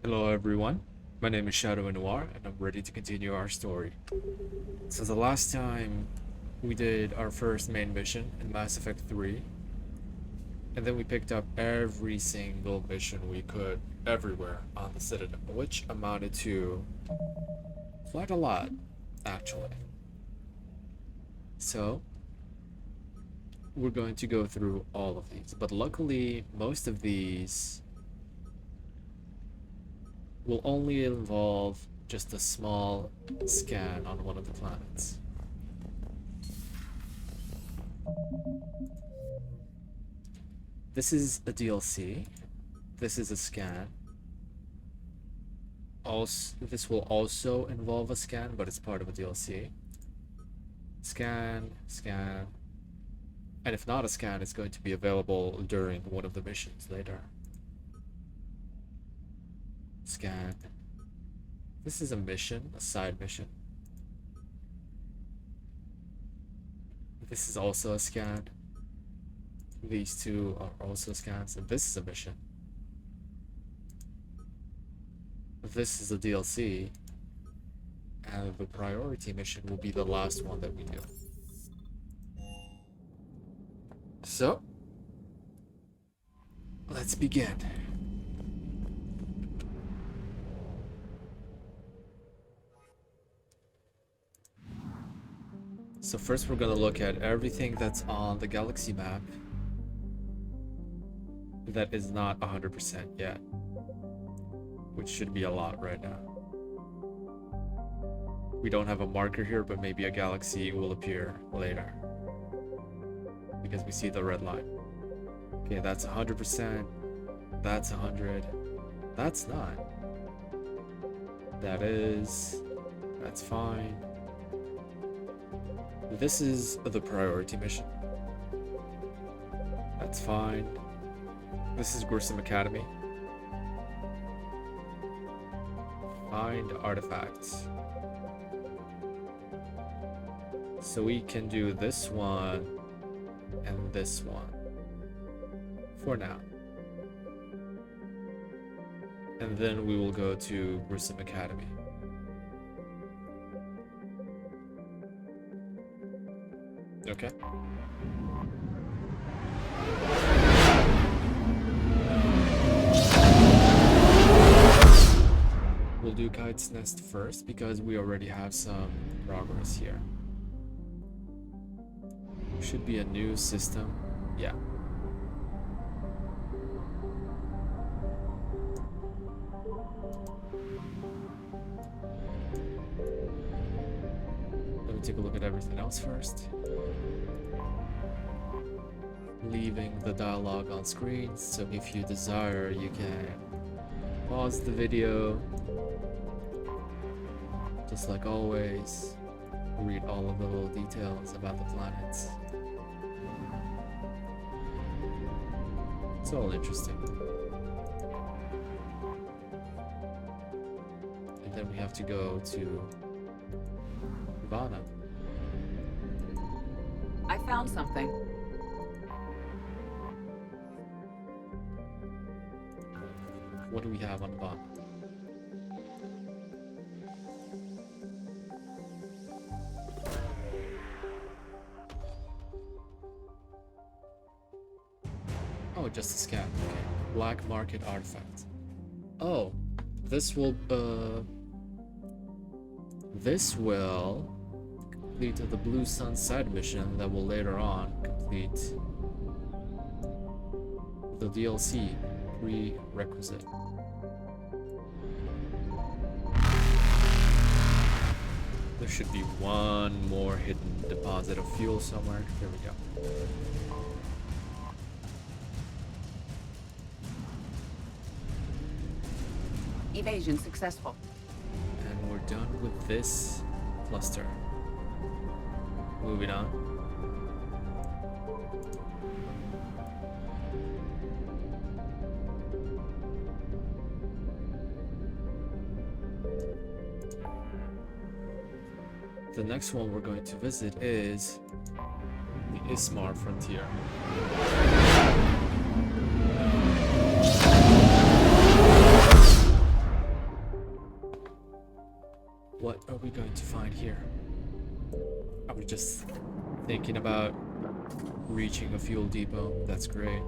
Hello everyone, my name is Shadow Noir and I'm ready to continue our story. So the last time we did our first main mission in Mass Effect 3, and then we picked up every single mission we could everywhere on the Citadel, which amounted to quite a lot, actually. So we're going to go through all of these, but luckily most of these will only involve just a small scan on one of the planets. This is a DLC. This is a scan. Also, this will also involve a scan, but it's part of a DLC. Scan, scan. And if not a scan, it's going to be available during one of the missions later. Scan. This is a mission, a side mission. This is also a scan. These two are also scans, and this is a mission. This is a DLC, and the priority mission will be the last one that we do. So, let's begin. So first we're gonna look at everything that's on the galaxy map that is not 100% yet, which should be a lot right now. We don't have a marker here, but maybe a galaxy will appear later because we see the red line. Okay, that's 100%. That's 100. That's not. That is. That's fine. This is the priority mission. That's fine. This is Grissom Academy. Find artifacts. So we can do this one and this one for now. And then we will go to Grissom Academy. Okay. We'll do Kite's Nest first because we already have some progress here. Should be a new system. Yeah. Let me take a look at everything else first. Leaving the dialogue on screen, so if you desire you can pause the video, just like always, read all of the little details about the planets. It's all interesting. And then we have to go to Ivana. I found something. What do we have on Ivana? Oh, just a scan. Okay. Black market artifact. Oh, this will complete the Blue Sun side mission that will later on complete the DLC prerequisite. There should be one more hidden deposit of fuel somewhere. Here we go. Evasion successful. And we're done with this cluster. Moving on. The next one we're going to visit is the Ismar frontier. What are we going to find here? Are we just thinking about reaching a fuel depot? That's great.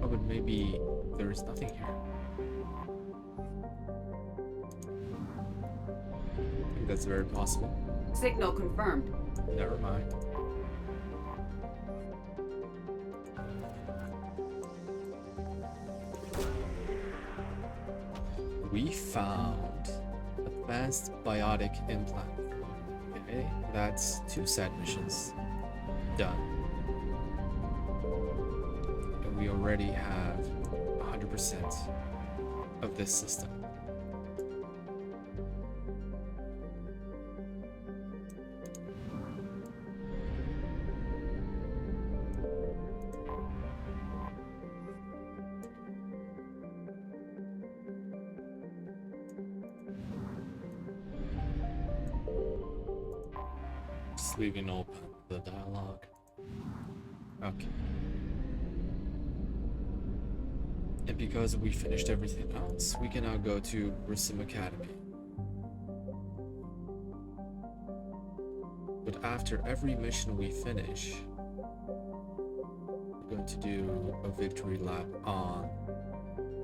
Oh, but maybe there is nothing here. I think that's very possible. Signal confirmed. Never mind. We found advanced biotic implant. Okay, that's 2 side missions done. And we already have 100% of this system. Just leaving open the dialogue. Okay. And because we finished everything else, we can now go to Grissom Academy. But after every mission we finish, we're going to do a victory lap on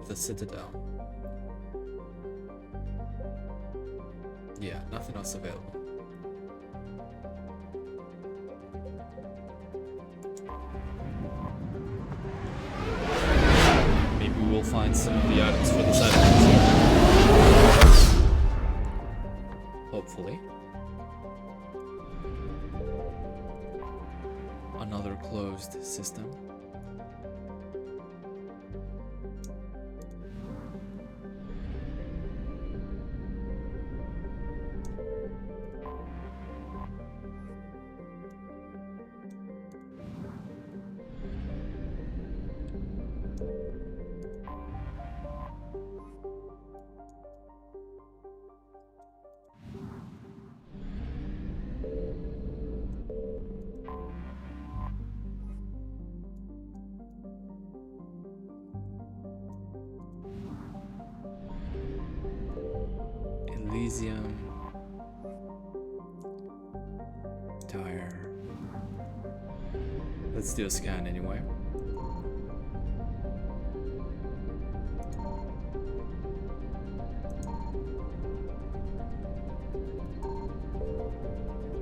the Citadel. Yeah, nothing else available. Maybe we'll find some of the items for the side missions here. Hopefully. Another closed system. Elysium. Tire. Let's do a scan anyway.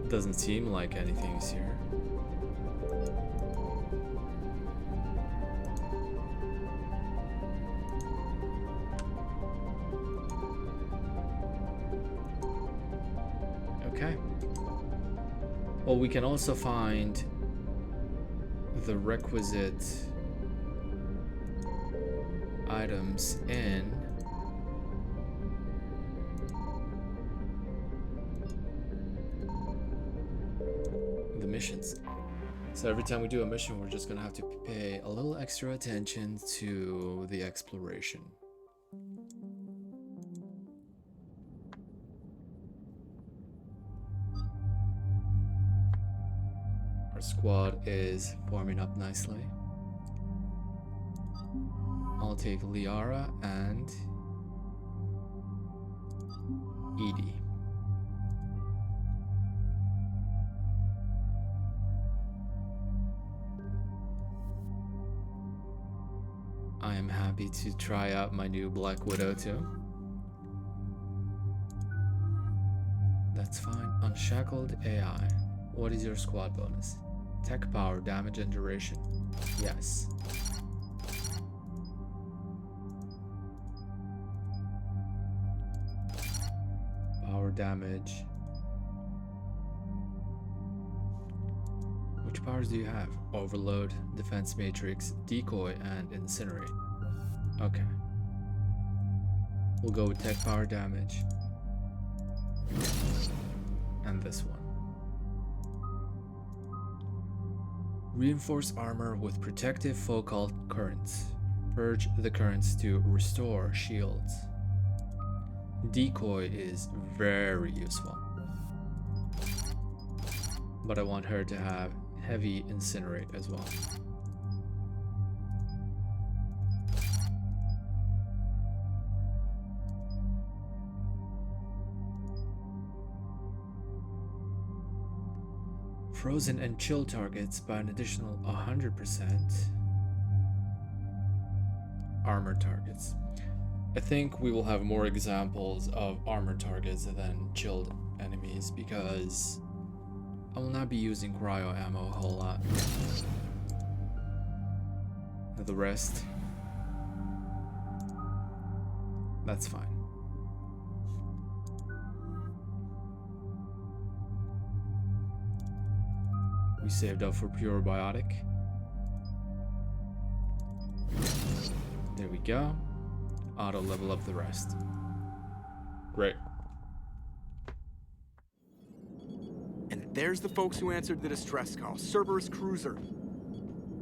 Doesn't seem like anything's here. Okay. Well, we can also find the requisite items in the missions. So every time we do a mission, we're just gonna have to pay a little extra attention to the exploration. Our squad is forming up nicely. I'll take Liara and Edie. I am happy to try out my new Black Widow too. That's fine. Unshackled AI. What is your squad bonus? Tech power, damage and duration. Yes. Power damage. Which powers do you have? Overload, defense matrix, decoy, and incinerate. Okay. We'll go with tech power damage. And this one. Reinforced armor with protective focal currents. Purge the currents to restore shields. Decoy is very useful. But I want her to have heavy incinerate as well. Frozen and chill targets by an additional 100%. Armor targets. I think we will have more examples of armor targets than chilled enemies because I will not be using cryo ammo a whole lot. The rest, that's fine. We saved up for pure biotic. There we go. Auto level up the rest. Great. And there's the folks who answered the distress call. Cerberus cruiser.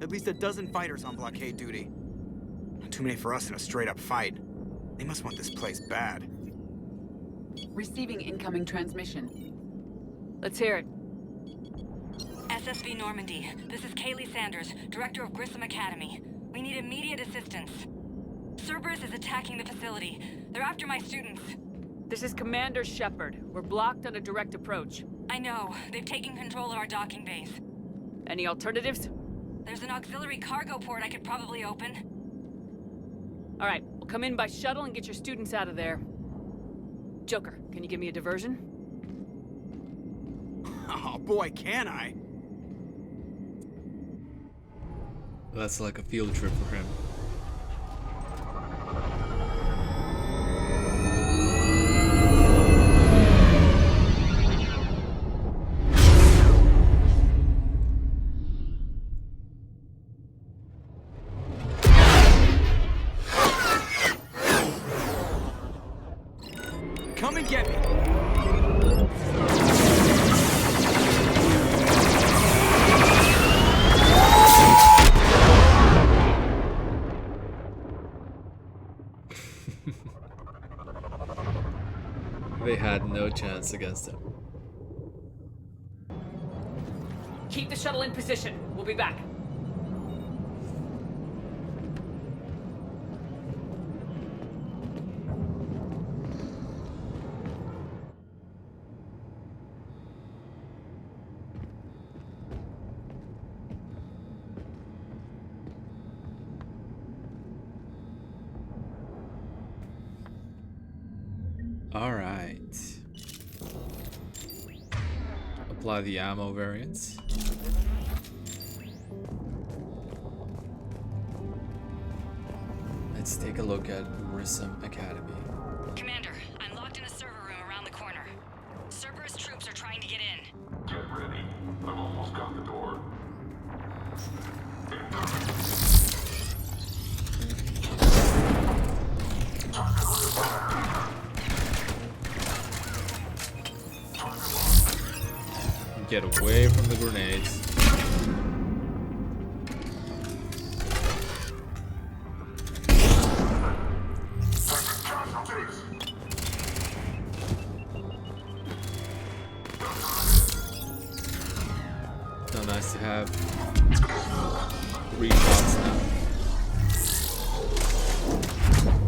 At least a dozen fighters on blockade duty. Not too many for us in a straight-up fight. They must want this place bad. Receiving incoming transmission. Let's hear it. SSV Normandy. This is Kaylee Sanders, Director of Grissom Academy. We need immediate assistance. Cerberus is attacking the facility. They're after my students. This is Commander Shepard. We're blocked on a direct approach. I know. They've taken control of our docking base. Any alternatives? There's an auxiliary cargo port I could probably open. All right, we'll come in by shuttle and get your students out of there. Joker, can you give me a diversion? Oh boy, can I! That's like a field trip for him. Come and get me! They had no chance against him. Keep the shuttle in position. We'll be back. All right. Apply the ammo variants. Let's take a look at Grissom Academy. Commander, I'm locked in a server room around the corner. Cerberus troops are trying to get in. Get ready. I've almost got the door. Get away from the grenades. So nice to have 3 shots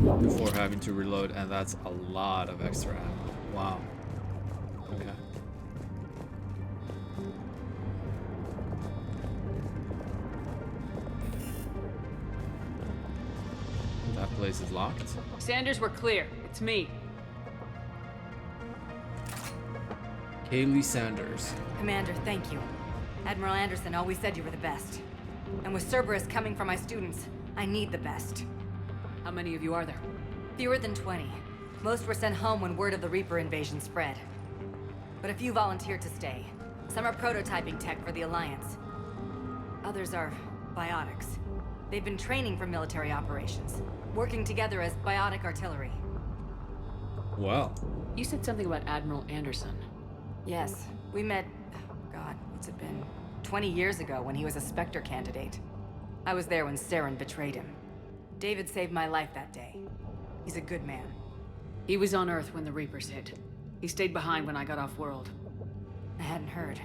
now before having to reload, and that's a lot of extra ammo. Wow. Okay. That place is locked. Sanders, we're clear. It's me. Kaylee Sanders. Commander, thank you. Admiral Anderson always said you were the best. And with Cerberus coming for my students, I need the best. How many of you are there? Fewer than 20. Most were sent home when word of the Reaper invasion spread. But a few volunteered to stay. Some are prototyping tech for the Alliance. Others are biotics. They've been training for military operations, working together as biotic artillery. Well, You said something about Admiral Anderson. Yes, we met, oh God, what's it been? 20 years ago when he was a Spectre candidate. I was there when Saren betrayed him. David saved my life that day. He's a good man. He was on Earth when the Reapers hit. He stayed behind when I got off-world. I hadn't heard.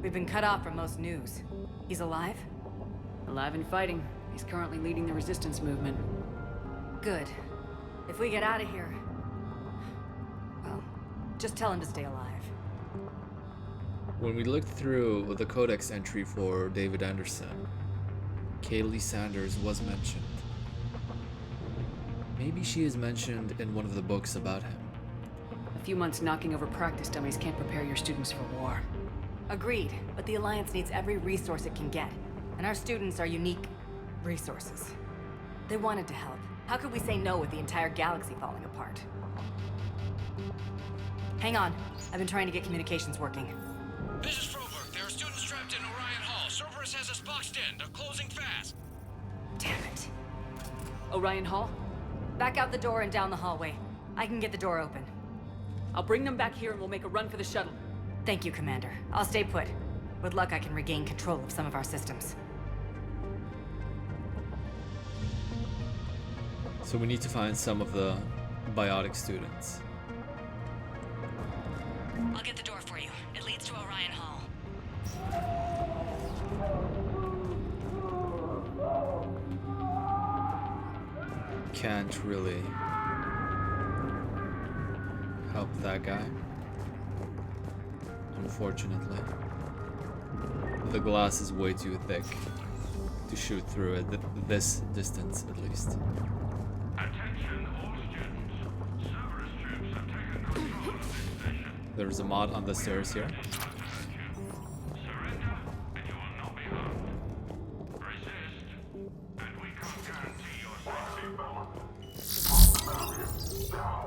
We've been cut off from most news. He's alive? Alive and fighting. He's currently leading the resistance movement. Good. If we get out of here... well, just tell him to stay alive. When we looked through the codex entry for David Anderson, Kaylee Sanders was mentioned. Maybe she is mentioned in one of the books about him. A few months knocking over practice dummies can't prepare your students for war. Agreed, but the Alliance needs every resource it can get. And our students are unique resources. They wanted to help. How could we say no with the entire galaxy falling apart? Hang on. I've been trying to get communications working. This is Froberg. There are students trapped in Orion Hall. Cerberus has us boxed in. They're closing fast. Damn it. Orion Hall? Back out the door and down the hallway. I can get the door open. I'll bring them back here and we'll make a run for the shuttle. Thank you, Commander. I'll stay put. With luck, I can regain control of some of our systems. So we need to find some of the biotic students. I'll get the door for you. It leads to Orion Hall. Can't really help that guy, unfortunately. The glass is way too thick to shoot through at this distance, at least. Attention all students. Cerberus troops have taken control of this station. There's a mod on the stairs here. Surrender, and you will not be harmed. Resist, and we can't guarantee your safety. Now,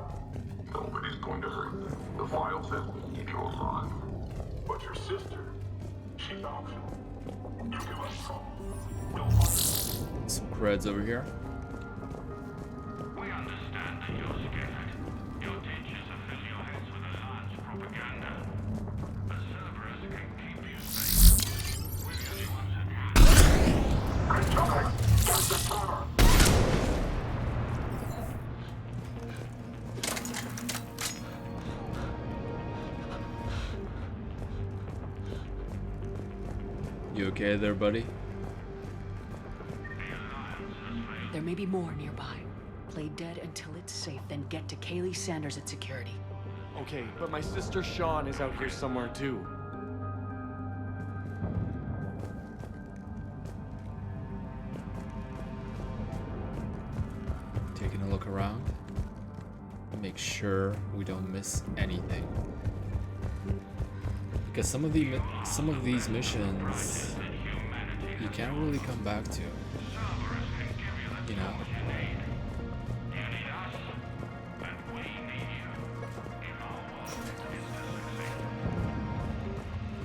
nobody's going to hurt you. The file says we need your alive. But your sister, she's optional. You give us trouble. Don't Some creds over here. We understand that you're scared. Your teachers have filled your heads with Alliance propaganda. But Cerberus can keep you safe. We're the only ones that can. Get the power! You okay there, buddy? There may be more nearby. Play dead until it's safe, then get to Kaylee Sanders at security. Okay, but my sister Sean is out here somewhere too. Taking a look around. Make sure we don't miss anything. Because some of these missions you can't really come back to. You know?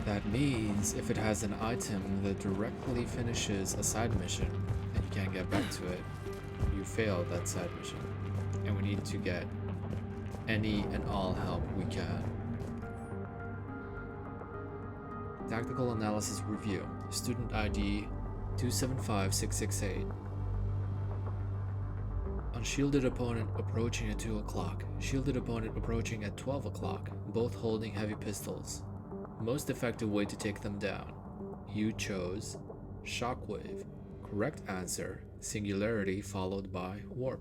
That means if it has an item that directly finishes a side mission and you can't get back to it, you failed that side mission. And we need to get any and all help we can. Tactical Analysis Review. Student ID 275668. Unshielded opponent approaching at 2 o'clock. Shielded opponent approaching at 12 o'clock, both holding heavy pistols. Most effective way to take them down. You chose Shockwave. Correct answer, Singularity followed by Warp.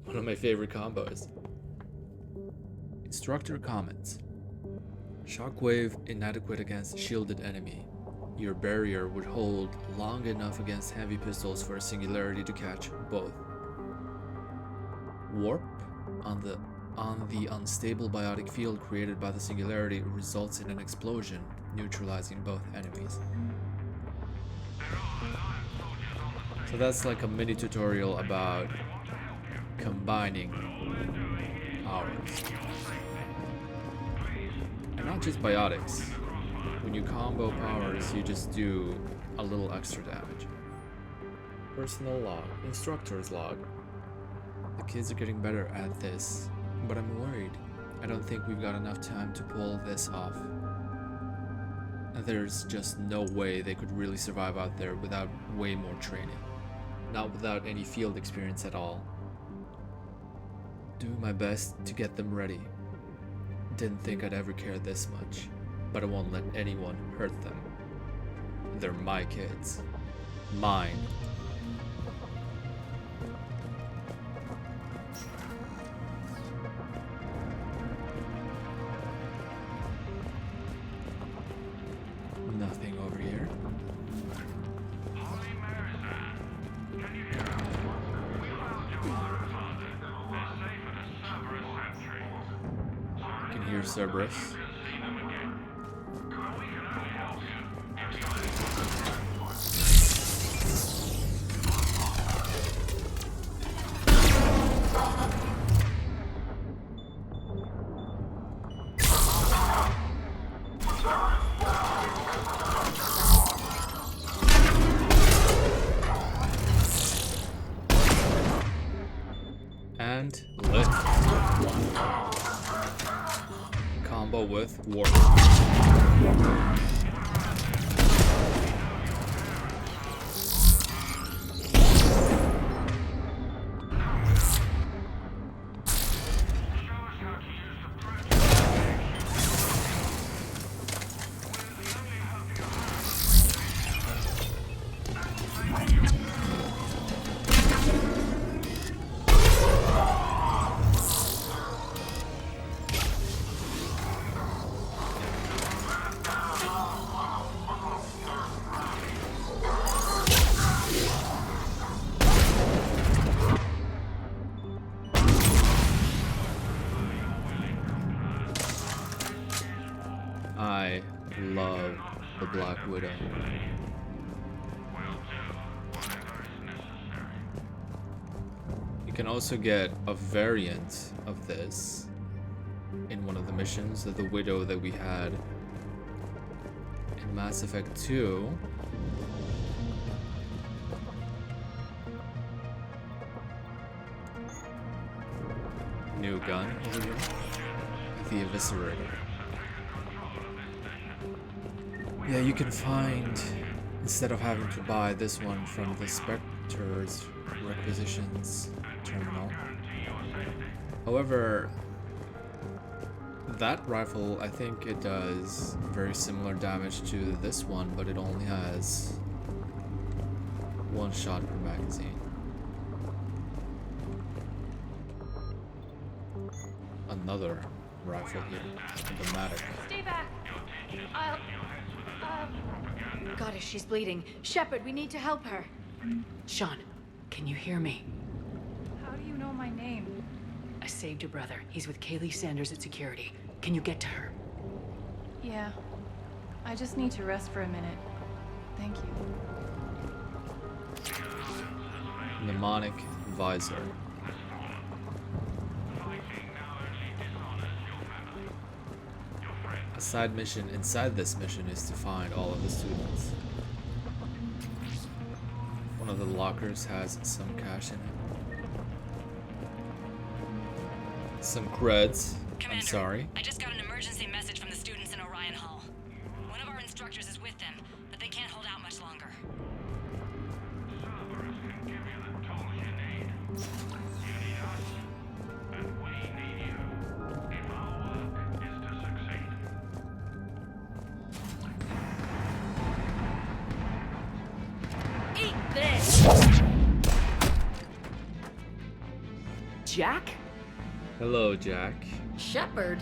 One of my favorite combos. Instructor comments. Shockwave inadequate against shielded enemy. Your barrier would hold long enough against heavy pistols for a Singularity to catch both. Warp on the unstable biotic field created by the Singularity results in an explosion, neutralizing both enemies. So that's like a mini tutorial about combining powers. And not just biotics. When you combo powers, you just do a little extra damage. Personal log, instructor's log. The kids are getting better at this, but I'm worried. I don't think we've got enough time to pull this off. There's just no way they could really survive out there without way more training. not without any field experience at all. Do my best to get them ready. Didn't think I'd ever care this much, but I won't let anyone hurt them. They're my kids. Mine. Nothing over here. Holy Marizan, can you hear us? We found your mother and father. They're safe at a Cerberus sanctuary. I can hear Cerberus. See them again. But we can only help you if you're And lift. Combo with warp. I love the Black Widow. You can also get a variant of this in one of the missions of the Widow that we had in Mass Effect 2. New gun over here. The Eviscerator. Yeah, you can find, instead of having to buy this one from the Spectre's requisitions terminal. However, that rifle, I think it does very similar damage to this one, but it only has one shot per magazine. Another rifle here, the Matic. Stay back! Goddess, she's bleeding. Shepard, we need to help her. Sean, can you hear me? How do you know my name? I saved your brother. He's with Kaylee Sanders at security. Can you get to her? Yeah. I just need to rest for a minute. Thank you. Mnemonic visor. A side mission inside this mission is to find all of the students. One of the lockers has some cash in it. Some creds. Commander, I'm sorry. I just got an emergency message from the students in Orion Hall. One of our instructors is with them, but they can't hold out much longer. Cerberus can give you the tools you need. You need us, and we need you. If our work is to succeed. Eat this! Jack? Hello, Jack. Shepard?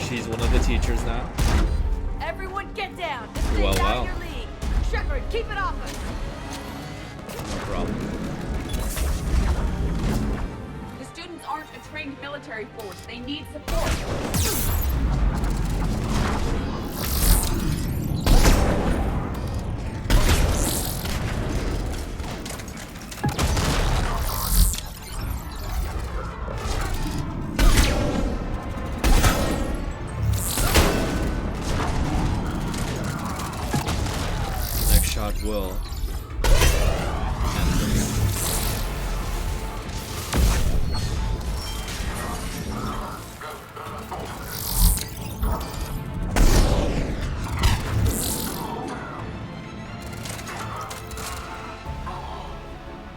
She's one of the teachers now. Everyone get down! This thing's Well, out well. of your league! Shepard, keep it off us! No problem. The students aren't a trained military force. They need support. will.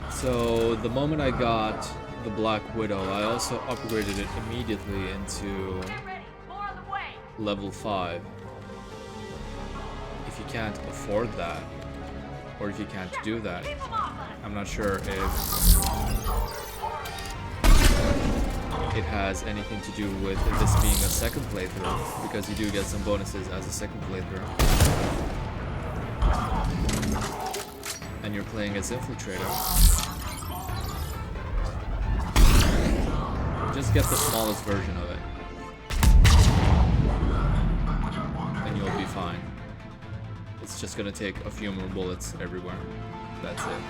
So the moment I got the Black Widow, I also upgraded it immediately into level 5. If you can't afford that, or if you can't do that, I'm not sure if it has anything to do with this being a second playthrough, because you do get some bonuses as a second playthrough. And you're playing as Infiltrator. Just get the smallest version of it, and you'll be fine. It's just gonna take a few more bullets everywhere. That's it.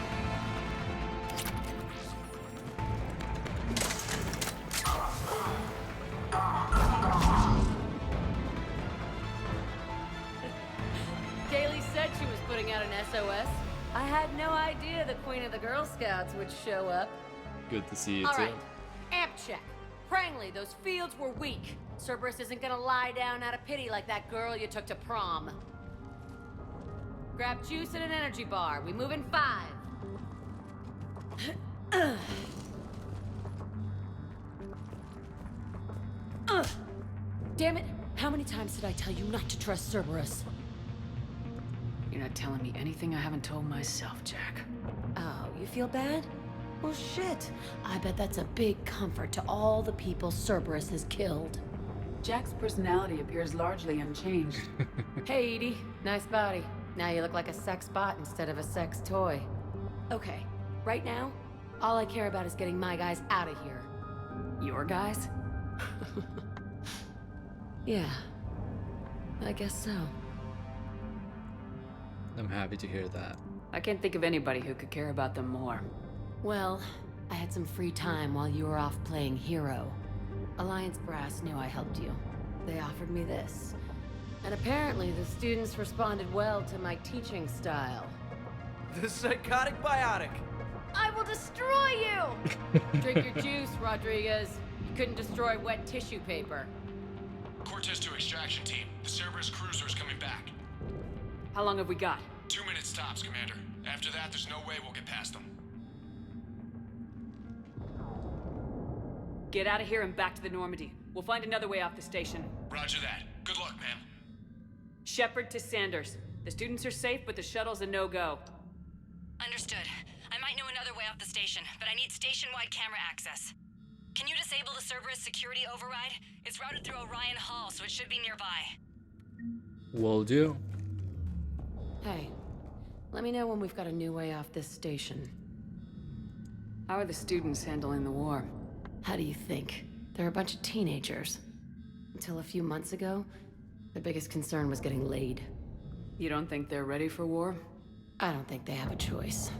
Kaylee said she was putting out an SOS. I had no idea the Queen of the Girl Scouts would show up. Good to see you All too. right, amp check. Prangley, those fields were weak. Cerberus isn't gonna lie down out of pity like that girl you took to prom. Grab juice and an energy bar. We move in 5. Damn it! How many times did I tell you not to trust Cerberus? You're not telling me anything I haven't told myself, Jack. Oh, you feel bad? Well, shit. I bet that's a big comfort to all the people Cerberus has killed. Jack's personality appears largely unchanged. Hey, Edie. Nice body. Now you look like a sex bot instead of a sex toy. Okay, right now, all I care about is getting my guys out of here. Your guys? Yeah, I guess so. I'm happy to hear that. I can't think of anybody who could care about them more. Well, I had some free time while you were off playing hero. Alliance Brass knew I helped you. They offered me this. And apparently the students responded well to my teaching style. The psychotic biotic. I will destroy you! Drink your juice, Rodriguez. You couldn't destroy wet tissue paper. Cortez to extraction team. The Cerberus cruiser's coming back. How long have we got? 2 minutes tops, Commander. After that, there's no way we'll get past them. Get out of here and back to the Normandy. We'll find another way off the station. Roger that. Good luck, ma'am. Shepard to Sanders. The students are safe, but the shuttle's a no-go. Understood. I might know another way off the station, but I need station-wide camera access. Can you disable the Cerberus security override? It's routed through Orion Hall, so it should be nearby. Will do. Hey, let me know when we've got a new way off this station. How are the students handling the war? How do you think? They're a bunch of teenagers. Until a few months ago, their biggest concern was getting laid. You don't think they're ready for war? I don't think they have a choice.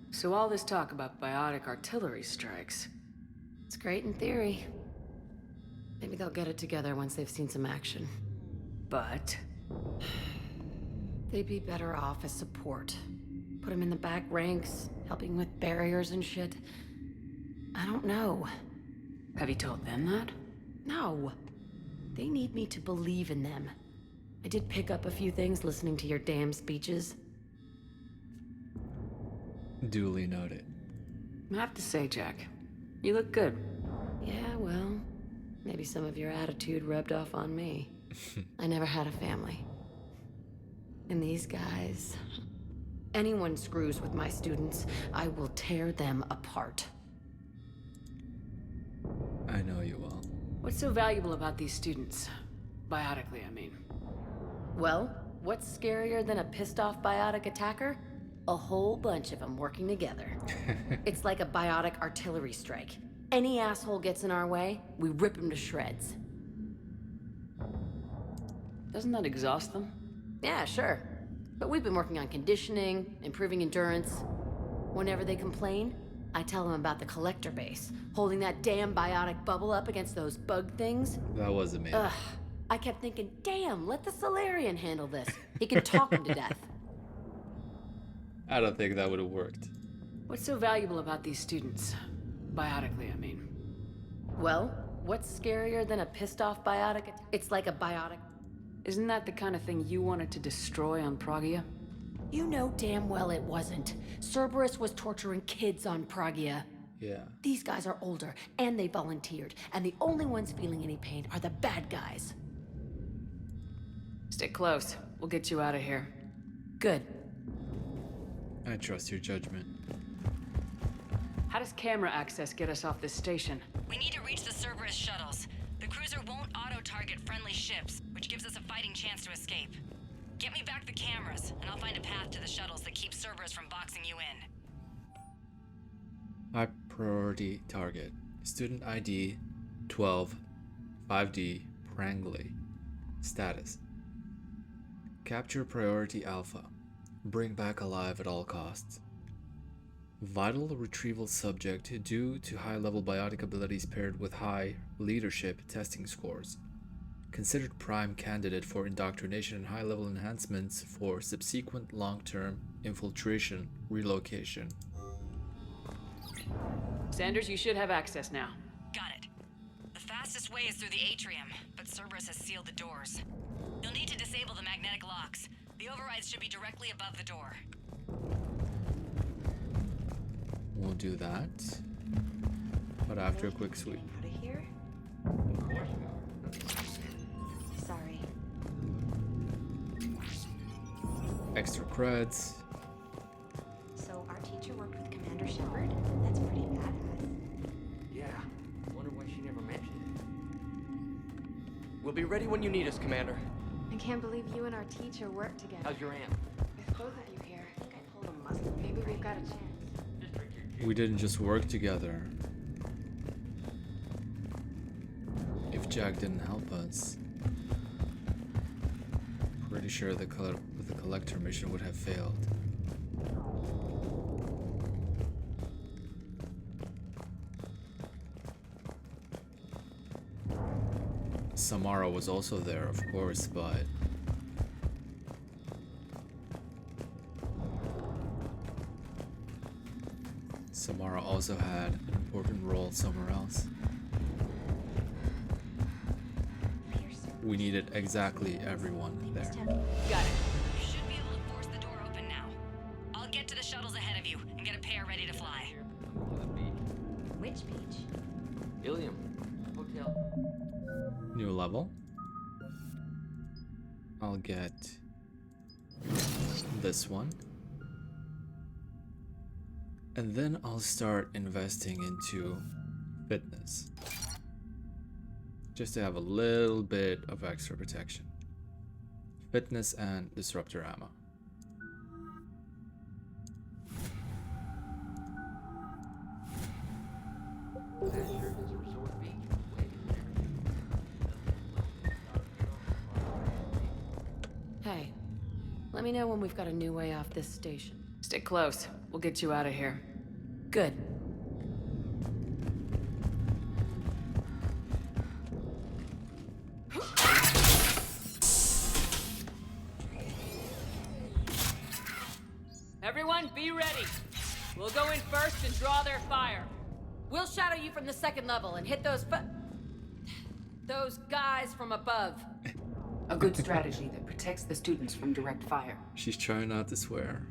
So all this talk about biotic artillery strikes. It's great in theory. Maybe they'll get it together once they've seen some action. But They'd be better off as support. Put them in the back ranks, helping with barriers and shit. I don't know. have you told them that? No. They need me to believe in them. I did pick up a few things listening to your damn speeches. Duly noted. I have to say, Jack, you look good. Yeah, well, maybe some of your attitude rubbed off on me. I never had a family. And these guys... Anyone screws with my students, I will tear them apart. I know you will. What's so valuable about these students? Biotically, I mean. Well, what's scarier than a pissed-off biotic attacker? A whole bunch of them working together. It's like a biotic artillery strike. Any asshole gets in our way, we rip him to shreds. Doesn't that exhaust them? Yeah, sure. But we've been working on conditioning, improving endurance. Whenever they complain, I tell them about the collector base, holding that damn biotic bubble up against those bug things. That was amazing. Ugh. I kept thinking, damn, let the Solarian handle this. He can talk him to death. I don't think that would have worked. What's so valuable about these students? Biotically, I mean. Well, what's scarier than a pissed off biotic? It's like a biotic. Isn't that the kind of thing you wanted to destroy on Pragia? You know damn well it wasn't. Cerberus was torturing kids on Pragia. Yeah. These guys are older, and they volunteered, and the only ones feeling any pain are the bad guys. Stick close. We'll get you out of here. Good. I trust your judgment. How does camera access get us off this station? We need to reach the Cerberus shuttles. The cruiser won't auto-target friendly ships, which gives us a fighting chance to escape. Get me back the cameras, and I'll find a path to the shuttles that keep Cerberus from boxing you in. High priority target. Student ID 12 5D Prangley. Status. Capture priority alpha. Bring back alive at all costs. Vital retrieval subject due to high-level biotic abilities paired with high leadership testing scores. Considered prime candidate for indoctrination and high-level enhancements for subsequent long-term infiltration relocation. Sanders, you should have access now. Got it. The fastest way is through the atrium, but Cerberus has sealed the doors. You'll need to disable the magnetic locks. The overrides should be directly above the door. We'll do that, but after a quick sweep. Out of here? Sorry. Extra creds. So our teacher worked with Commander Shepard? That's pretty badass. Yeah. Wonder why she never mentioned it. We'll be ready when you need us, Commander. I can't believe you and our teacher work together. How's your aunt? With both of you here. I think I pulled a muscle. Maybe we've got a chance. We didn't just work together. If Jack didn't help us, pretty sure the collector mission would have failed. Samara was also there, of course, but Samara also had an important role somewhere else. We needed exactly everyone there. Got it. You should be able to force the door open now. I'll get to the shuttles ahead of you and get a pair ready to fly. Which beach? Ilium. Hotel. New level. I'll get this one. And then I'll start investing into fitness. Just to have a little bit of extra protection. Fitness and disruptor ammo. Hey, let me know when we've got a new way off this station. Stick close. We'll get you out of here. Good. Everyone, be ready. We'll go in first and draw their fire. We'll shadow you from the second level and hit those guys from above. A good strategy that protects the students from direct fire. She's trying not to swear.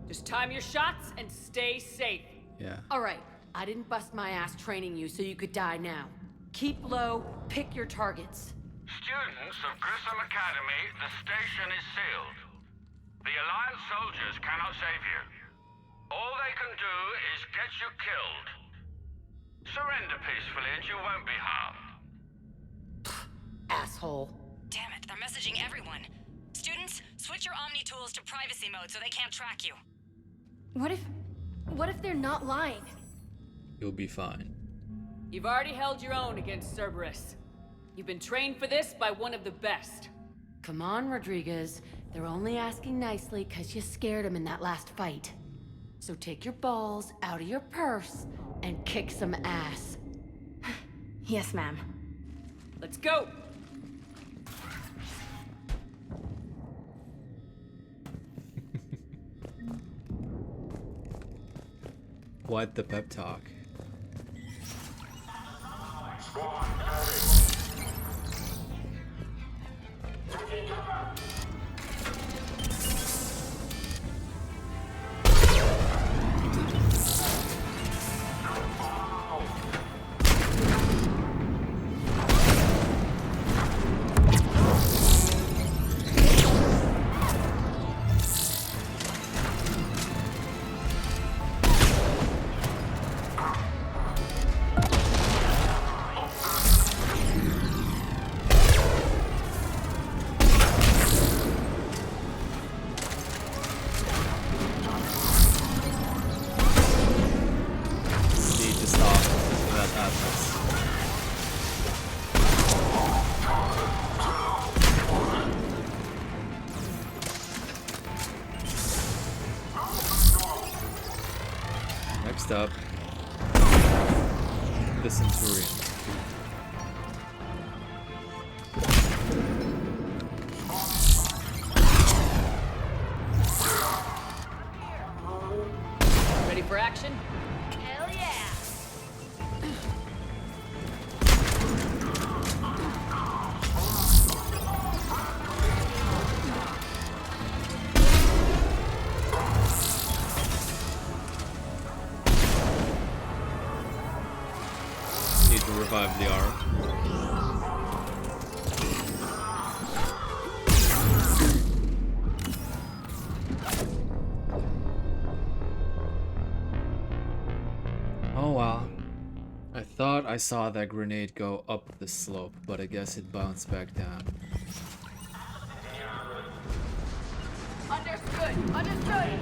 Just time your shots and stay safe. Yeah. All right, I didn't bust my ass training you so you could die now. Keep low, pick your targets. Students of Grissom Academy, the station is sealed. The Alliance soldiers cannot save you. All they can do is get you killed. Surrender peacefully and you won't be harmed. Asshole. Damn it, they're messaging everyone. Students, switch your Omni tools to privacy mode so they can't track you. What if they're not lying? You'll be fine. You've already held your own against Cerberus. You've been trained for this by one of the best. Come on, Rodriguez. They're only asking nicely because you scared them in that last fight. So take your balls out of your purse and kick some ass. Yes, ma'am. Let's go! What the pep talk? Next up, the Centurion. Ready for action? Hell yeah! Need to revive the arm. Oh wow. I thought I saw that grenade go up the slope, but I guess it bounced back down. Understood! Understood!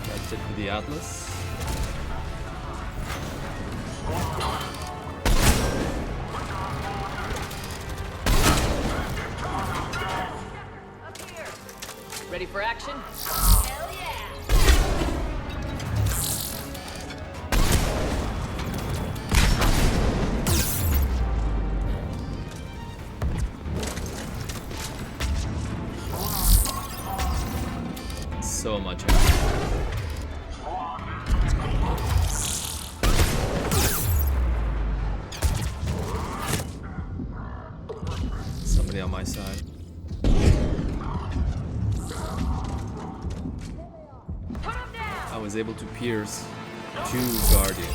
That's it for the Atlas. Ready for action? Hell yeah! So much action. Somebody on my side. I was able to pierce 2 Guardians.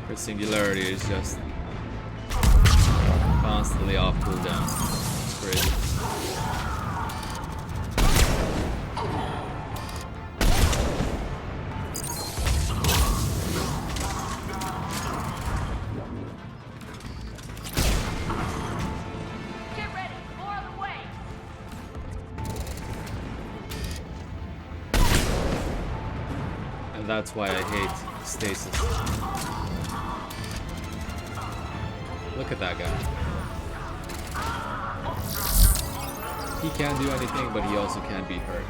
Her singularity is just constantly off cooldown. It's crazy. Get ready! More on the way! And that's why I hate stasis. Look at that guy. He can't do anything, but he also can't be hurt.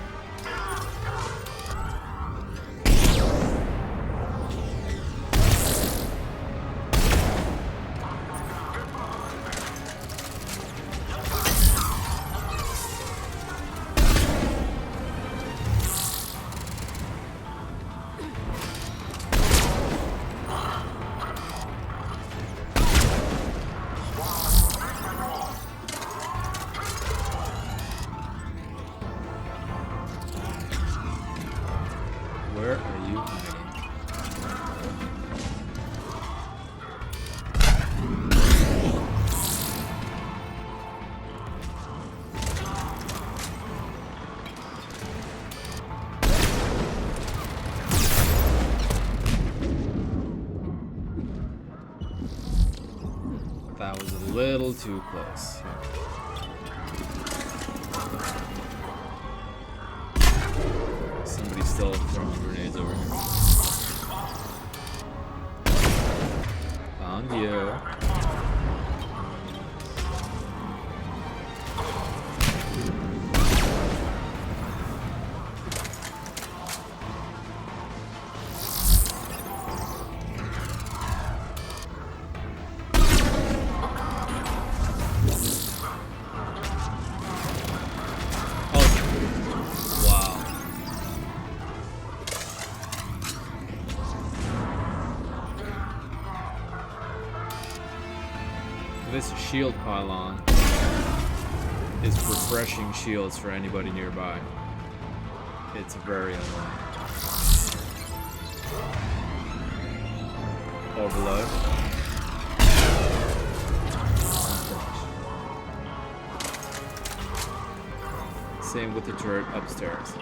That was a little too close. Somebody's still throwing grenades over here. Found you. This shield pylon is refreshing shields for anybody nearby. It's very annoying. Overload. Same with the turret upstairs.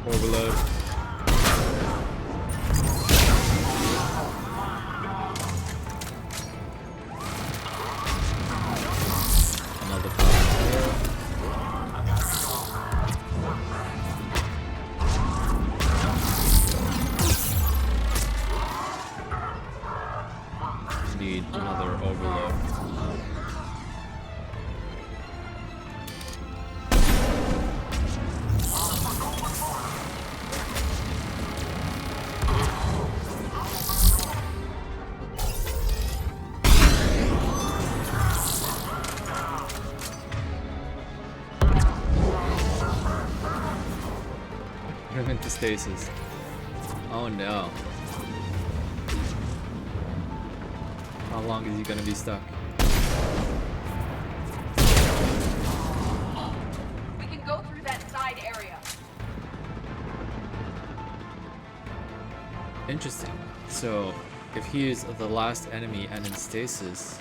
Overload. Another pylon. Need another overload. Into stasis. Oh no. How long is he gonna be stuck? We can go through that side area. Interesting. So, if he is the last enemy and in stasis,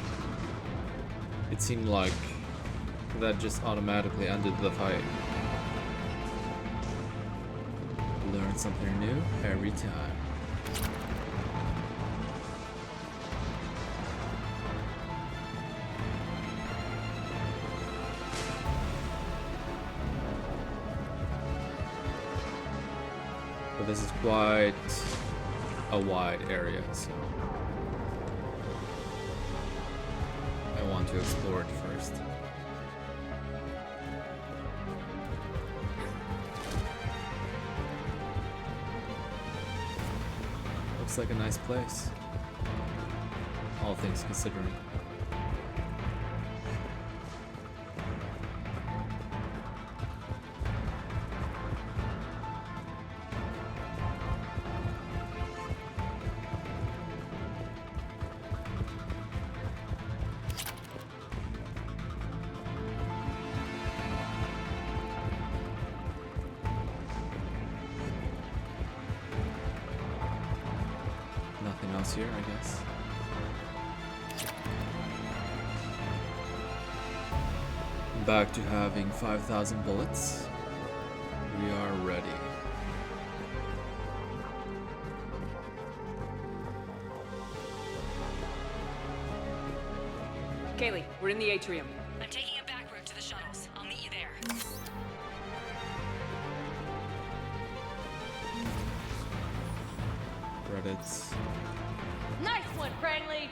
it seemed like that just automatically ended the fight. Learn something new every time. But this is quite a wide area, so I want to explore it first. Looks like a nice place, all things considering. Nothing else here, I guess. Back to having 5,000 bullets. We are ready. Kaylee, we're in the atrium. I'm taking a back route to the shuttles. I'll meet you there. Credits. Nice one, Cranley!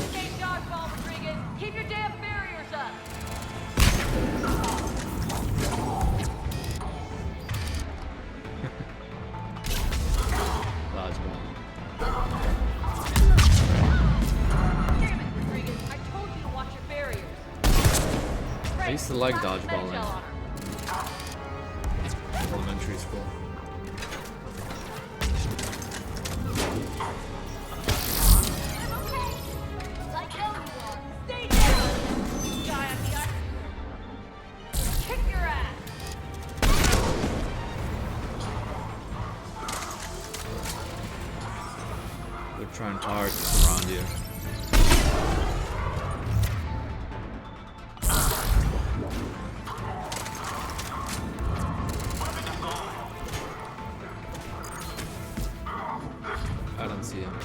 Stay dodgeball, Rodriguez! Keep your damn barriers up! Dodgeball. Damn it, Rodriguez! I told you to watch your barriers! I used to like Put some dodgeball med gel on her. in elementary school. trying hard to surround you. I don't see him.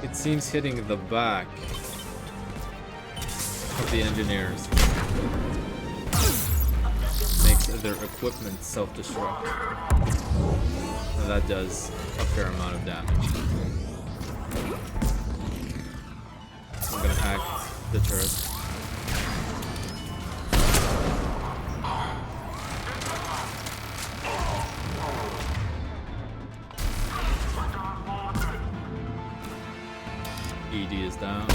It seems hitting the back of the engineers makes their equipment self-destruct. And that does a fair amount of damage. I'm gonna hack the turret. ED is down.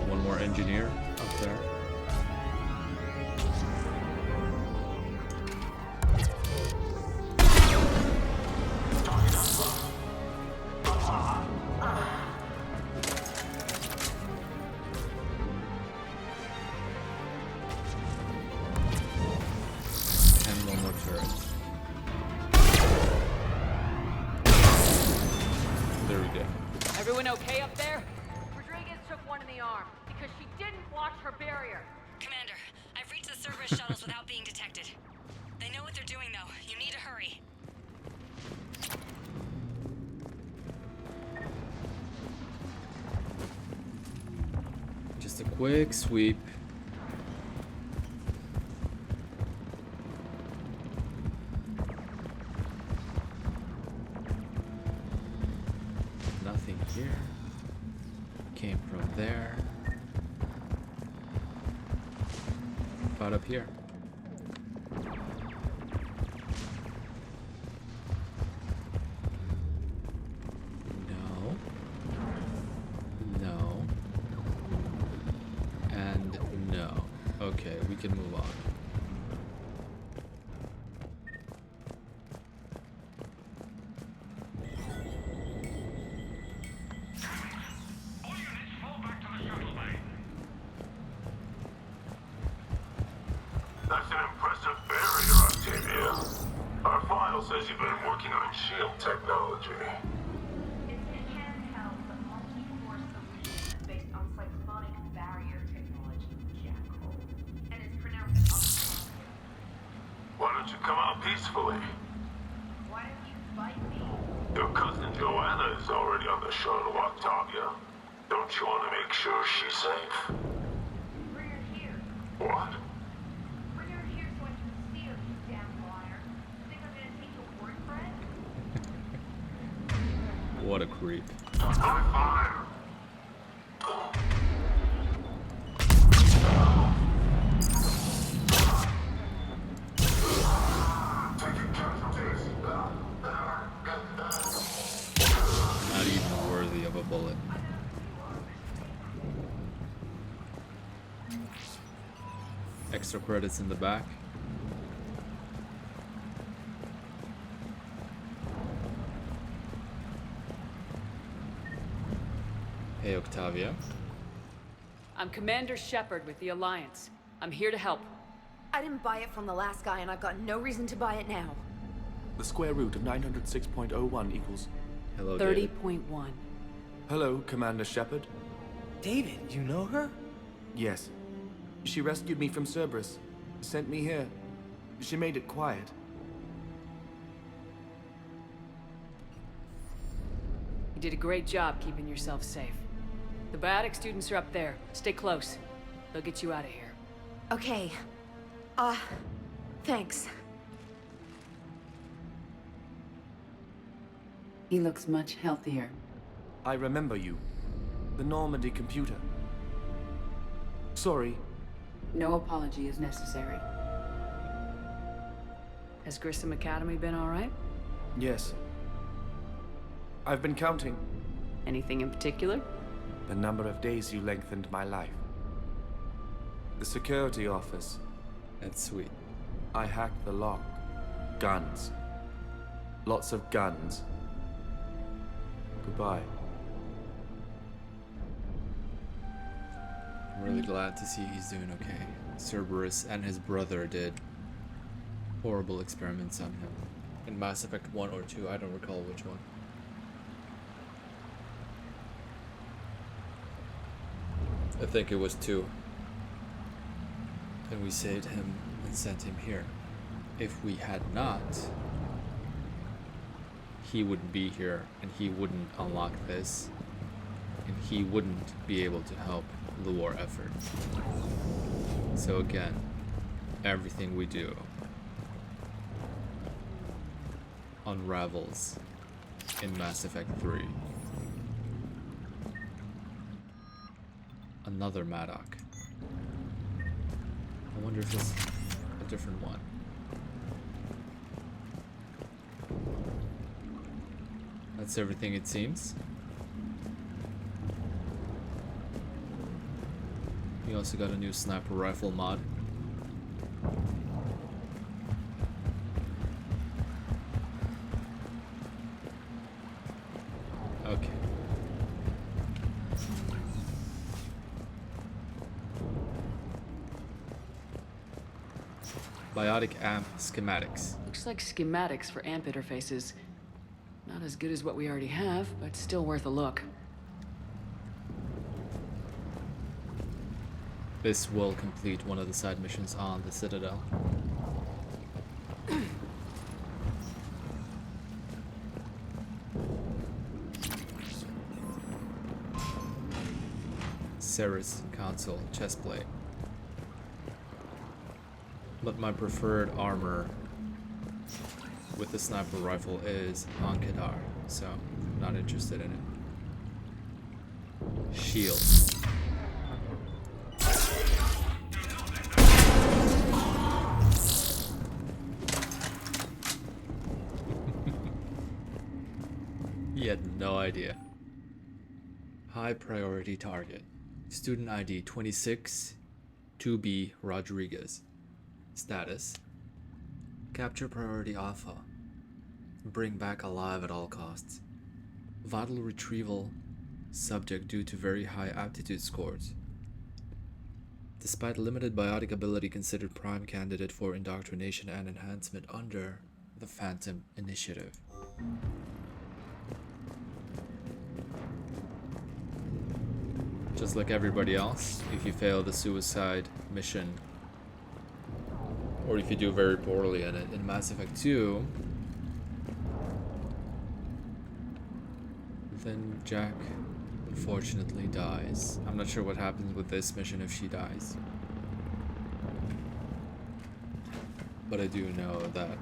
One more engineer up there. There we go. Everyone okay up there? Rodriguez took one in the arm because she didn't watch her barrier. Commander, I've reached the Cerberus shuttles without being detected. They know what they're doing, though. You need to hurry. Just a quick sweep. Nothing here. Came from there. About up here. No. No. And no. Okay, we can move on. All units fall back to the shuttle bay. That's an impressive barrier, Octavia. Our file says you've been working on shield technology. It's a handheld but multi-force solution based on cyclonic barrier technology, Jackal. And it's pronounced Octavia. Why don't you come out peacefully? Why don't you fight me? Your cousin Joanna is already on the shuttle, Octavia. Don't you want to make sure she's safe? We're here. What? We're here so I can steal, you damn liar. Think I'm gonna take your word for it? What a creep. High fire! Taking casualties. Not even worthy of a bullet. Extra credits in the back. Hey, Octavia. I'm Commander Shepard with the Alliance. I'm here to help. I didn't buy it from the last guy, and I've got no reason to buy it now. The square root of 906.01 equals... Hello, David. 30.1. Hello, Commander Shepard. David, you know her? Yes. She rescued me from Cerberus. Sent me here. She made it quiet. You did a great job keeping yourself safe. The biotic students are up there. Stay close. They'll get you out of here. Okay. Thanks. He looks much healthier. I remember you. The Normandy computer. Sorry. No apology is necessary. Has Grissom Academy been all right? Yes. I've been counting. Anything in particular? The number of days you lengthened my life. The security office. That's sweet. I hacked the lock. Guns. Lots of guns. Goodbye. I'm really glad to see he's doing okay. Cerberus and his brother did horrible experiments on him. In Mass Effect 1 or 2, I don't recall which one. I think it was 2. And we saved him and sent him here. If we had not, he wouldn't be here, and he wouldn't unlock this, and he wouldn't be able to help the war effort. So again, everything we do unravels in Mass Effect 3. Another Maddock. I wonder if it's a different one. That's everything it seems. We also got a new sniper rifle mod. Okay. Biotic amp schematics. Looks like schematics for amp interfaces. Not as good as what we already have, but still worth a look. This will complete one of the side missions on the Citadel. Ceres console chestplate. But my preferred armor with the sniper rifle is on Kadar, so I'm not interested in it. Shield. He had no idea. High priority target. Student ID 26 2B Rodriguez. Status. Capture priority Alpha. Bring back alive at all costs. Vital retrieval subject due to very high aptitude scores. Despite limited biotic ability, considered prime candidate for indoctrination and enhancement under the Phantom Initiative. Just like everybody else, if you fail the suicide mission, or if you do very poorly in it, in Mass Effect 2, then Jack unfortunately dies. I'm not sure what happens with this mission if she dies. But I do know that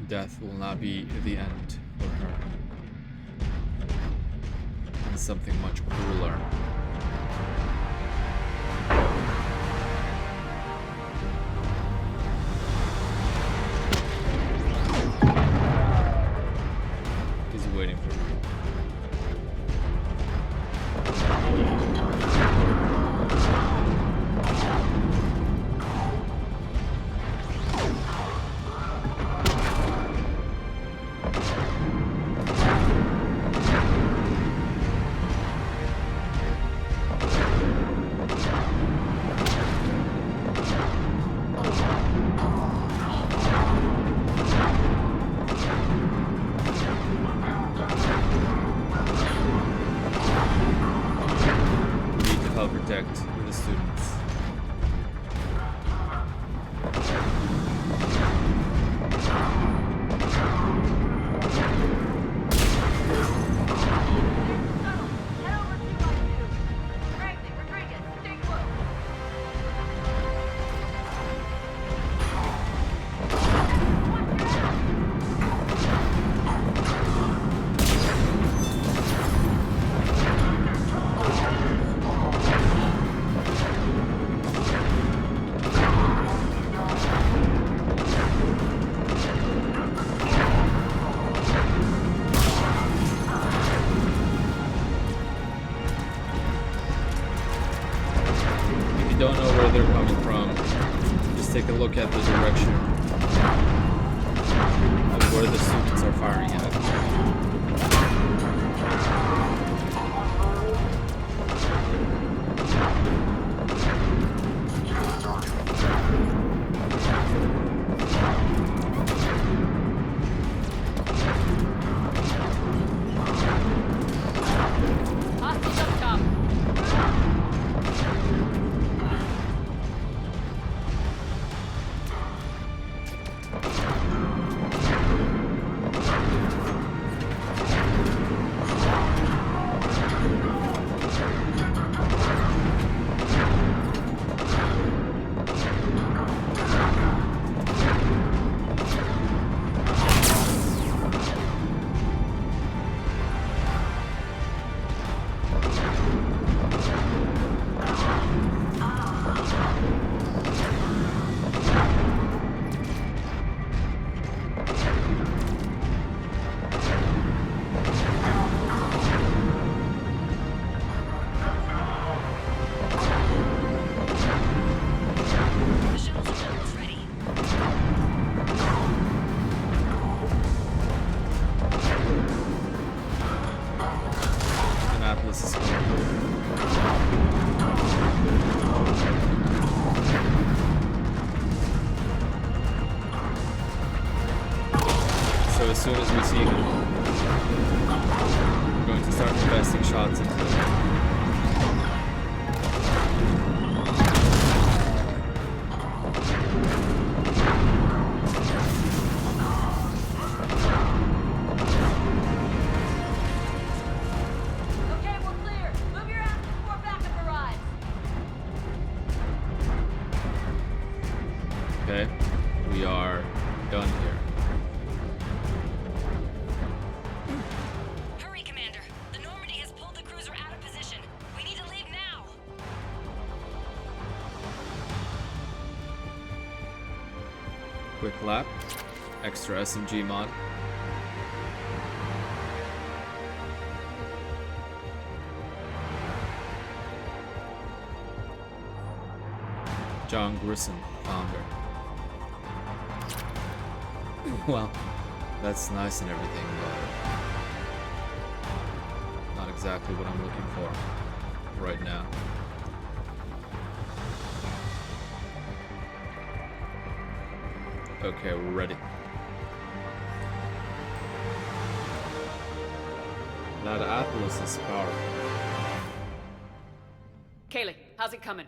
death will not be the end for her. And something much crueler. He's waiting for me. look at the direction of where the students are firing at. Hostiles up top. This is cool. So as soon as we see him, we're going to start investing shots into him. Okay, we are done here. Hurry, Commander. The Normandy has pulled the cruiser out of position. We need to leave now. Quick lap. Extra SMG mod. John Grissom, founder. Well, that's nice and everything, but not exactly what I'm looking for right now. Okay, we're ready. That Atlas is powerful. Kaylee, how's it coming?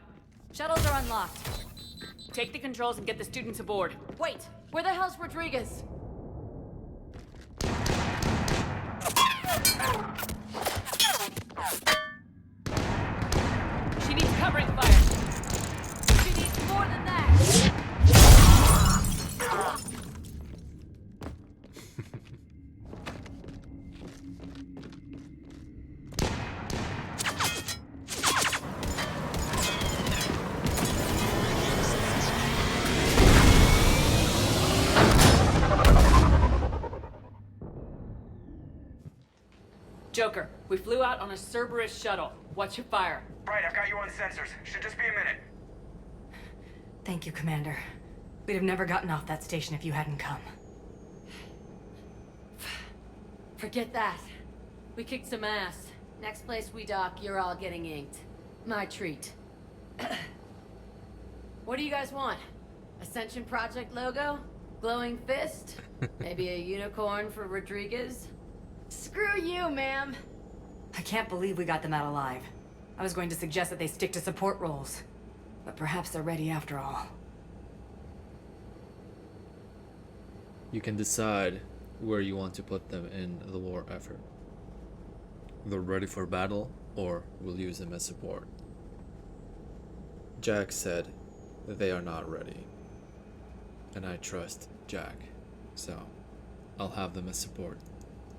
Shuttles are unlocked. Take the controls and get the students aboard. Wait, where the hell's Rodriguez? She needs covering fire. She needs more than that. Joker, we flew out on a Cerberus shuttle. Watch your fire. Right, I've got you on sensors. Should just be a minute. Thank you, Commander. We'd have never gotten off that station if you hadn't come. Forget that. We kicked some ass. Next place we dock, you're all getting inked. My treat. What do you guys want? Ascension Project logo? Glowing fist? Maybe a unicorn for Rodriguez? Screw you, ma'am. I can't believe we got them out alive. I was going to suggest that they stick to support roles. But perhaps they're ready after all. You can decide where you want to put them in the war effort. They're ready for battle, or we'll use them as support. Jack said that they are not ready. And I trust Jack, so I'll have them as support.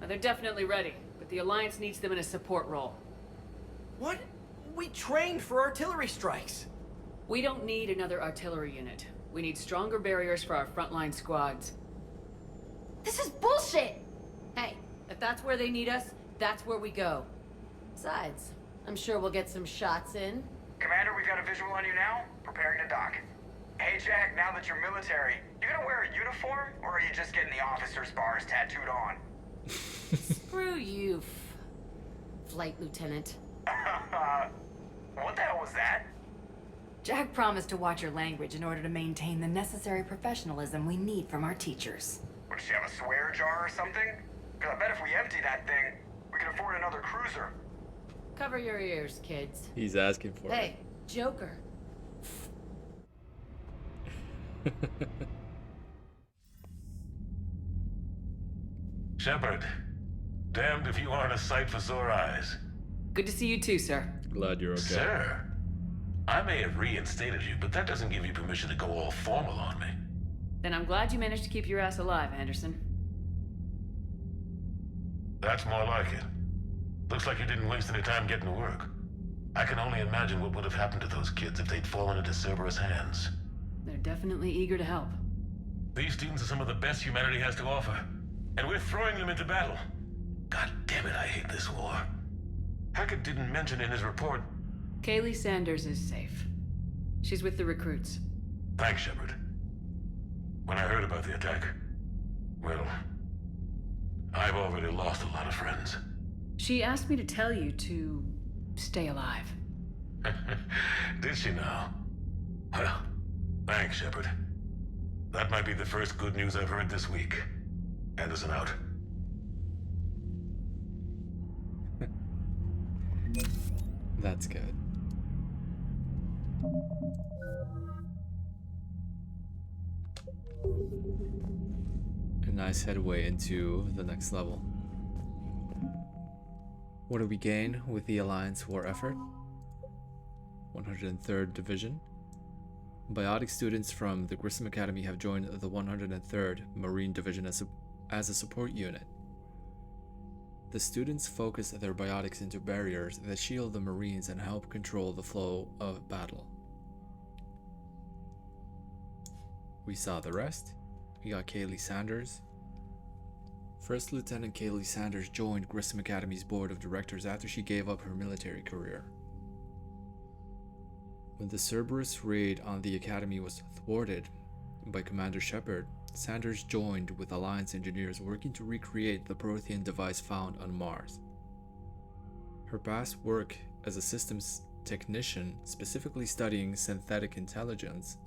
Now, they're definitely ready, but the Alliance needs them in a support role. What? We trained for artillery strikes. We don't need another artillery unit. We need stronger barriers for our frontline squads. This is bullshit! Hey, if that's where they need us, that's where we go. Besides, I'm sure we'll get some shots in. Commander, we've got a visual on you now. Preparing to dock. Hey Jack, now that you're military, you gonna wear a uniform, or are you just getting the officer's bars tattooed on? Screw you, Flight Lieutenant. What the hell was that? Jack promised to watch your language in order to maintain the necessary professionalism we need from our teachers. Would she have a swear jar or something? Because I bet if we empty that thing, we can afford another cruiser. Cover your ears, kids. He's asking for Hey, Joker. Shepard, damned if you aren't a sight for sore eyes. Good to see you too, sir. Glad you're okay. Sir, I may have reinstated you, but that doesn't give you permission to go all formal on me. Then I'm glad you managed to keep your ass alive, Anderson. That's more like it. Looks like you didn't waste any time getting to work. I can only imagine what would have happened to those kids if they'd fallen into Cerberus' hands. They're definitely eager to help. These students are some of the best humanity has to offer, and we're throwing them into battle. God damn it, I hate this war. Hackett didn't mention in his report. Kaylee Sanders is safe. She's with the recruits. Thanks, Shepard. When I heard about the attack, well, I've already lost a lot of friends. She asked me to tell you to stay alive. Did she now? Well, thanks, Shepard. That might be the first good news I've heard this week. Anderson out. That's good. A nice headway into the next level. What do we gain with the Alliance war effort? 103rd Division. Biotic students from the Grissom Academy have joined the 103rd Marine Division as a support unit. The students focus their biotics into barriers that shield the Marines and help control the flow of battle. We saw the rest. We got Kaylee Sanders. First Lieutenant Kaylee Sanders joined Grissom Academy's board of directors after she gave up her military career. When the Cerberus raid on the academy was thwarted by Commander Shepard, Sanders joined with Alliance engineers working to recreate the Prothean device found on Mars. Her past work as a systems technician, specifically studying synthetic intelligence,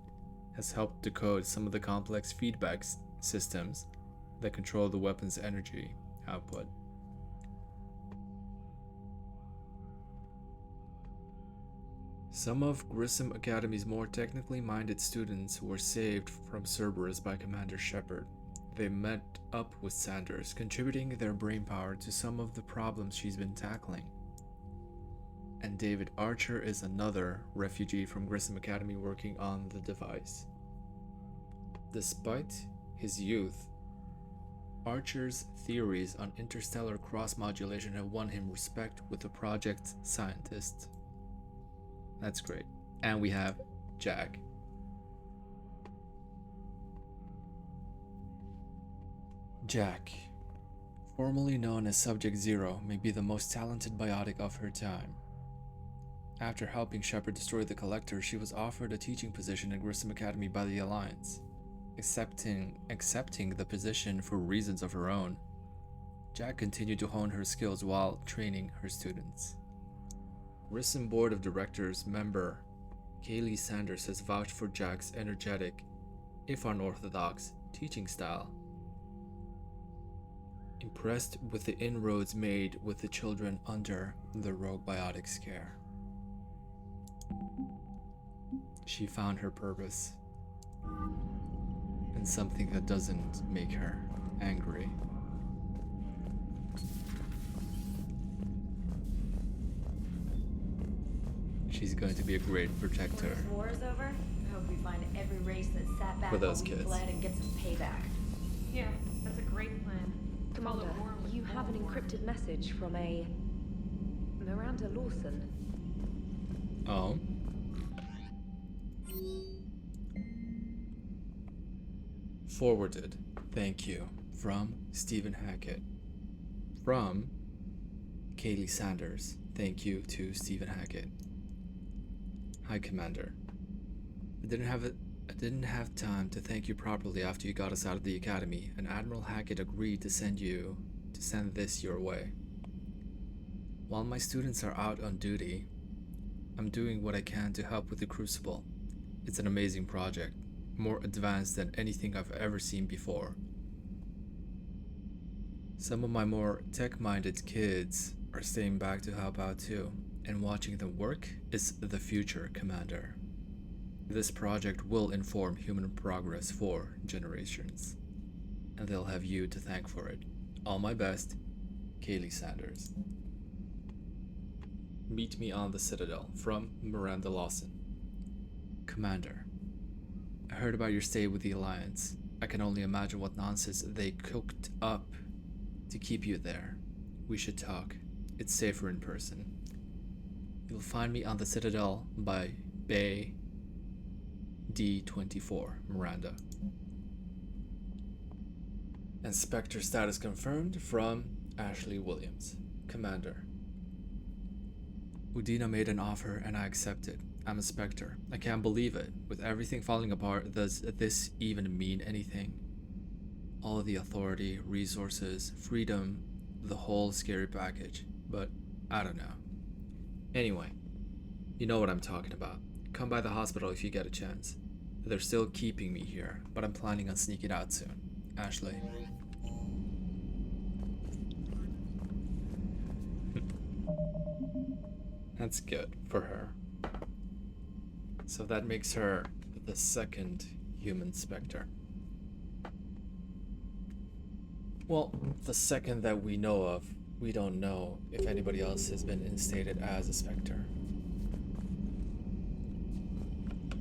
has helped decode some of the complex feedback systems that control the weapon's energy output. Some of Grissom Academy's more technically minded students were saved from Cerberus by Commander Shepard. They met up with Sanders, contributing their brainpower to some of the problems she's been tackling. And David Archer is another refugee from Grissom Academy working on the device. Despite his youth, Archer's theories on interstellar cross-modulation have won him respect with the project's scientists. That's great. And we have Jack. Jack, formerly known as Subject Zero, may be the most talented biotic of her time. After helping Shepard destroy the Collector, she was offered a teaching position at Grissom Academy by the Alliance. Accepting the position for reasons of her own, Jack continued to hone her skills while training her students. Grissom Board of Directors member Kaylee Sanders has vouched for Jack's energetic, if unorthodox, teaching style. Impressed with the inroads made with the children under the Rogue Biotics care. She found her purpose, and something that doesn't make her angry. She's going to be a great protector. When this war is over, I hope we find every race that sat back For those while we kids. fled and get some payback. Yeah, that's a great plan. Commander, you have an encrypted message from a Miranda Lawson. Oh. Forwarded. Thank you. From Stephen Hackett. From Kaylee Sanders. Thank you to Stephen Hackett. Hi, Commander. I didn't have I didn't have time to thank you properly after you got us out of the academy, and Admiral Hackett agreed to send this your way. While my students are out on duty, I'm doing what I can to help with the Crucible. It's an amazing project, more advanced than anything I've ever seen before. Some of my more tech-minded kids are staying back to help out too, and watching them work is the future, Commander. This project will inform human progress for generations, and they'll have you to thank for it. All my best, Kaylee Sanders. Meet me on the Citadel, from Miranda Lawson. Commander, I heard about your stay with the Alliance. I can only imagine what nonsense they cooked up to keep you there. We should talk. It's safer in person. You'll find me on the Citadel by Bay D24, Miranda. Inspector status confirmed from Ashley Williams. Commander, Udina made an offer and I accepted. I'm a Spectre. I can't believe it. With everything falling apart, does this even mean anything? All of the authority, resources, freedom, the whole scary package. But I don't know. Anyway, you know what I'm talking about. Come by the hospital if you get a chance. They're still keeping me here, but I'm planning on sneaking out soon. Ashley. That's good for her. So that makes her the second human Spectre. Well, the second that we know of. We don't know if anybody else has been instated as a Spectre.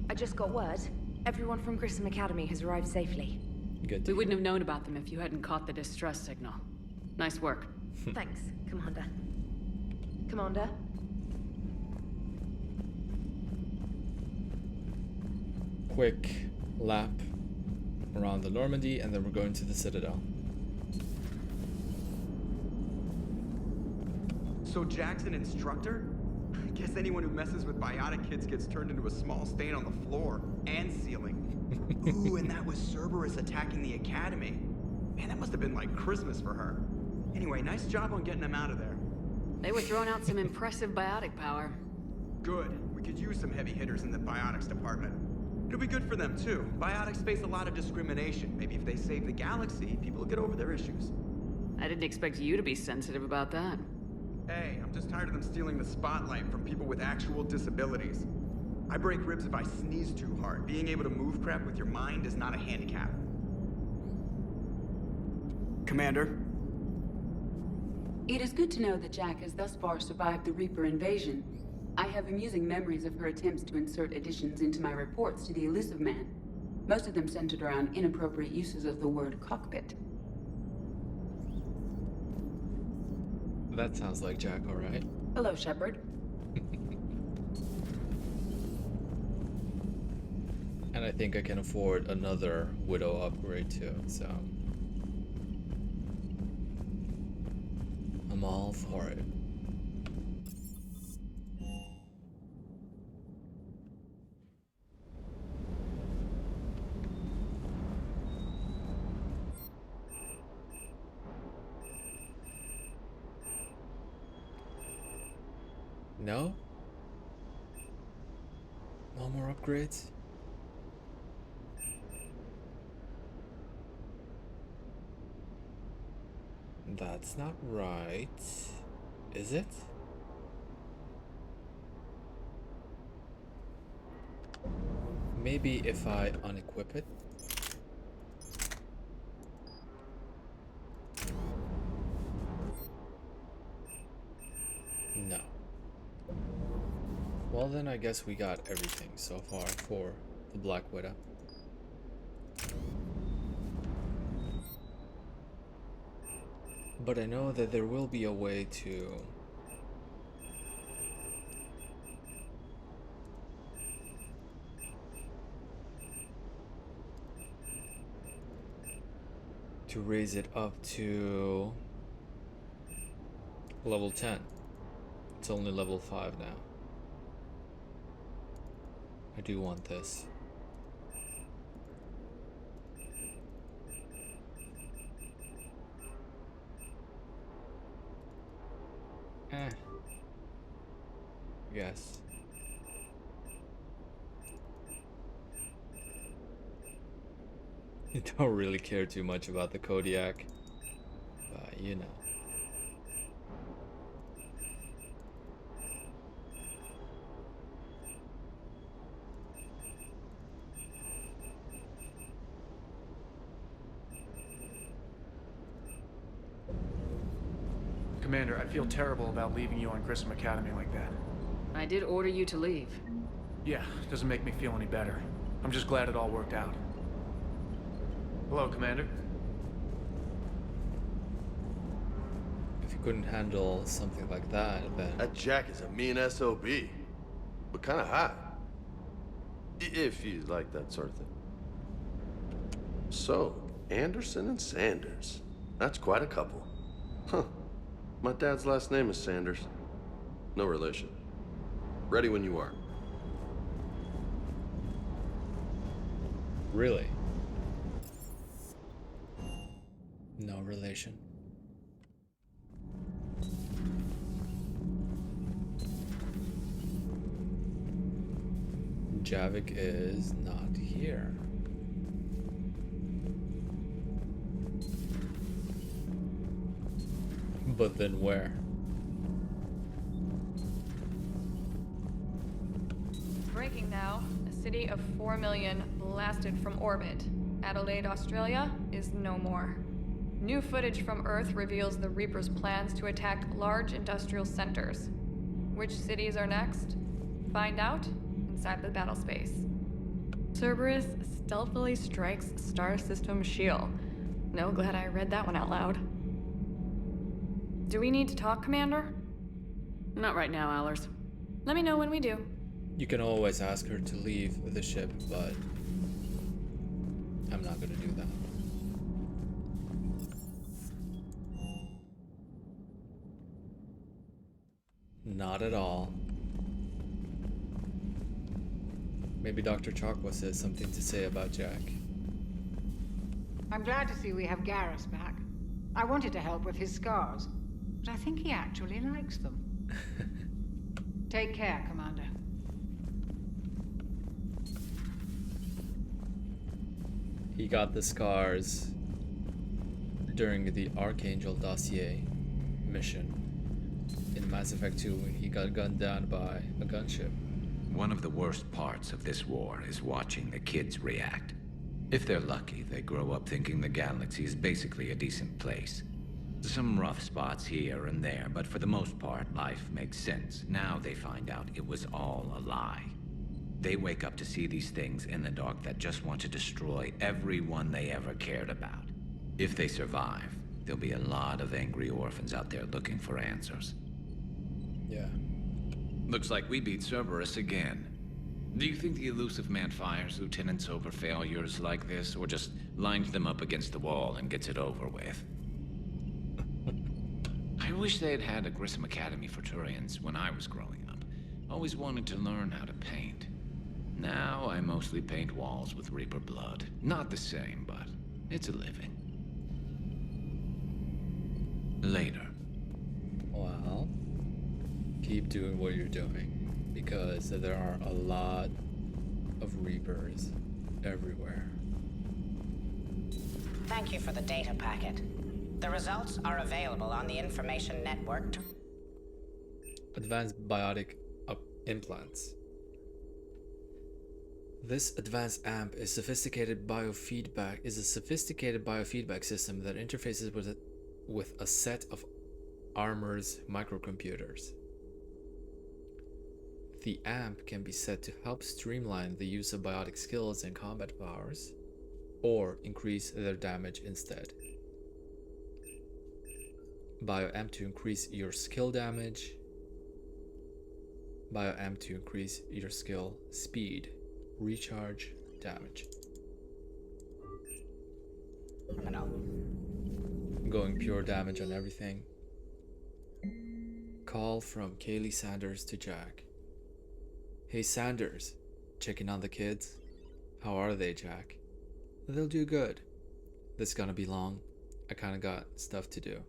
I just got word. Everyone from Grissom Academy has arrived safely. Good. We wouldn't have known about them if you hadn't caught the distress signal. Nice work. Thanks, Commander. Commander? Quick lap around the Normandy, and then we're going to the Citadel. So Jack's an instructor? I guess anyone who messes with biotic kids gets turned into a small stain on the floor and ceiling. Ooh, and that was Cerberus attacking the academy. Man, that must have been like Christmas for her. Anyway, nice job on getting them out of there. They were throwing out some impressive biotic power. Good. We could use some heavy hitters in the biotics department. It'll be good for them too. Biotics face a lot of discrimination. Maybe if they save the galaxy, people will get over their issues. I didn't expect you to be sensitive about that. Hey, I'm just tired of them stealing the spotlight from people with actual disabilities. I break ribs if I sneeze too hard. Being able to move crap with your mind is not a handicap. Commander? It is good to know that Jack has thus far survived the Reaper invasion. I have amusing memories of her attempts to insert additions into my reports to the Elusive Man. Most of them centered around inappropriate uses of the word cockpit. That sounds like Jack, alright. Hello, Shepard. And I think I can afford another Widow upgrade too, so I'm all for it. No? No more upgrades? That's not right, is it? Maybe if I unequip it? No. Well then I guess we got everything so far for the Black Widow. But I know that there will be a way to raise it up to level 10. It's only level 5 now. I do want this. guess. I don't really care too much about the Kodiak, but you know. Commander, I feel terrible about leaving you on Grissom Academy like that. I did order you to leave. Yeah, doesn't make me feel any better. I'm just glad it all worked out. Hello, Commander. If you couldn't handle something like that, then... That Jack is a mean SOB. But kinda hot. If you like that sort of thing. So, Anderson and Sanders. That's quite a couple. Huh. My dad's last name is Sanders. No relation. Ready when you are. Really? No relation. Javik is not here. But then where? Breaking now. A city of 4 million blasted from orbit. Adelaide, Australia is no more. New footage from Earth reveals the Reaper's plans to attack large industrial centers. Which cities are next? Find out inside the battle space. Cerberus stealthily strikes Star System shield. No, glad I read that one out loud. Do we need to talk, Commander? Not right now, Allers. Let me know when we do. You can always ask her to leave the ship, but I'm not gonna do that. Not at all. Maybe Dr. Chakwa has something to say about Jack. I'm glad to see we have Garrus back. I wanted to help with his scars, but I think he actually likes them. Take care, Commander. He got the scars during the Archangel dossier mission in Mass Effect 2 when he got gunned down by a gunship. One of the worst parts of this war is watching the kids react. If they're lucky, they grow up thinking the galaxy is basically a decent place. Some rough spots here and there, but for the most part, life makes sense. Now they find out it was all a lie. They wake up to see these things in the dark that just want to destroy everyone they ever cared about. If they survive, there'll be a lot of angry orphans out there looking for answers. Yeah. Looks like we beat Cerberus again. Do you think the elusive man fires lieutenants over failures like this, or just lines them up against the wall and gets it over with? I wish they had had a Grissom Academy for Turians when I was growing up. Always wanted to learn how to paint. Now I mostly paint walls with Reaper blood. Not the same, but it's a living. Later. Well, keep doing what you're doing, because there are a lot of Reapers everywhere. Thank you for the data packet. The results are available on the information network. Advanced biotic implants. This advanced AMP is a sophisticated biofeedback system that interfaces with a set of Armor's microcomputers. The AMP can be set to help streamline the use of biotic skills and combat powers, or increase their damage instead. BioAmp to increase your skill damage. BioAmp to increase your skill speed, recharge, damage. Going pure damage on everything. Call from Kaylee Sanders to Jack. Hey Sanders, checking on the kids? How are they, Jack? They'll do good. This is gonna be long. I kinda got stuff to do.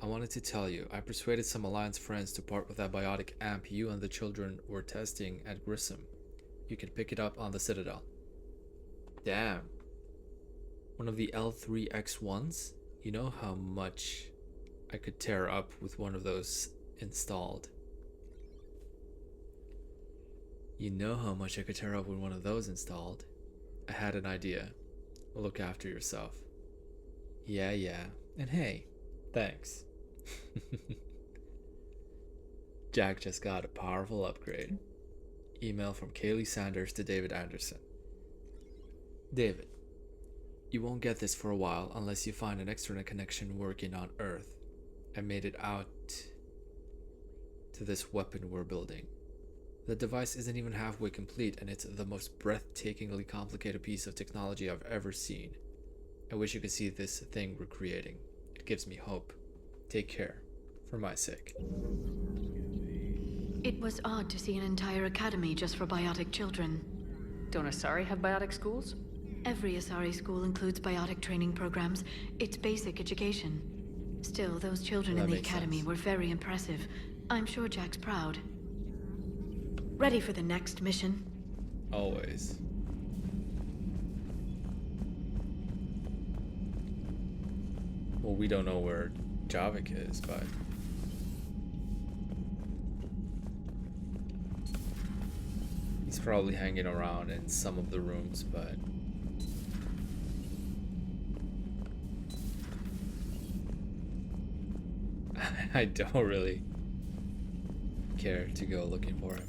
I wanted to tell you, I persuaded some Alliance friends to part with that biotic amp you and the children were testing at Grissom. You can pick it up on the Citadel. Damn. One of the L3X1s? You know how much I could tear up with one of those installed. You know how much I could tear up with one of those installed. I had an idea. Look after yourself. Yeah. And hey, thanks. Jack just got a powerful upgrade. Email from Kaylee Sanders to David Anderson. David, you won't get this for a while unless you find an external connection working on Earth. I made it out to this weapon we're building. The device isn't even halfway complete, and it's the most breathtakingly complicated piece of technology I've ever seen. I wish you could see this thing we're creating. It gives me hope. Take care, for my sake. It was odd to see an entire academy just for biotic children. Don't Asari have biotic schools? Every Asari school includes biotic training programs. It's basic education. Still, those children in the academy were very impressive. I'm sure Jack's proud. Ready for the next mission? Always. Well, we don't know where Javik is, but... he's probably hanging around in some of the rooms, but... I don't really care to go looking for him.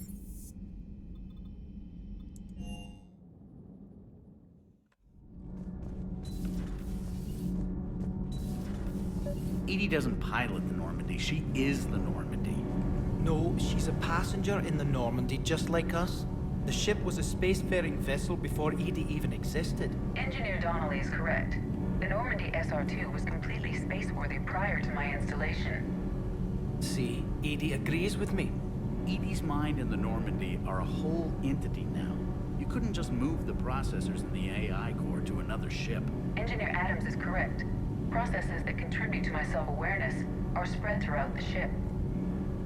Edie doesn't pilot the Normandy, she is the Normandy. No, she's a passenger in the Normandy, just like us. The ship was a spacefaring vessel before Edie even existed. Engineer Donnelly is correct. The Normandy SR-2 was completely spaceworthy prior to my installation. See, Edie agrees with me. Edie's mind and the Normandy are a whole entity now. You couldn't just move the processors in the AI core to another ship. Engineer Adams is correct. Processes that contribute to my self-awareness are spread throughout the ship.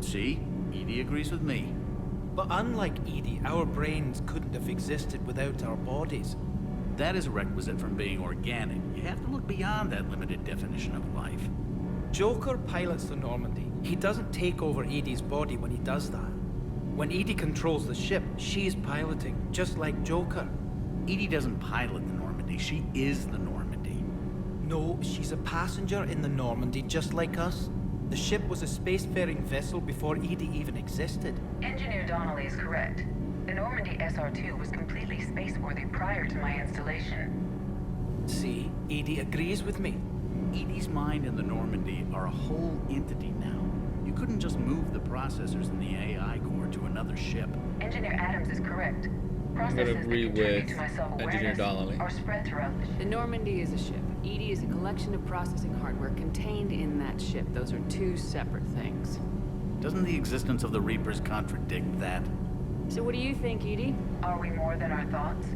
See? Edie agrees with me. But unlike Edie, our brains couldn't have existed without our bodies. That is a requisite from being organic. You have to look beyond that limited definition of life. Joker pilots the Normandy. He doesn't take over Edie's body when he does that. When Edie controls the ship, she's piloting, just like Joker. Edie doesn't pilot the Normandy, she is the Normandy. No, she's a passenger in the Normandy, just like us. The ship was a spacefaring vessel before Edie even existed. Engineer Donnelly is correct. The Normandy SR-2 was completely spaceworthy prior to my installation. See, Edie agrees with me. Edie's mind and the Normandy are a whole entity now. You couldn't just move the processors in the AI core to another ship. Engineer Adams is correct. I'm gonna agree with Engineer Donnelly. Are spread throughout the ship. The Normandy is a ship. Edie is a collection of processing hardware contained in that ship. Those are two separate things. Doesn't the existence of the Reapers contradict that? So what do you think, Edie? Are we more than our thoughts?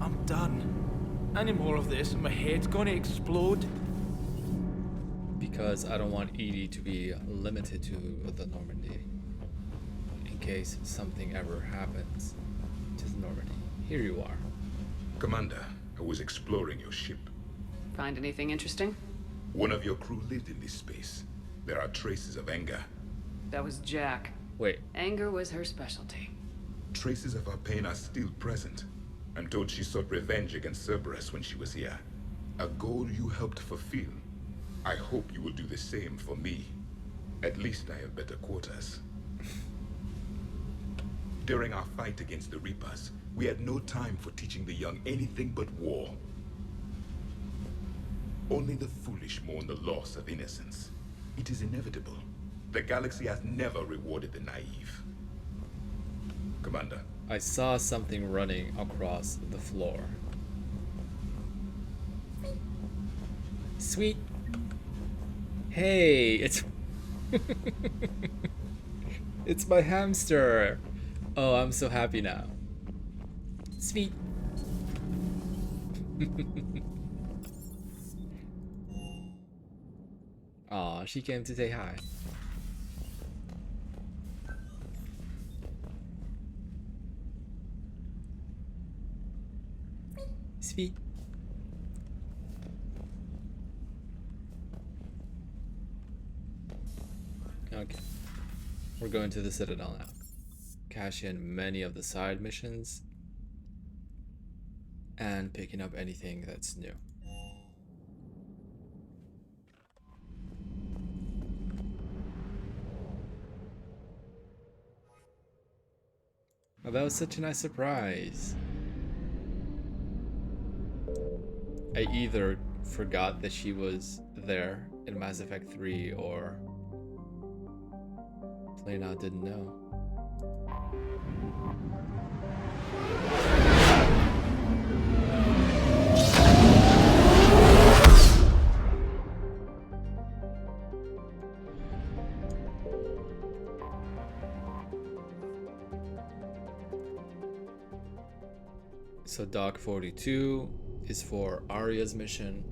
I'm done. Any more of this and my head's gonna explode. Because I don't want Edie to be limited to the Normandy. In case something ever happens to the Normandy. Here you are. Commander, I was exploring your ship. Find anything interesting? One of your crew lived in this space. There are traces of anger. That was Jack. Wait. Anger was her specialty. Traces of her pain are still present. I'm told she sought revenge against Cerberus when she was here. A goal you helped fulfill. I hope you will do the same for me. At least I have better quarters. During our fight against the Reapers, we had no time for teaching the young anything but war. Only the foolish mourn the loss of innocence. It is inevitable. The galaxy has never rewarded the naive. Commander. I saw something running across the floor. Sweet. Hey, it's... it's my hamster. Oh, I'm so happy now. Sweet. Aw, she came to say hi. Sweet. Okay. We're going to the Citadel now. Cash in many of the side missions. And picking up anything that's new. Oh, that was such a nice surprise. I either forgot that she was there in Mass Effect 3 or plain out didn't know. So Dock 42 is for Arya's mission.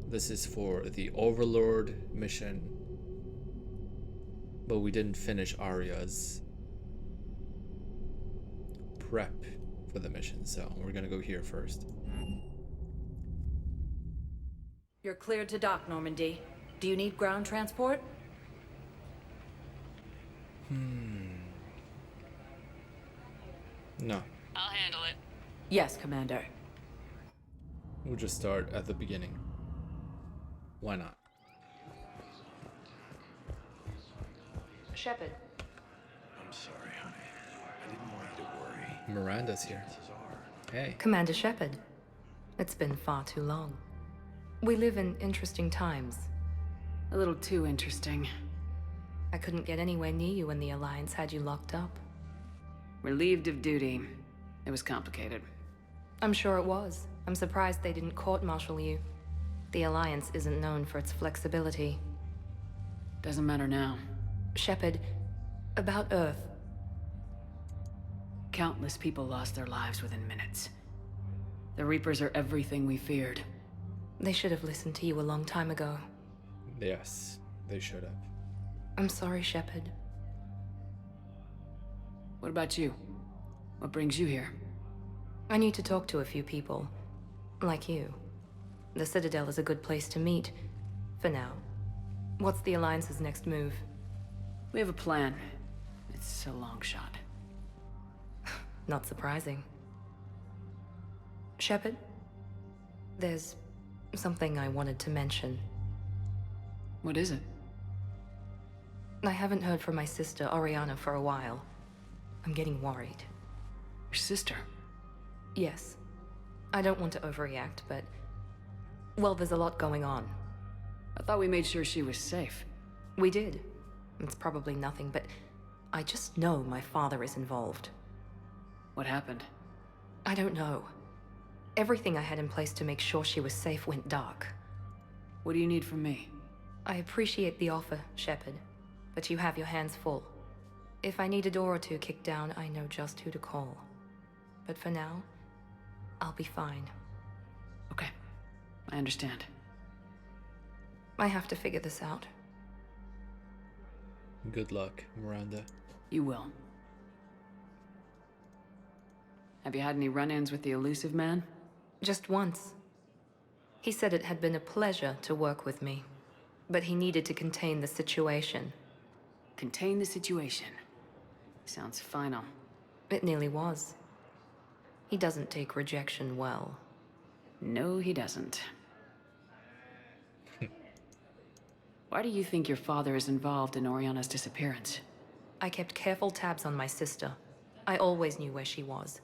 This is for the Overlord mission. But we didn't finish Arya's prep for the mission, so we're gonna go here first. You're cleared to dock, Normandy. Do you need ground transport? No. I'll handle it. Yes, Commander. We'll just start at the beginning. Why not? Shepard. I'm sorry, honey. I didn't want you to worry. Miranda's here. Hey. Commander Shepard. It's been far too long. We live in interesting times. A little too interesting. I couldn't get anywhere near you when the Alliance had you locked up. Relieved of duty. It was complicated. I'm sure it was. I'm surprised they didn't court-martial you. The Alliance isn't known for its flexibility. Doesn't matter now. Shepard, about Earth. Countless people lost their lives within minutes. The Reapers are everything we feared. They should have listened to you a long time ago. Yes, they should have. I'm sorry, Shepard. What about you? What brings you here? I need to talk to a few people. Like you. The Citadel is a good place to meet. For now. What's the Alliance's next move? We have a plan. It's a long shot. Not surprising. Shepard? There's something I wanted to mention. What is it? I haven't heard from my sister, Oriana, for a while. I'm getting worried. Your sister? Yes. I don't want to overreact, but... well, there's a lot going on. I thought we made sure she was safe. We did. It's probably nothing, but I just know my father is involved. What happened? I don't know. Everything I had in place to make sure she was safe went dark. What do you need from me? I appreciate the offer, Shepard, but you have your hands full. If I need a door or two kicked down, I know just who to call. But for now, I'll be fine. Okay, I understand. I have to figure this out. Good luck, Miranda. You will. Have you had any run-ins with the elusive man? Just once. He said it had been a pleasure to work with me, but he needed to contain the situation. Contain the situation. Sounds final. It nearly was. He doesn't take rejection well. No, he doesn't. Why do you think your father is involved in Oriana's disappearance? I kept careful tabs on my sister. I always knew where she was.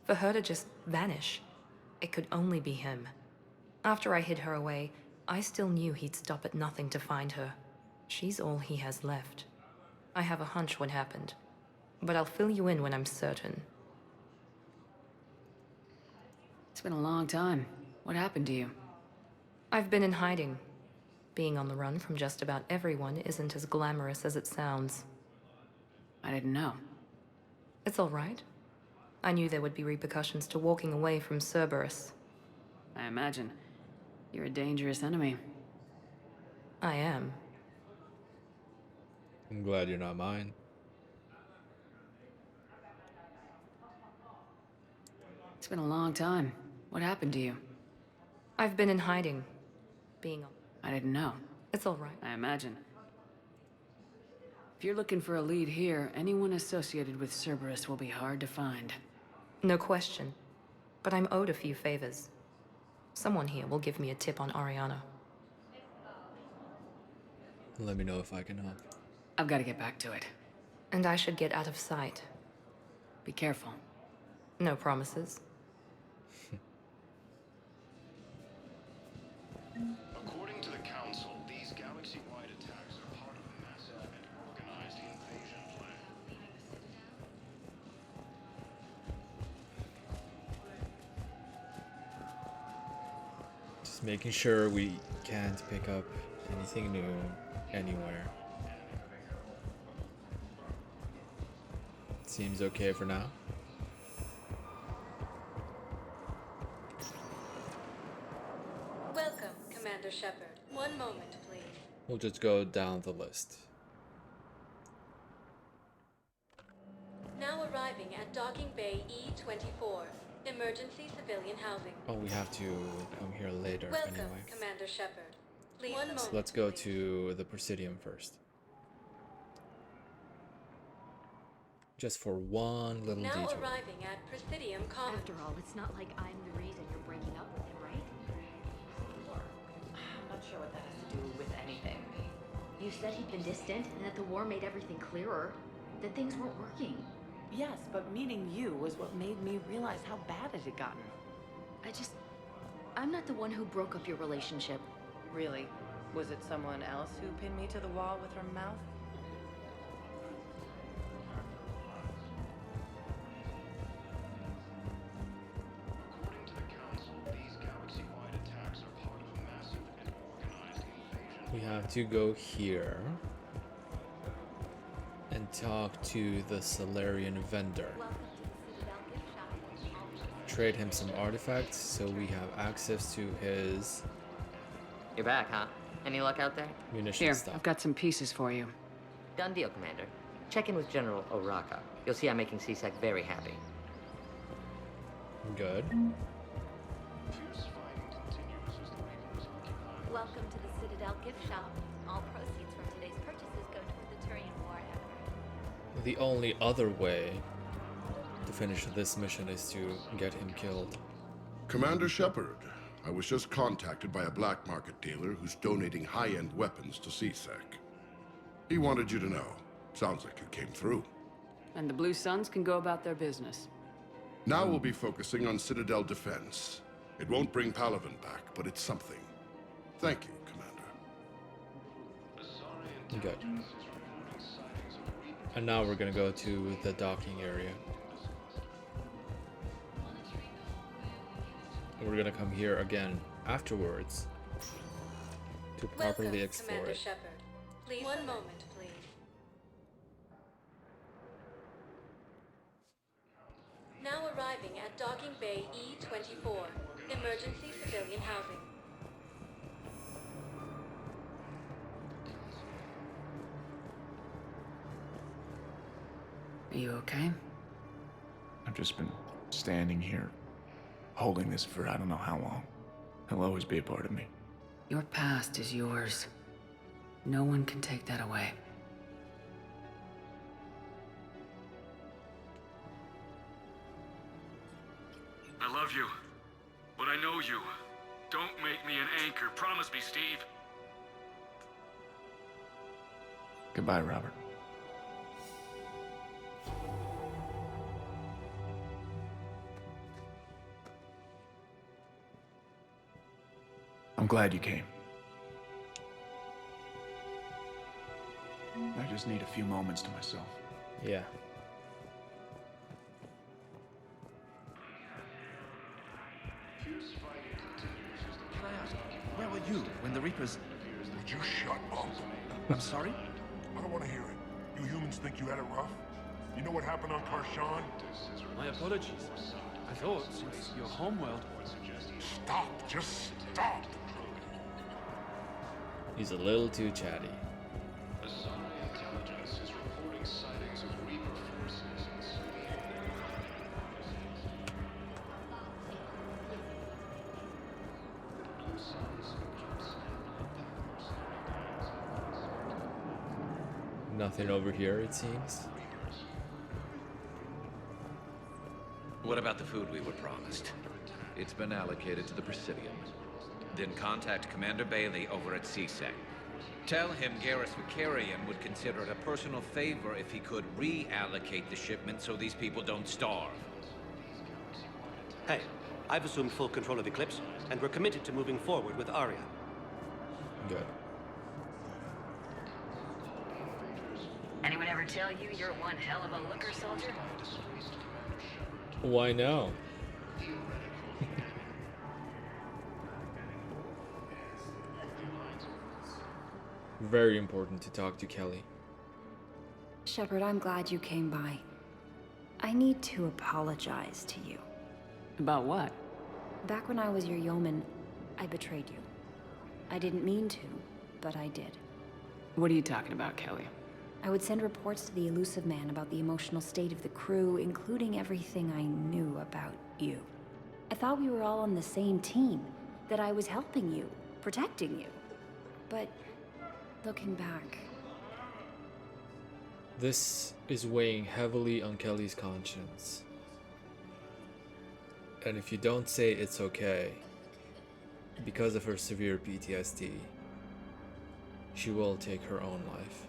For her to just vanish, it could only be him. After I hid her away, I still knew he'd stop at nothing to find her. She's all he has left. I have a hunch what happened, but I'll fill you in when I'm certain. It's been a long time. What happened to you? I've been in hiding. Being on the run from just about everyone isn't as glamorous as it sounds. I didn't know. It's all right. I knew there would be repercussions to walking away from Cerberus. I imagine. You're a dangerous enemy. I am. I'm glad you're not mine. It's been a long time. What happened to you? I've been in hiding. I didn't know. It's all right. I imagine. If you're looking for a lead here, anyone associated with Cerberus will be hard to find. No question. But I'm owed a few favors. Someone here will give me a tip on Ariana. Let me know if I can help. I've got to get back to it. And I should get out of sight. Be careful. No promises. According to the Council, these galaxy-wide attacks are part of a massive and organized invasion plan. Just making sure we can't pick up anything new anywhere. Seems okay for now. Welcome, Commander Shepard. One moment, please. We'll just go down the list. Now arriving at Docking Bay E-24, emergency civilian housing. Oh, we have to come here later Welcome, anyway. Commander Shepard. Please. So let's go to the Presidium first. Just for one little now detour. arriving at Presidium Commons. After all, it's not like I'm the reason you're breaking up with him, right? I'm not sure what that has to do with anything. You said he'd been distant and that the war made everything clearer. That things weren't working. Yes, but meeting you was what made me realize how bad it had gotten. I'm not the one who broke up your relationship. Really? Was it someone else who pinned me to the wall with her mouth? According to the Council, these galaxy-wide attacks are part of a massive and organized invasion. We have to go here and talk to the Solarian vendor. Trade him some artifacts so we have access to his You're back, huh? Any luck out there? munition Here, stuff. I've got some pieces for you. Done deal, Commander. Check in with General Oraka. You'll see I'm making CSEC very happy. Good. Welcome to the Citadel gift shop. All proceeds from today's purchases go toward the Turian war effort. The only other way to finish this mission is to get him killed. Commander Shepard, I was just contacted by a black market dealer who's donating high-end weapons to CSEC. He wanted you to know. Sounds like it came through. And the Blue Suns can go about their business. Now we'll be focusing on Citadel defense. It won't bring Palaven back, but it's something. Thank you, Commander. Good. And now we're gonna go to the docking area. And we're gonna come here again afterwards to properly Welcome, explore Commander it. Shepard. Please. One moment, please. Now arriving at Docking Bay E-24, emergency civilian housing. Are you okay? I've just been standing here, holding this for I don't know how long. He'll always be a part of me. Your past is yours. No one can take that away. I love you, but I know you. Don't make me an anchor. Promise me, Steve. Goodbye, Robert. I'm glad you came. I just need a few moments to myself. Yeah. Can I ask, where were you when the Reapers... Would you shut up? I'm sorry? I don't want to hear it. You humans think you had it rough? You know what happened on Karshan? My apologies. I thought, since your homeworld... Stop! Just stop! He's a little too chatty. Nothing over here, it seems. What about the food we were promised? It's been allocated to the Presidium. Then contact Commander Bailey over at CSEC. Tell him Garrus Vicarian would consider it a personal favor if he could reallocate the shipment so these people don't starve. Hey, I've assumed full control of Eclipse, and we're committed to moving forward with Arya. Good. Anyone ever tell you you're one hell of a looker, soldier? Why no? Very important to talk to Kelly. Shepard, I'm glad you came by. I need to apologize to you. About what? Back when I was your yeoman, I betrayed you. I didn't mean to, but I did. What are you talking about, Kelly? I would send reports to the Elusive Man about the emotional state of the crew, including everything I knew about you. I thought we were all on the same team, that I was helping you, protecting you. But looking back... This is weighing heavily on Kelly's conscience. And if you don't say it's okay, because of her severe PTSD, she will take her own life.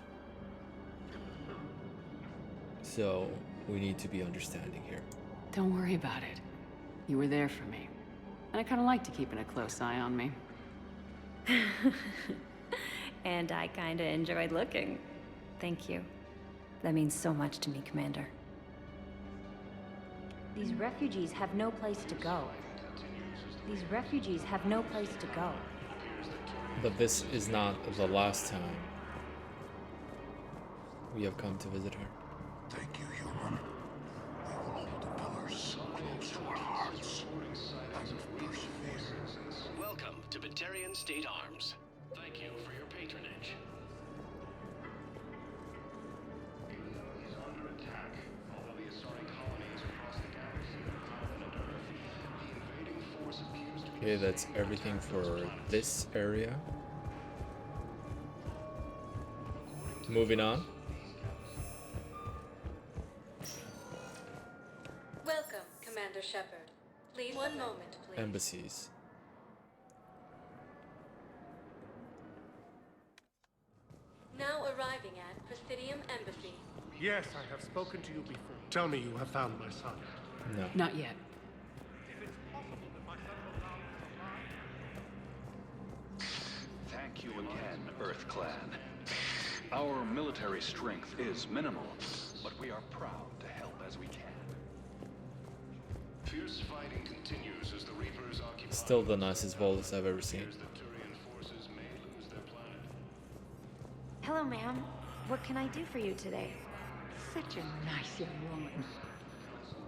So, we need to be understanding here. Don't worry about it. You were there for me. And I kind of liked you keeping a close eye on me. And I kinda enjoyed looking. Thank you. That means so much to me, Commander. These refugees have no place to go. These refugees have no place to go. But this is not the last time we have come to visit her. Thank you, human. We will hold the pillars close to our hearts and persevere. Welcome to Batarian State Arms. Thank you for your patronage. Is under attack. Although the Asari colonies across the galaxy are common to Earth, the invading force appears to be... Okay, that's everything for this area. Moving on. Welcome, Commander Shepard. Please, one moment, please. Embassies. Now arriving at Presidium Embassy. Yes, I have spoken to you before. Tell me you have found my son. No. Not yet. Thank you again, Earth Clan. Our military strength is minimal, but we are proud to help as we can. Fierce fighting continues as the Reapers occupy... Still the nicest Volus I've ever seen. Hello, ma'am. What can I do for you today? Such a nice young woman.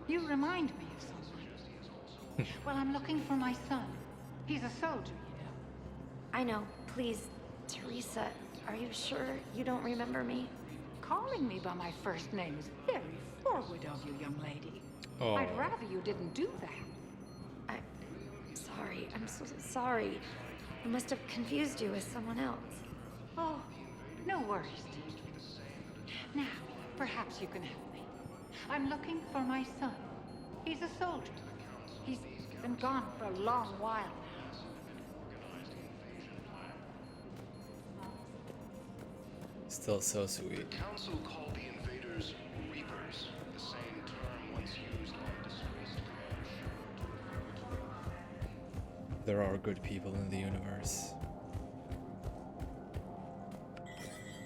You remind me of someone. Well, I'm looking for my son. He's a soldier, you know. I know. Please, Teresa, are you sure you don't remember me? Calling me by my first name is very forward of you, young lady. Oh. I'd rather you didn't do that. Sorry. I'm so sorry. I must have confused you with someone else. Oh, no worries. Now, perhaps you can help me. I'm looking for my son. He's a soldier. He's been gone for a long while now. Still so sweet. The Council called the invaders Reapers, the same term once used by disgraced There are good people in the universe.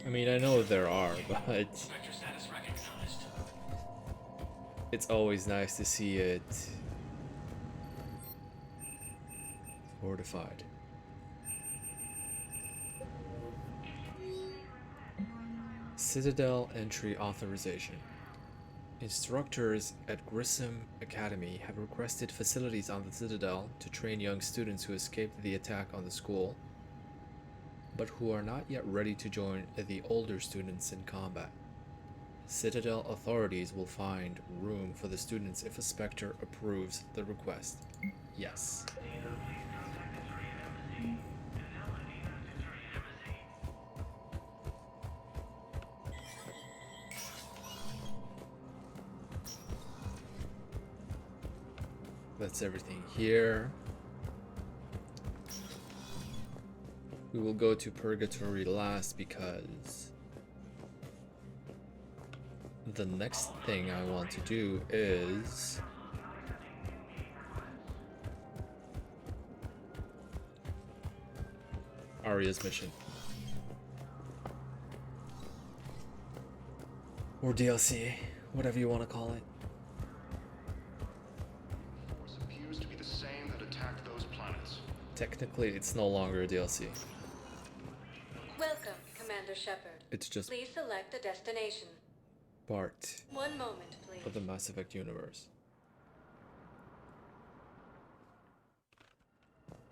I mean, I know there are, but it's always nice to see it fortified. Citadel entry authorization. Instructors at Grissom Academy have requested facilities on the Citadel to train young students who escaped the attack on the school, but who are not yet ready to join the older students in combat. Citadel authorities will find room for the students if a Spectre approves the request. Yes. That's everything here. We will go to Purgatory last because the next thing I want to do is Arya's mission. Or DLC, whatever you want to call it. Force appears to be the same that attacked those planets. Technically, it's no longer a DLC. Welcome, Commander Shepard. It's just Please select a destination. part One moment, please. of the Mass Effect universe.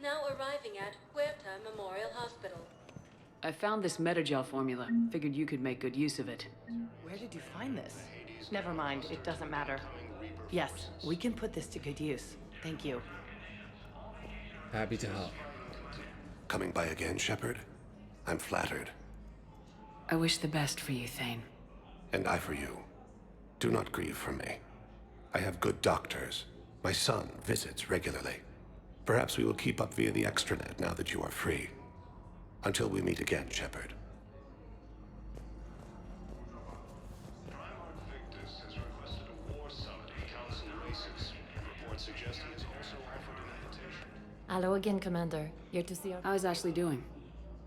Now arriving at Huerta Memorial Hospital. I found this metagel formula. Figured you could make good use of it. Where did you find this? Never mind, it doesn't matter. Yes, we can put this to good use. Thank you. Happy to help. Coming by again, Shepard? I'm flattered. I wish the best for you, Thane. And I for you. Do not grieve for me. I have good doctors. My son visits regularly. Perhaps we will keep up via the extranet now that you are free. Until we meet again, Shepard. Victus has requested a war summit of council races. Reports suggesting it's also offered an invitation. Hello again, Commander. Here to see our... How's Ashley doing?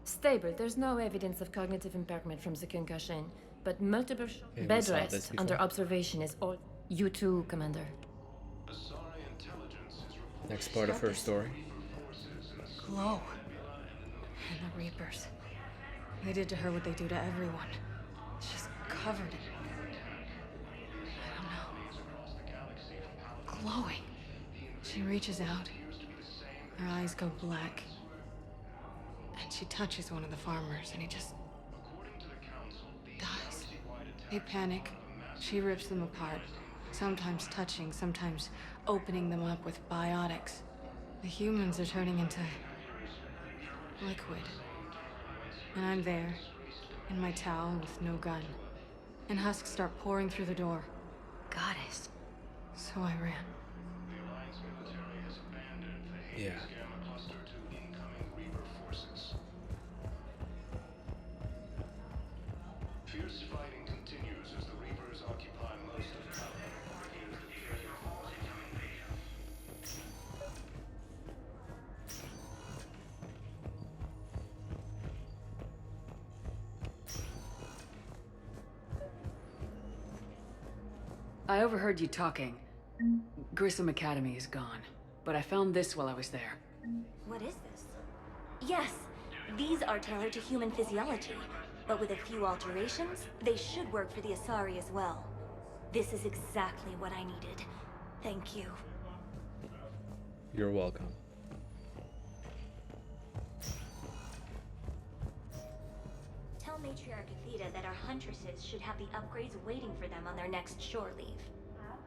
Stable. There's no evidence of cognitive impairment from the concussion, but multiple we bed saw this rest before. under observation is all... You too, Commander. Next part of her story. Glow. And the Reapers. They did to her what they do to everyone. She's covered in... I don't know. Glowing. She reaches out. Her eyes go black. And she touches one of the farmers, and he just... dies. They panic. She rips them apart. Sometimes touching, sometimes opening them up with biotics. The humans are turning into... liquid. And I'm there, in my towel with no gun. And husks start pouring through the door. Goddess. So I ran. Yeah. Fierce fighting continues as the Reapers occupy most of the town. I overheard you talking. Grissom Academy is gone, but I found this while I was there. What is this? Yes, these are tailored to human physiology, but with a few alterations, they should work for the Asari as well. This is exactly what I needed. Thank you. You're welcome. Tell Matriarch Athena that our huntresses should have the upgrades waiting for them on their next shore leave.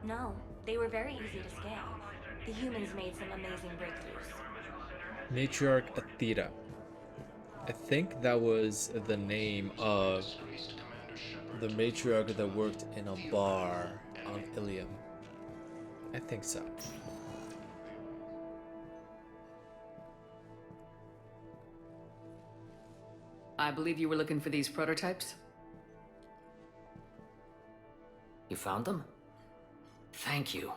No, they were very easy to scale. The humans made some amazing breakthroughs. Matriarch Athena. I think that was the name of the matriarch that worked in a bar on Ilium. I think so. I believe you were looking for these prototypes? You found them? Thank you.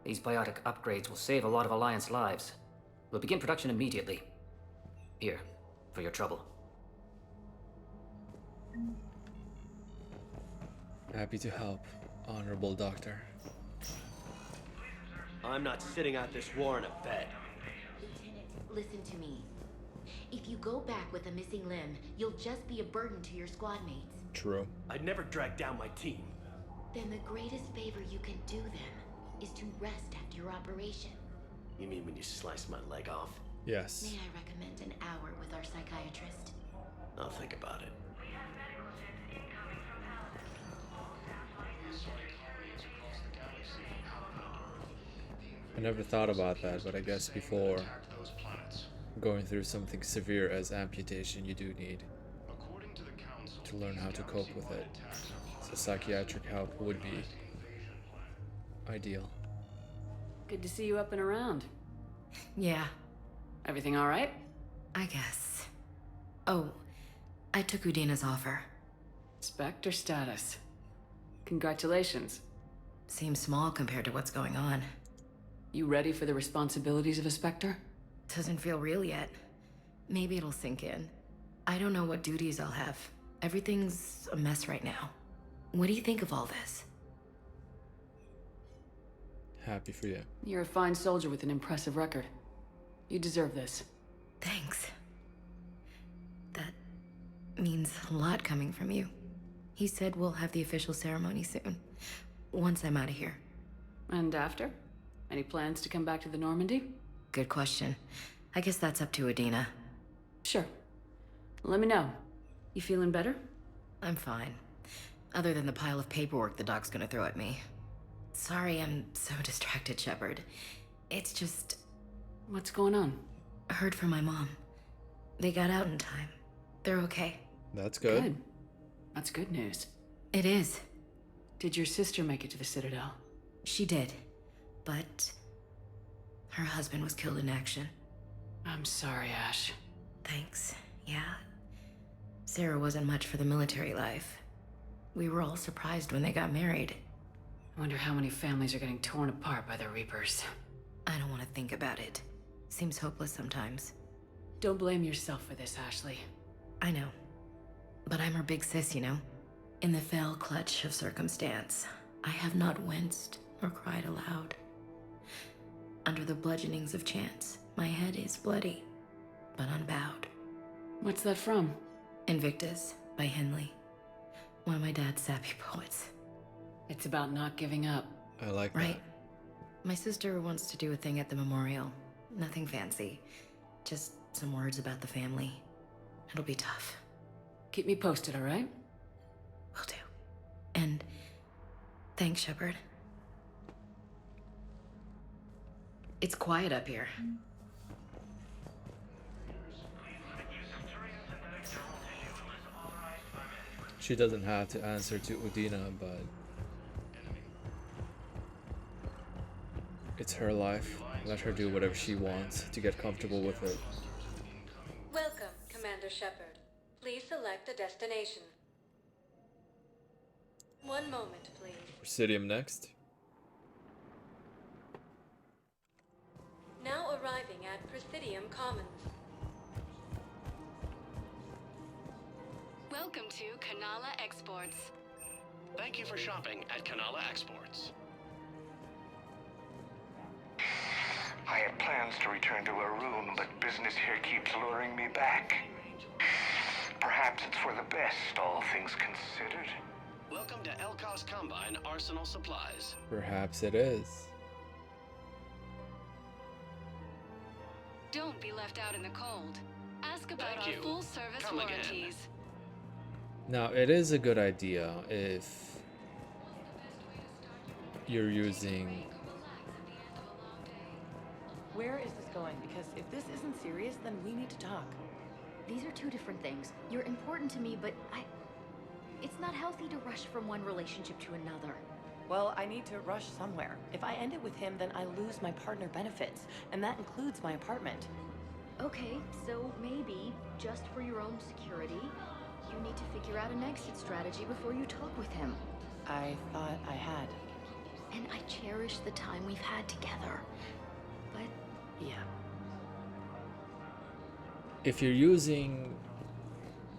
These biotic upgrades will save a lot of Alliance lives. We'll begin production immediately. Here, for your trouble. Happy to help, Honorable Doctor. I'm not sitting out this war in a bed. Lieutenant, listen to me. If you go back with a missing limb, you'll just be a burden to your squad mates. True. I'd never drag down my team. Then the greatest favor you can do them is to rest after your operation. You mean when you slice my leg off? Yes. May I recommend an hour with our psychiatrist? I'll think about it. I never thought about that, but I guess before going through something severe as amputation, you do need to learn how to cope with it. So psychiatric help would be ideal. Good to see you up and around. Yeah, Everything all right? I guess. Oh, I took Udina's offer. Spectre status. Congratulations. Seems small compared to what's going on. You ready for the responsibilities of a Spectre? Doesn't feel real yet. Maybe it'll sink in. I don't know what duties I'll have. Everything's a mess right now. What do you think of all this? Happy for you. You're a fine soldier with an impressive record. You deserve this. Thanks. That means a lot coming from you. He said we'll have the official ceremony soon. Once I'm out of here. And after? Any plans to come back to the Normandy? Good question. I guess that's up to Udina. Sure. Let me know. You feeling better? I'm fine. Other than the pile of paperwork the doc's gonna throw at me. Sorry I'm so distracted, Shepard. It's just... What's going on? I heard from my mom. They got out in time. They're okay. That's good. Good. That's good news. It is. Did your sister make it to the Citadel? She did. But... her husband was killed in action. I'm sorry, Ash. Thanks. Yeah. Sarah wasn't much for the military life. We were all surprised when they got married. I wonder how many families are getting torn apart by the Reapers. I don't want to think about it. Seems hopeless sometimes. Don't blame yourself for this, Ashley. I know. But I'm her big sis, you know? In the fell clutch of circumstance, I have not winced or cried aloud. Under the bludgeonings of chance, my head is bloody, but unbowed. What's that from? Invictus by Henley. One of my dad's sappy poets. It's about not giving up. I like Right. My sister wants to do a thing at the memorial. Nothing fancy. Just some words about the family. It'll be tough. Keep me posted, all right? Will do. And thanks, Shepard. It's quiet up here. She doesn't have to answer to Udina, but it's her life. Let her do whatever she wants to get comfortable with it. Welcome, Commander Shepard. Please select a destination. One moment, please. Presidium next. Now arriving at Presidium Commons. Welcome to Kanala Exports. Thank you for shopping at Kanala Exports. I had plans to return to Arun, but business here keeps luring me back. Perhaps it's for the best, all things considered. Welcome to Elkos Combine Arsenal Supplies. Perhaps it is. Don't be left out in the cold. Ask about Thank our you. full-service Come again. warranties. Now, it is a good idea if you're using... Where is this going? Because if this isn't serious, then we need to talk. These are two different things. You're important to me, but it's not healthy to rush from one relationship to another. Well, I need to rush somewhere. If I end it with him, then I lose my partner benefits, and that includes my apartment. Okay, so maybe, just for your own security, you need to figure out an exit strategy before you talk with him. I thought I had. And I cherish the time we've had together. But... yeah. If you're using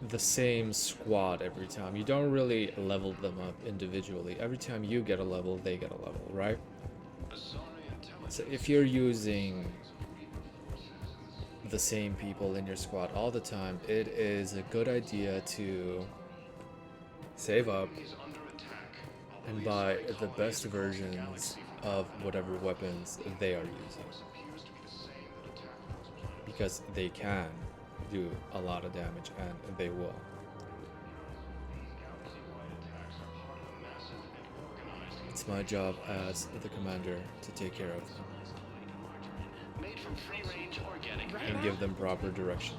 the same squad every time, you don't really level them up individually. Every time you get a level, they get a level, right? So if you're using the same people in your squad all the time, it is a good idea to save up and buy the best versions of whatever weapons they are using, because they can do a lot of damage, and they will. It's my job as the commander to take care of them Made from free-range organic and give them proper direction.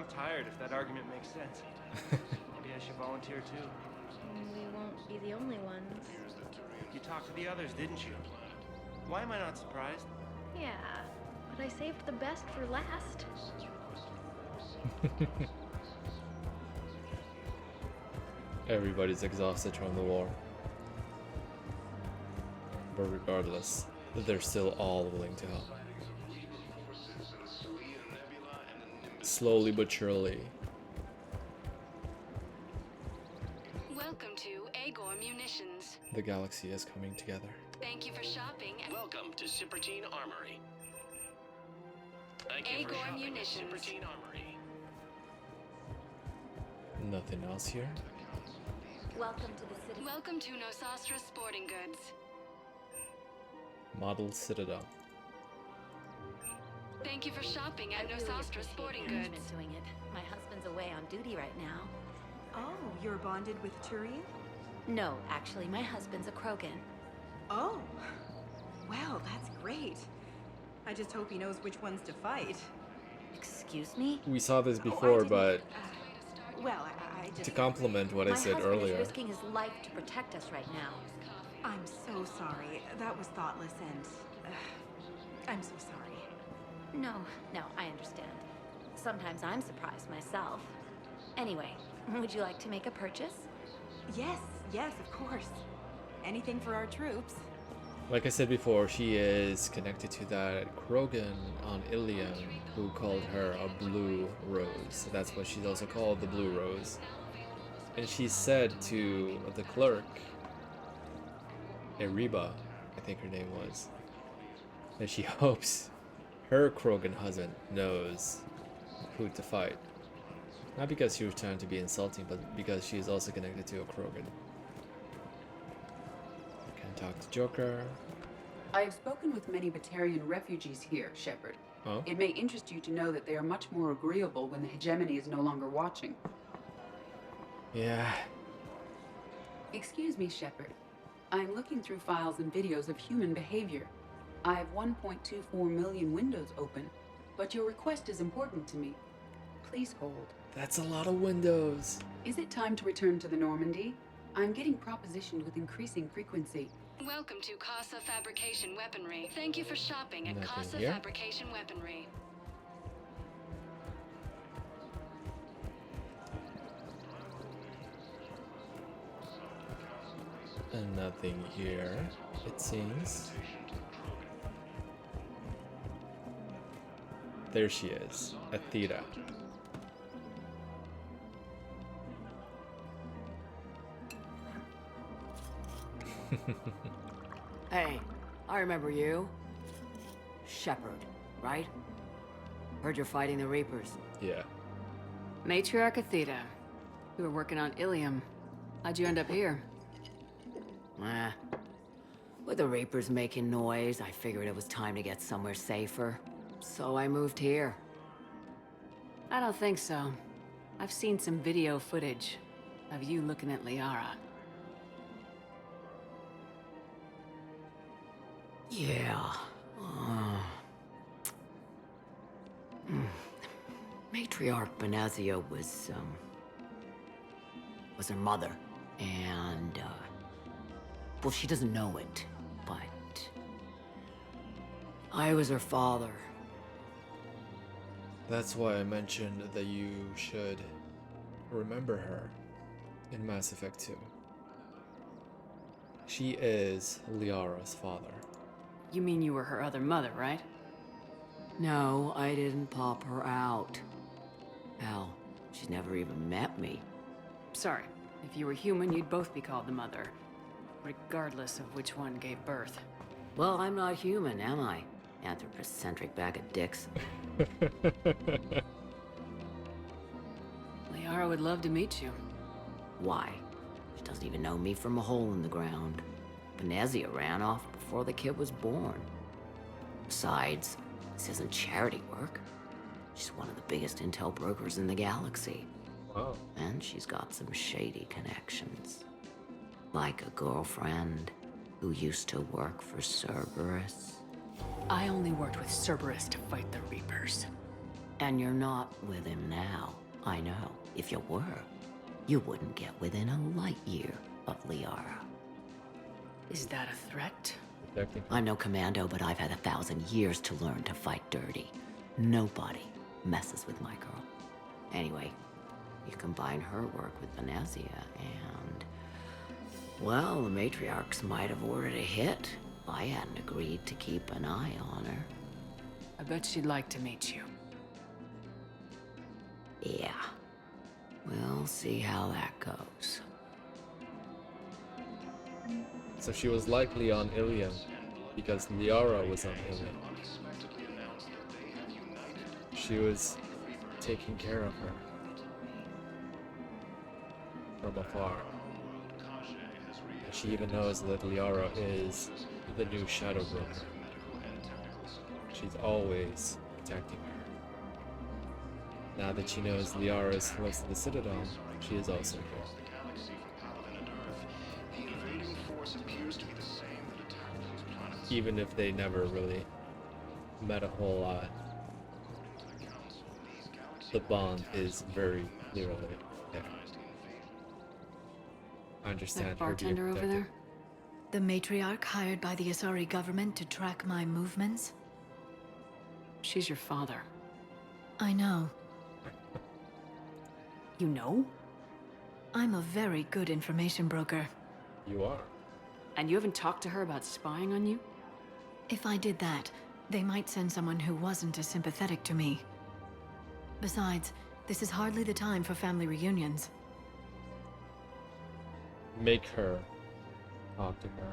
I'm tired, if that argument makes sense. Maybe I should volunteer too. We won't be the only ones. You talked to the others, didn't you? Why am I not surprised? Yeah, but I saved the best for last. Everybody's exhausted from the war. But regardless, they're still all willing to help. Slowly but surely. Welcome to Agor Munitions. The galaxy is coming together. Thank you for shopping at Welcome to Sippertine Armory. Thank you for Agor shopping at Munitions. Sippertine Armory. Nothing else here? Welcome to the city. Welcome to Nosastra Sporting Goods. Model Citadel. Thank you for shopping at I really Nosastra appreciate Sporting management Goods. doing it. My husband's away on duty right now. Oh, you're bonded with Turian? No, actually, my husband's a Krogan. Oh, well, that's great. I just hope he knows which ones to fight. Excuse me? We saw this before, but Well, I just... to complement what I said My husband earlier. is risking his life to protect us right now. I'm so sorry. That was thoughtless and... I'm so sorry. No, I understand. Sometimes I'm surprised myself. Anyway, would you like to make a purchase? Yes, of course. Anything for our troops. Like I said before, she is connected to that Krogan on Ilium who called her a Blue Rose. That's what she's also called, the Blue Rose. And she said to the clerk, Eriba, I think her name was, that she hopes her Krogan husband knows who to fight. Not because she was trying to be insulting, but because she is also connected to a Krogan. Can talk to Joker. I have spoken with many Batarian refugees here, Shepard. Oh? It may interest you to know that they are much more agreeable when the hegemony is no longer watching. Yeah. Excuse me, Shepard. I'm looking through files and videos of human behavior. I have 1.24 million windows open, but your request is important to me. Please hold. That's a lot of windows. Is it time to return to the Normandy? I'm getting propositioned with increasing frequency. Welcome to Casa Fabrication Weaponry. Thank you for shopping at Nothing Casa here. Fabrication Weaponry. And nothing here, it seems. There she is, Athena. Hey, I remember you. Shepard, right? Heard you're fighting the Reapers. Yeah. Matriarch Athena. You were working on Ilium. How'd you end up here? With the Reapers making noise, I figured it was time to get somewhere safer. So I moved here. I don't think so. I've seen some video footage of you looking at Liara. Yeah. Matriarch Benazia was her mother. And, well, she doesn't know it, but I was her father. That's why I mentioned that you should remember her in Mass Effect 2. She is Liara's father. You mean you were her other mother, right? No, I didn't pop her out. Hell, she's never even met me. Sorry. If you were human, you'd both be called the mother. Regardless of which one gave birth. Well, I'm not human, am I? Anthropocentric bag of dicks. Liara would love to meet you. Why? She doesn't even know me from a hole in the ground. Benazia ran off before the kid was born. Besides, this isn't charity work. She's one of the biggest intel brokers in the galaxy. Wow. And she's got some shady connections. Like a girlfriend who used to work for Cerberus. I only worked with Cerberus to fight the Reapers. And you're not with him now. I know. If you were, you wouldn't get within a light year of Liara. Is that a threat? I'm no commando, but I've had 1,000 years to learn to fight dirty. Nobody messes with my girl. Anyway, you combine her work with Venezia and... well, the matriarchs might have ordered a hit if I hadn't agreed to keep an eye on her. I bet she'd like to meet you. Yeah. We'll see how that goes. So she was likely on Ilium because Liara was on Ilium. She was taking care of her from afar. And she even knows that Liara is the new Shadow Broker. She's always protecting her. Now that she knows Liara is close to the Citadel, she is also here. Even if they never really met a whole lot, the bond is very clearly there. I understand That bartender over there? The matriarch hired by the Asari government to track my movements? She's your father. I know. You know? I'm a very good information broker. You are. And you haven't talked to her about spying on you? If I did that, they might send someone who wasn't as sympathetic to me. Besides, this is hardly the time for family reunions. Make her talk to her.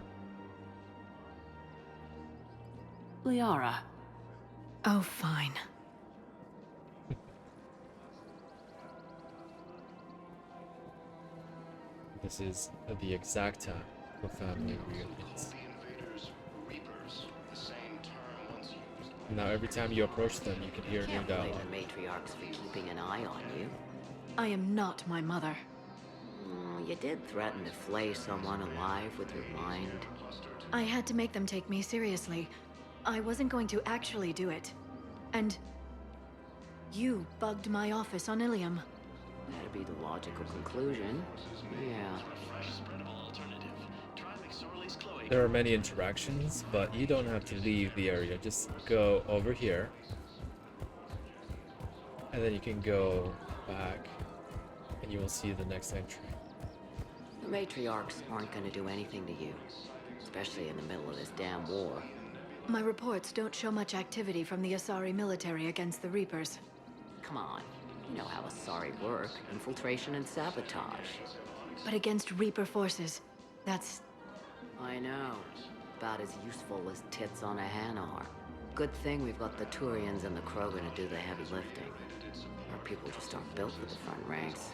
Liara. Oh, fine. This is the exact time for family reunions. Now every time you approach them, you can hear a new Can't blame dialogue. the matriarchs for keeping an eye on you. I am not my mother. You did threaten to flay someone alive with your mind. I had to make them take me seriously. I wasn't going to actually do it. And... you bugged my office on Ilium. That'd be the logical conclusion. Yeah. There are many interactions, but you don't have to leave the area. Just go over here. And then you can go back, and you will see the next entry. The matriarchs aren't gonna do anything to you. Especially in the middle of this damn war. My reports don't show much activity from the Asari military against the Reapers. Come on. You know how Asari work. Infiltration and sabotage. But against Reaper forces, that's... I know. About as useful as tits on a Hanar. Good thing we've got the Turians and the Krogan to do the heavy lifting. Our people just aren't built for the front ranks.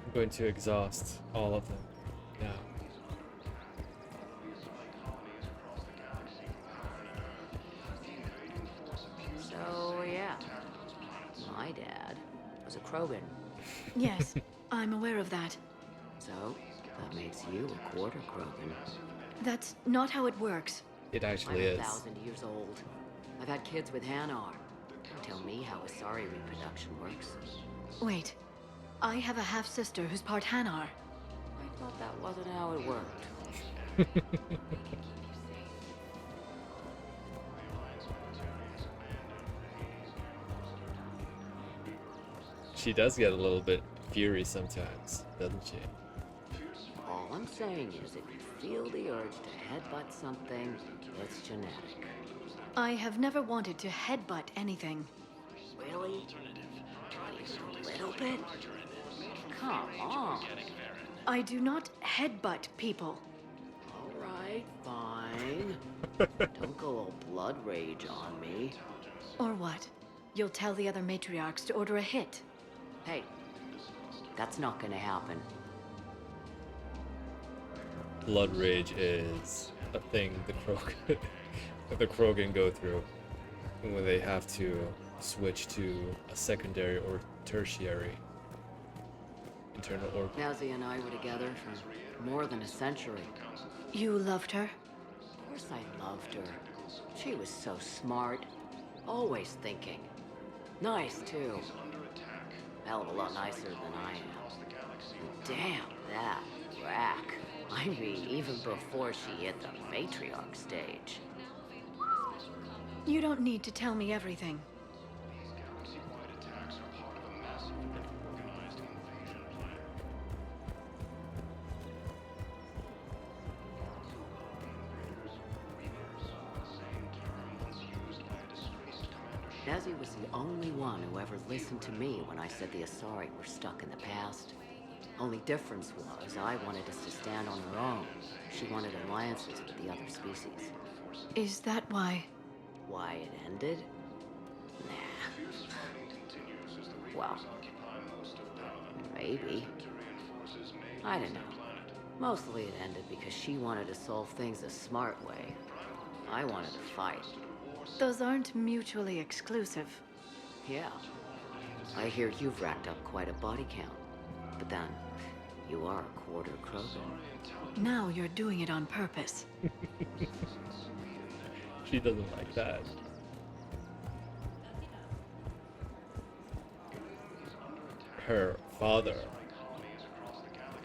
I'm going to exhaust all of them now. So, yeah. My dad was a Krogan. Yes, I'm aware of that. So, that makes you a quarter Krogan. That's not how it works. It actually I'm is. 1,000 years old. I've had kids with Hanar. Don't tell me how Asari reproduction works. Wait, I have a half-sister who's part Hanar. I thought that wasn't how it worked. She does get a little bit fury sometimes, doesn't she? All I'm saying is if you feel the urge to headbutt something, it's genetic. I have never wanted to headbutt anything. Really? A little bit? Come on. I do not headbutt people. Alright, fine. Don't go all blood rage on me. Or what? You'll tell the other matriarchs to order a hit. Hey, that's not gonna happen. Blood rage is a thing the Krogan go through when they have to switch to a secondary or tertiary internal organ. Nazi and I were together for more than a century. You loved her? Of course I loved her. She was so smart. Always thinking. Nice, too. Hell of a lot nicer than I am. And damn, that rack. I mean, even before she hit the matriarch stage. You don't need to tell me everything. Nezzy was the only one who ever listened to me when I said the Asari were stuck in the past. Only difference was I wanted us to stand on our own. She wanted alliances with the other species. Is that why? Why it ended? Nah. Well, maybe. I don't know. Mostly it ended because she wanted to solve things a smart way. I wanted to fight. Those aren't mutually exclusive. Yeah. I hear you've racked up quite a body count. But then, you are a quarter Krogan. Now you're doing it on purpose. She doesn't like that. Her father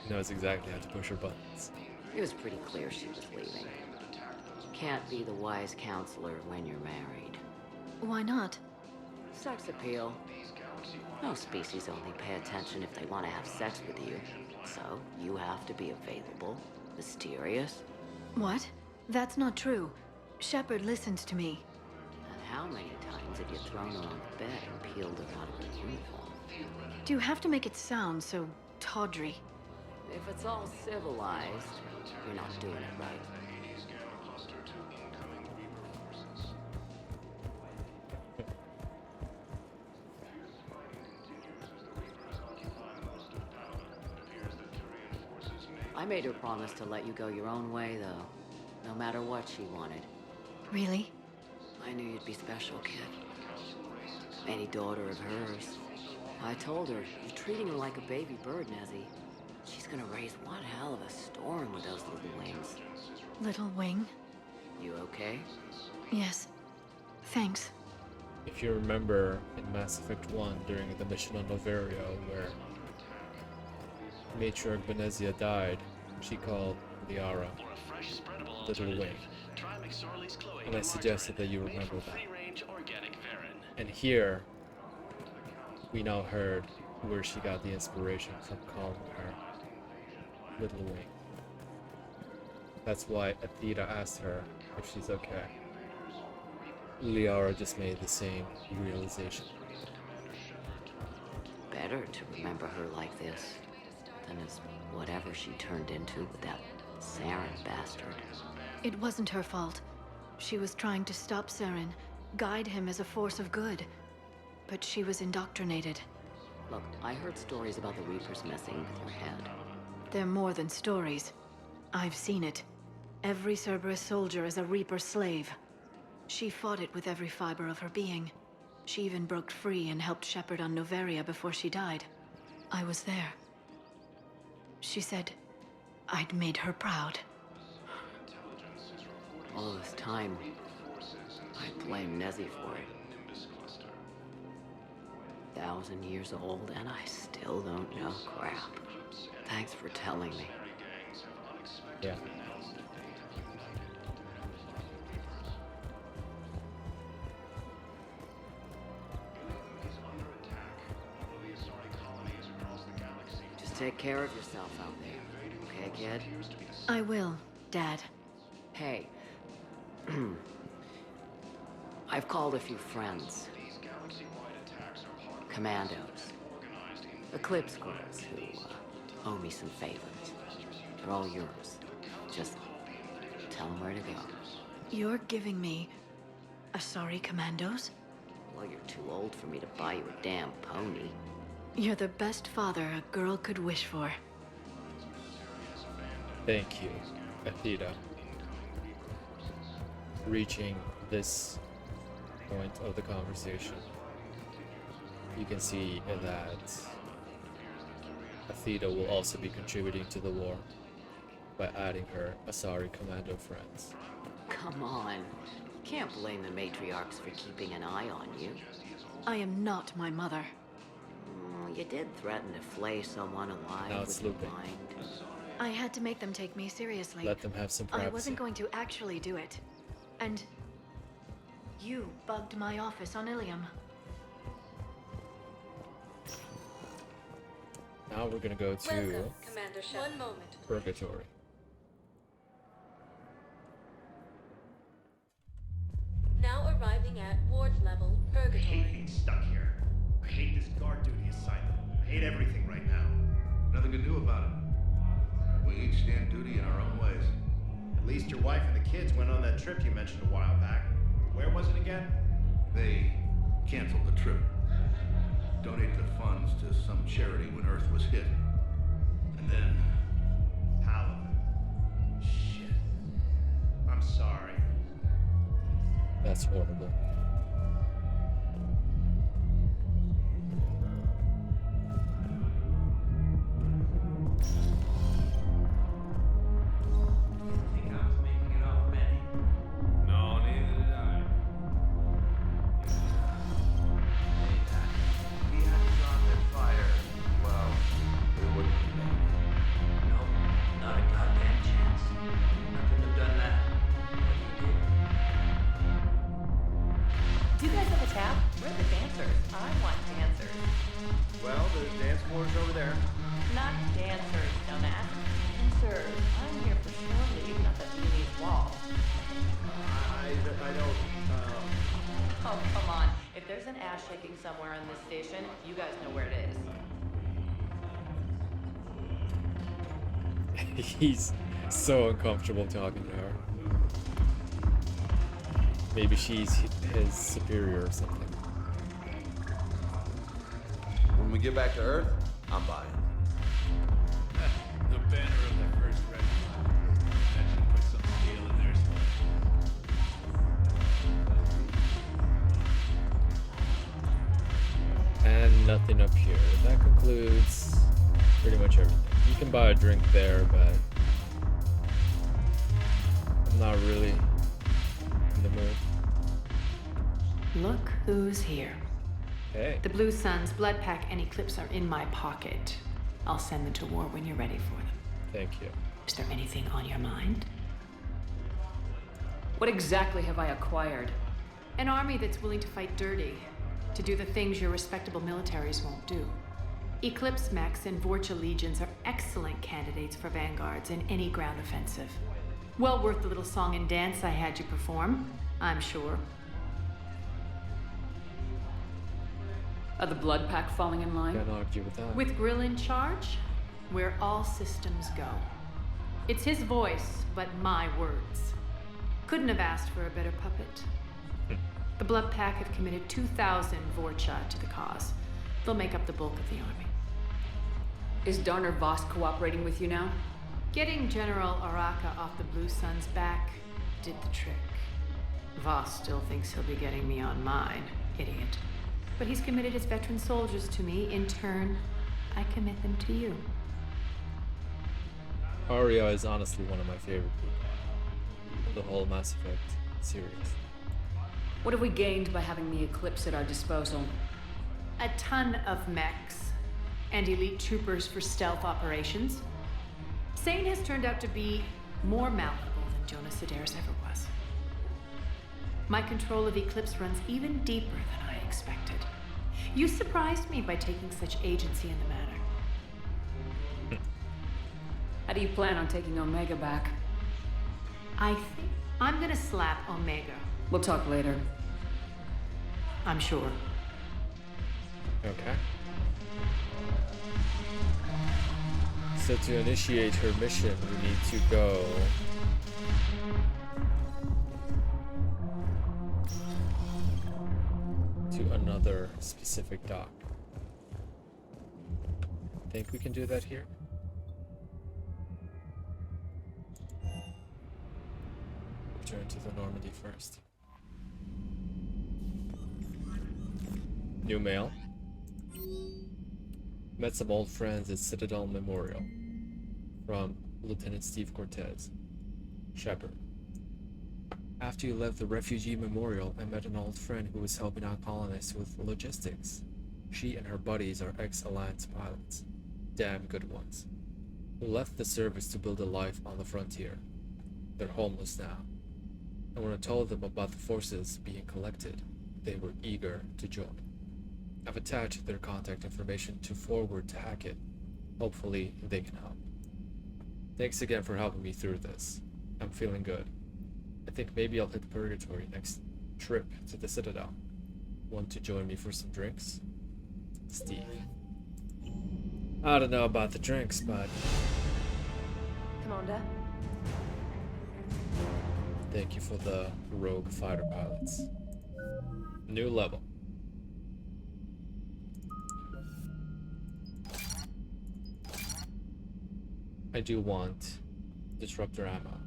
knows exactly how to push her buttons. It was pretty clear she was leaving. Can't be the wise counselor when you're married. Why not? Sex appeal. Most species only pay attention if they want to have sex with you. So, you have to be available, mysterious. What? That's not true. Shepard listens to me. And how many times have you thrown her on the bed and peeled her out of her uniform? Do you have to make it sound so tawdry? If it's all civilized, you're not doing it right. I made her promise to let you go your own way, though. No matter what she wanted. Really? I knew you'd be special, kid. Any daughter of hers. I told her, you're treating her like a baby bird, Nezzy. She's gonna raise one hell of a storm with those little wings. Little wing? You okay? Yes. Thanks. If you remember in Mass Effect 1 during the mission on Noveria where Matriarch Benezia died, she called Liara Little Wing. And I suggested that you remember that. And here, we now heard where she got the inspiration from calling her Little Wing. That's why Athena asked her if she's okay. Liara just made the same realization. Better to remember her like this than as whatever she turned into with that Saren bastard. It wasn't her fault. She was trying to stop Saren, guide him as a force of good. But she was indoctrinated. Look, I heard stories about the Reapers messing with your head. They're more than stories. I've seen it. Every Cerberus soldier is a Reaper slave. She fought it with every fiber of her being. She even broke free and helped Shepard on Noveria before she died. I was there. She said I'd made her proud. All this time, I blame Nezzy for it. 1,000 years old, and I still don't know crap. Thanks for telling me. Yeah. Just take care of yourself out there, okay, kid? I will, Dad. Hey. I've called a few friends. Commandos. Eclipse girls who owe me some favors. They're all yours. Just tell them where to go. You're giving me Asari commandos? Well, you're too old for me to buy you a damn pony. You're the best father a girl could wish for. Thank you, Athena. Reaching this point of the conversation, you can see that Athena will also be contributing to the war by adding her Asari commando friends. Come on. Can't blame the matriarchs for keeping an eye on you. I am not my mother. You did threaten to flay someone alive Now it's with your looping. mind. I had to make them take me seriously. Let them have some I privacy. wasn't going to actually do it. And you bugged my office on Ilium. Now we're gonna go to Welcome, Commander Shepard. One moment. Purgatory. Now arriving at ward level I hate Purgatory. being stuck here. I hate this guard duty assignment. I hate everything right now. Nothing to do about it. We each stand duty in our own ways. At least your wife and the kids went on that trip you mentioned a while back. Where was it again? They canceled the trip. Donated the funds to some charity when Earth was hit. And then... Paladin. Shit. I'm sorry. That's horrible. No, neither did I. We hadn't gone that fire. Well, we wouldn't have made it. Nope, not a goddamn chance. I couldn't have done that. But you did. Do you guys have a tab? We're the dancers. I want dancers. Well, there's dance floors over there. Not dancers, dumbass. Dancers. I'm here for shore leave, not the Viennese wall. I don't, Oh, come on. If there's an ass shaking somewhere in this station, you guys know where it is. He's so uncomfortable talking to her. Maybe she's his superior or something. When we get back to Earth, I'm buying. The banner of the first regiment. That should put some steel in their And nothing up here. That concludes pretty much everything. You can buy a drink there, but I'm not really in the mood. Look who's here. Hey. The Blue Suns, Blood Pack, and Eclipse are in my pocket. I'll send them to war when you're ready for them. Thank you. Is there anything on your mind? What exactly have I acquired? An army that's willing to fight dirty, to do the things your respectable militaries won't do. Eclipse mechs and Vorcha legions are excellent candidates for vanguards in any ground offensive. Well worth the little song and dance I had you perform, I'm sure. Are the Blood Pack falling in line? Can't argue with that. With Grill in charge, where all systems go. It's his voice, but my words. Couldn't have asked for a better puppet. The Blood Pack have committed 2,000 Vorcha to the cause. They'll make up the bulk of the army. Is Darner Voss cooperating with you now? Getting General Araka off the Blue Sun's back did the trick. Voss still thinks he'll be getting me on mine, idiot. But he's committed his veteran soldiers to me. In turn, I commit them to you. Aria is honestly one of my favorite people in the whole Mass Effect series. What have we gained by having the Eclipse at our disposal? A ton of mechs and elite troopers for stealth operations. Sane has turned out to be more malleable than Jonas Sedaris ever was. My control of Eclipse runs even deeper than I expected. You surprised me by taking such agency in the matter. How do you plan on taking Omega back? I think I'm gonna slap Omega. We'll talk later. I'm sure. Okay. So to initiate her mission, we need to go to another specific dock. Think we can do that here? Return to the Normandy first. New mail. Met some old friends at Citadel Memorial. From Lieutenant Steve Cortez. Shepard. After you left the refugee memorial, I met an old friend who was helping out colonists with logistics. She and her buddies are ex-Alliance pilots. Damn good ones. Who left the service to build a life on the frontier. They're homeless now. And when I told them about the forces being collected, they were eager to join. I've attached their contact information to forward to Hackett. Hopefully, they can help. Thanks again for helping me through this. I'm feeling good. I think maybe I'll hit Purgatory next trip to the Citadel. Want to join me for some drinks? Steve. I don't know about the drinks, but... Commander? Thank you for the rogue fighter pilots. New level. I do want disruptor ammo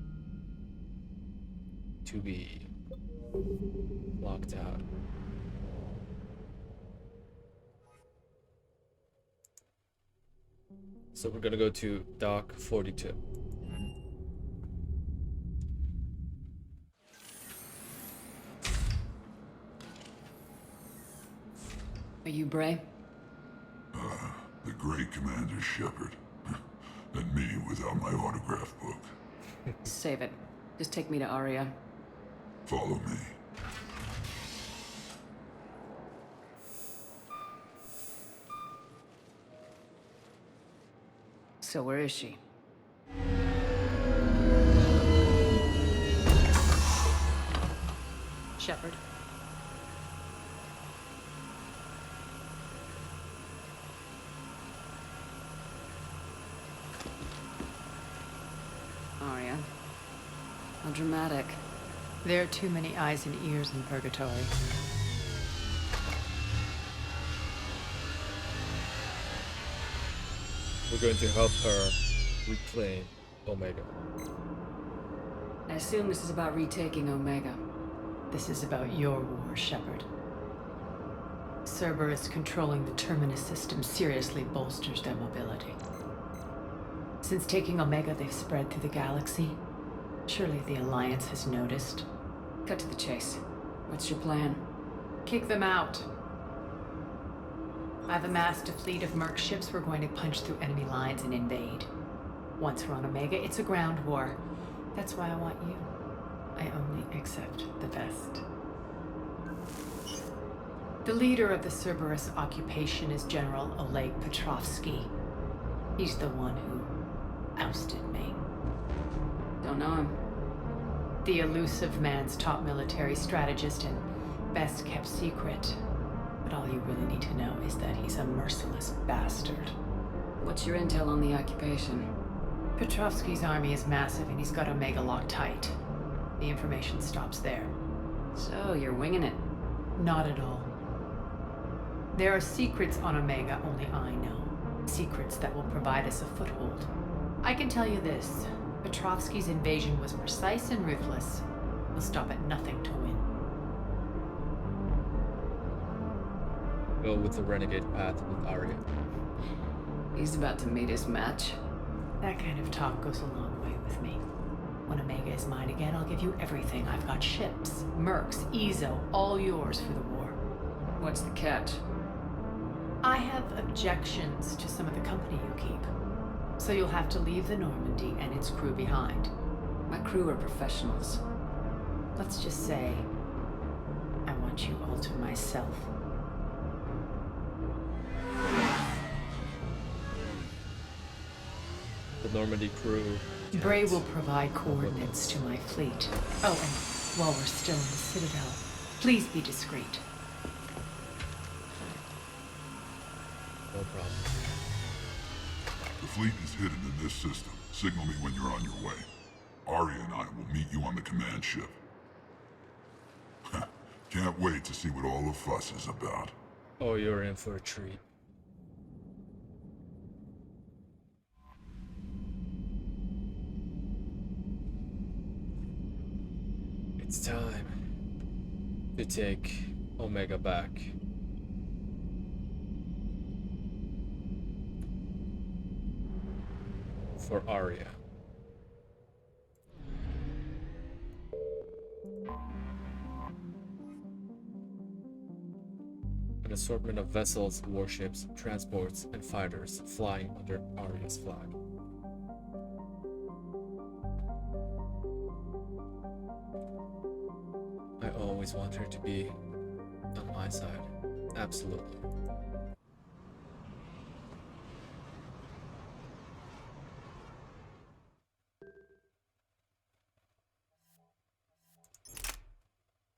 to be locked out. So we're gonna go to Dock 42. Are you Bray? The great Commander Shepard. And me without my autograph book. Save it. Just take me to Aria. Follow me. So where is she? Shepard. Aria. How dramatic. There are too many eyes and ears in Purgatory. We're going to help her reclaim Omega. I assume this is about retaking Omega. This is about your war, Shepard. Cerberus controlling the Terminus system seriously bolsters their mobility. Since taking Omega, they've spread through the galaxy. Surely the Alliance has noticed. Cut to the chase. What's your plan? Kick them out. I've amassed a fleet of merc ships. We're going to punch through enemy lines and invade. Once we're on Omega, it's a ground war. That's why I want you. I only accept the best. The leader of the Cerberus occupation is General Oleg Petrovsky. He's the one who ousted me. Don't know him. The elusive man's top military strategist and best kept secret. But all you really need to know is that he's a merciless bastard. What's your intel on the occupation? Petrovsky's army is massive and he's got Omega locked tight. The information stops there. So, you're winging it? Not at all. There are secrets on Omega only I know. Secrets that will provide us a foothold. I can tell you this. Petrovsky's invasion was precise and ruthless. He'll stop at nothing to win. Go with the Renegade path with Aria. He's about to meet his match. That kind of talk goes a long way with me. When Omega is mine again, I'll give you everything. I've got ships, mercs, Ezo, all yours for the war. What's the catch? I have objections to some of the company you keep. So you'll have to leave the Normandy and its crew behind. My crew are professionals. Let's just say, I want you all to myself. The Normandy crew. Bray will provide coordinates to my fleet. Oh, and while we're still in the Citadel, please be discreet. No problem. The fleet is hidden in this system. Signal me when you're on your way. Aria and I will meet you on the command ship. Can't wait to see what all the fuss is about. Oh, you're in for a treat. It's time to take Omega back. For Aria. assortment of vessels, warships, transports, and fighters flying under Arya's flag. I always want her to be on my side. Absolutely.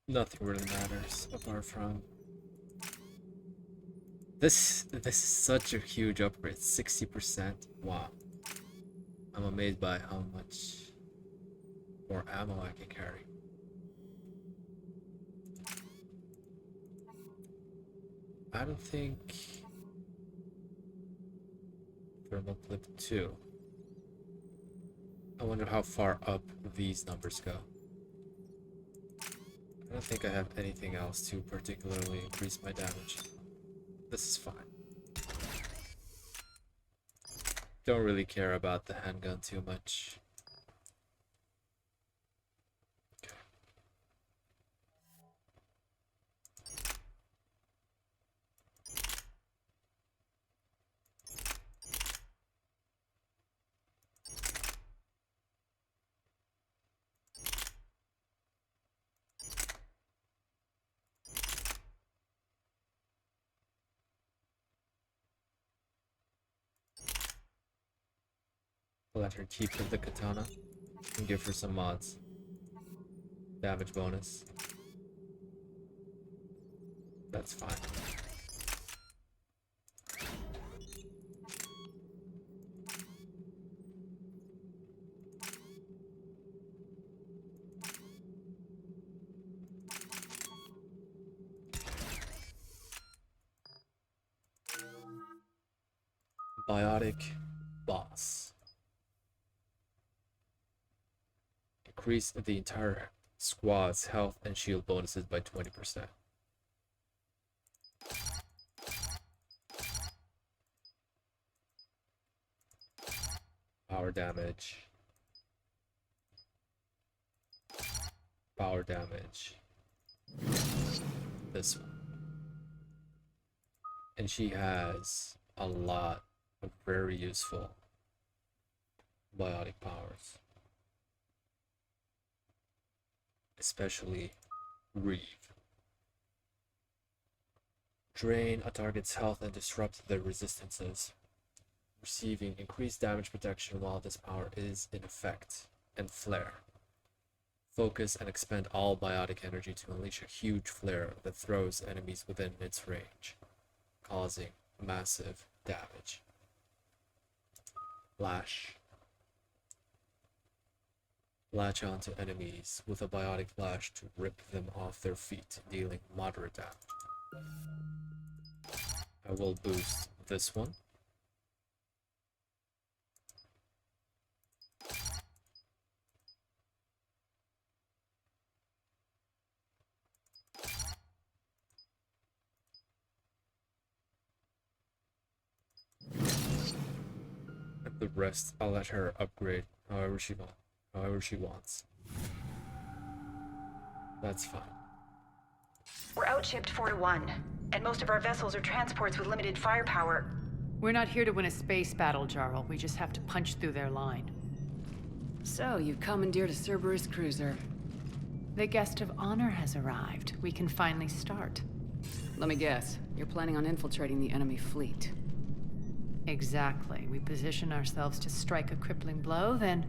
Nothing really matters apart from this. This is such a huge upgrade. 60%. Wow. I'm amazed by how much more ammo I can carry. I don't think thermal clip 2. I wonder how far up these numbers go. I don't think I have anything else to particularly increase my damage. This is fine. Don't really care about the handgun too much. Okay. Let her keep the katana and give her some mods. Damage bonus. That's fine. Biotic boss. Increase the entire squad's health and shield bonuses by 20%. Power damage. Power damage. This one. And she has a lot of very useful biotic powers. Especially Reeve. Drain a target's health and disrupt their resistances, receiving increased damage protection while this power is in effect, and Flare. Focus and expend all biotic energy to unleash a huge flare that throws enemies within its range, causing massive damage. Lash. Latch onto enemies with a biotic lash to rip them off their feet, dealing moderate damage. I will boost this one. And the rest I'll let her upgrade however she wants. That's fine. We're outshipped 4-1, and most of our vessels are transports with limited firepower. We're not here to win a space battle, Jarl. We just have to punch through their line. So, you commandeered a Cerberus cruiser. The guest of honor has arrived. We can finally start. Let me guess. You're planning on infiltrating the enemy fleet. Exactly. We position ourselves to strike a crippling blow, then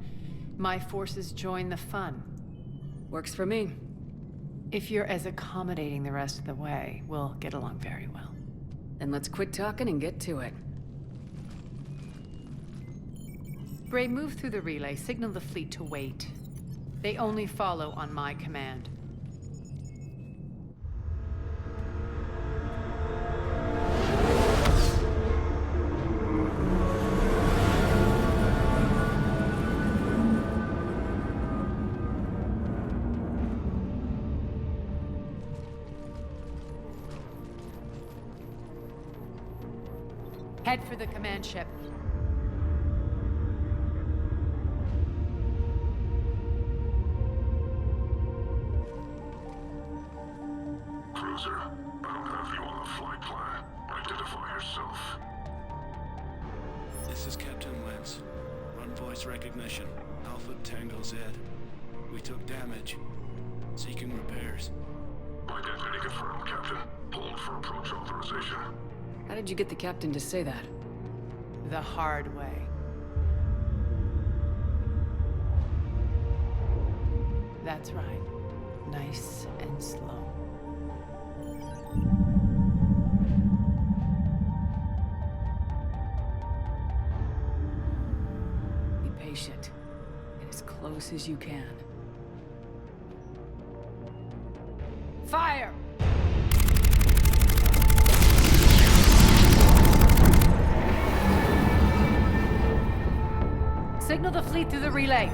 my forces join the fun. Works for me. If you're as accommodating the rest of the way, we'll get along very well. Then let's quit talking and get to it. Bray, move through the relay. Signal the fleet to wait. They only follow on my command. Head for the command ship. Cruiser, I don't have you on the flight plan. yourself. This is Captain Wentz. Run voice recognition. Alpha Tango Z. We took damage. Seeking repairs. Identity confirmed, Captain. Hold for approach authorization. How did you get the captain to say that? The hard way. That's right. Nice and slow. Be patient. Get as close as you can. Fire! Signal the fleet through the relay.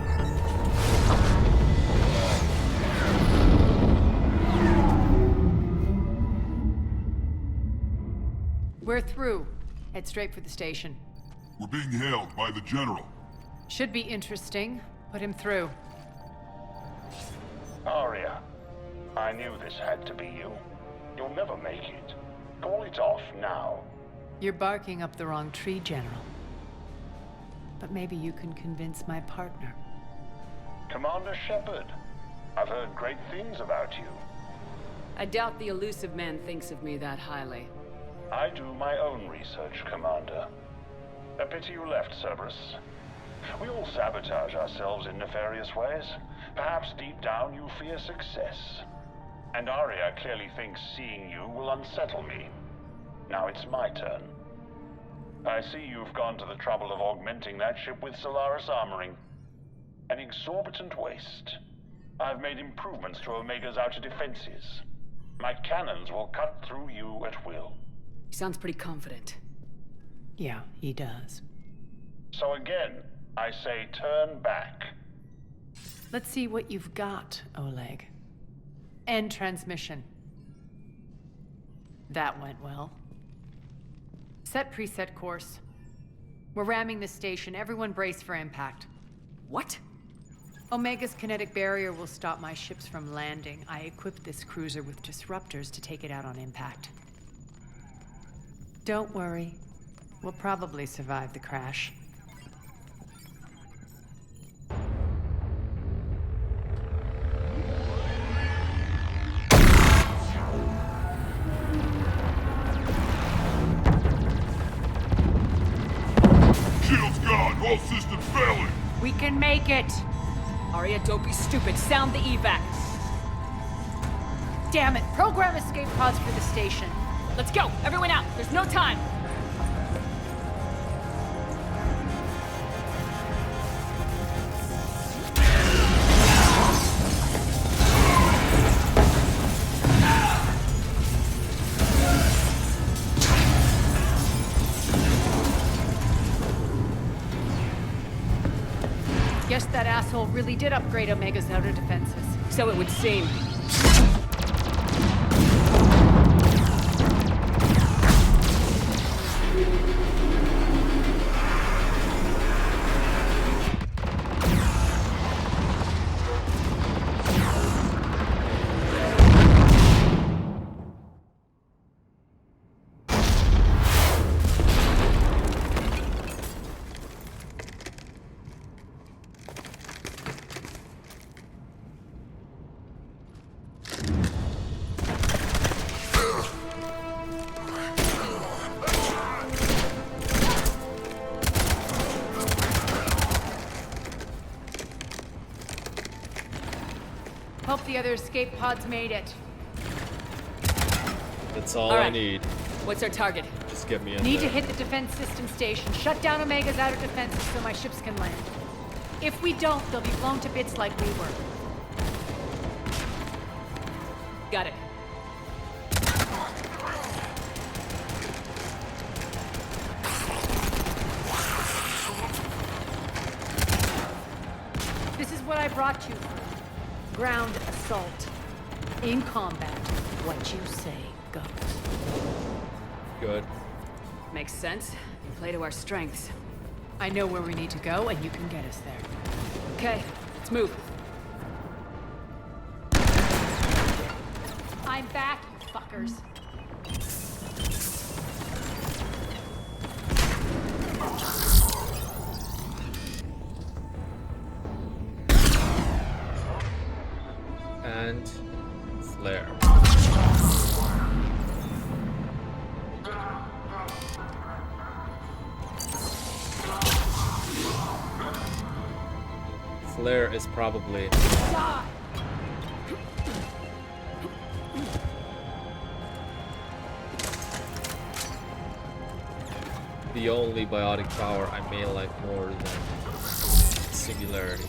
We're through. Head straight for the station. We're being hailed by the General. Should be interesting. Put him through. Arya, I knew this had to be you. You'll never make it. Call it off now. You're barking up the wrong tree, General. But maybe you can convince my partner. Commander Shepard, I've heard great things about you. I doubt the elusive man thinks of me that highly. I do my own research, Commander. A pity you left, Cerberus. We all sabotage ourselves in nefarious ways. Perhaps deep down you fear success. And Arya clearly thinks seeing you will unsettle me. Now it's my turn. I see you've gone to the trouble of augmenting that ship with Solaris armoring. An exorbitant waste. I've made improvements to Omega's outer defenses. My cannons will cut through you at will. He sounds pretty confident. Yeah, he does. So again, I say turn back. Let's see what you've got, Oleg. End transmission. That went well. Set preset course. We're ramming the station. Everyone brace for impact. What? Omega's kinetic barrier will stop my ships from landing. I equipped this cruiser with disruptors to take it out on impact. Don't worry. We'll probably survive the crash. Shield's gone! All systems failing! We can make it! Arya, don't be stupid. Sound the evac. Damn it! Program escape pods for the station. Let's go! Everyone out! There's no time! Guess that asshole really did upgrade Omega's outer defenses. So it would seem. Hope the other escape pods made it. That's all I need. What's our target? Just get me in Need there. to hit the defense system station. Shut down Omega's outer defenses so my ships can land. If we don't, they'll be blown to bits like we were. Got it. This is what I brought you for. Ground assault. In combat, what you say goes. Good. Makes sense. You play to our strengths. I know where we need to go, and you can get us there. Okay, let's move. I'm back, you fuckers. Flare is probably the only biotic power I may like more than Singularity.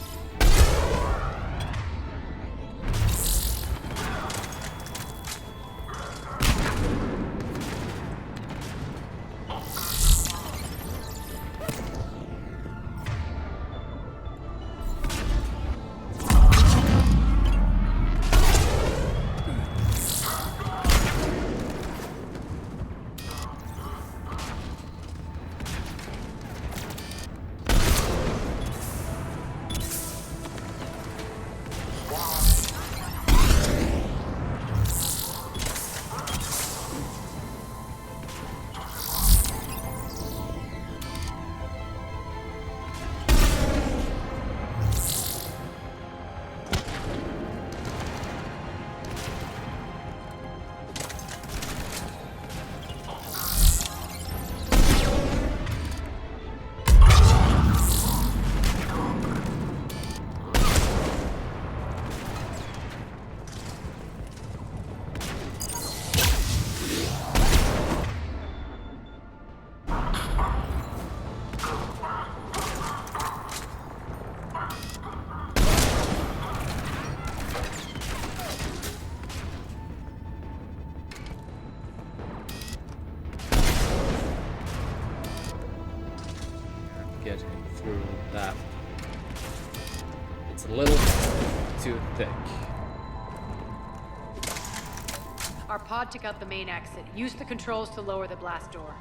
Getting through that. It's a little too thick. Our pod took out the main exit. Use the controls to lower the blast door.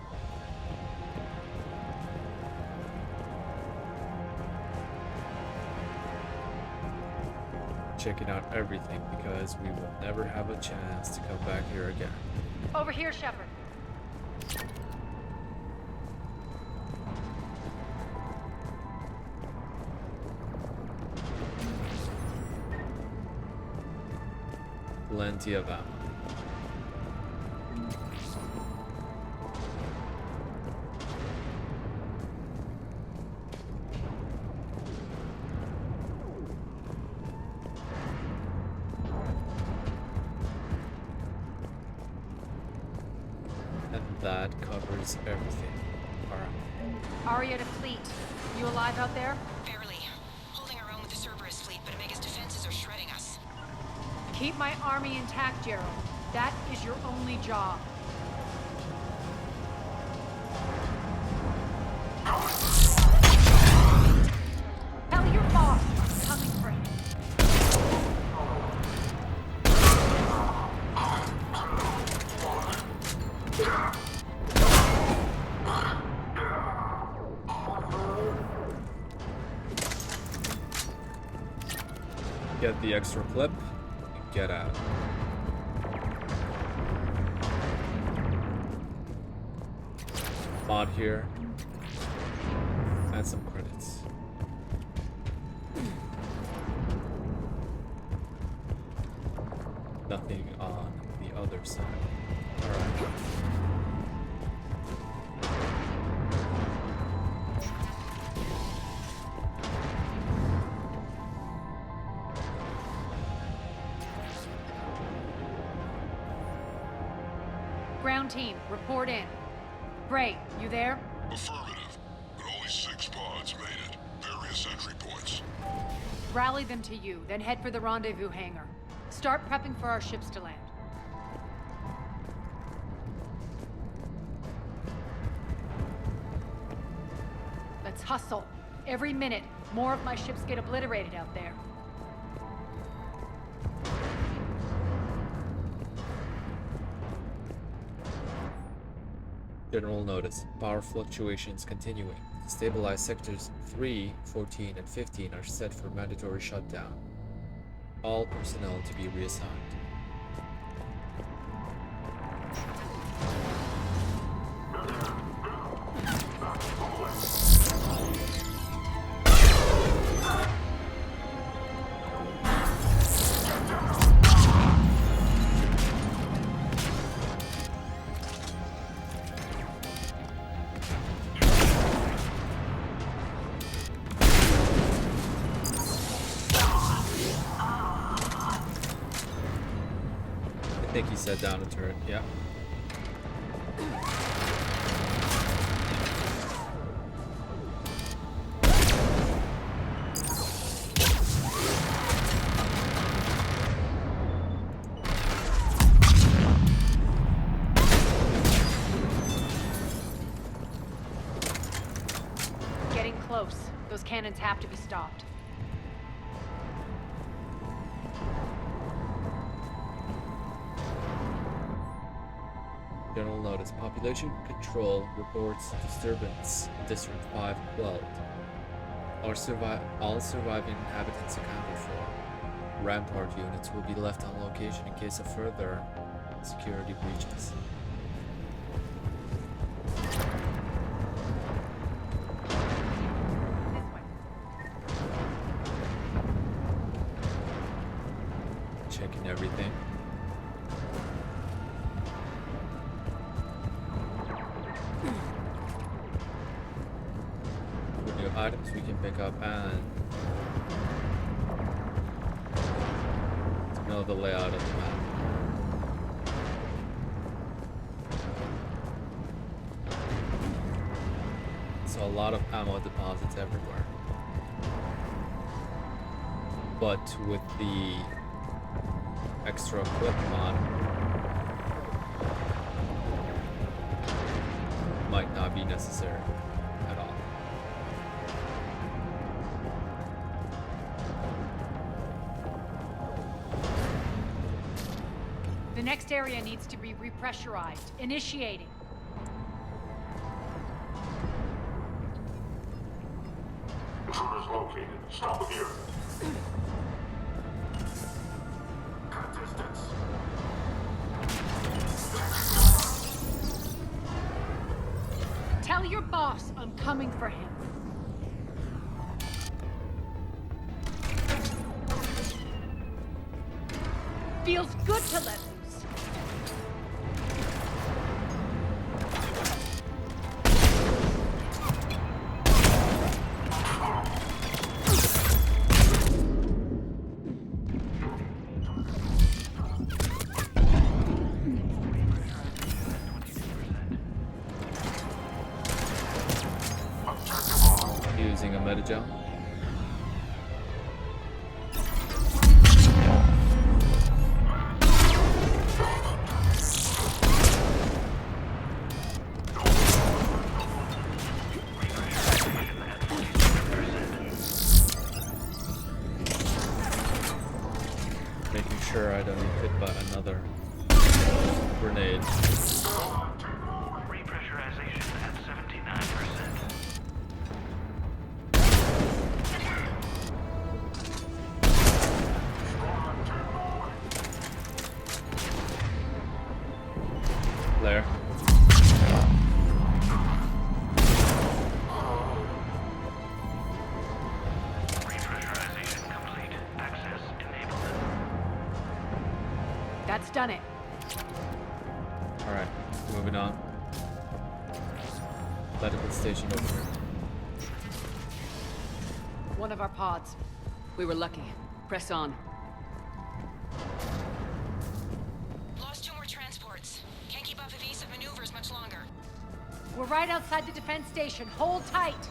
Checking out everything because we will never have a chance to come back here again. Over here, Shepard. Plenty of ammo. And that covers everything. Alright. Aria to fleet. You alive out there? Barely. Holding our own with the Cerberus fleet, but Omega's defenses are shredding us. Keep my army intact, Gerald. That is your only job. Tell your boss I'm coming for him. Get the extra clip. Get out. Mod here. And some credits. Nothing on the other side. Alright. Ground team, report in. Bray, you there? Affirmative, but only 6 pods made it. Various entry points. Rally them to you, then head for the rendezvous hangar. Start prepping for our ships to land. Let's hustle. Every minute, more of my ships get obliterated out there. General notice. Power fluctuations continuing. Stabilized sectors 3, 14, and 15 are set for mandatory shutdown. All personnel to be reassigned. think he set down a turret, yeah. Getting close. Those cannons have to be stopped. General notice. Population control reports disturbance. District 5 quelled. All surviving inhabitants accounted for. Rampart units will be left on location in case of further security breaches. Checking everything. New items we can pick up and to know the layout of the map. So a lot of ammo deposits everywhere. But with the extra clip mod, might not be necessary at all. The next area needs to be repressurized. Initiating. Intruders located. Stop here. Cut distance. Tell your boss I'm coming for him. Feels good to let loose. Using a metagel. Making sure I don't get hit by another grenade. Repressurization at 79%. There. Repressurization complete. Access enabled. That's done it. Alright, moving on. Medical station over here. One of our pods. We were lucky. Press on. Lost 2 more transports. Can't keep up evasive maneuvers much longer. We're right outside the defense station. Hold tight.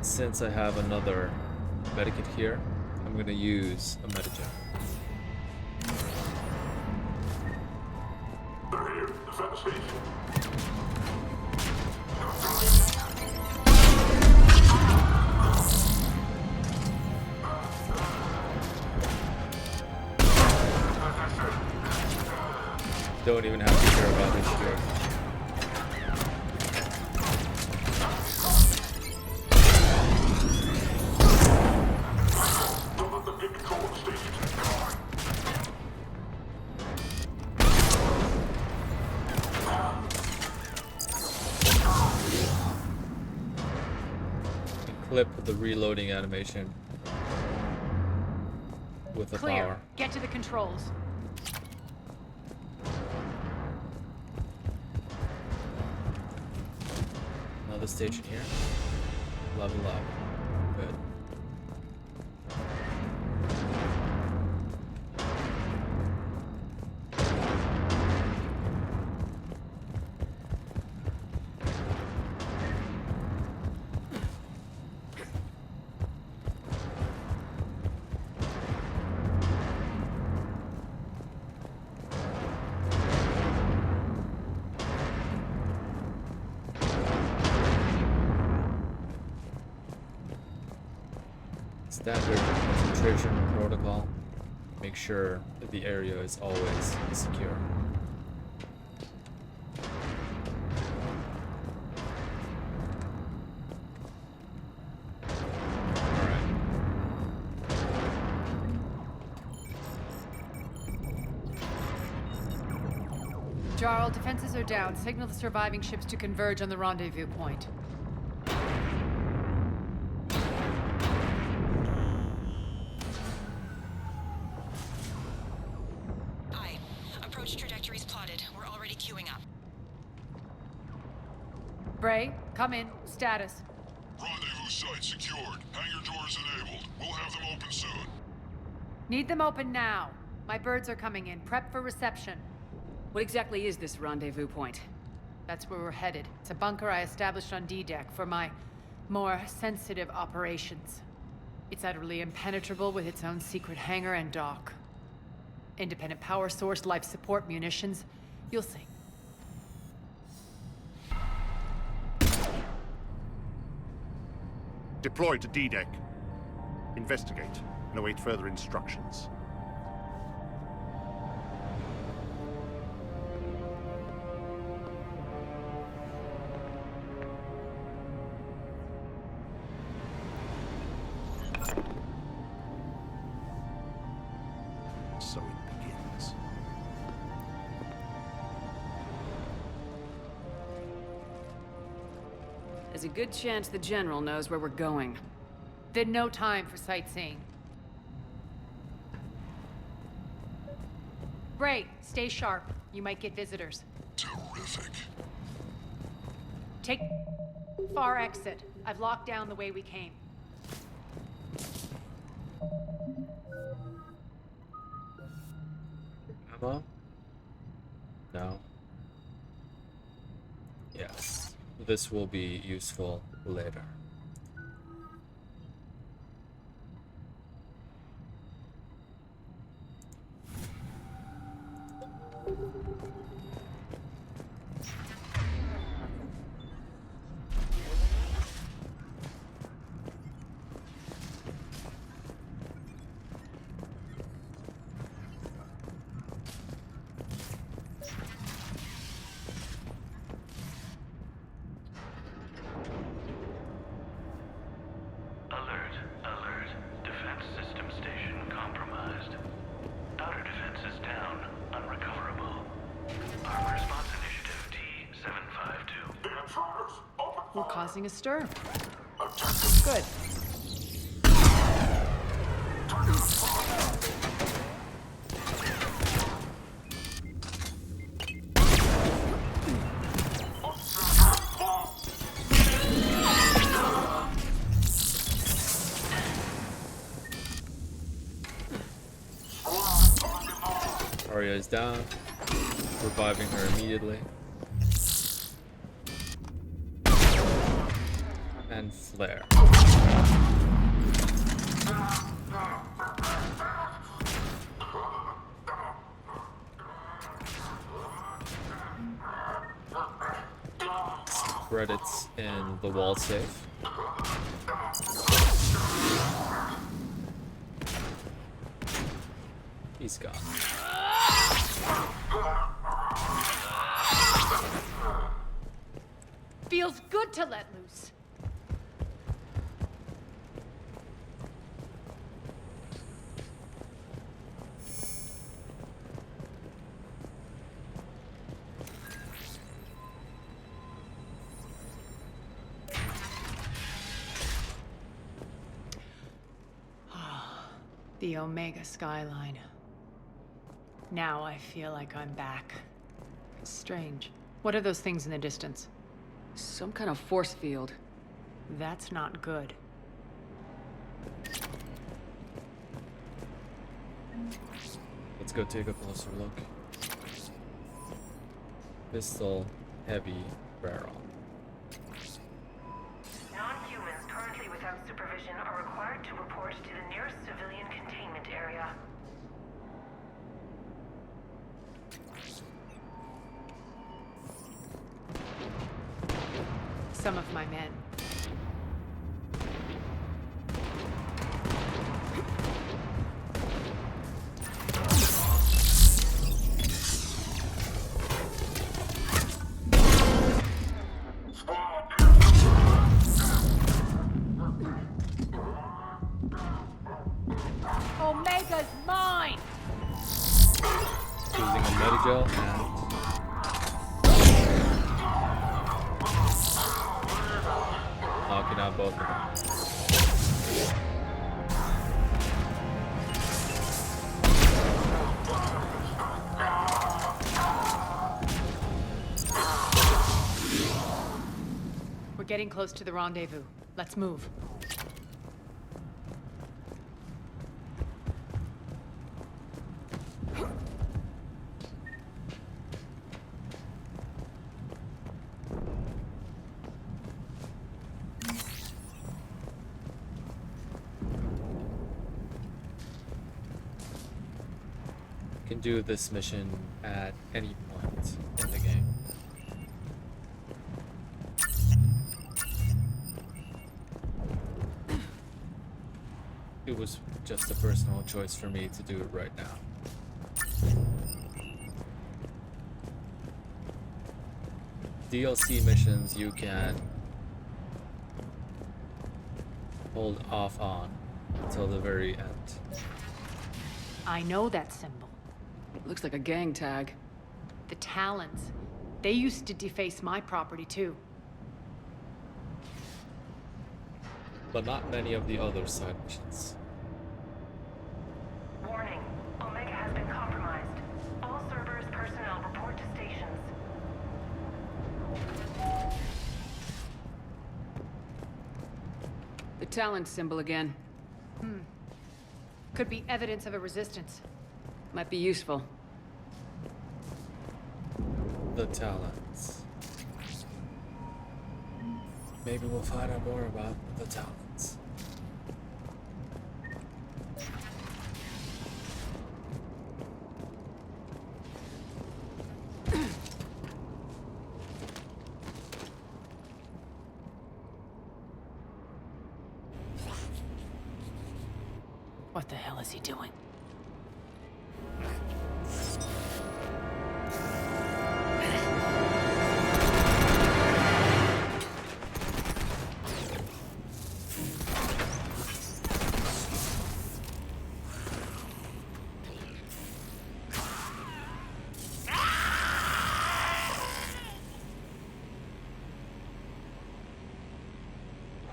Since I have another medikit here, I'm gonna use a metagel. They're here. Defend the station. Don't even have to care about this shit. Clip the reloading animation with the Clear. power. Get to the controls. another station here. Level up. Good. Standard concentration protocol. Make sure that the area is always secure. Jarl, defenses are down. Signal the surviving ships to converge on the rendezvous point. Aye. Approach trajectories plotted. We're already queuing up. Bray, come in. Status. Rendezvous site secured. Hangar doors enabled. We'll have them open soon. Need them open now. My birds are coming in. Prep for reception. What exactly is this rendezvous point? That's where we're headed. It's a bunker I established on D-Deck for my more sensitive operations. It's utterly impenetrable with its own secret hangar and dock. Independent power source, life support, munitions. You'll see. Deploy to D-Deck. Investigate and await further instructions. So it begins. There's a good chance the General knows where we're going. Then no time for sightseeing. Bray, stay sharp. You might get visitors. Terrific. Take far exit. I've locked down the way we came. Ammo? No. Yes. This will be useful later. Alert, alert. Defense system station compromised. Outer defenses down, unrecoverable. Armor response initiative T-752. The intruders! Open We're fire! causing a stir. Attack! Good. Arya is down. Reviving her immediately. And flare. Credits in the wall safe. He's gone. Feels good to let loose. The Omega skyline. Now I feel like I'm back. It's strange. What are those things in the distance? Some kind of force field. That's not good. Let's go take a closer look. Pistol, heavy barrel. Non-humans currently without supervision are required to report to the nearest civilian containment area. Some of my men. Omega's mine! Using a Medigel and knocking out both of them. We're getting close to the rendezvous. Let's move. Can do this mission at any point in the game. It was just a personal choice for me to do it right now. DLC missions you can hold off on until the very end. I know that symbol. Looks like a gang tag. The Talons. They used to deface my property too. But not many of the other side missions. Warning. Omega has been compromised. All Cerberus personnel report to stations. The Talon symbol again. Could be evidence of a resistance. Might be useful. The Talons. Maybe we'll find out more about the Talons. What the hell is he doing?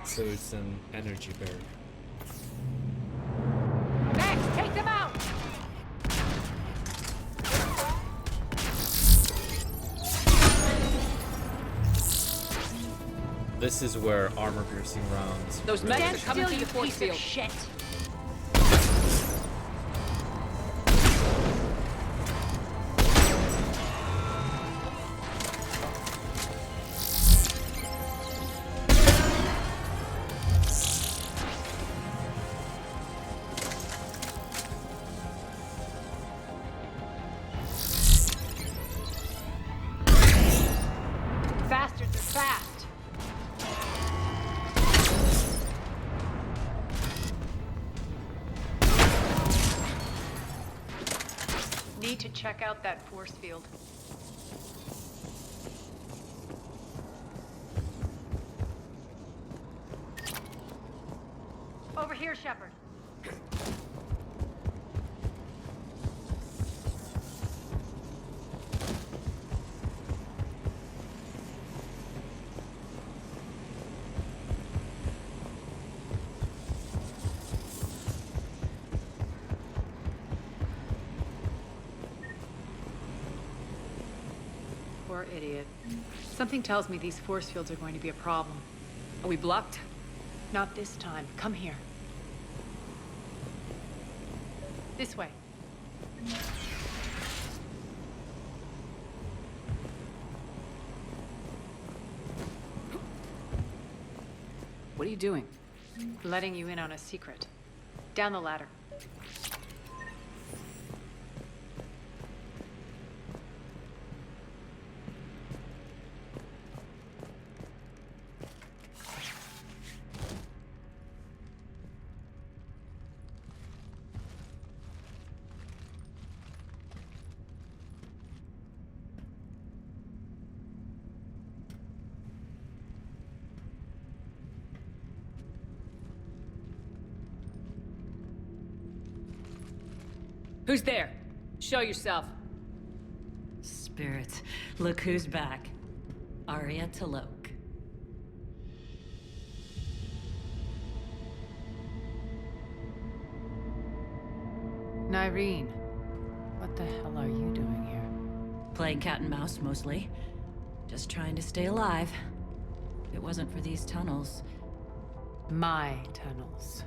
So it's an energy barrier. Max, take them out! This is where armor-piercing rounds. Those medics are coming through the force field. Shit. Bastards are fast. Need to check out that force field. Over here, Shepard. We're Poor idiot. Something tells me these force fields are going to be a problem. Are we blocked? Not this time. Come here. This way. What are you doing? Letting you in on a secret. Down the ladder. Who's there? Show yourself. Spirits, look who's back. Arya Talok. Nyreen, what the hell are you doing here? Playing cat and mouse, mostly. Just trying to stay alive. If it wasn't for these tunnels... My tunnels.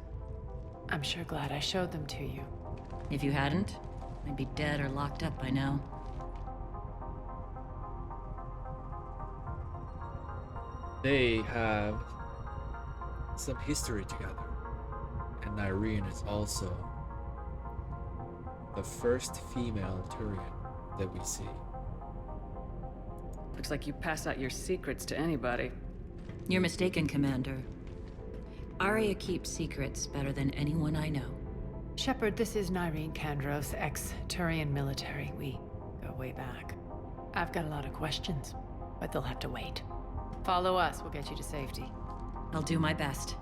I'm sure glad I showed them to you. If you hadn't, I'd be dead or locked up by now. They have some history together. And Nyreen is also the first female Turian that we see. Looks like you pass out your secrets to anybody. You're mistaken, Commander. Arya keeps secrets better than anyone I know. Shepard, this is Nyreen Kandros, ex-Turian military. We go way back. I've got a lot of questions, but they'll have to wait. Follow us, we'll get you to safety. I'll do my best.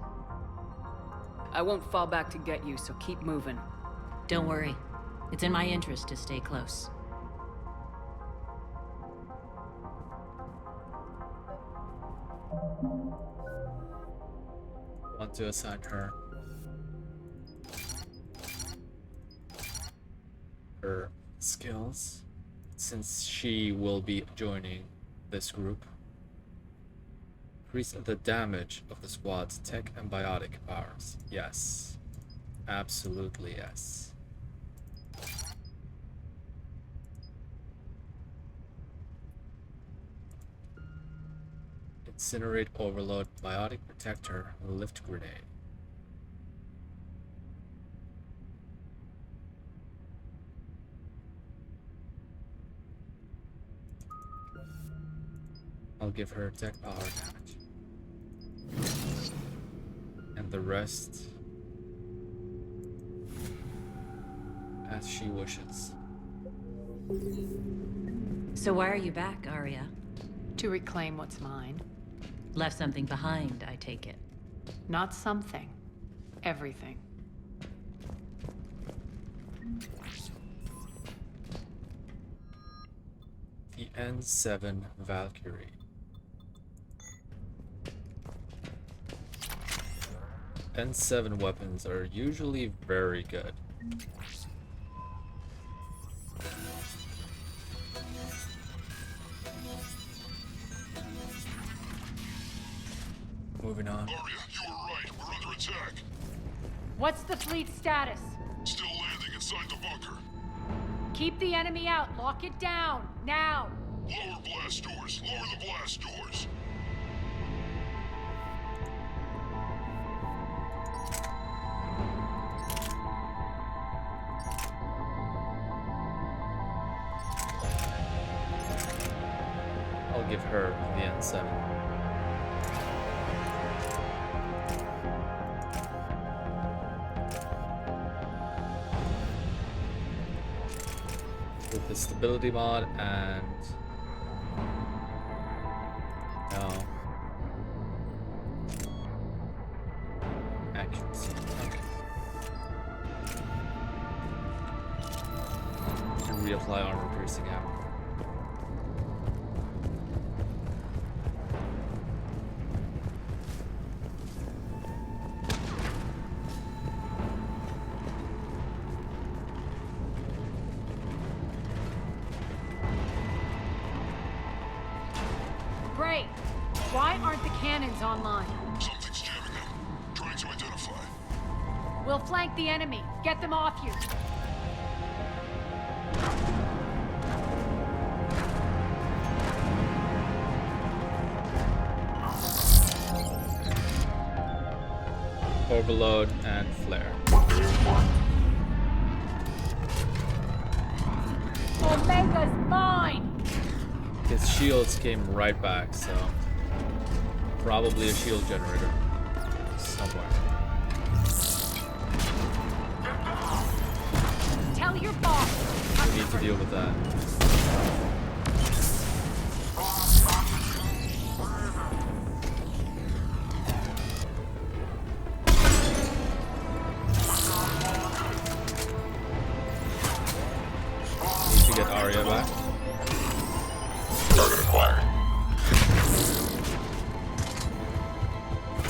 I won't fall back to get you, so keep moving. Don't worry. It's in my interest to stay close. Want to assign her skills, since she will be joining this group. Increase the damage of the squad's tech and biotic powers. Yes. Absolutely yes. Incinerate Overload, Biotic Protector, Lift Grenade. I'll give her tech power damage. And the rest as she wishes. So why are you back, Arya? To reclaim what's mine. Left something behind, I take it. Not something. Everything. The N7 Valkyrie. N7 weapons are usually very good. Moving on. Arya, you were right. We're under attack. What's the fleet status? Still landing inside the bunker. Keep the enemy out. Lock it down. Now. Lower blast doors. Lower the blast doors. I'll give her the N7. With the stability mod and no accuracy. Okay. And reapply armor piercing ammo. cannons online. Something's jamming them. Trying to identify. We'll flank the enemy. Get them off you. Overload and flare. Omega's mine! His shields came right back, so probably a shield generator somewhere. Tell your boss. We need to deal with that. Need to get Arya back. Target acquired.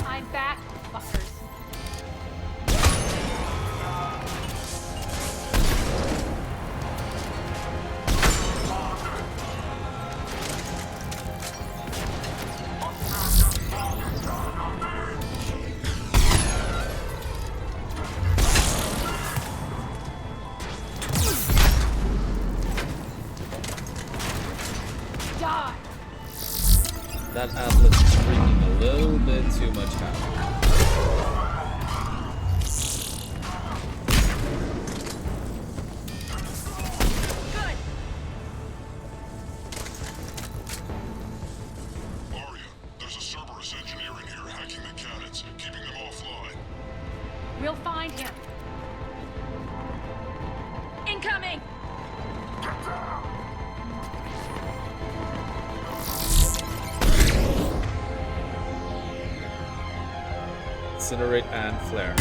I'm back, fuckers. Die! That Atlas is wreaking a little bit too much havoc. Arya, there's a Cerberus engineer in here hacking the cannons, keeping them offline. We'll find him. Incoming! Incinerate and flare.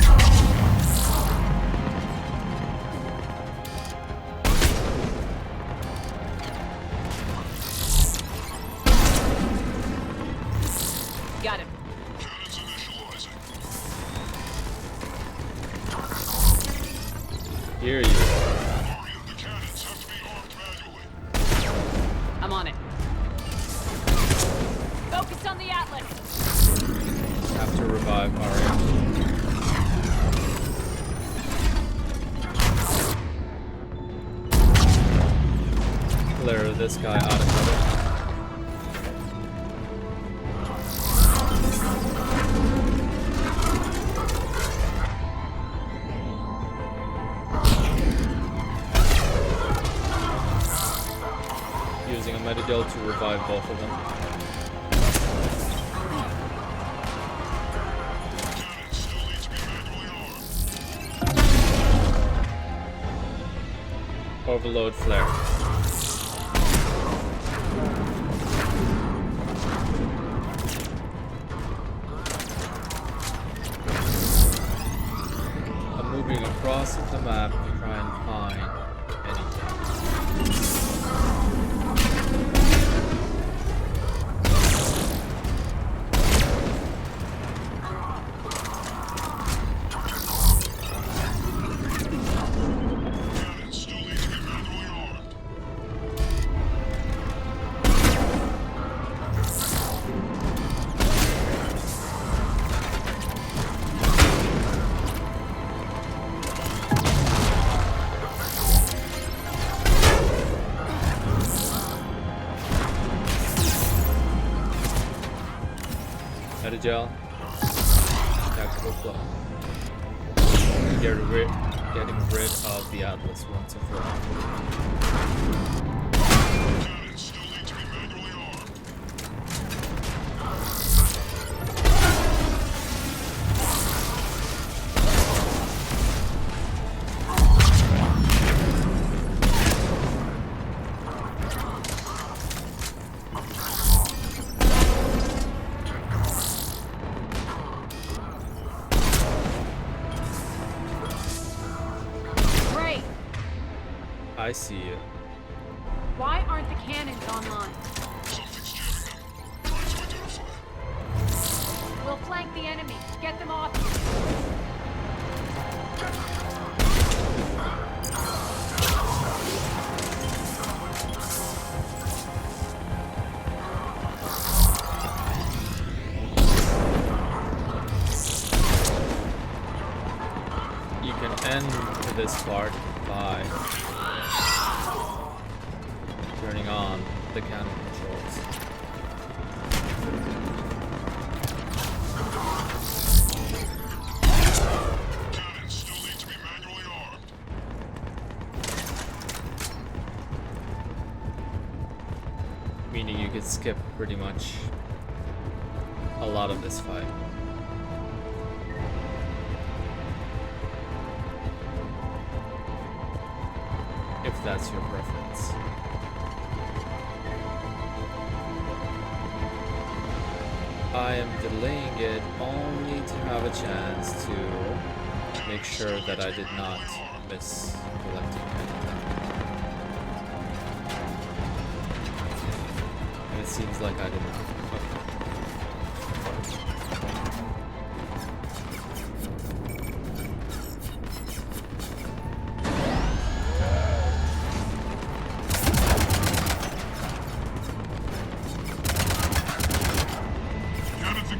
Got him. Cannons initializing. Hear you. Arya, the cannons have to be armed manually. I'm on it. Focus on the Atlas. Have to revive Arya. Clear this guy out of cover. Using a Metadil to revive both of them. Cannons still need to be manually armed. Overload flare. I'm moving across the map to try and find anything. Cannons still need to be manually armed. Metagel. Tactical flow. Getting rid of the Atlas once and for all. Cannons still need to be manually armed. Great! I see you. Why aren't the cannons online? Something's jamming them. Trying to identify. We'll flank the enemy. Get them off you. you can end this part by turning on the cannon controls. Cannons still need to be manually armed. Meaning you could skip pretty much a lot of this fight. If that's your preference. I am delaying it only to have a chance to make sure that I did not miss collecting anything. And it seems like I did not.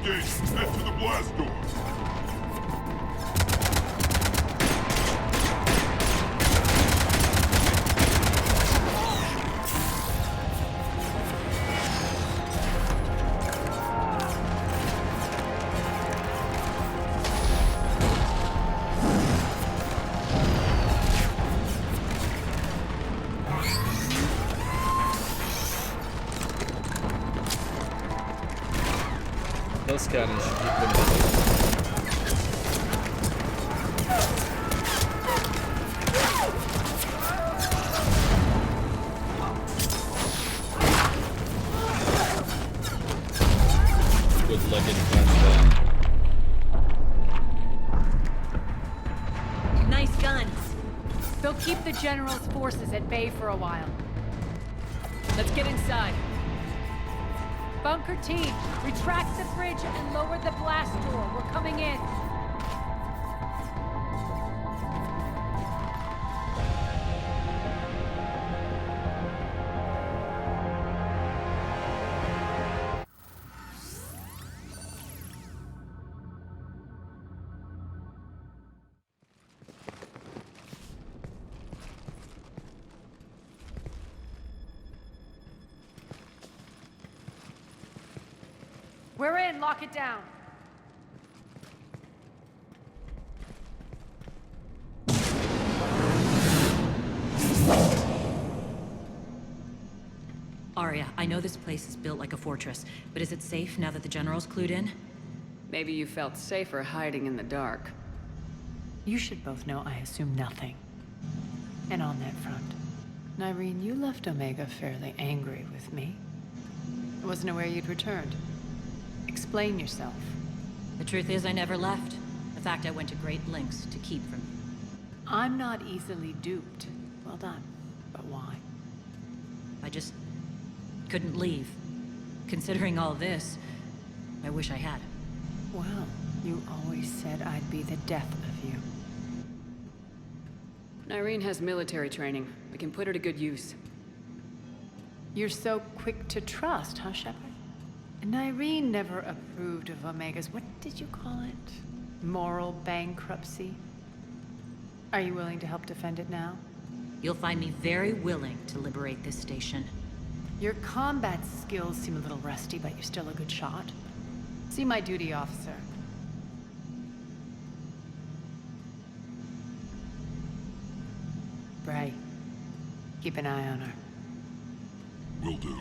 Head to the blast door. Those cannons should keep them busy. Good luck getting past that. Nice guns. They'll keep the General's forces at bay for a while. Let's get inside. Bunker team, retract the bridge and lower the blast door. We're coming in. We're in. Lock it down. Arya, I know this place is built like a fortress, but is it safe now that the General's clued in? Maybe you felt safer hiding in the dark. You should both know I assume nothing. And on that front, Nyreen, you left Omega fairly angry with me. I wasn't aware you'd returned. Explain yourself. The truth is, I never left. In fact, I went to great lengths to keep from you. I'm not easily duped. Well done. But why? I just couldn't leave. Considering all this, I wish I had. Well, you always said I'd be the death of you. Nyreen has military training. We can put her to good use. You're so quick to trust, huh, Shepard? Nyreen never approved of Omega's, what did you call it? Moral bankruptcy? Are you willing to help defend it now? You'll find me very willing to liberate this station. Your combat skills seem a little rusty, but you're still a good shot. See my duty officer. Bray, keep an eye on her. Will do.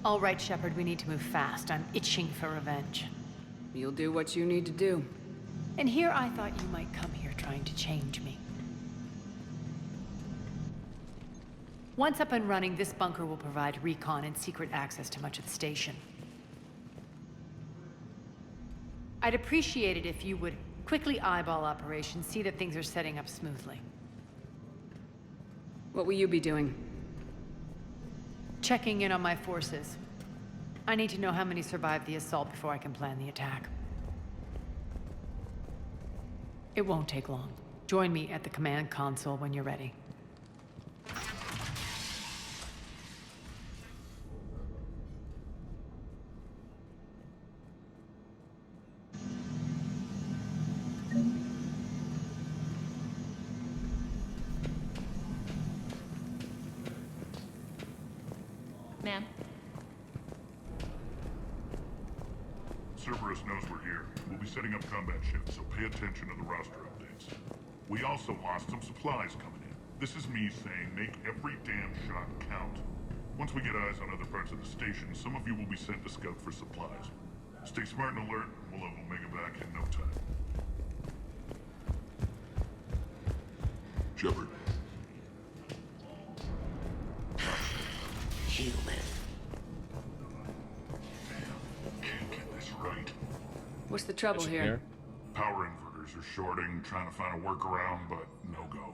All right, Shepard, we need to move fast. I'm itching for revenge. You'll do what you need to do. And here I thought you might come here trying to change me. Once up and running, this bunker will provide recon and secret access to much of the station. I'd appreciate it if you would quickly eyeball operations, see that things are setting up smoothly. What will you be doing? Checking in on my forces. I need to know how many survived the assault before I can plan the attack. It won't take long. Join me at the command console when you're ready. Cerberus knows we're here. We'll be setting up combat shifts, so pay attention to the roster updates. We also lost some supplies coming in. This is me saying make every damn shot count. Once we get eyes on other parts of the station, some of you will be sent to scout for supplies. Stay smart and alert, and we'll have Omega back in no time. Shepard. Human. Can't get this right. What's the trouble here? Power inverters are shorting, trying to find a workaround, but no go.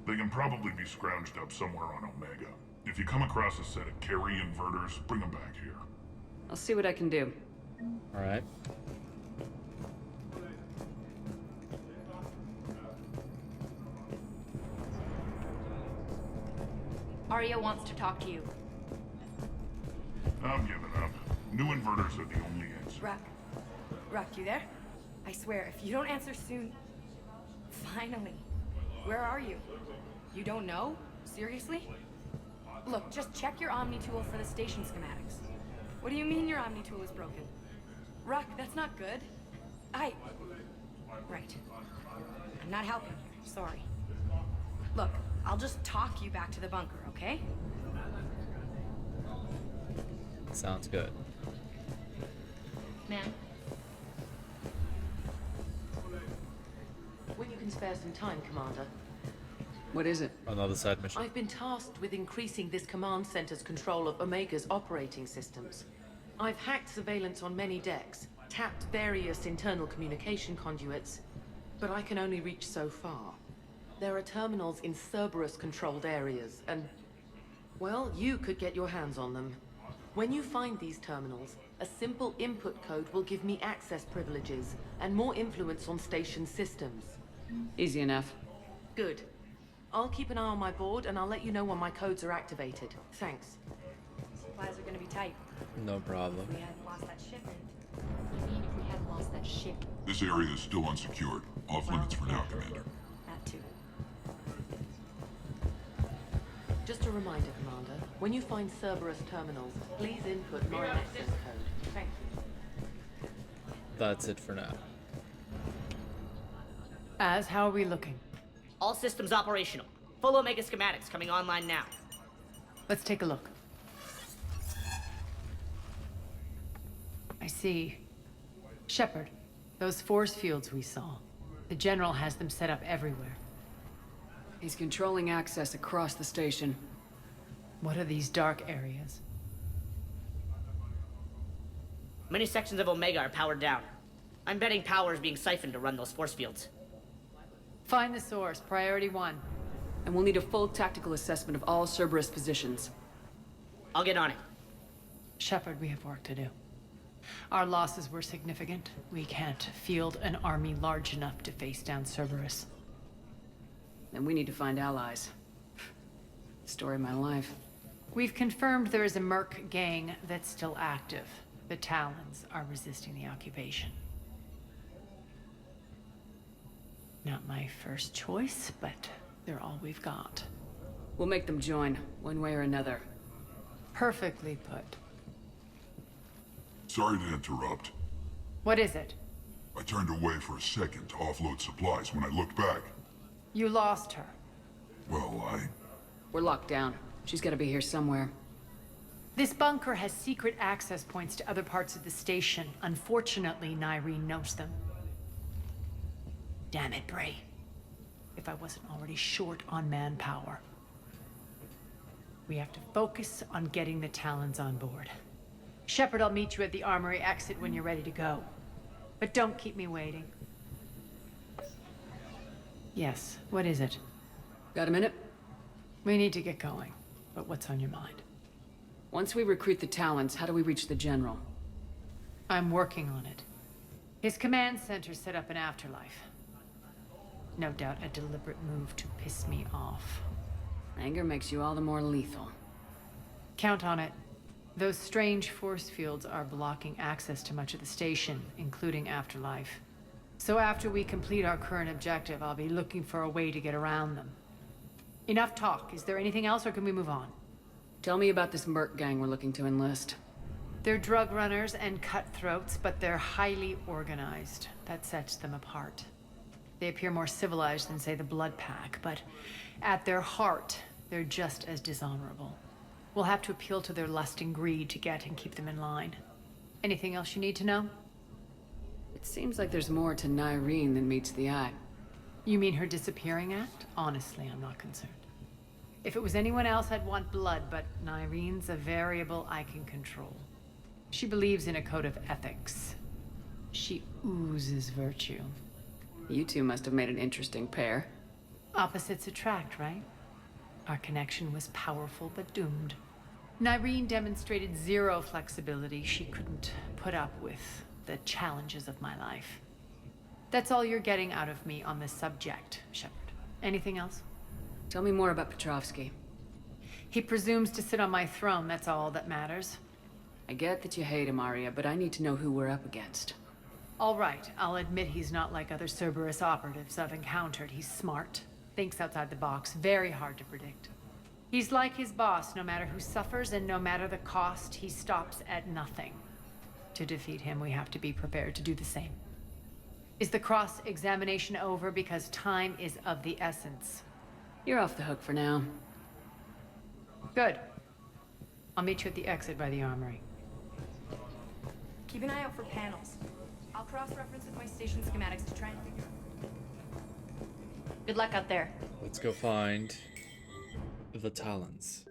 They can probably be scrounged up somewhere on Omega. If you come across a set of carry inverters, bring them back here. I'll see what I can do. Alright. Arya wants to talk to you. I'm giving up. New inverters are the only answer. Rock, you there? I swear, if you don't answer soon... Finally. Where are you? You don't know? Seriously? Look, just check your Omni tool for the station schematics. What do you mean your Omni tool is broken? Rock, that's not good. Right. I'm not helping here, sorry. Look, I'll just talk you back to the bunker, okay? Sounds good. Ma'am? When you can spare some time, Commander. What is it? Another side mission. I've been tasked with increasing this command center's control of Omega's operating systems. I've hacked surveillance on many decks, tapped various internal communication conduits, but I can only reach so far. There are terminals in Cerberus-controlled areas, and... well, you could get your hands on them. When you find these terminals, a simple input code will give me access privileges and more influence on station systems. Easy enough. Good. I'll keep an eye on my board, and I'll let you know when my codes are activated. Thanks. Supplies are gonna be tight. No problem. If we hadn't lost that shipment. I mean, if we hadn't lost that ship. This area is still unsecured. Off limits for now, Commander. That too. Just a reminder, Commander. When you find Cerberus terminals, please input my access code. Thank you. That's it for now. How are we looking? All systems operational. Full Omega schematics coming online now. Let's take a look. I see. Shepard, those force fields we saw. The General has them set up everywhere. He's controlling access across the station. What are these dark areas? Many sections of Omega are powered down. I'm betting power is being siphoned to run those force fields. Find the source, priority 1. And we'll need a full tactical assessment of all Cerberus positions. I'll get on it. Shepard, we have work to do. Our losses were significant. We can't field an army large enough to face down Cerberus. Then we need to find allies. Story of my life. We've confirmed there is a Merc gang that's still active. The Talons are resisting the occupation. Not my first choice, but they're all we've got. We'll make them join, one way or another. Perfectly put. Sorry to interrupt. What is it? I turned away for a second to offload supplies. When I looked back, You lost her. well, We're locked down. She's gotta be here somewhere. This bunker has secret access points to other parts of the station. Unfortunately, Nyreen knows them. Damn it, Bray. If I wasn't already short on manpower. We have to focus on getting the Talons on board. Shepard, I'll meet you at the armory exit when you're ready to go. But don't keep me waiting. Yes, what is it? Got a minute? We need to get going. But what's on your mind? Once we recruit the Talons, how do we reach the General? I'm working on it. His command center set up an afterlife. No doubt a deliberate move to piss me off. Anger makes you all the more lethal. Count on it. Those strange force fields are blocking access to much of the station, including Afterlife. So after we complete our current objective, I'll be looking for a way to get around them. Enough talk. Is there anything else, or can we move on? Tell me about this Merc gang we're looking to enlist. They're drug runners and cutthroats, but they're highly organized. That sets them apart. They appear more civilized than, say, the Blood Pack, but at their heart, they're just as dishonorable. We'll have to appeal to their lust and greed to get and keep them in line. Anything else you need to know? It seems like there's more to Nyreen than meets the eye. You mean her disappearing act? Honestly, I'm not concerned. If it was anyone else, I'd want blood, but Nyreen's a variable I can control. She believes in a code of ethics. She oozes virtue. You two must have made an interesting pair. Opposites attract, right? Our connection was powerful but doomed. Nyreen demonstrated zero flexibility. She couldn't put up with the challenges of my life. That's all you're getting out of me on this subject, Shepard. Anything else? Tell me more about Petrovsky. He presumes to sit on my throne, that's all that matters. I get that you hate him, Arya, but I need to know who we're up against. All right, I'll admit he's not like other Cerberus operatives I've encountered. He's smart, thinks outside the box, very hard to predict. He's like his boss, no matter who suffers and no matter the cost, he stops at nothing. To defeat him, we have to be prepared to do the same. Is the cross-examination over? Because time is of the essence. You're off the hook for now. Good. I'll meet you at the exit by the armory. Keep an eye out for panels. I'll cross-reference with my station schematics to try and figure out. Good luck out there. Let's go find the Talons.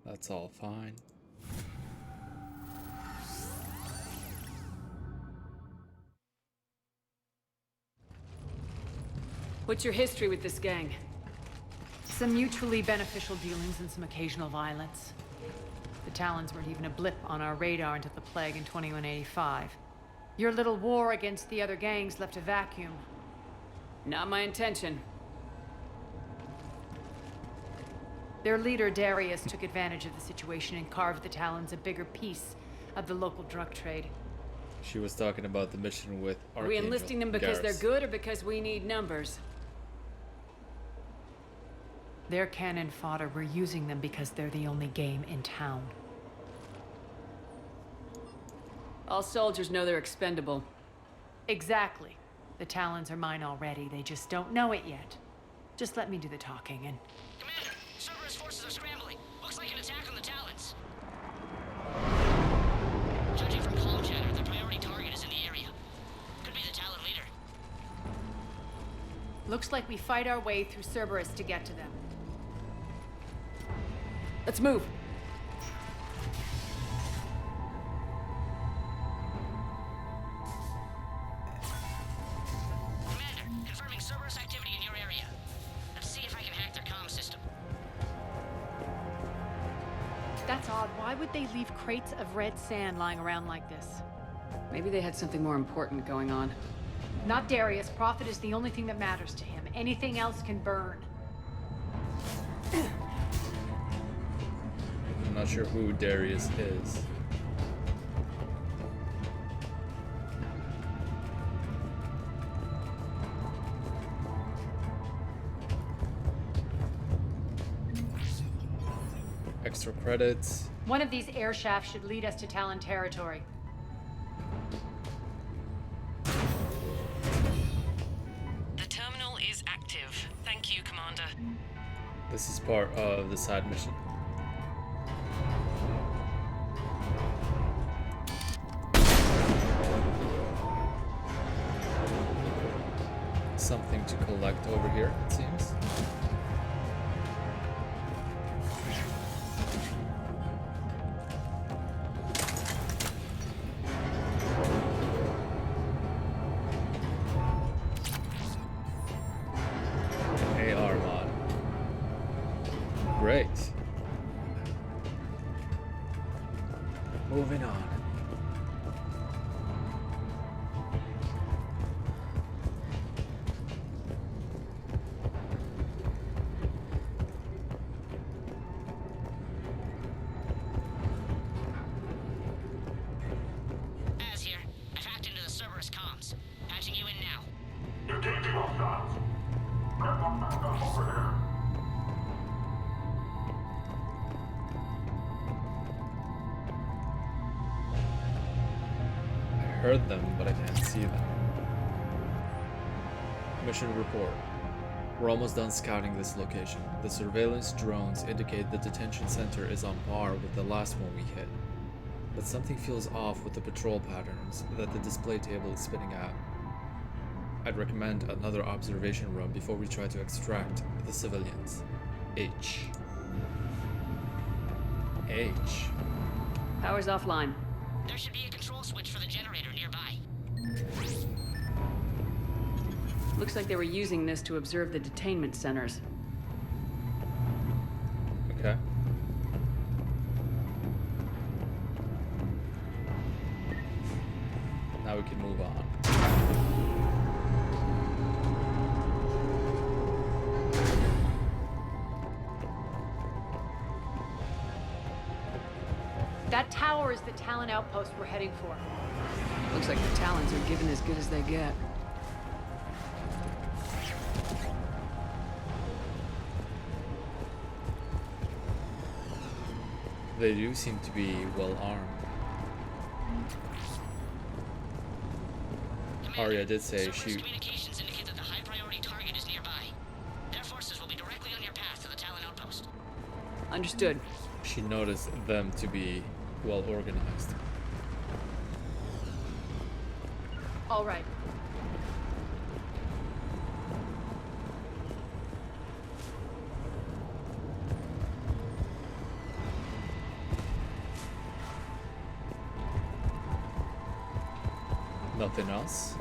That's all fine. What's your history with this gang? Some mutually beneficial dealings and some occasional violence. The Talons weren't even a blip on our radar until the plague in 2185. Your little war against the other gangs left a vacuum. Not my intention. Their leader, Darius, took advantage of the situation and carved the Talons a bigger piece of the local drug trade. She was talking about the mission with Archangel. Are we enlisting them because Garrus. they're good or because we need numbers? They're cannon fodder. We're using them because they're the only game in town. All soldiers know they're expendable. Exactly. The Talons are mine already. They just don't know it yet. Just let me do the talking and... Commander, Cerberus forces are scrambling. Looks like an attack on the Talons. Judging from comm chatter, their priority target is in the area. Could be the Talon leader. Looks like we fight our way through Cerberus to get to them. Let's move. Commander, confirming Cerberus activity in your area. Let's see if I can hack their comm system. That's odd. Why would they leave crates of red sand lying around like this? Maybe they had something more important going on. Not Darius. Profit is the only thing that matters to him. Anything else can burn. I'm not sure who Darius is. Extra credits. One of these air shafts should lead us to Talon territory. The terminal is active. Thank you, Commander. This is part of the side mission. Something to collect over here, it seems. AR mod. Great. Moving on. Az here. I've hacked into the Cerberus comms. Patching you in now. Engaging all shots. Get them back up over here. heard them, but I can't see them. Mission report. We're almost done scouting this location. The surveillance drones indicate the detention center is on par with the last one we hit. But something feels off with the patrol patterns that the display table is spitting out. I'd recommend another observation run before we try to extract the civilians. H. Power's offline. There should be a control switch for the generator nearby. Looks like they were using this to observe the detainment centers. Okay. Now we can move on. That tower is the Talon outpost we're heading for. Looks like the Talons are given as good as they get. They do seem to be well armed. Arya did say shoot. Communications indicate that the high priority target is nearby. Their forces will be directly on your path to the Talon outpost. Understood. She noticed them to be well organized. All right. Nothing else?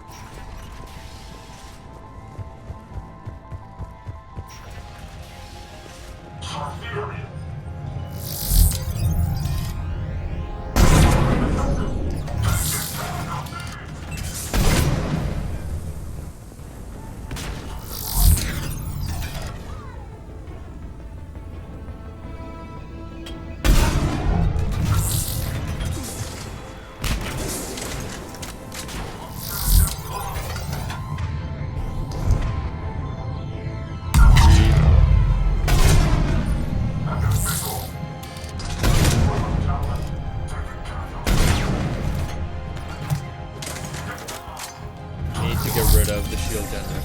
Get rid of the shield generator.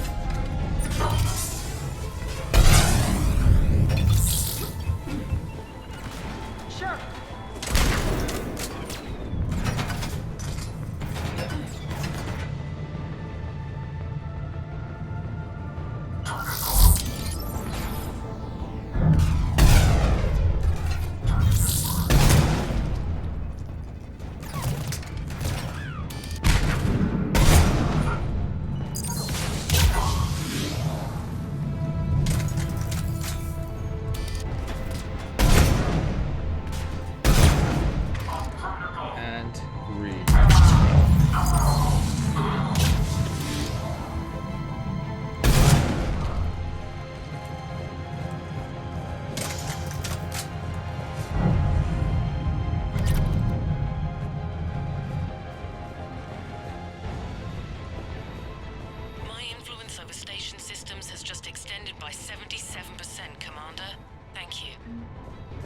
Sure.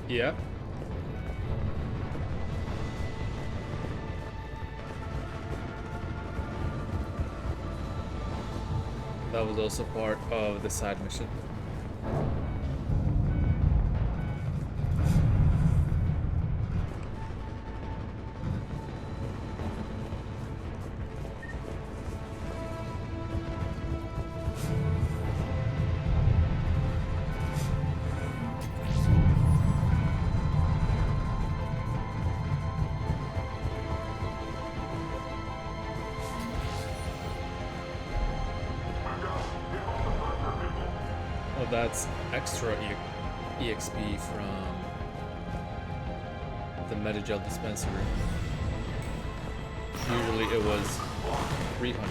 Yep. That was also part of the side mission. That's extra EXP from the Metagel dispensary. Usually it was 300.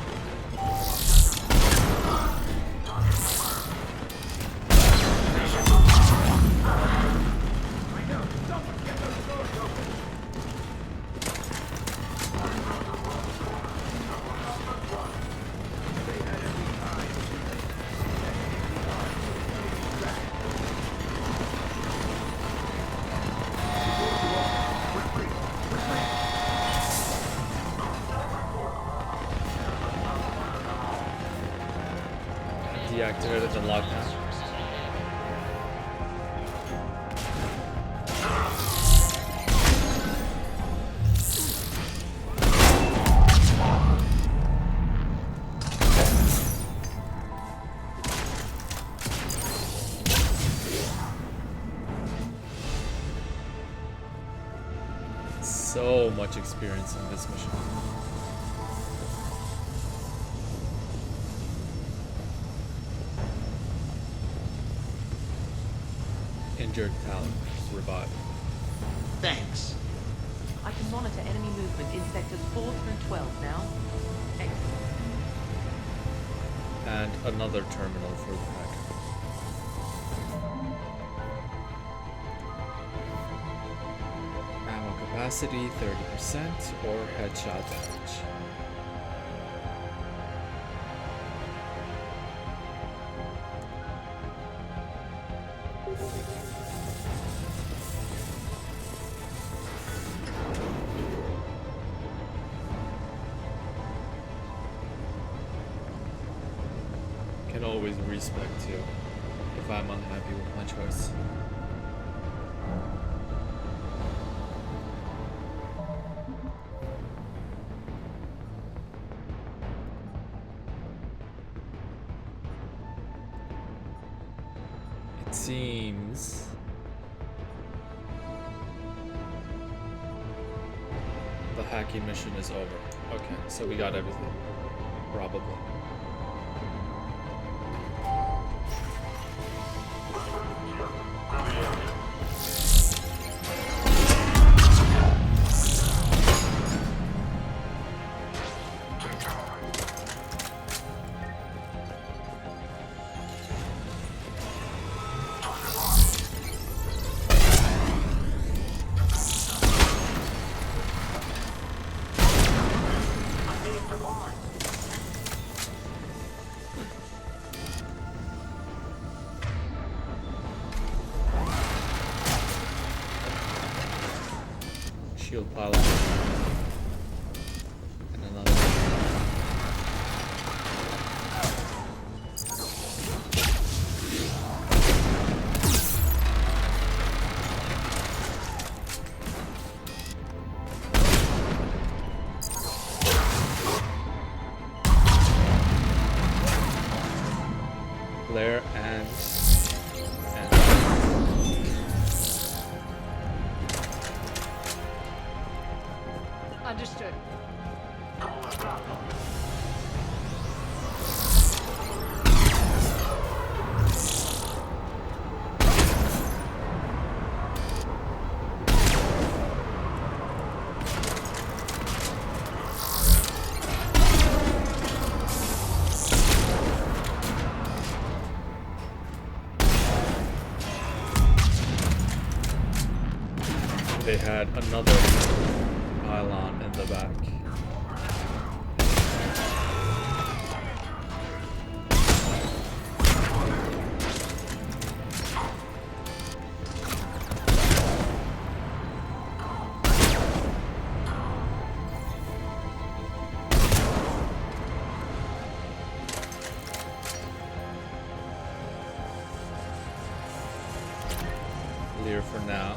deactivated the lockdown. So much experience in this mission. Injured talent revived. Thanks. I can monitor enemy movement in sectors 4 through 12 now. Excellent. And another terminal for the hack. Ammo capacity 30% or headshot damage. Can always respect you if I'm unhappy with my choice. It seems the hacking mission is over. Okay, so we got everything. Probably. Shield pile and another. Flare and Understood. They had another pylon in the back. Clear for now.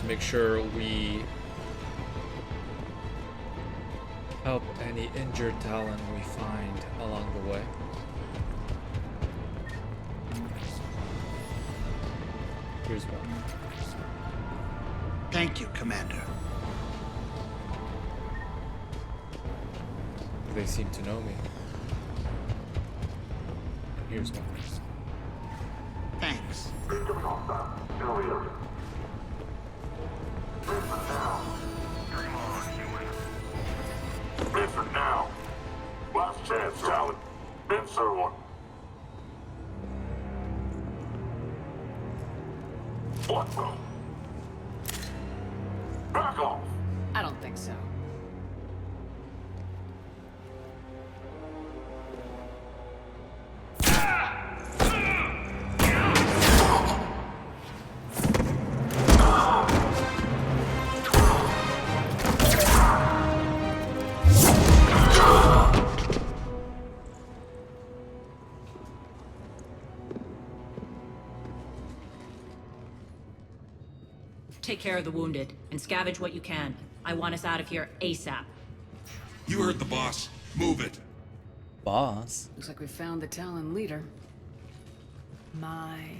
Make sure we help any injured talent we find along the way. Here's one. Thank you, Commander. They seem to know me. Here's one. Thanks. Listen now. Last chance, Talon. Answer one. What the? Back off. I don't think so. Take care of the wounded, and scavenge what you can. I want us out of here ASAP. You heard the boss. Move it. Boss? Looks like we found the Talon leader. My.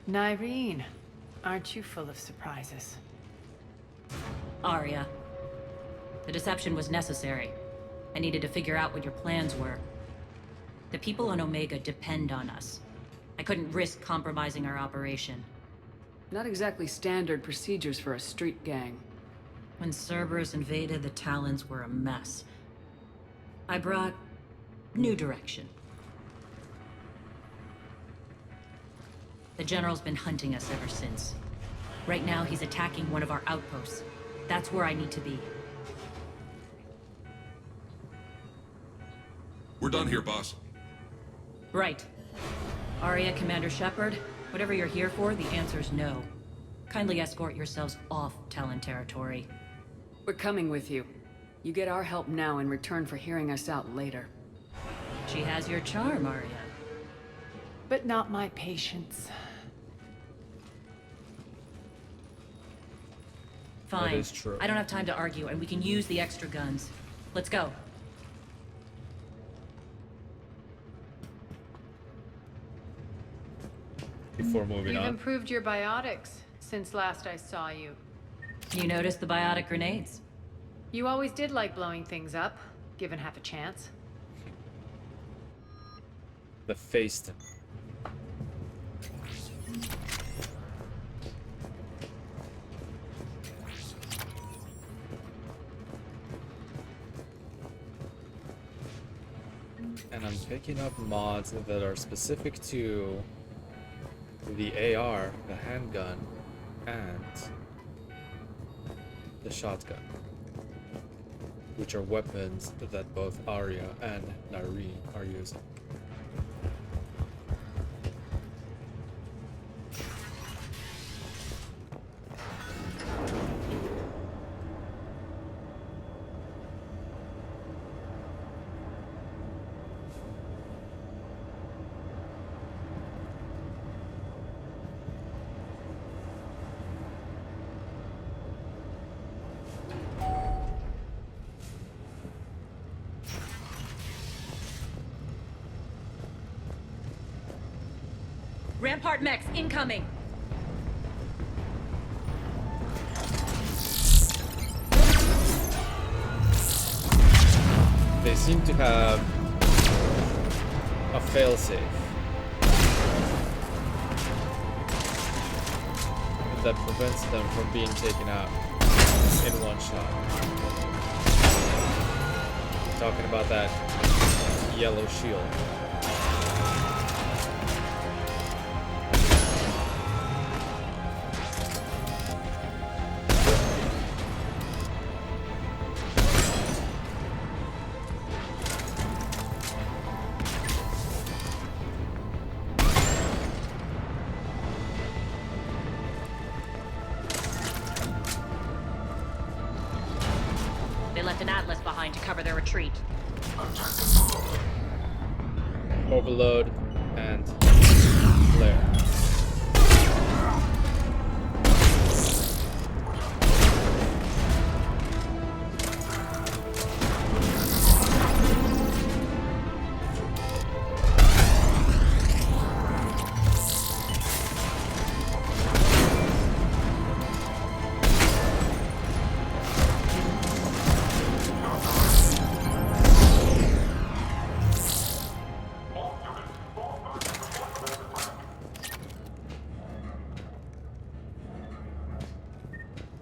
Nyreen, aren't you full of surprises? Arya. The deception was necessary. I needed to figure out what your plans were. The people on Omega depend on us. I couldn't risk compromising our operation. Not exactly standard procedures for a street gang. When Cerberus invaded, the Talons were a mess. I brought new direction. The General's been hunting us ever since. Right now, he's attacking one of our outposts. That's where I need to be. We're done here, boss. Right. Arya, Commander Shepard, whatever you're here for, the answer's no. Kindly escort yourselves off Talon territory. We're coming with you. You get our help now in return for hearing us out later. She has your charm, Arya. But not my patience. Fine. That is true. I don't have time to argue, and we can use the extra guns. Let's go. Before moving You've on. improved your biotics since last I saw you. You noticed the biotic grenades? You always did like blowing things up, given half a chance. The faced. And I'm picking up mods that are specific to the AR, the handgun, and the shotgun, which are weapons that both Arya and Nyreen are using. Rampart mechs incoming! They seem to have a failsafe that prevents them from being taken out in one shot. Talking about that yellow shield. They left an Atlas behind to cover their retreat. Overload and flare.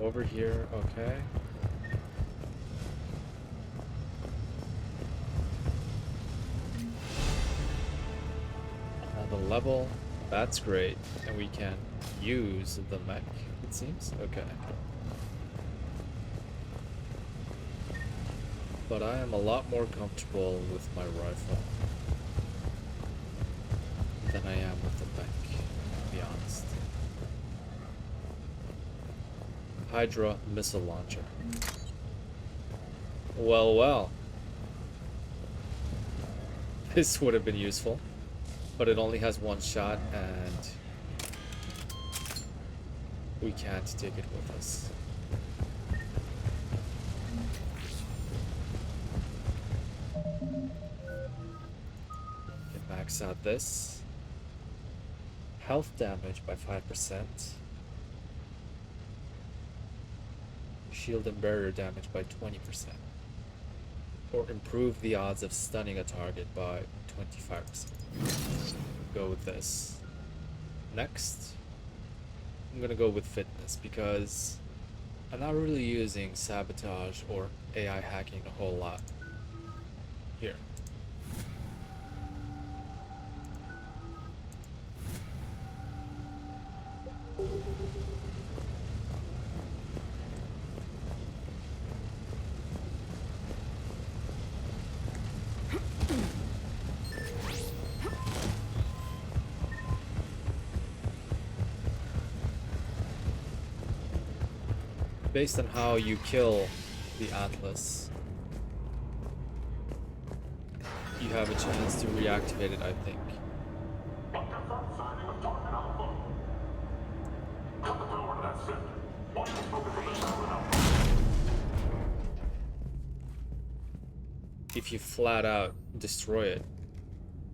Over here, okay. Another level, that's great. And we can use the mech, it seems. Okay. But I am a lot more comfortable with my rifle than I am with the mech, to be honest. Hydra missile launcher. Well, well. This would have been useful, but it only has one shot and we can't take it with us. Can max out this. Health damage by 5%. Shield and barrier damage by 20%. Or improve the odds of stunning a target by 25%. Go with this. Next, I'm gonna go with fitness because I'm not really using sabotage or AI hacking a whole lot here. Based on how you kill the Atlas, you have a chance to reactivate it, I think. If you flat out destroy it,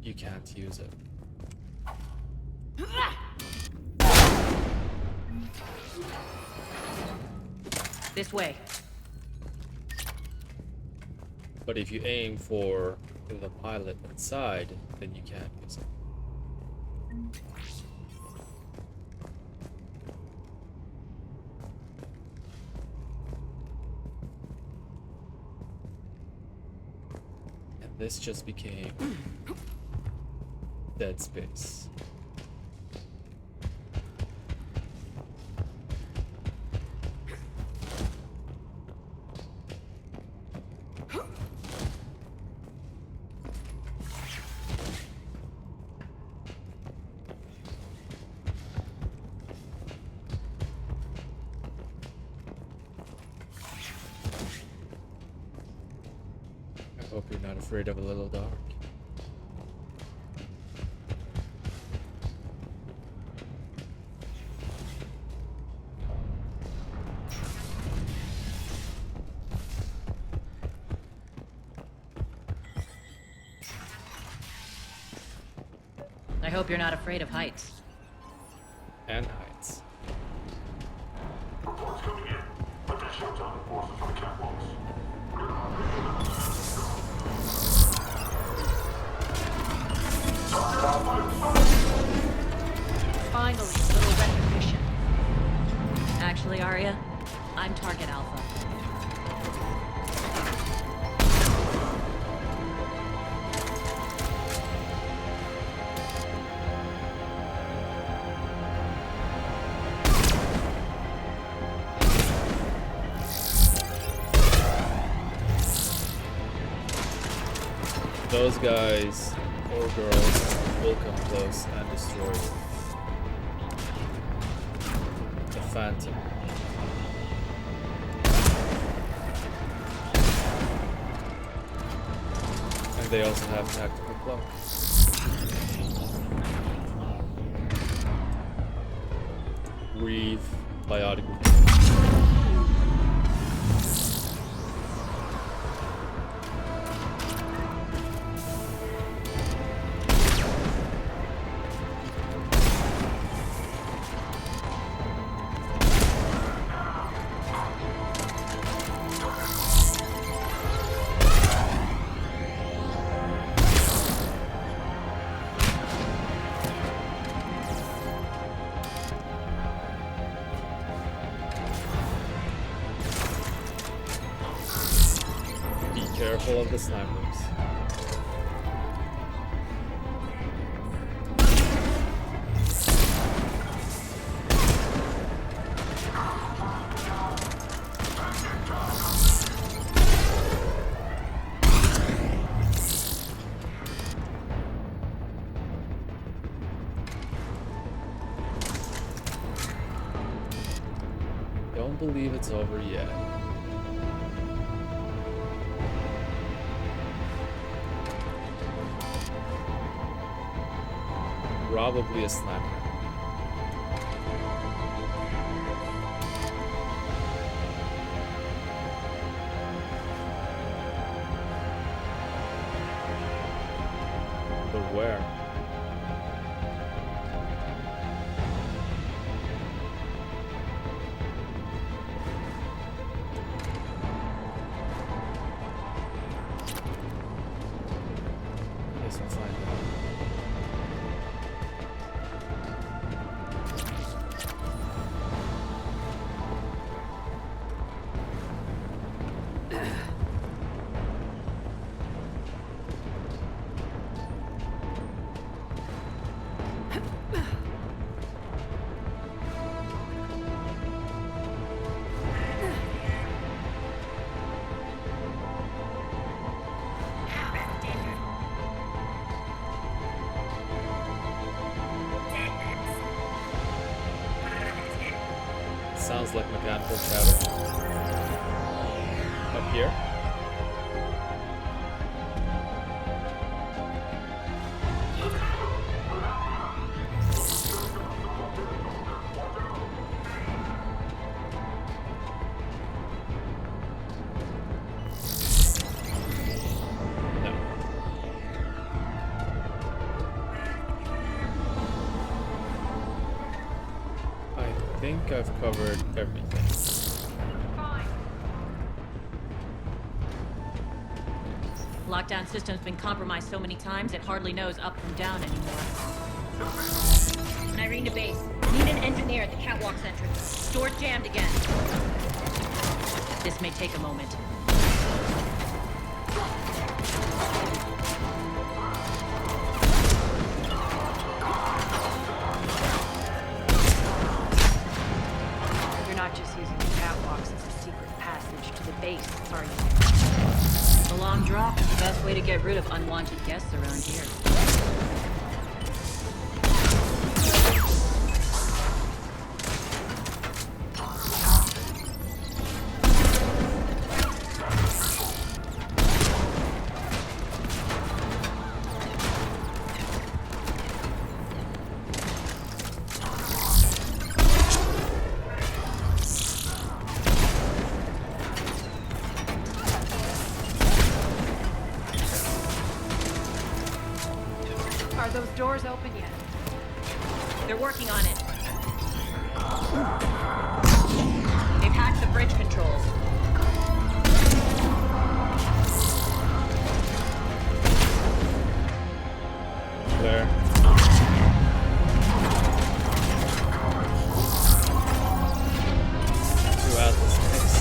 you can't use it. This way. But if you aim for the pilot inside, then you can't use it. And this just became Dead Space. I hope you're not afraid of a little dark. I hope you're not afraid of heights. And heights. Reports coming in. Additional task forces from the catwalks. Finally, a little recognition. Actually, Arya, I'm target Alpha. Those guys or girls will come close and destroy the Phantom. And they also have tactical cloak. Reeve, biotic. Careful of the snipers. Don't believe it's over yet. Probably a sniper. But where? Guess we'll find out. Sounds like mechanical chatter. Up here? No. I think I've covered everything. Lockdown system's been compromised so many times it hardly knows up from down anymore. Irene to base. Need an engineer at the catwalk's entrance. Door's jammed again. This may take a moment. You're not just using the catwalks as a secret passage to the base, are you? The long drop is the best way to get rid of unwanted guests around here. Are those doors open yet? They're working on it. They've hacked the bridge controls. There. Two Atlas tanks.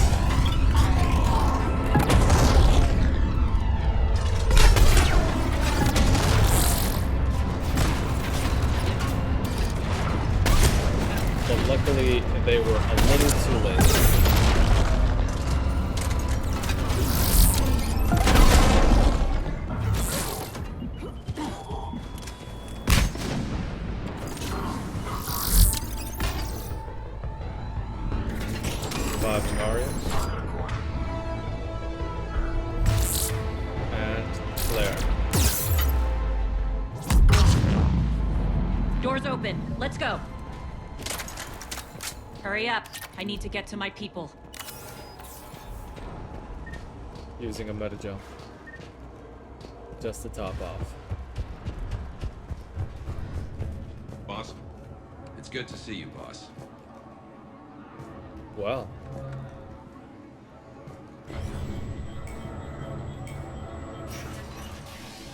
But luckily, they were a little too late. Five Narians. And Claire. Doors open. Let's go. Hurry up. I need to get to my people. Using a meta jump. Just to top off. Boss, it's good to see you, boss. Well.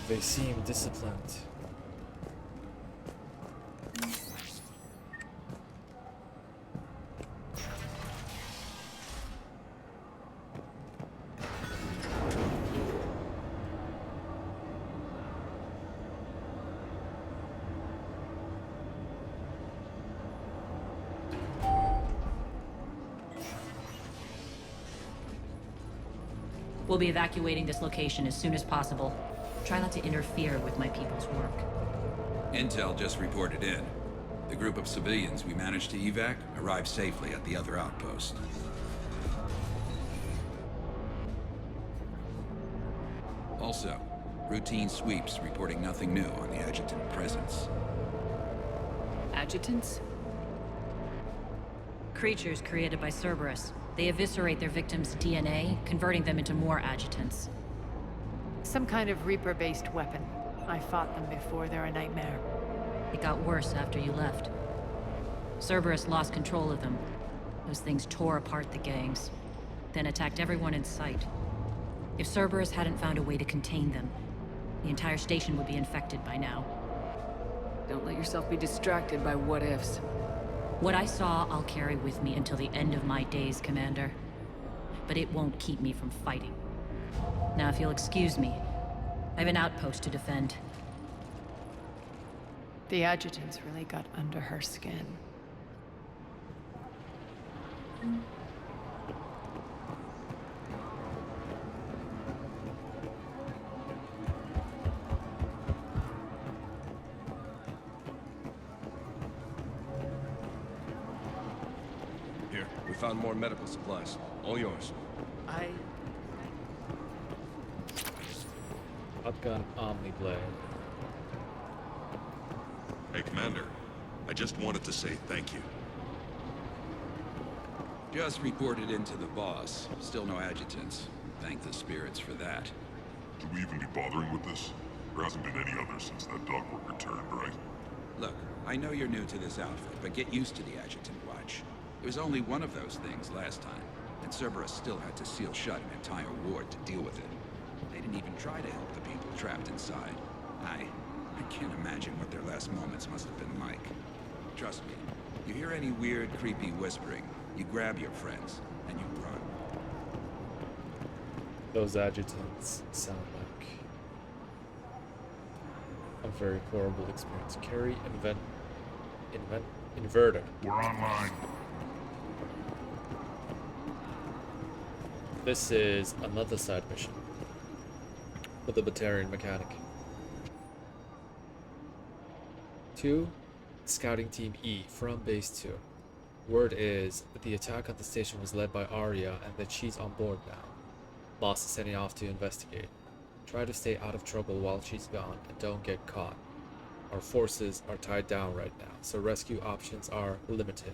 They seem disciplined. We'll be evacuating this location as soon as possible. Try not to interfere with my people's work. Intel just reported in. The group of civilians we managed to evac arrived safely at the other outpost. Also, routine sweeps reporting nothing new on the adjutant presence. Adjutants? Creatures created by Cerberus. They eviscerate their victims' DNA, converting them into more adjutants. Some kind of Reaper-based weapon. I fought them before, they're a nightmare. It got worse after you left. Cerberus lost control of them. Those things tore apart the gangs, then attacked everyone in sight. If Cerberus hadn't found a way to contain them, the entire station would be infected by now. Don't let yourself be distracted by what-ifs. What I saw, I'll carry with me until the end of my days, Commander. But it won't keep me from fighting. Now, if you'll excuse me, I have an outpost to defend. The adjutants really got under her skin. Here, we found more medical supplies. All yours. I've got an Omni Blade. Hey, Commander. I just wanted to say thank you. Just reported into the boss. Still no adjutants. Thank the spirits for that. Should we even be bothering with this? There hasn't been any others since that dog work returned, right? Look, I know you're new to this outfit, but get used to the adjutant watch. It was only one of those things last time, and Cerberus still had to seal shut an entire ward to deal with it. They didn't even try to help the people trapped inside. I can't imagine what their last moments must have been like. Trust me, you hear any weird, creepy whispering, you grab your friends, and you run. Those adjutants sound like a very horrible experience. Carry inverter. We're online. This is another side mission with the Batarian mechanic. 2. Scouting Team E from Base 2. Word is that the attack on the station was led by Arya and that she's on board now. Boss is sending off to investigate. Try to stay out of trouble while she's gone and don't get caught. Our forces are tied down right now, so rescue options are limited.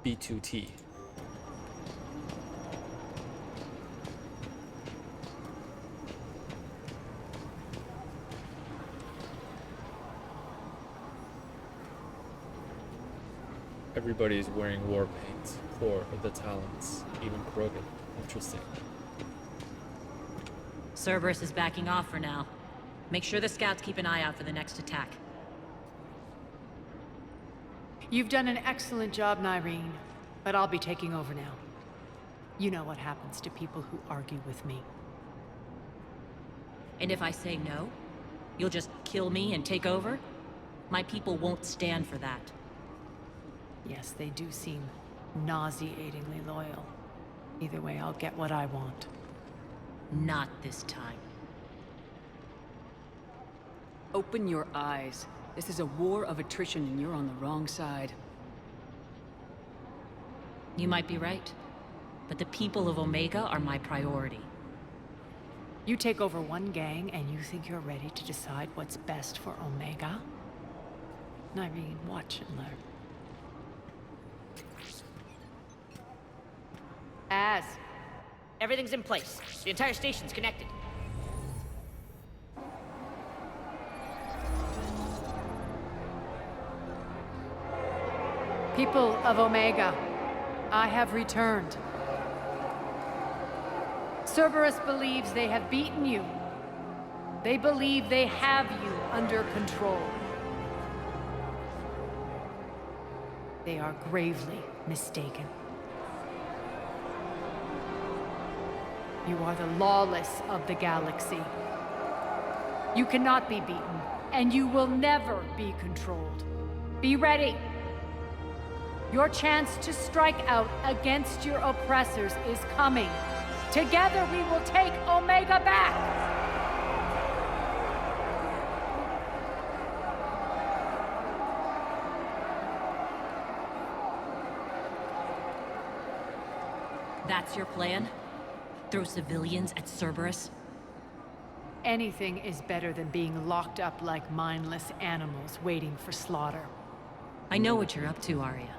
B2T. Everybody's wearing war paint for the talents, even Krogan. Interesting. Cerberus is backing off for now. Make sure the scouts keep an eye out for the next attack. You've done an excellent job, Nyreen, but I'll be taking over now. You know what happens to people who argue with me. And if I say no, you'll just kill me and take over? My people won't stand for that. Yes, they do seem nauseatingly loyal. Either way, I'll get what I want. Not this time. Open your eyes. This is a war of attrition and you're on the wrong side. You might be right, but the people of Omega are my priority. You take over one gang and you think you're ready to decide what's best for Omega? Nyreen, watch and learn. Everything's in place. The entire station's connected. People of Omega, I have returned. Cerberus believes they have beaten you. They believe they have you under control. They are gravely mistaken. You are the lawless of the galaxy. You cannot be beaten, and you will never be controlled. Be ready. Your chance to strike out against your oppressors is coming. Together we will take Omega back! That's your plan? Throw civilians at Cerberus? Anything is better than being locked up like mindless animals waiting for slaughter. I know what you're up to, Arya.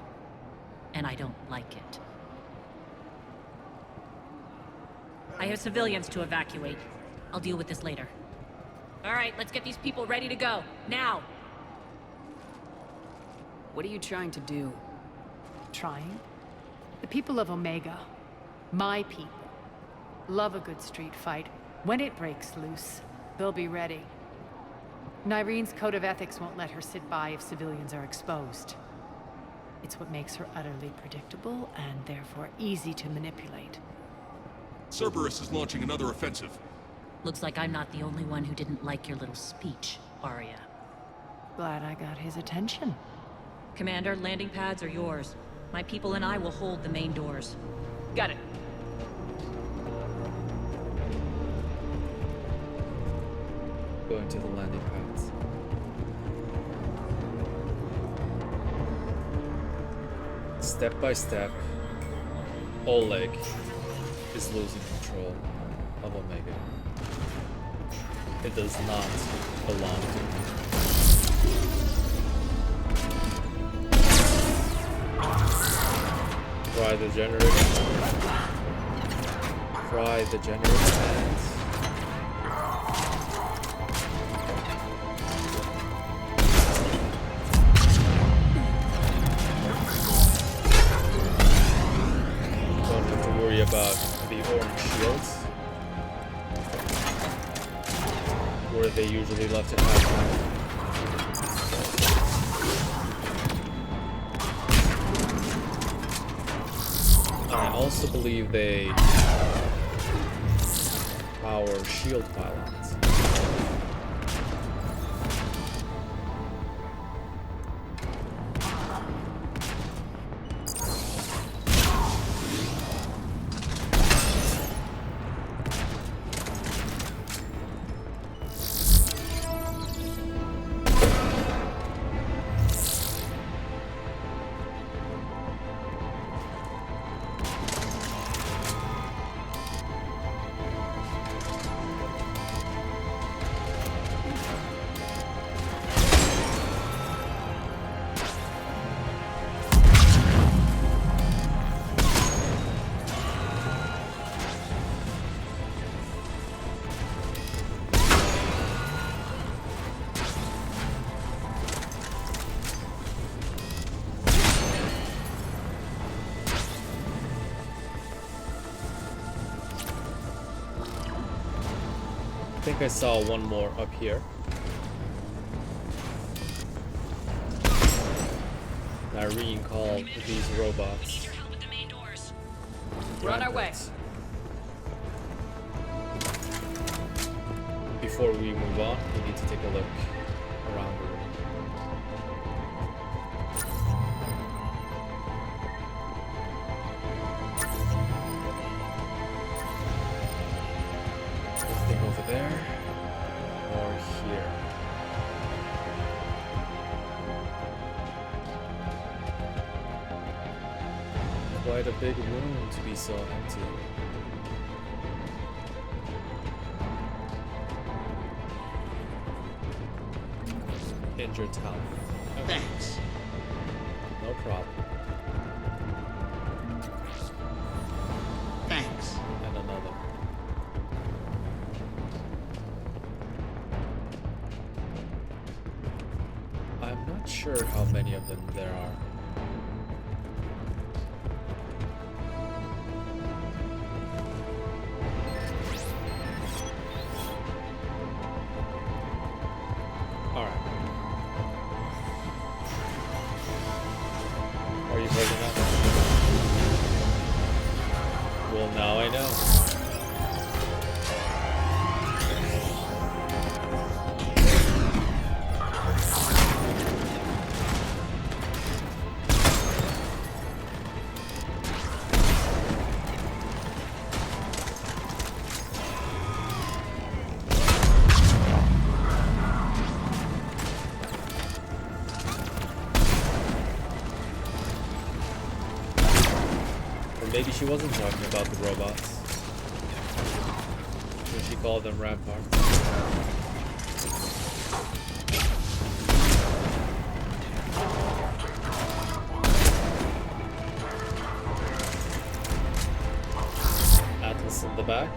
And I don't like it. I have civilians to evacuate. I'll deal with this later. All right, let's get these people ready to go. Now! What are you trying to do? Trying? The people of Omega, my people, love a good street fight. When it breaks loose, they'll be ready. Nyrene's code of ethics won't let her sit by if civilians are exposed. It's what makes her utterly predictable and therefore easy to manipulate. Cerberus is launching another offensive. Looks like I'm not the only one who didn't like your little speech, Arya. Glad I got his attention. Commander, landing pads are yours. My people and I will hold the main doors. Got it. Going to the landing pads. Step by step, Oleg is losing control of Omega. It does not belong to him. Fry the generator. Fry the generator pads. Don't have to worry about the orange shields, where they usually left at halftime. I also believe they power shield pylons. I think I saw one more up here. Nyrene called these robots. We're on our way. Before we move on, we need to take a look around the room. Nothing over there or here. Quite a big room to be so empty. Injured talent. Okay. Thanks. No problem. Thanks. And another. I'm not sure how many of them there are. Well, now I know. maybe she wasn't talking about the robots when she called them ramparts. Atlas in the back.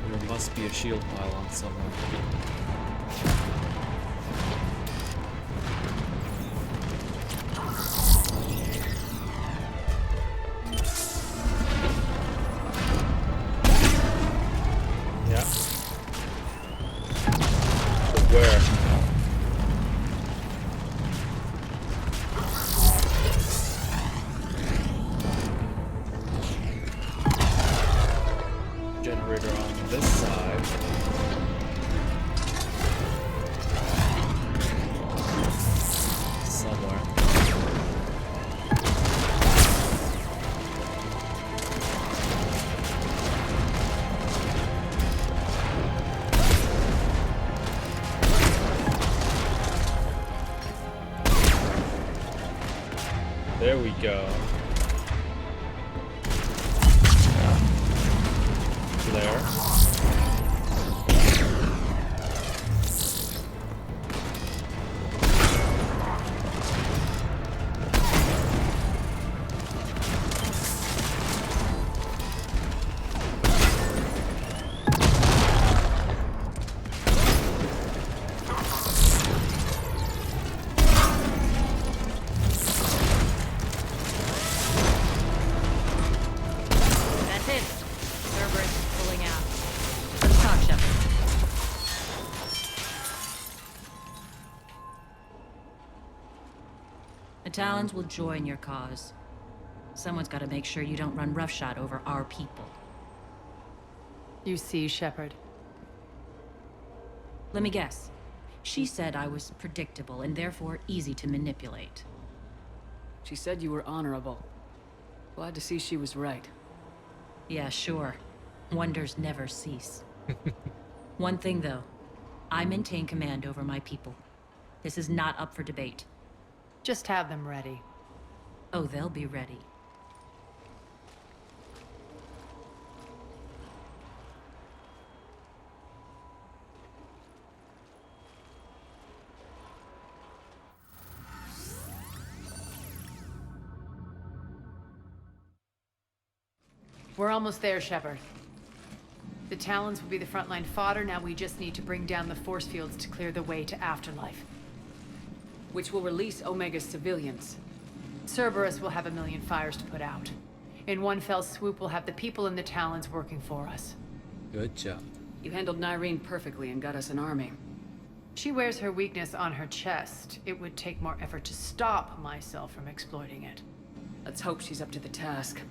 There must be a shield pylon somewhere. Generator on this side. Somewhere. There we go. There. That's it. Cerberus pulling out. Let's talk, Shepard. The Talons will join your cause. Someone's got to make sure you don't run roughshod over our people. You see, Shepard. Let me guess. She said I was predictable and therefore easy to manipulate. She said you were honorable. Glad to see she was right. Yeah, sure. Wonders never cease. One thing, though. I maintain command over my people. This is not up for debate. Just have them ready. Oh, they'll be ready. We're almost there, Shepard. The Talons will be the frontline fodder. Now we just need to bring down the force fields to clear the way to Afterlife. Which will release Omega's civilians. Cerberus will have 1,000,000 fires to put out. In one fell swoop, we'll have the people in the Talons working for us. Good job. You handled Nyreen perfectly and got us an army. She wears her weakness on her chest. It would take more effort to stop myself from exploiting it. Let's hope she's up to the task.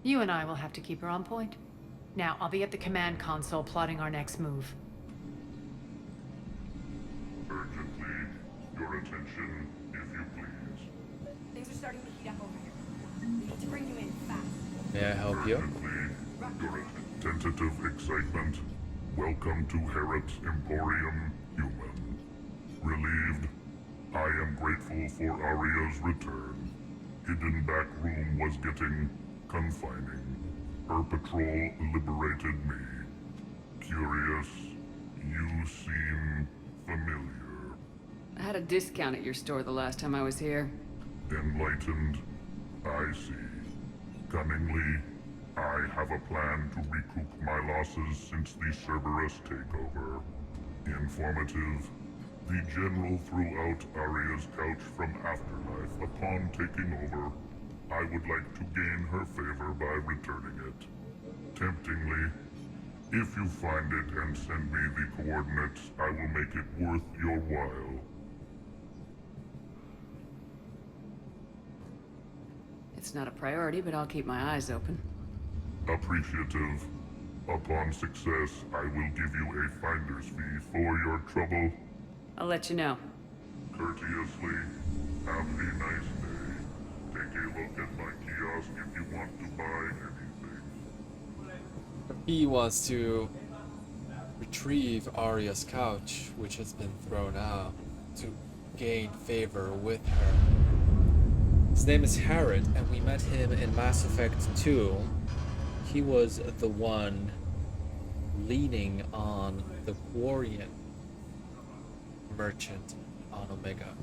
You and I will have to keep her on point. Now, I'll be at the command console plotting our next move. Urgently, your attention, if you please. Things are starting to heat up over here. We need to bring you in fast. May I help you? Urgently, your tentative excitement. Welcome to Herod Emporium, Human. Relieved, I am grateful for Aria's return. Hidden back room was getting confining. Her patrol liberated me. Curious, you seem familiar. I had a discount at your store the last time I was here. Enlightened, I see. Cunningly, I have a plan to recoup my losses since the Cerberus takeover. Informative, the General threw out Aria's couch from Afterlife upon taking over. I would like to gain her favor by returning it. Temptingly, if you find it and send me the coordinates, I will make it worth your while. It's not a priority, but I'll keep my eyes open. Appreciative. Upon success, I will give you a finder's fee for your trouble. I'll let you know. Courteously, have a nice day. Take a look at my kiosk if you want to buy anything. He wants to retrieve Arya's couch, which has been thrown out, to gain favor with her. His name is Harrod, and we met him in Mass Effect 2. He was the one leaning on the Quarian merchant on Omega,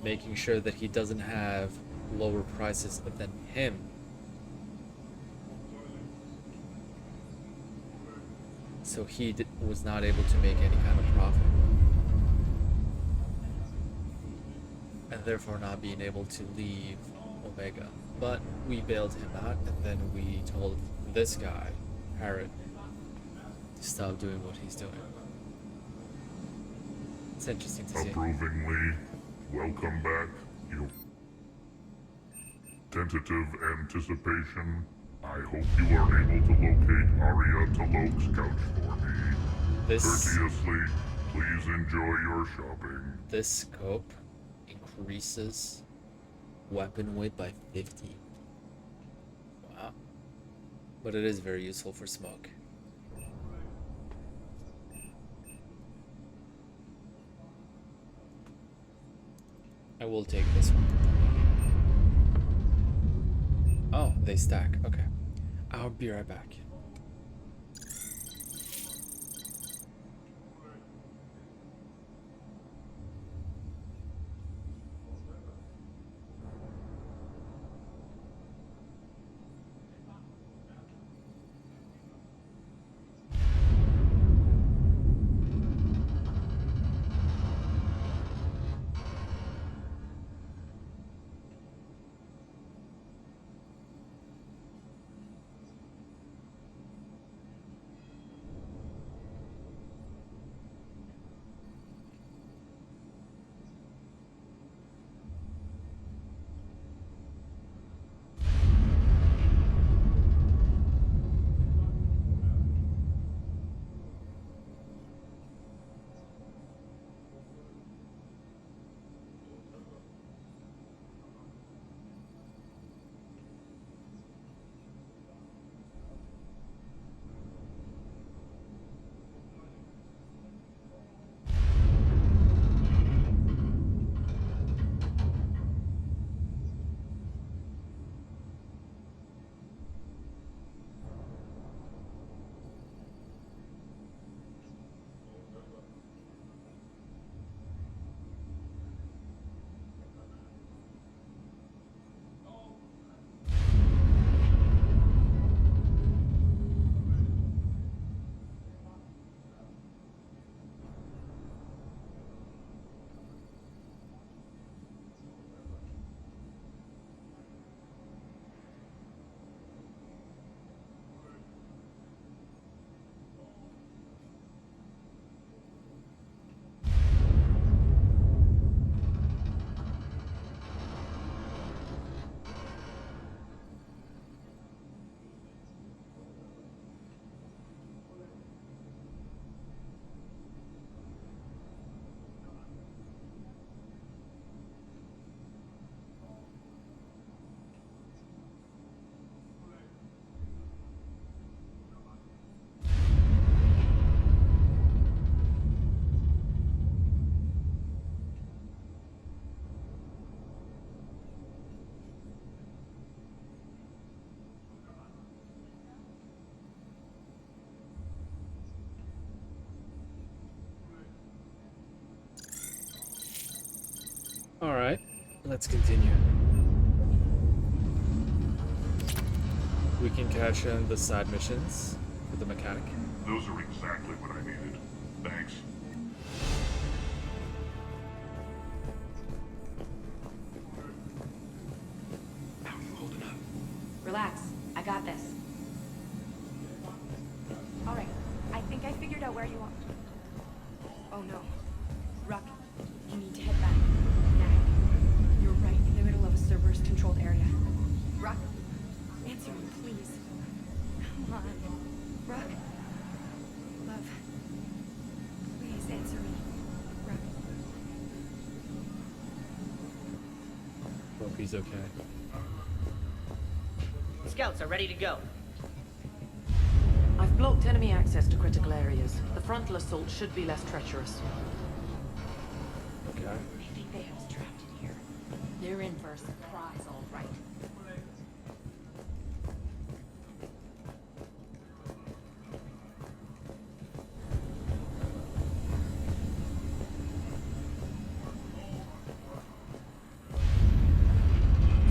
making sure that he doesn't have lower prices than him. So he was not able to make any kind of profit, and therefore not being able to leave Omega. But we bailed him out, and then we told this guy, Harrod, to stop doing what he's doing. It's interesting to see. Approvingly, welcome back. You. Tentative anticipation. I hope you are able to locate Arya Talok's couch for me. Courteously, please enjoy your shopping. This scope increases weapon weight by 50. Wow. But it is very useful for smoke. I will take this one. Oh, they stack. Okay. I'll be right back. Alright, let's continue. We can cash in the side missions for the mechanic. Those are exactly what I needed. Thanks. How are you holding up? Relax. I got this. All right. I think I figured out where you are. Oh no. Ruck, you need to head back. Now. You're right in the middle of a Cerberus-controlled area. Ruck, answer me, please. Come on. Ruck. Love. Please answer me. hope he's okay. Scouts are ready to go. I've blocked enemy access to critical areas. The frontal assault should be less treacherous. Okay. I think they have us trapped in here. They're in for a surprise, all right.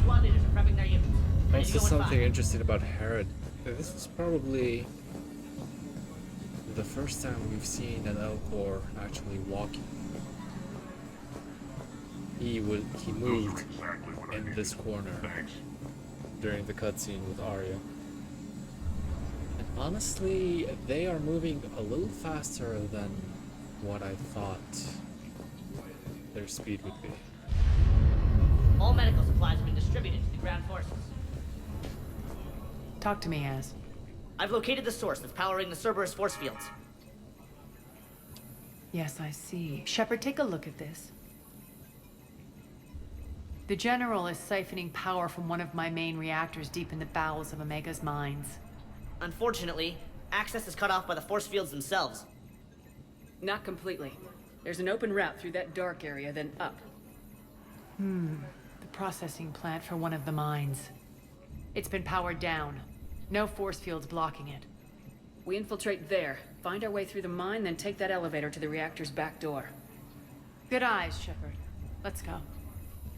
Squad leaders are prepping their units. Ready to Also, go in something 5. interesting about Herod. This was probably the first time we've seen an Elcor actually walking. He moved in this corner during the cutscene with Arya. And honestly, they are moving a little faster than what I thought their speed would be. All medical supplies have been distributed to the ground forces. Talk to me, Az. I've located the source that's powering the Cerberus force fields. Yes, I see. Shepard, take a look at this. The General is siphoning power from one of my main reactors deep in the bowels of Omega's mines. Unfortunately, access is cut off by the force fields themselves. Not completely. There's an open route through that dark area, then up. The processing plant for one of the mines. It's been powered down. No force fields blocking it. We infiltrate there, find our way through the mine, then take that elevator to the reactor's back door. Good eyes, Shepard. Let's go.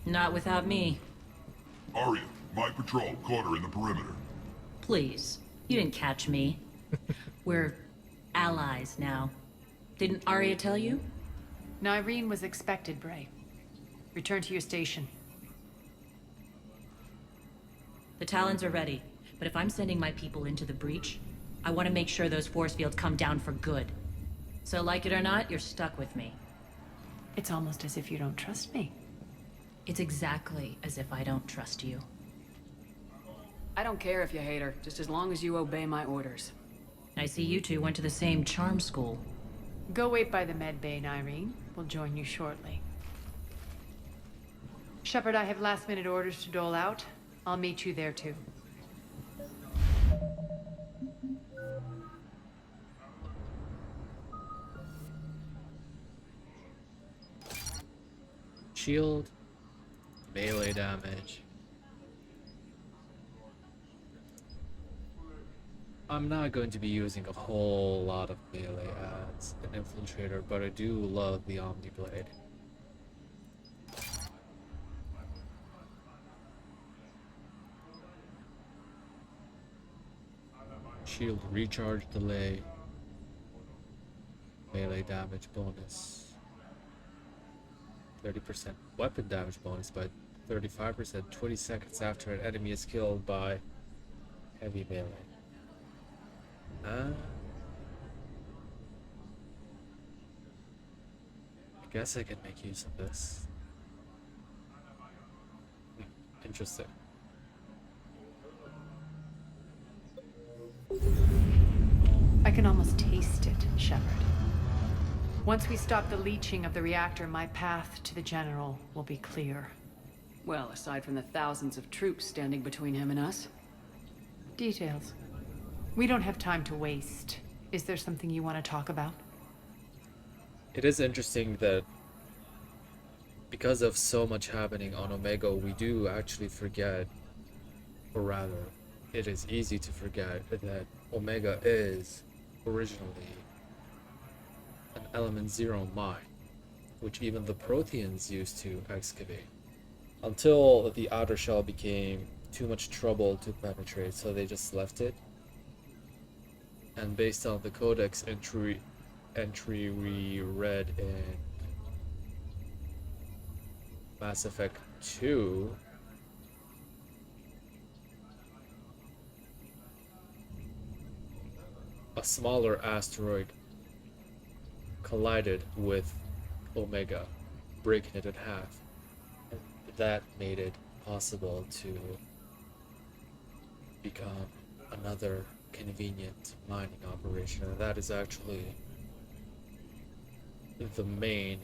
Not without me. Arya, my patrol, quarter in the perimeter. Please. You didn't catch me. We're allies now. Didn't Arya tell you? Nyreen was expected, Bray. Return to your station. The Talons are ready, but if I'm sending my people into the breach, I want to make sure those force fields come down for good. So like it or not, you're stuck with me. It's almost as if you don't trust me. It's exactly as if I don't trust you. I don't care if you hate her, just as long as you obey my orders. I see you two went to the same charm school. Go wait by the med bay, Nyreen. We'll join you shortly. Shepard, I have last-minute orders to dole out. I'll meet you there, too. Shield, melee damage. I'm not going to be using a whole lot of melee as an infiltrator, but I do love the Omni Blade. Shield recharge delay, melee damage bonus, 30% weapon damage bonus, but 35% 20 seconds after an enemy is killed by heavy melee. I guess I can make use of this. Interesting. I can almost taste it, Shepard. Once we stop the leaching of the reactor, my path to the General will be clear. Well, aside from the thousands of troops standing between him and us. Details. We don't have time to waste. Is there something you want to talk about? It is interesting that because of so much happening on Omega, we do actually forget, or rather, it is easy to forget that Omega is originally an Element Zero mine, which even the Protheans used to excavate, until the outer shell became too much trouble to penetrate, so they just left it. And based on the Codex entry we read in Mass Effect 2, a smaller asteroid collided with Omega, breaking it in half. And that made it possible to become another convenient mining operation, and that is actually the main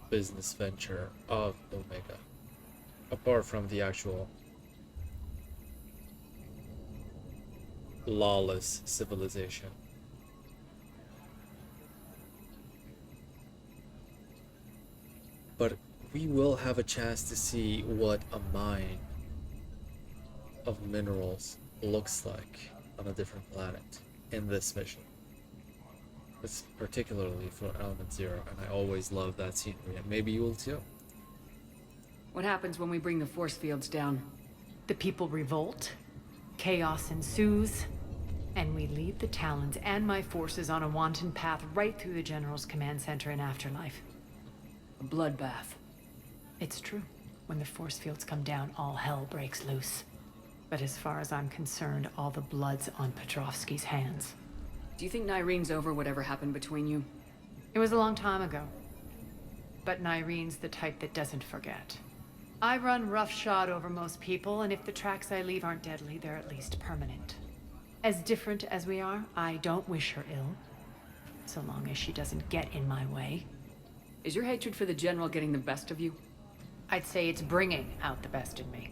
business venture of Omega. apart from the actual lawless civilization. But we will have a chance to see what a mine of minerals looks like on a different planet in this mission. It's particularly for Element Zero, and I always love that scenery, and maybe you will too. What happens when we bring the force fields down? The people revolt, chaos ensues, and we lead the Talons and my forces on a wanton path right through the General's command center in Afterlife. A bloodbath. It's true. When the force fields come down, all hell breaks loose. But as far as I'm concerned, all the blood's on Petrovsky's hands. Do you think Nyrene's over whatever happened between you? It was a long time ago. But Nyrene's the type that doesn't forget. I run roughshod over most people, and if the tracks I leave aren't deadly, they're at least permanent. As different as we are, I don't wish her ill. So long as she doesn't get in my way. Is your hatred for the General getting the best of you? I'd say it's bringing out the best in me.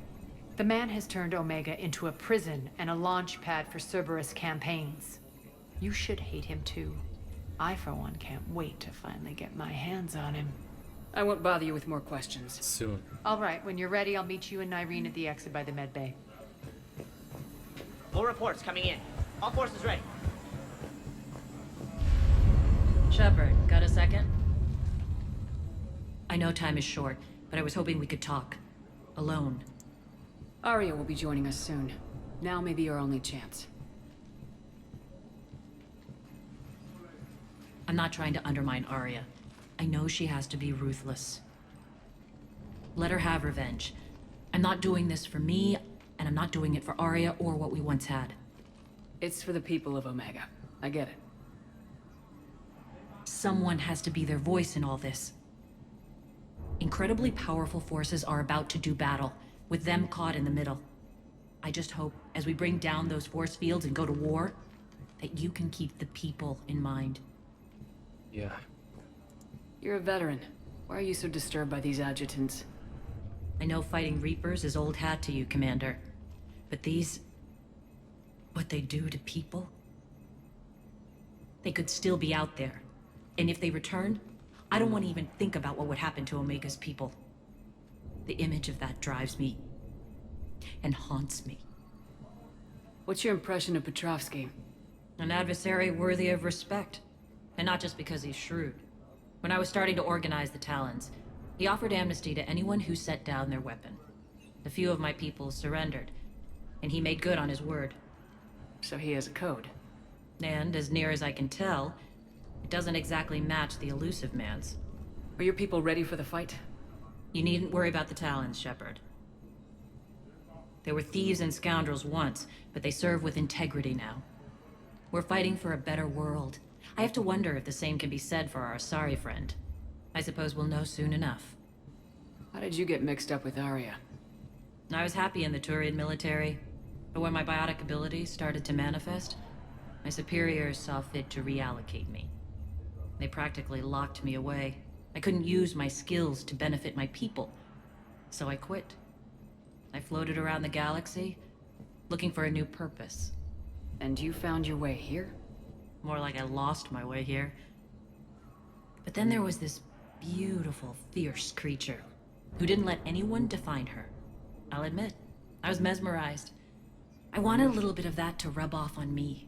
The man has turned Omega into a prison and a launch pad for Cerberus campaigns. You should hate him too. I, for one, can't wait to finally get my hands on him. I won't bother you with more questions. Soon. All right, when you're ready, I'll meet you and Nyrene at the exit by the med bay. Full reports coming in. All forces ready. Shepard, got a second? I know time is short, but I was hoping we could talk. Alone. Arya will be joining us soon. Now may be our only chance. I'm not trying to undermine Arya. I know she has to be ruthless. Let her have revenge. I'm not doing this for me, and I'm not doing it for Arya or what we once had. It's for the people of Omega. I get it. Someone has to be their voice in all this. Incredibly powerful forces are about to do battle, with them caught in the middle. I just hope, as we bring down those force fields and go to war, that you can keep the people in mind. Yeah. You're a veteran. Why are you so disturbed by these adjutants? I know fighting Reapers is old hat to you, Commander. But these... what they do to people? They could still be out there. And if they return, I don't want to even think about what would happen to Omega's people. The image of that drives me... and haunts me. What's your impression of Petrovsky? An adversary worthy of respect. And not just because he's shrewd. When I was starting to organize the Talons, he offered amnesty to anyone who set down their weapon. A few of my people surrendered, and he made good on his word. So he has a code. And, as near as I can tell, it doesn't exactly match the elusive man's. Are your people ready for the fight? You needn't worry about the Talons, Shepard. They were thieves and scoundrels once, but they serve with integrity now. We're fighting for a better world. I have to wonder if the same can be said for our Asari friend. I suppose we'll know soon enough. How did you get mixed up with Arya? I was happy in the Turian military, but when my biotic abilities started to manifest, my superiors saw fit to reallocate me. They practically locked me away. I couldn't use my skills to benefit my people, so I quit. I floated around the galaxy, looking for a new purpose. And you found your way here? More like I lost my way here. But then there was this beautiful, fierce creature who didn't let anyone define her. I'll admit, I was mesmerized. I wanted a little bit of that to rub off on me.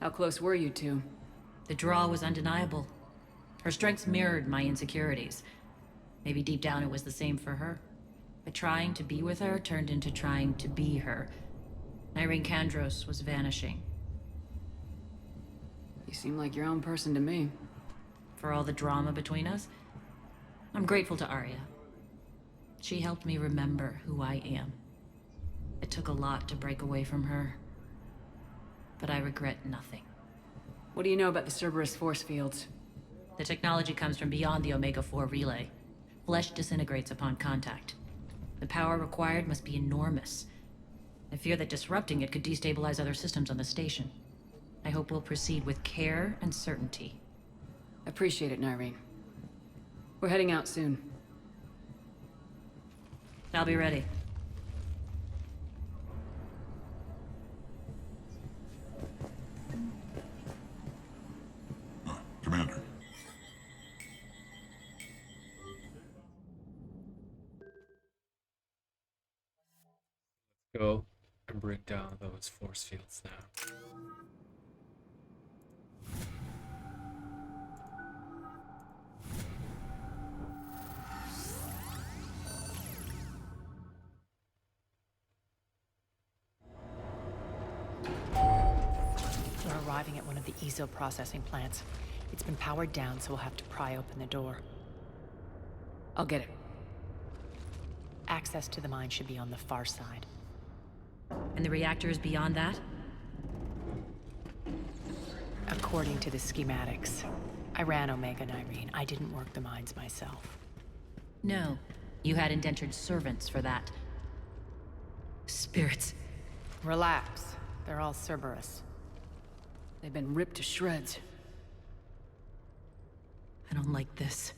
How close were you two? The draw was undeniable. Her strengths mirrored my insecurities. Maybe deep down it was the same for her. But trying to be with her turned into trying to be her. Nyrene Kandros was vanishing. You seem like your own person to me. For all the drama between us, I'm grateful to Arya. She helped me remember who I am. It took a lot to break away from her, but I regret nothing. What do you know about the Cerberus force fields? The technology comes from beyond the Omega-4 relay. Flesh disintegrates upon contact. The power required must be enormous. I fear that disrupting it could destabilize other systems on the station. I hope we'll proceed with care and certainty. Appreciate it, Nyrene. We're heading out soon. I'll be ready. Commander. Go and bring down those force fields now. We're arriving at one of the ESO processing plants. It's been powered down, so we'll have to pry open the door. I'll get it. Access to the mine should be on the far side. And the reactor is beyond that? According to the schematics. I ran Omega and Irene. I didn't work the mines myself. No. You had indentured servants for that. Spirits. Relax. They're all Cerberus. They've been ripped to shreds. I don't like this.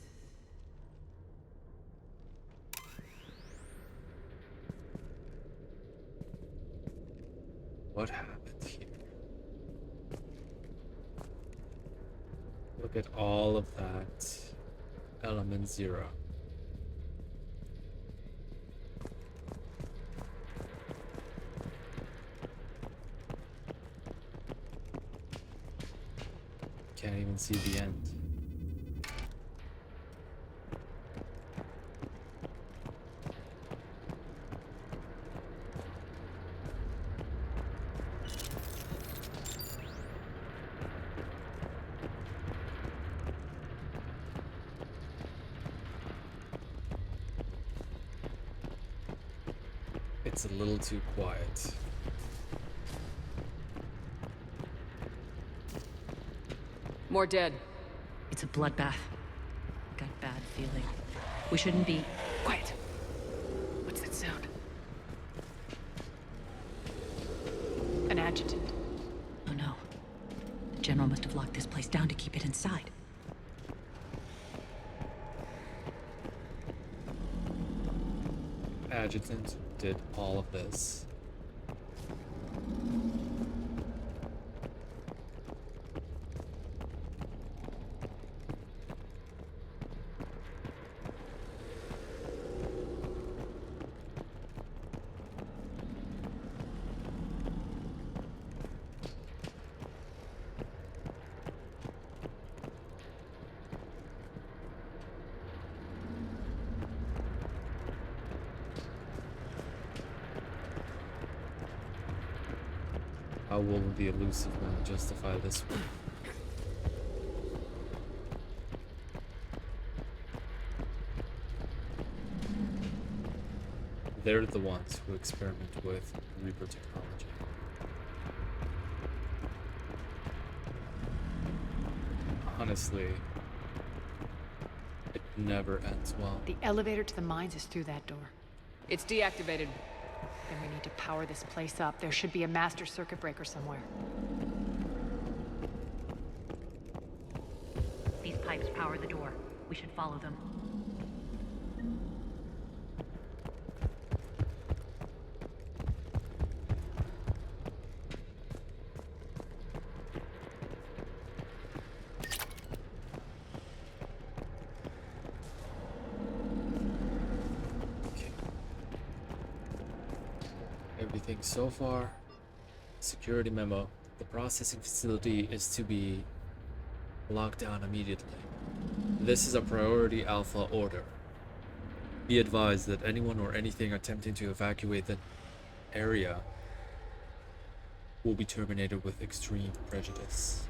What happened here? Look at all of that. Element 0. Can't even see the end. It's a little too quiet. More dead. It's a bloodbath. Got bad feeling. We shouldn't be... Quiet. What's that sound? An adjutant. Oh no. The General must have locked this place down to keep it inside. Adjutant did all of this. How will the elusive one justify this one? They're the ones who experiment with Reaper technology. Honestly, it never ends well. The elevator to the mines is through that door. It's deactivated. Then we need to power this place up. There should be a master circuit breaker somewhere. These pipes power the door. We should follow them. Everything so far. Security memo. The processing facility is to be locked down immediately. This is a priority alpha order. Be advised that anyone or anything attempting to evacuate the area will be terminated with extreme prejudice.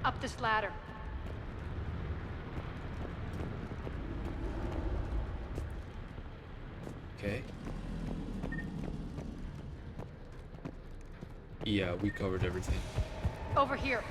Up this ladder. Okay. Yeah, we covered everything. Over here.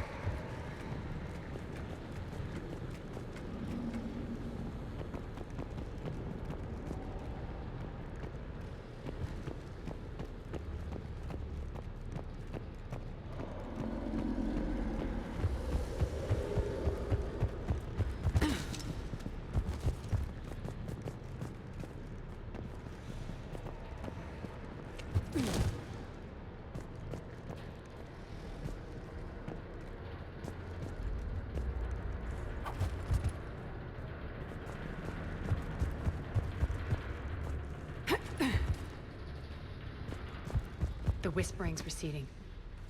The whispering's receding.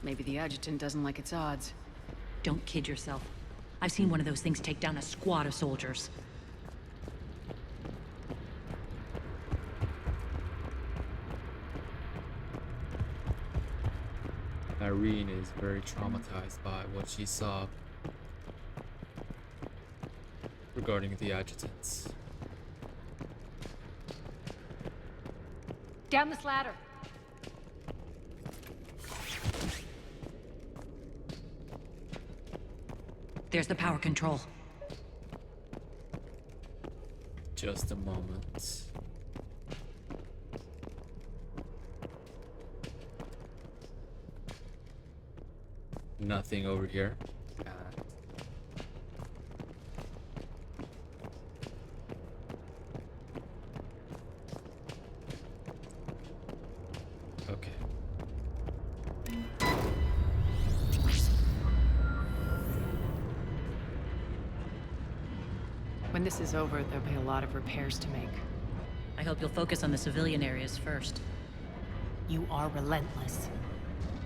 Maybe the adjutant doesn't like its odds. Don't kid yourself. I've seen one of those things take down a squad of soldiers. Irene is very traumatized by what she saw regarding the adjutants. Down this ladder. There's the power control. Just a moment. Nothing over here. Okay. When this is over, there'll be a lot of repairs to make. I hope you'll focus on the civilian areas first. You are relentless.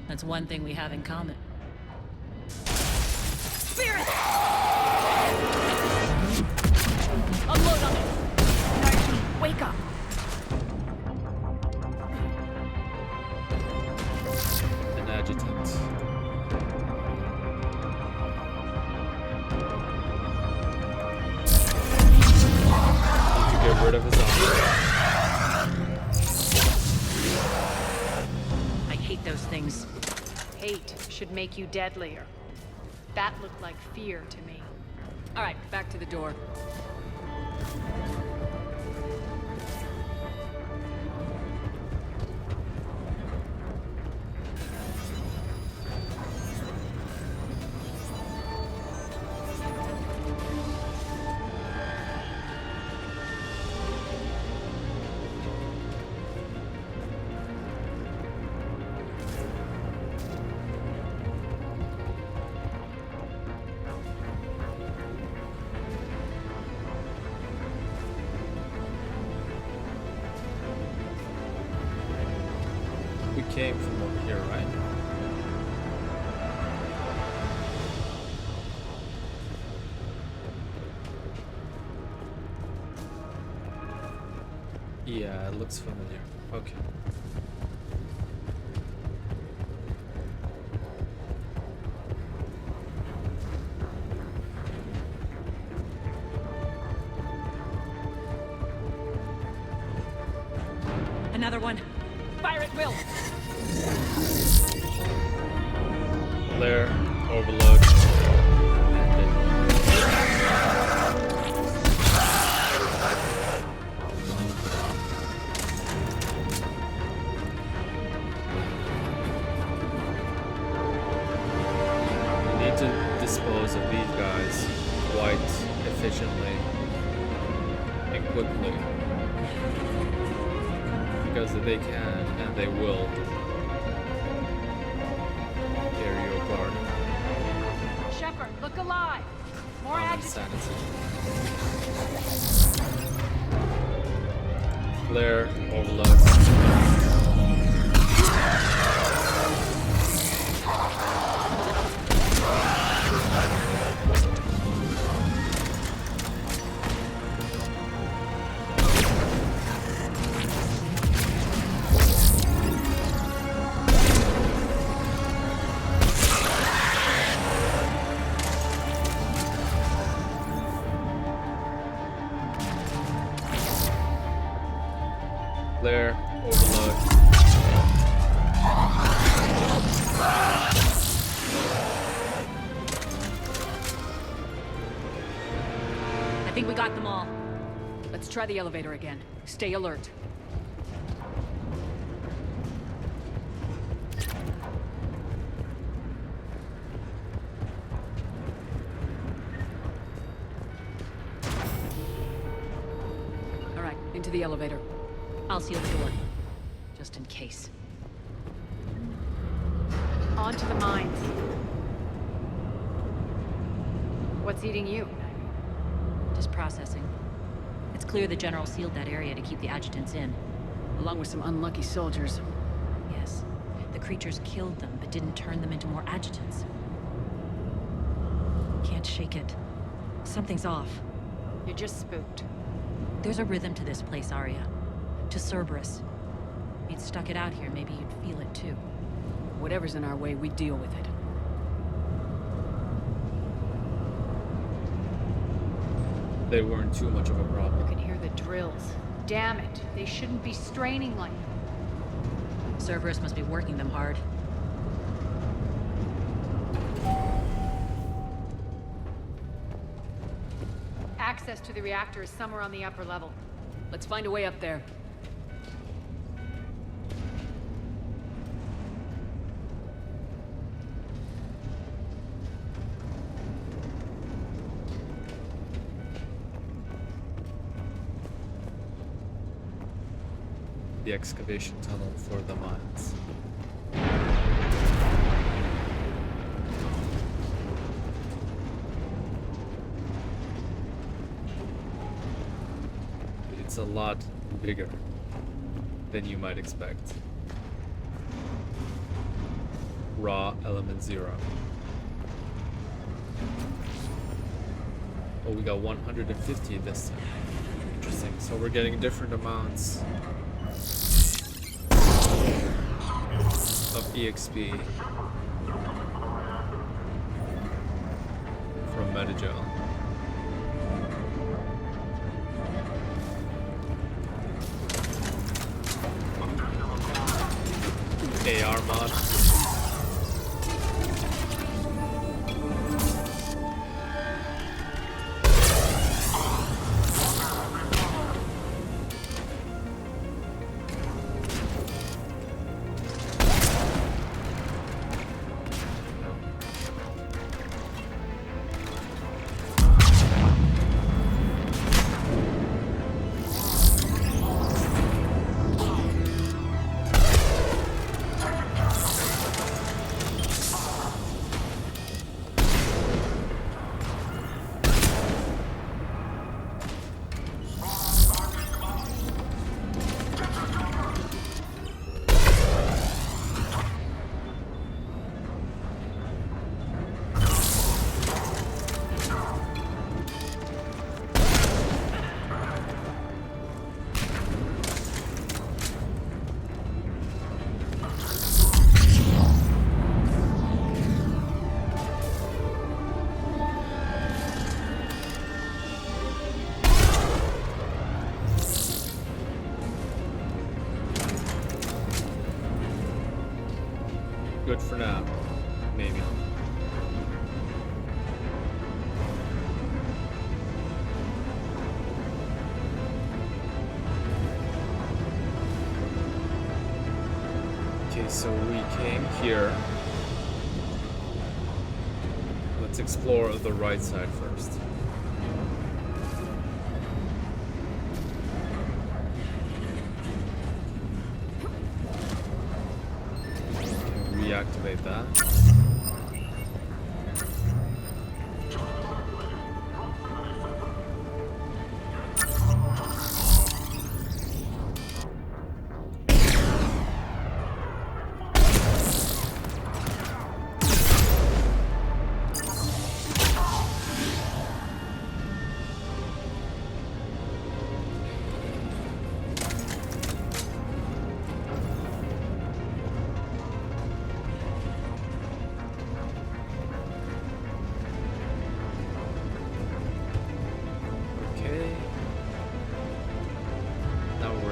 That's one thing we have in common. Spirit! Unload on it! Narki, wake up! An adjutant. Need to get rid of his armor. I hate those things. Hate should make you deadlier. That looked like fear to me. All right, back to the door. We came from over here, right? Yeah, it looks familiar. Okay. Another one. Fire at will! Lair, overload. We need to dispose of these guys quite efficiently and quickly. Because they can and they will tear you apart. Shepard, look alive! More I'm adjutants. insanity. Flare, overload. Flare, overload. I think we got them all. Let's try the elevator again. Stay alert. All right, into the elevator. I'll seal the door. Just in case. On to the mines. What's eating you? Just processing. It's clear the General sealed that area to keep the adjutants in. Along with some unlucky soldiers. Yes. The the creatures killed them, but didn't turn them into more adjutants. Can't shake it. Something's off. You're just spooked. There's a rhythm to this place, Arya. To Cerberus. If you'd stuck it out here, maybe you'd feel it too. Whatever's in our way, we deal with it. They weren't too much of a problem. You can hear the drills. Damn it. They shouldn't be straining like that. Cerberus must be working them hard. Access to the reactor is somewhere on the upper level. Let's find a way up there. The excavation tunnel for the mines. It's a lot bigger than you might expect. Raw element 0. Oh, we got 150 this time. Interesting. So we're getting different amounts of EXP from Metagel. AR mod. Good for now, maybe. Okay, so we came here. Let's explore the right side first. Reactivate that.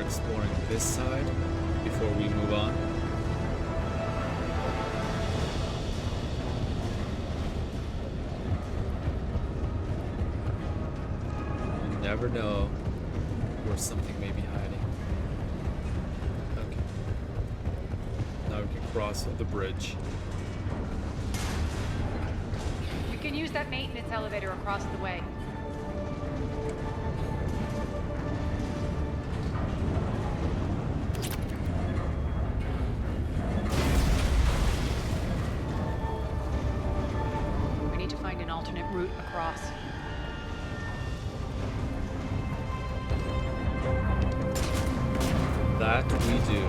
Exploring this side before we move on. You never know where something may be hiding. Okay. Now we can cross the bridge. We can use that maintenance elevator across the way. Route across. That we do.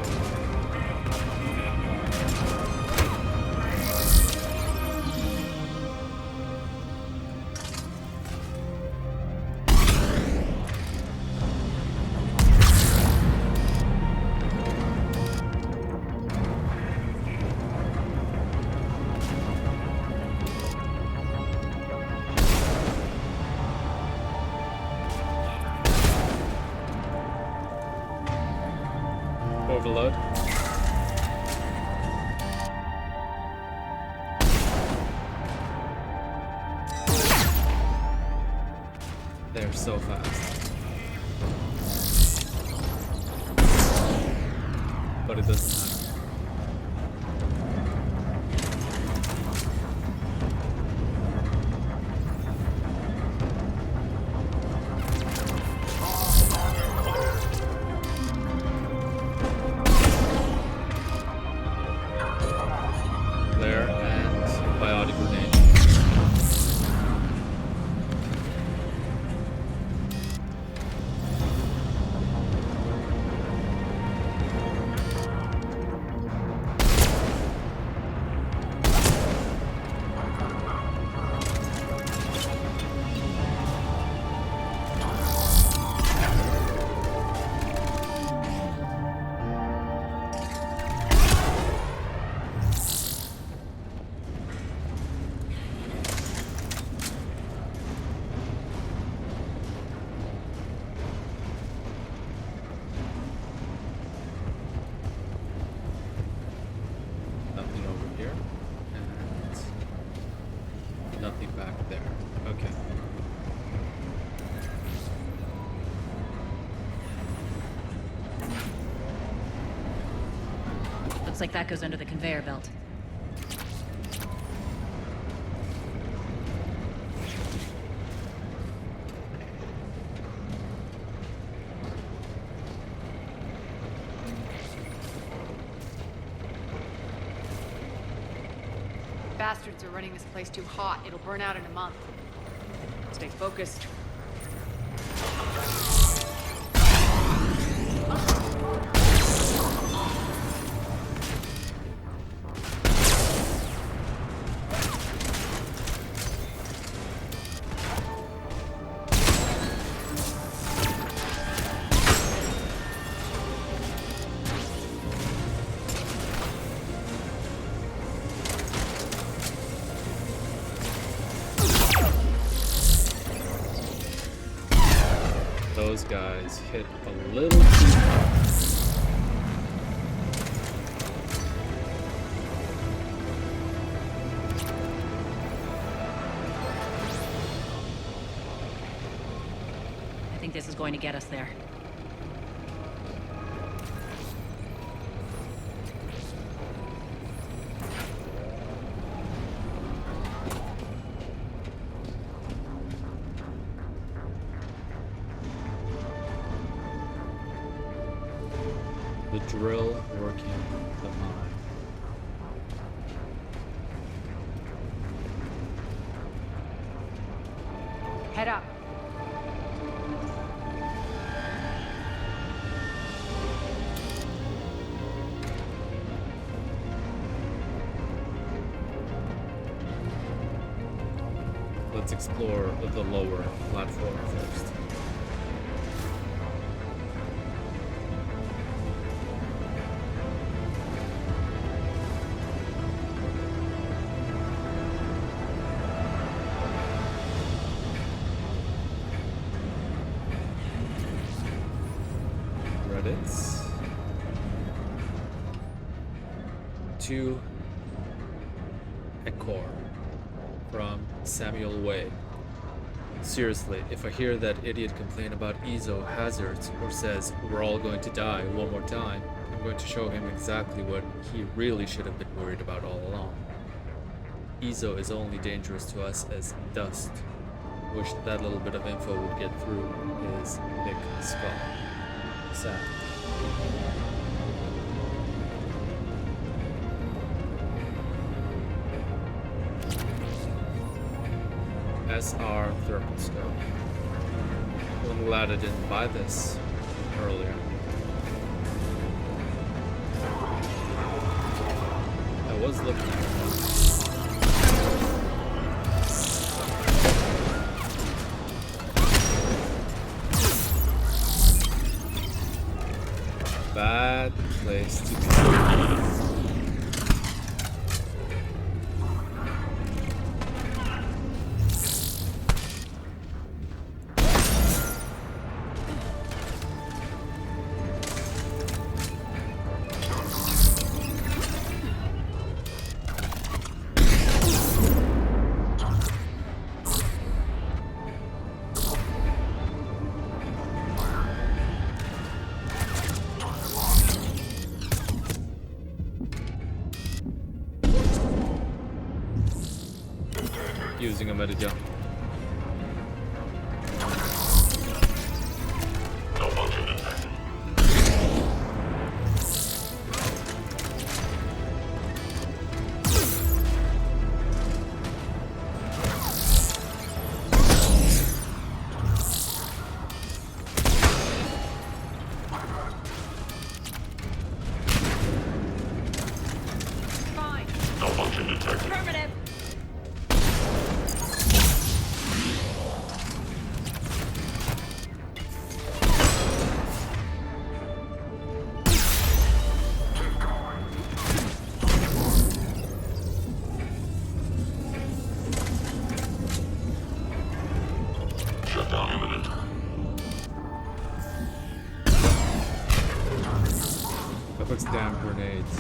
to load. They're so fast. But it doesn't matter. Nothing back there. Okay. Looks like that goes under the conveyor belt. Bastards are running this place too hot. It'll burn out in a month. Stay focused. Those guys hit a little too hard. I think this is going to get us there. The drill working the mine. Head up. Let's explore the lower platform first. Credits. To Ecor from Samuel Way. Seriously, if I hear that idiot complain about EZO hazards or says we're all going to die one more time, I'm going to show him exactly what he really should have been worried about all along. EZO is only dangerous to us as dust. Wish that little bit of info would get through his thick skull. Sad. SR thermal scope. Well, I'm glad I didn't buy this earlier. I was looking at it. Bad place to be. using a metagel. Malfunction detected. Fine. Malfunction detected. Affirmative. Shutdown imminent. That looks damn grenades.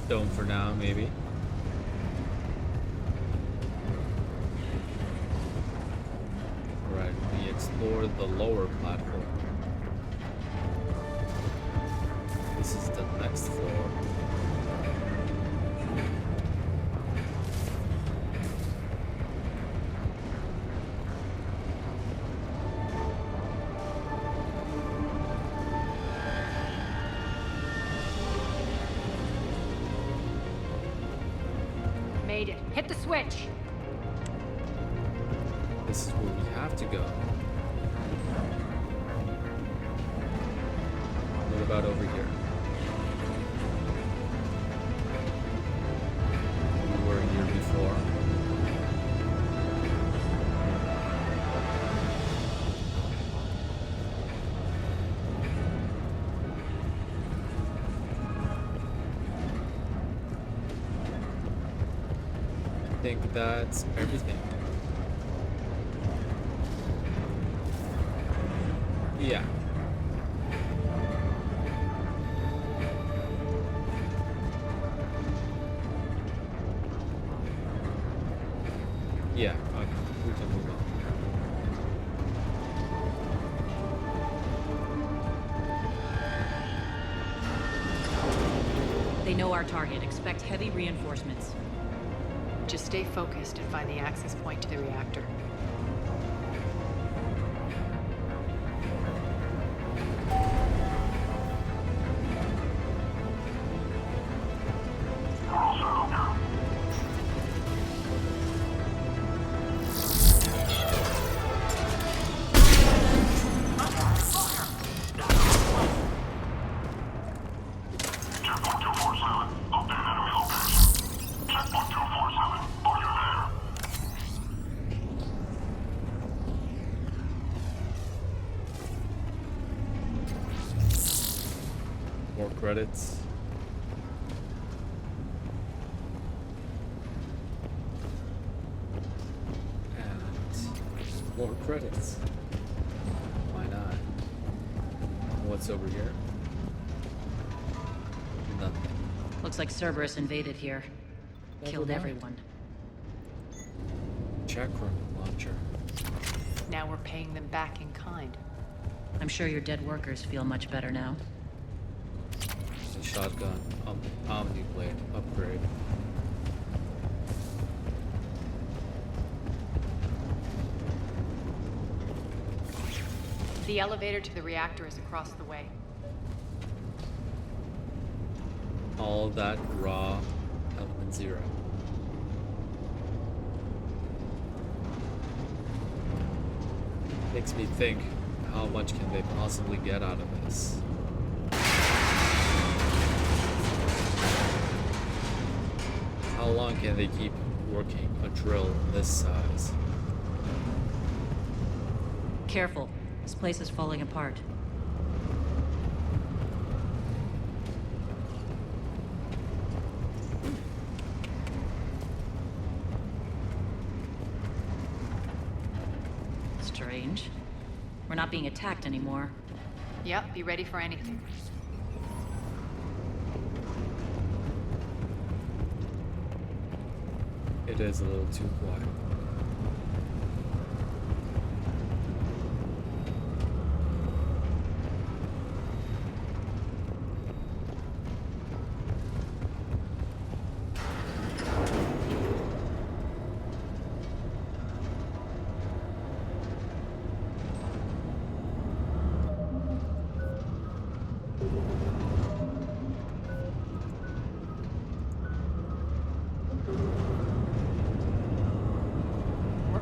Dome for now, maybe. Right, we explored the lower platform. This is the next floor. Made it. Hit the switch. This is where we have to go. What about over here? We were here before. I think that's everything. Yeah. Yeah, okay. We can move on. They know our target. Expect heavy reinforcements. Just stay focused and find the access point to the reactor. More credits. And more credits. Why not? What's over here? Nothing. Looks like Cerberus invaded here. Killed mind. everyone. Chakram launcher. Now we're paying them back in kind. I'm sure your dead workers feel much better now. The shotgun. Omni blade upgrade. The elevator to the reactor is across the way. All that raw element 0. Makes me think, how much can they possibly get out of this? How long can they keep working a drill this size? Careful. This place is falling apart. strange. We're not being attacked anymore. Yep, be ready for anything. It is a little too quiet.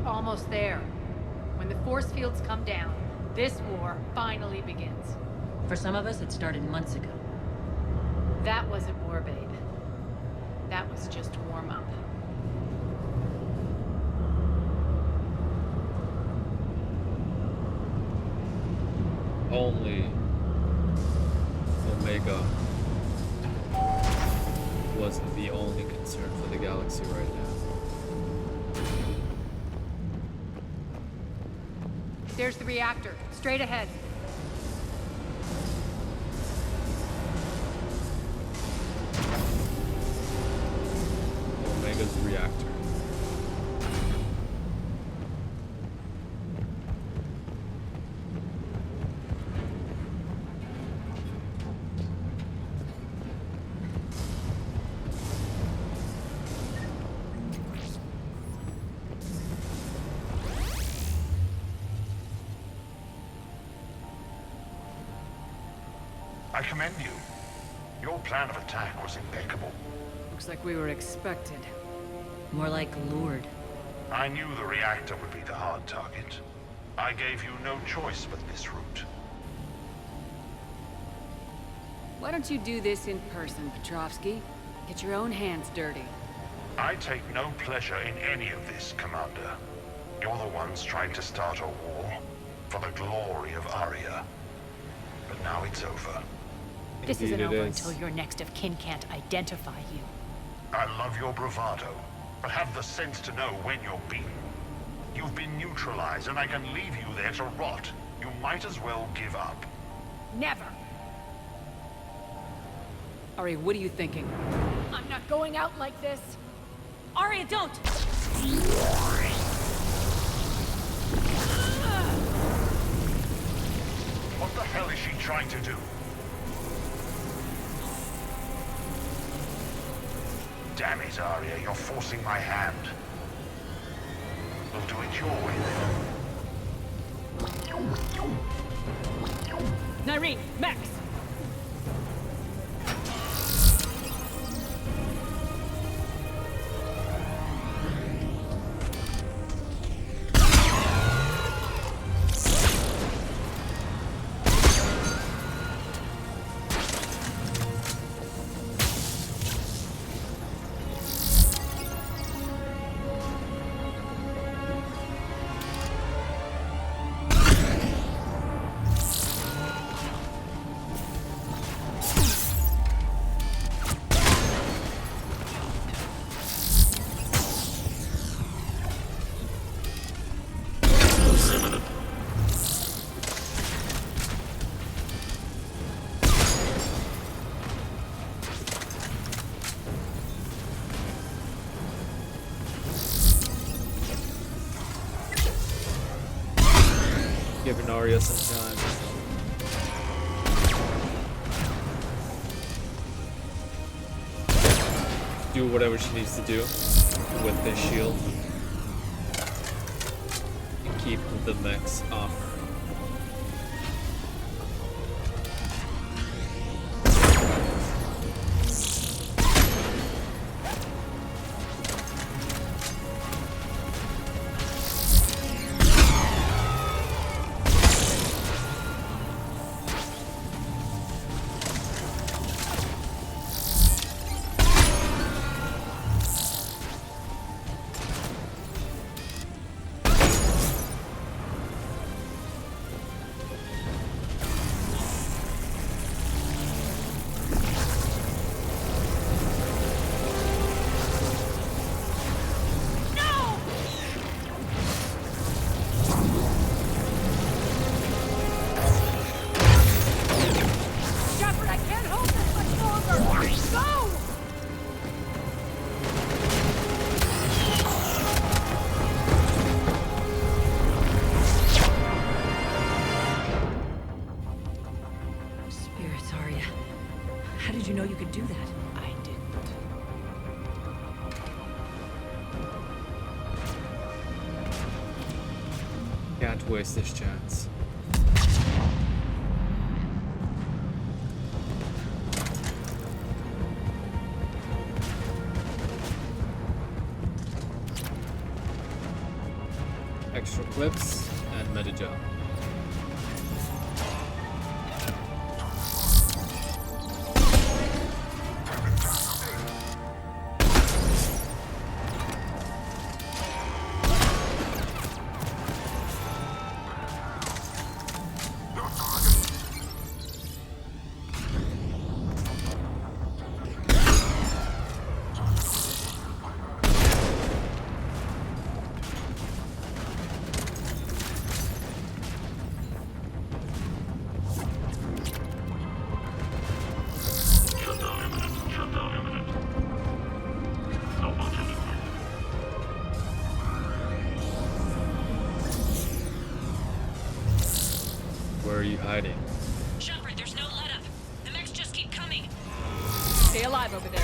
Almost there. When the force fields come down, this war finally begins. For some of us, it started months ago. That wasn't war, babe. That was just warm-up. Only Omega wasn't the only concern for the galaxy right now. There's the reactor, straight ahead. Omega's reactor. I commend you. Your plan of attack was impeccable. Looks like we were expected. More like lured. I knew the reactor would be the hard target. I gave you no choice but this route. Why don't you do this in person, Petrovsky? Get your own hands dirty. I take no pleasure in any of this, Commander. You're the ones trying to start a war for the glory of Aria. But now it's over. This isn't over until your next of kin can't identify you. I love your bravado, but have the sense to know when you're beaten. You've been neutralized, and I can leave you there to rot. You might as well give up. Never! Ari, what are you thinking? I'm not going out like this! Arya, don't! What the hell is she trying to do? Damn it, Arya, you're forcing my hand. We'll do it your way then. Nyreen, Max! Giving Arya some time. Do whatever she needs to do with this shield. And keep the mechs off her. Can't waste this chance. Extra clips and metagel. Where are you hiding? Shepard, there's no let up. The mechs just keep coming. Stay alive over there.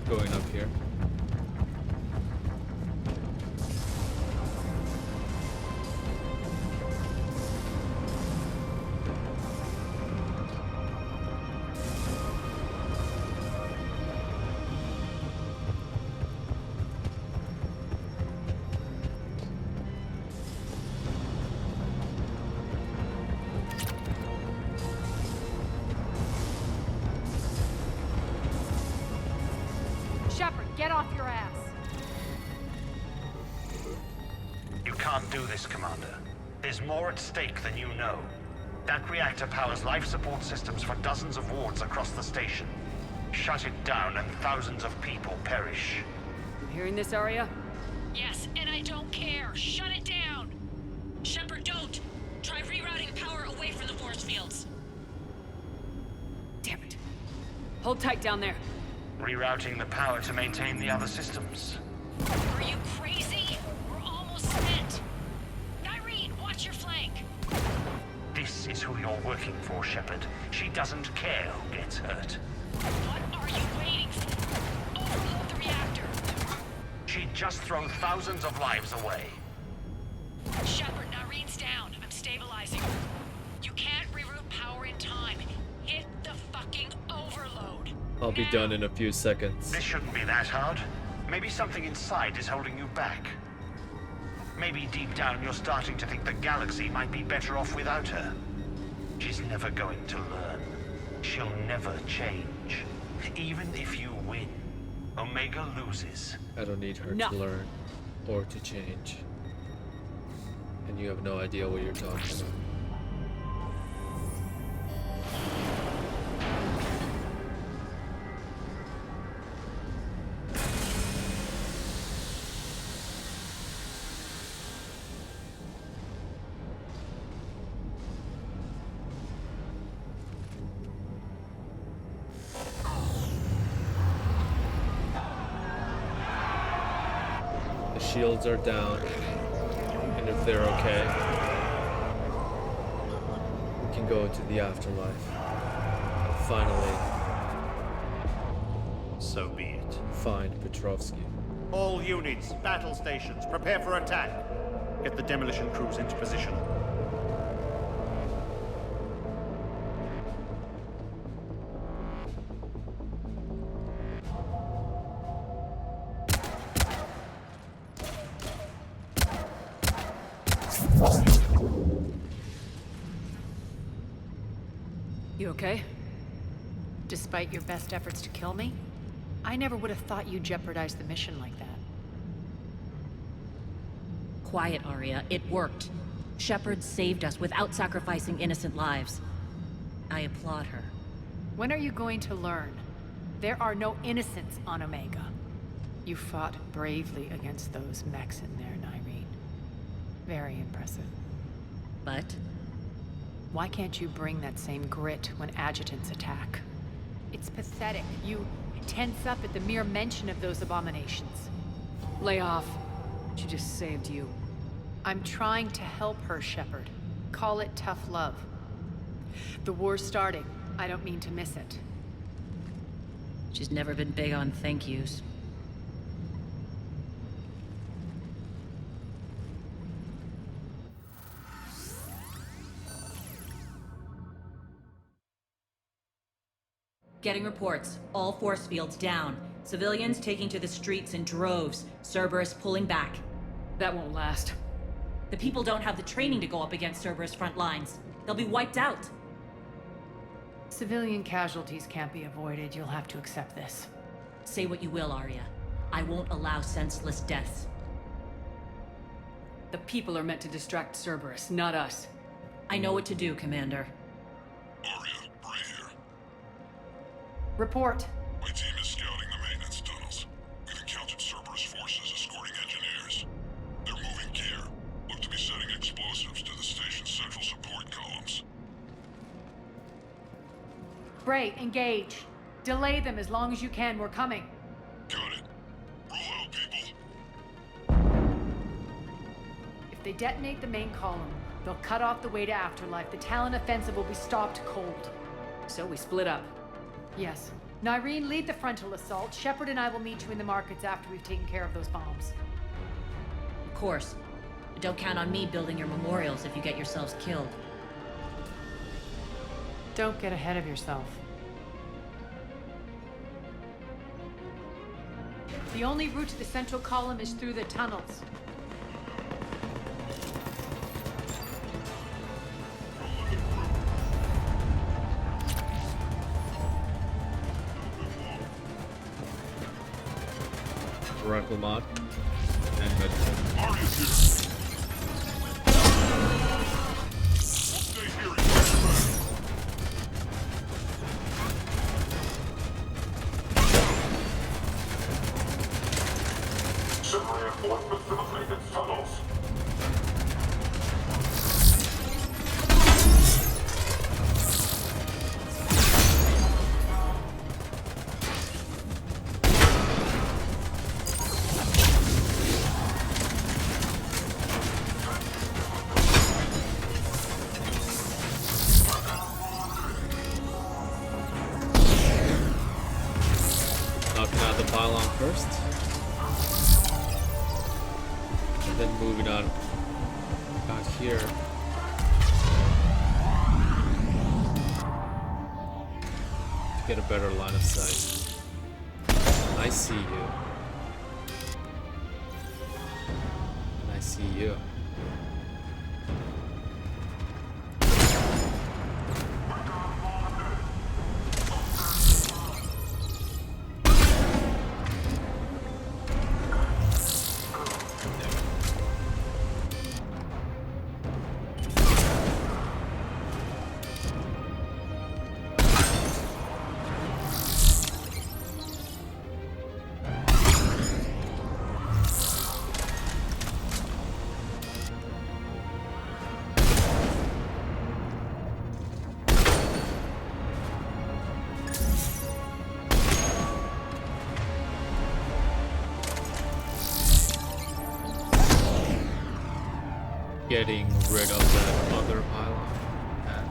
Going up here. Shepard, get off your ass. You can't do this, Commander. There's more at stake than you know. That reactor powers life support systems for dozens of wards across the station. Shut it down and thousands of people perish. You hearing this, Arya? Yes, and I don't care. Shut it down. Shepard, don't. Try rerouting power away from the force fields. Damn it. Hold tight down there. Rerouting the power to maintain the other systems. Are you crazy? We're almost spent. Irene, watch your flank. This is who you're working for, Shepard. She doesn't care who gets hurt. What are you waiting for? Overload the reactor. She'd just throw thousands of lives away. Shepard, Irene's down. I'm stabilizing. You can't reroute power in time. Hit the fucking overload. I'll be done in a few seconds. This shouldn't be that hard. Maybe something inside is holding you back. Maybe deep down you're starting to think the galaxy might be better off without her. She's never going to learn. She'll never change. Even if you win, Omega loses. I don't need her to learn or to change. And you have no idea what you're talking about. The shields are down, and if they're okay, we can go into the afterlife. And finally, So be it. find Petrovsky. All units, battle stations, prepare for attack. Get the demolition crews into position. You okay? Despite your best efforts to kill me, I never would have thought you'd jeopardize the mission like that. Quiet, Arya. It worked. Shepard saved us without sacrificing innocent lives. I applaud her. When are you going to learn? There are no innocents on Omega. You fought bravely against those mechs in there, Nyreen. Very impressive. But? Why can't you bring that same grit when adjutants attack? It's pathetic. You tense up at the mere mention of those abominations. Lay off. She just saved you. I'm trying to help her, Shepard. Call it tough love. The war's starting. I don't mean to miss it. She's never been big on thank yous. Getting reports. All force fields down. Civilians taking to the streets in droves. Cerberus pulling back. That won't last. The people don't have the training to go up against Cerberus front lines. They'll be wiped out. Civilian casualties can't be avoided. You'll have to accept this. Say what you will, Arya. I won't allow senseless deaths. The people are meant to distract Cerberus, not us. I know what to do, Commander. Arya, Bray here. Report. My team is scouting the maintenance tunnels. We've encountered Cerberus forces escorting engineers. They're moving gear. Look to be setting explosives to the station's central support columns. Bray, engage. Delay them as long as you can. We're coming. Got it. Roll out, people. If they detonate the main column, they'll cut off the way to Afterlife. The Talon offensive will be stopped cold. So we split up. Yes. Nyreen, lead the frontal assault. Shepard and I will meet you in the markets after we've taken care of those bombs. Of course. But don't count on me building your memorials if you get yourselves killed. Don't get ahead of yourself. The only route to the central column is through the tunnels. Rifle mod and medical. Arya's here. Stay here and get back. Send reinforcements to the maintenance tunnels. Knocking out the pylon first. And then moving on out here. To get a better line of sight. I see you. And I see you. Getting rid of that other pylon. And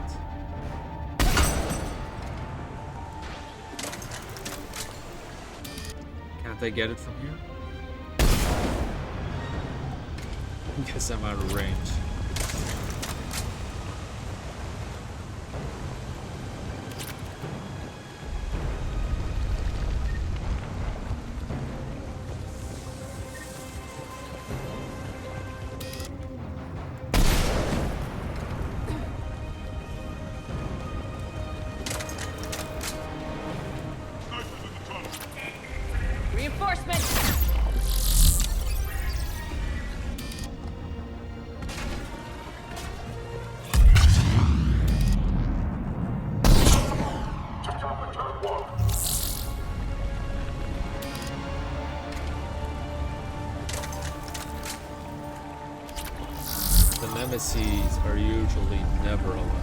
can't I get it from here? Guess I'm out of range. Reinforcements! emissaries are usually never allowed.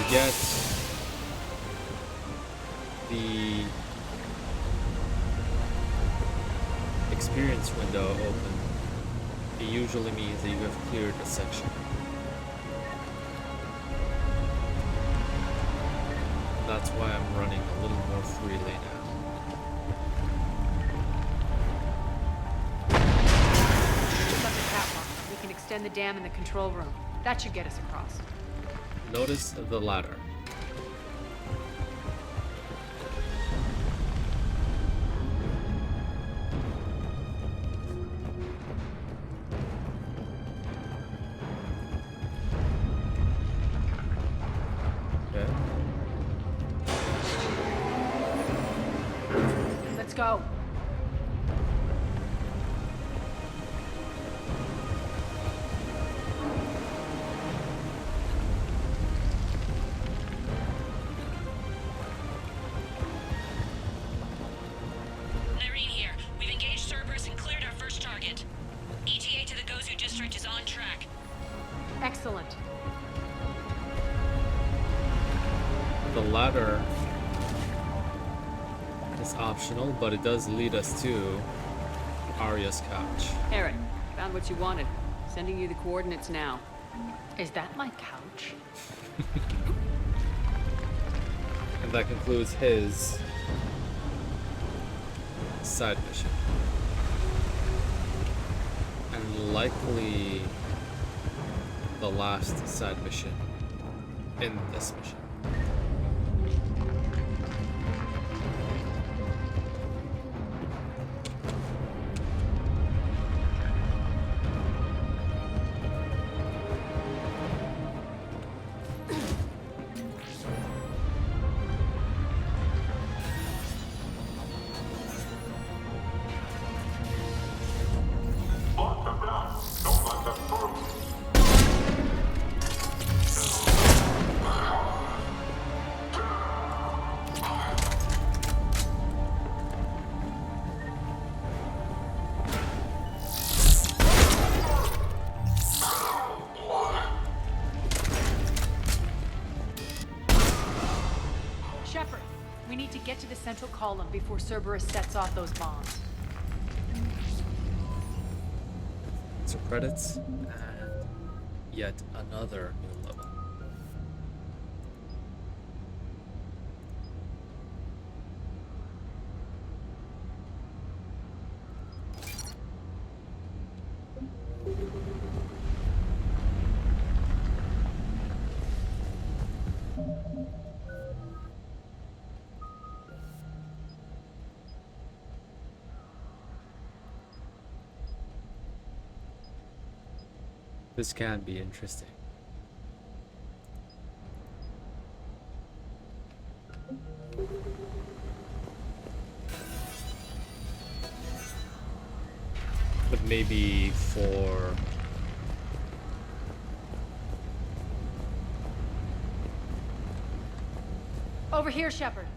Get the experience window open, it usually means that you have cleared a section. That's why I'm running a little more freely now. It's up the catwalk. We can extend the dam in the control room. That should get us across. Notice the ladder. Okay. Let's go. Excellent. The ladder is optional, but it does lead us to Arya's couch. Aaron, found what you wanted. Sending you the coordinates now. Is that my couch? And that concludes his side mission. And likely the last side mission in this mission. We need to get to the central column before Cerberus sets off those bombs. So credits and yet another new level. This can be interesting. But maybe for over here, Shepard.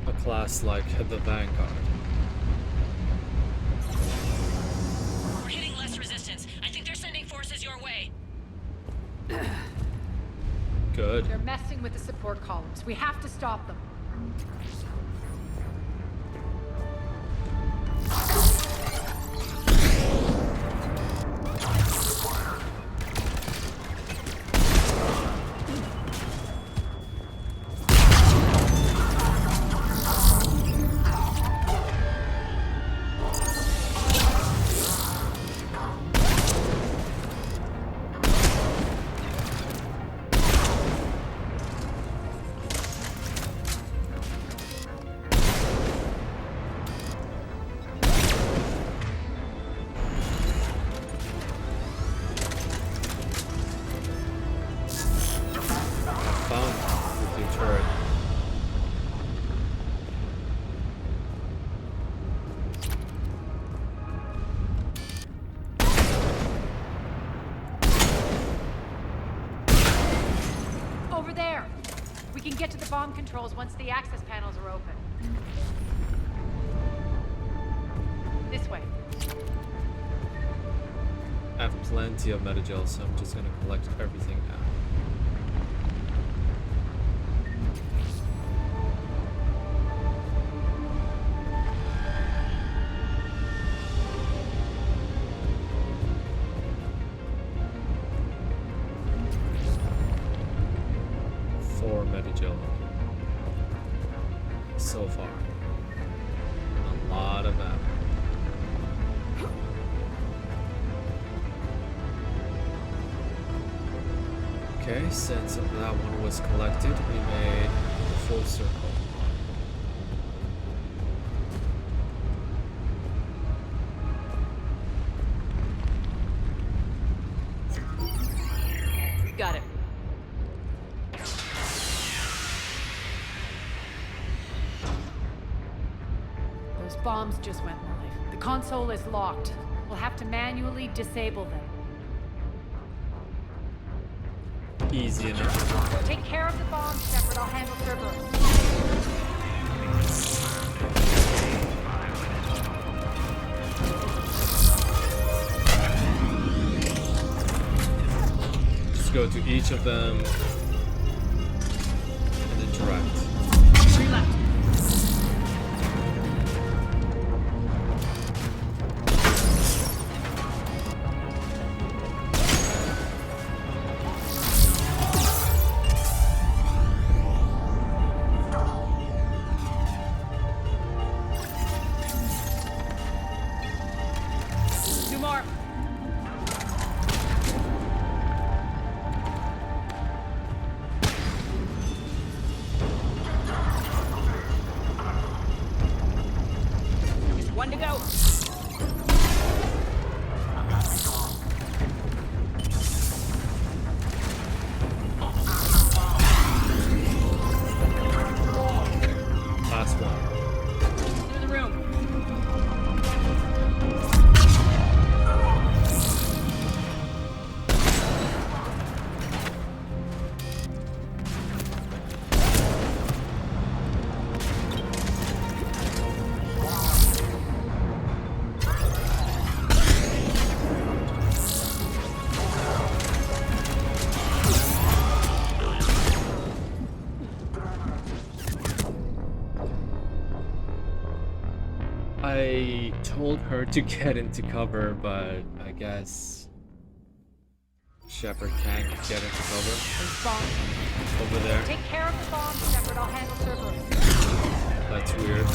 a class like the Vanguard. We're hitting less resistance. I think they're sending forces your way. Good. They're messing with the support columns. We have to stop them. over there. We can get to the bomb controls once the access panels are open. This way. I have plenty of metagel, so I'm just gonna collect everything now. Metagel so far. A lot of that. Okay, since that one was collected, we made the full circle. Got it. Bombs just went live. The console is locked. We'll have to manually disable them. Easy enough. Take care of the bombs, Shepard. I'll handle Cerberus. Just go to each of them and interact. 3 left. I told her to get into cover, but I guess Shepard can't get into cover. Over there. Take care of the bombs, Shepard. I'll handle Cerberus. That's weird.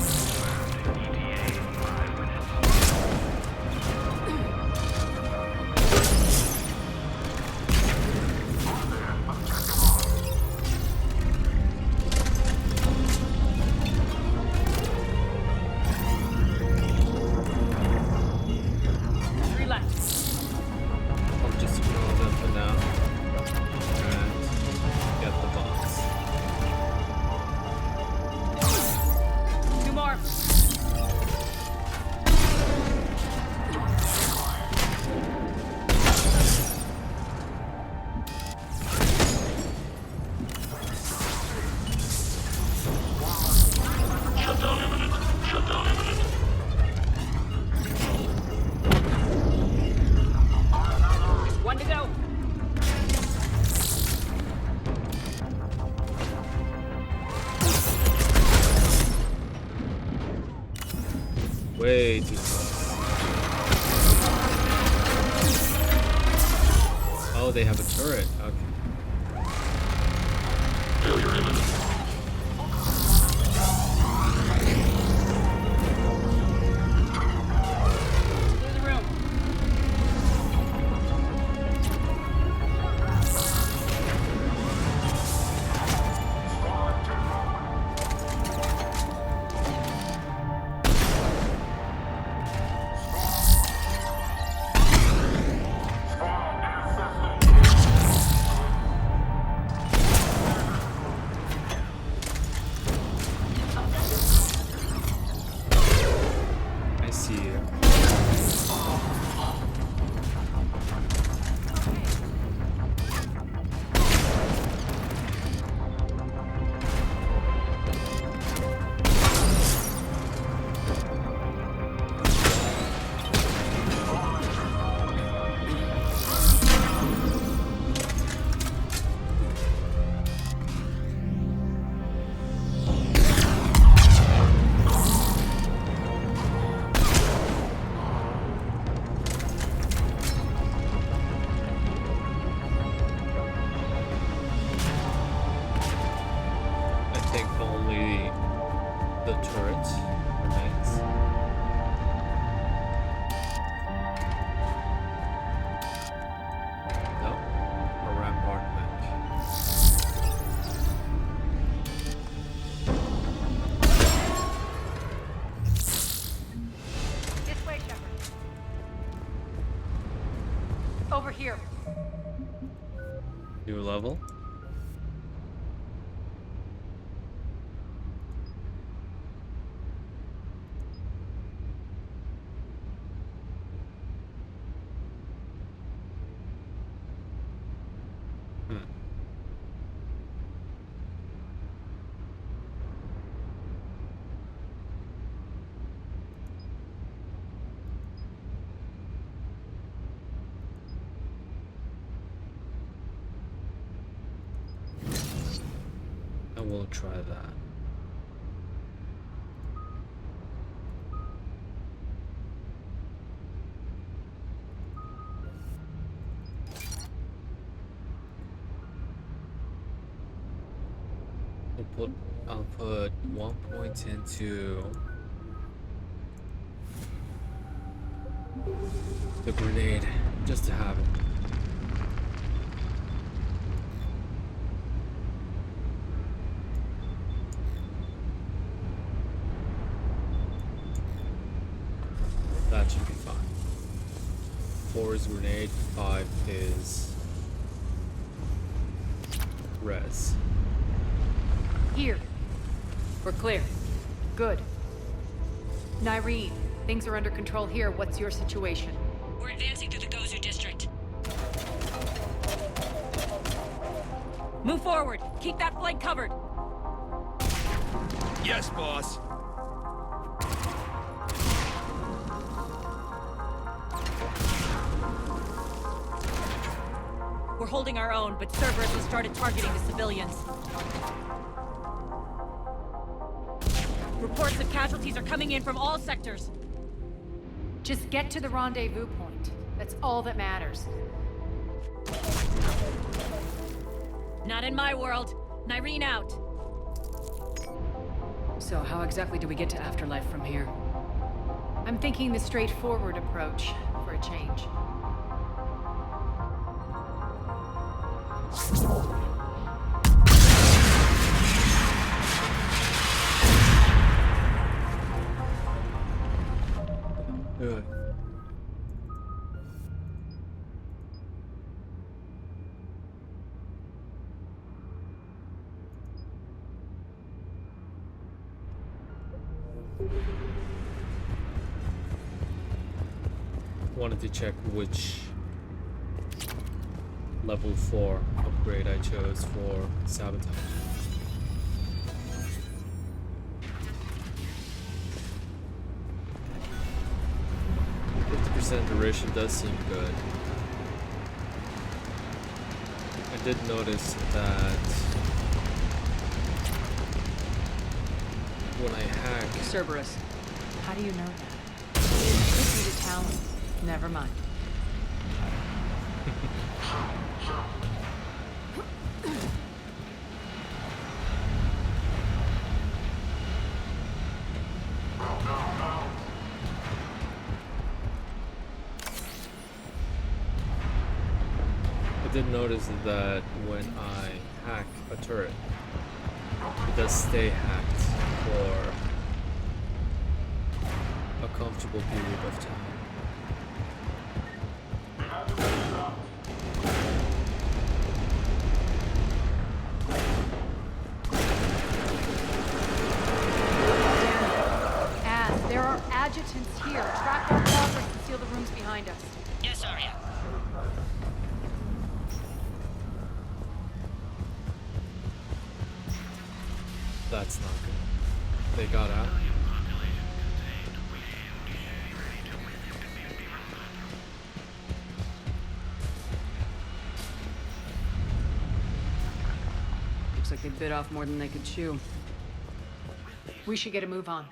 Way too close. Oh, they have a turret. Okay. Failure imminent. New level. And we'll try that. I'll put 1 point into the grenade just to have it. That should be fine. 4 is grenade, 5 is res. Here. We're clear. Good. Nyreen, things are under control here. What's your situation? We're advancing through the Gozu district. Move forward. Keep that flank covered. Yes, boss. We're holding our own, but Cerberus has started targeting the civilians. Reports of casualties are coming in from all sectors. Just get to the rendezvous point. That's all that matters. Not in my world. Nyreen out. So how exactly do we get to Afterlife from here? I'm thinking the straightforward approach for a change. Good. Wanted to check which level 4 upgrade I chose for sabotage. 50% duration does seem good. I did notice that when I hack... Cerberus. How do you know that? Could be the talent. Never mind. I did notice that when I hack a turret, it does stay hacked for a comfortable period of time. There are adjutants here. Track our progress and seal the rooms behind us. Yes, Arya. That's not good. They got out. Looks like they bit off more than they could chew. We should get a move on.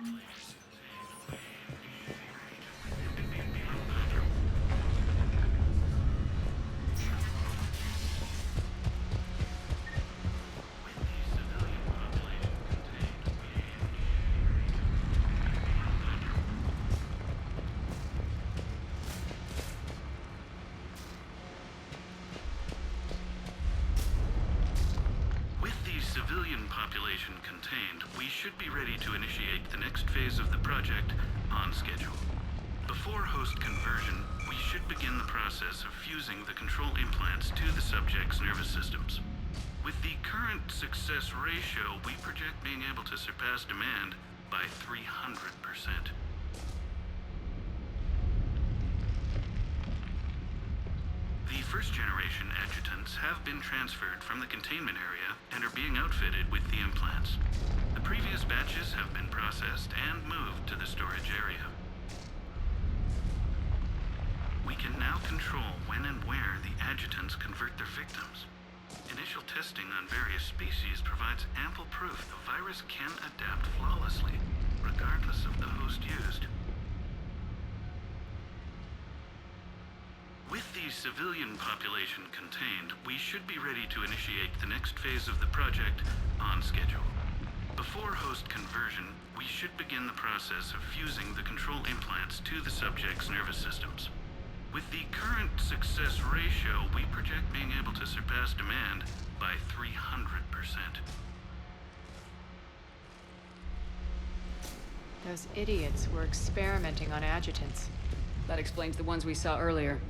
Civilian population contained, we should be ready to initiate the next phase of the project on schedule. Before Before host conversion, we should begin the process of fusing the control implants to the subject's nervous systems. With the current success ratio, we project being able to surpass demand by 300%. The first-generation adjutants have been transferred from the containment area and are being outfitted with the implants. The previous batches have been processed and moved to the storage area. We can now control when and where the adjutants convert their victims. Initial testing on various species provides ample proof the virus can adapt flawlessly, regardless of the host used. With the civilian population contained, we should be ready to initiate the next phase of the project on schedule. Before host conversion, we should begin the process of fusing the control implants to the subject's nervous systems. With the current success ratio, we project being able to surpass demand by 300%. Those idiots were experimenting on adjutants. That explains the ones we saw earlier.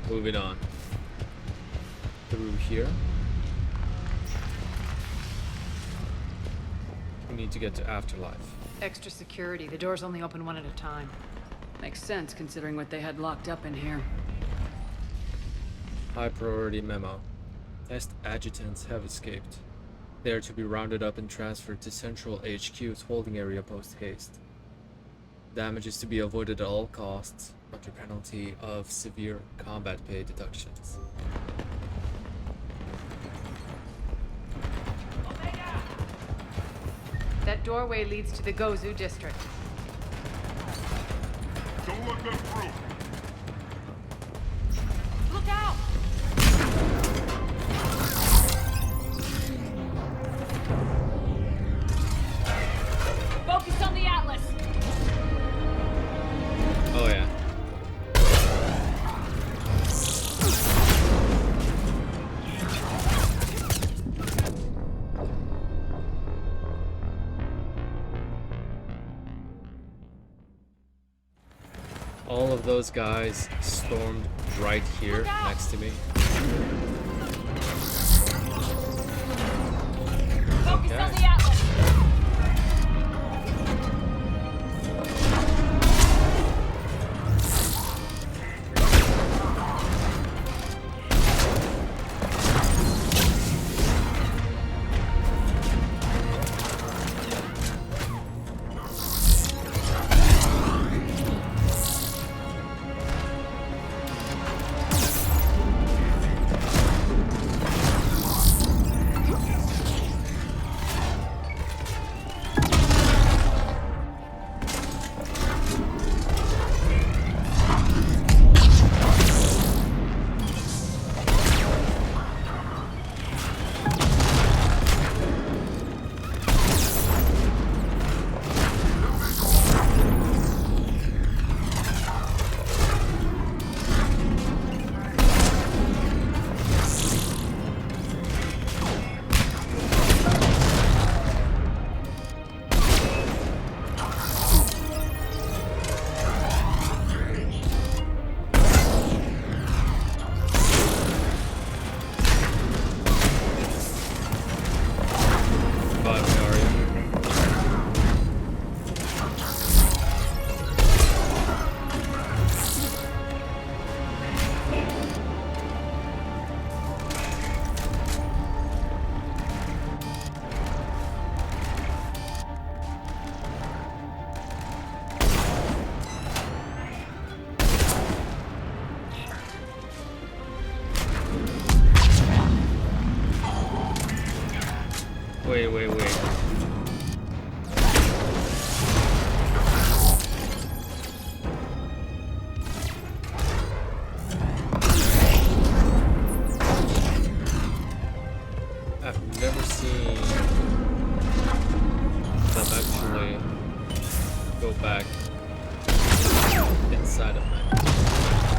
Moving on. Through here. We need to get to Afterlife. Extra security. The doors only open one at a time. Makes sense, considering what they had locked up in here. High priority memo. Test adjutants have escaped. They are to be rounded up and transferred to Central HQ's holding area post-haste. Damage is to be avoided at all costs, under penalty of severe combat pay deductions. That doorway leads to the Gozu district. Don't let them through! Look out! Focus on the Atlas! Oh yeah. All of those guys stormed right here next to me. Focus Okay. on the Atlas! Wait. I've never seen them actually go back inside of me.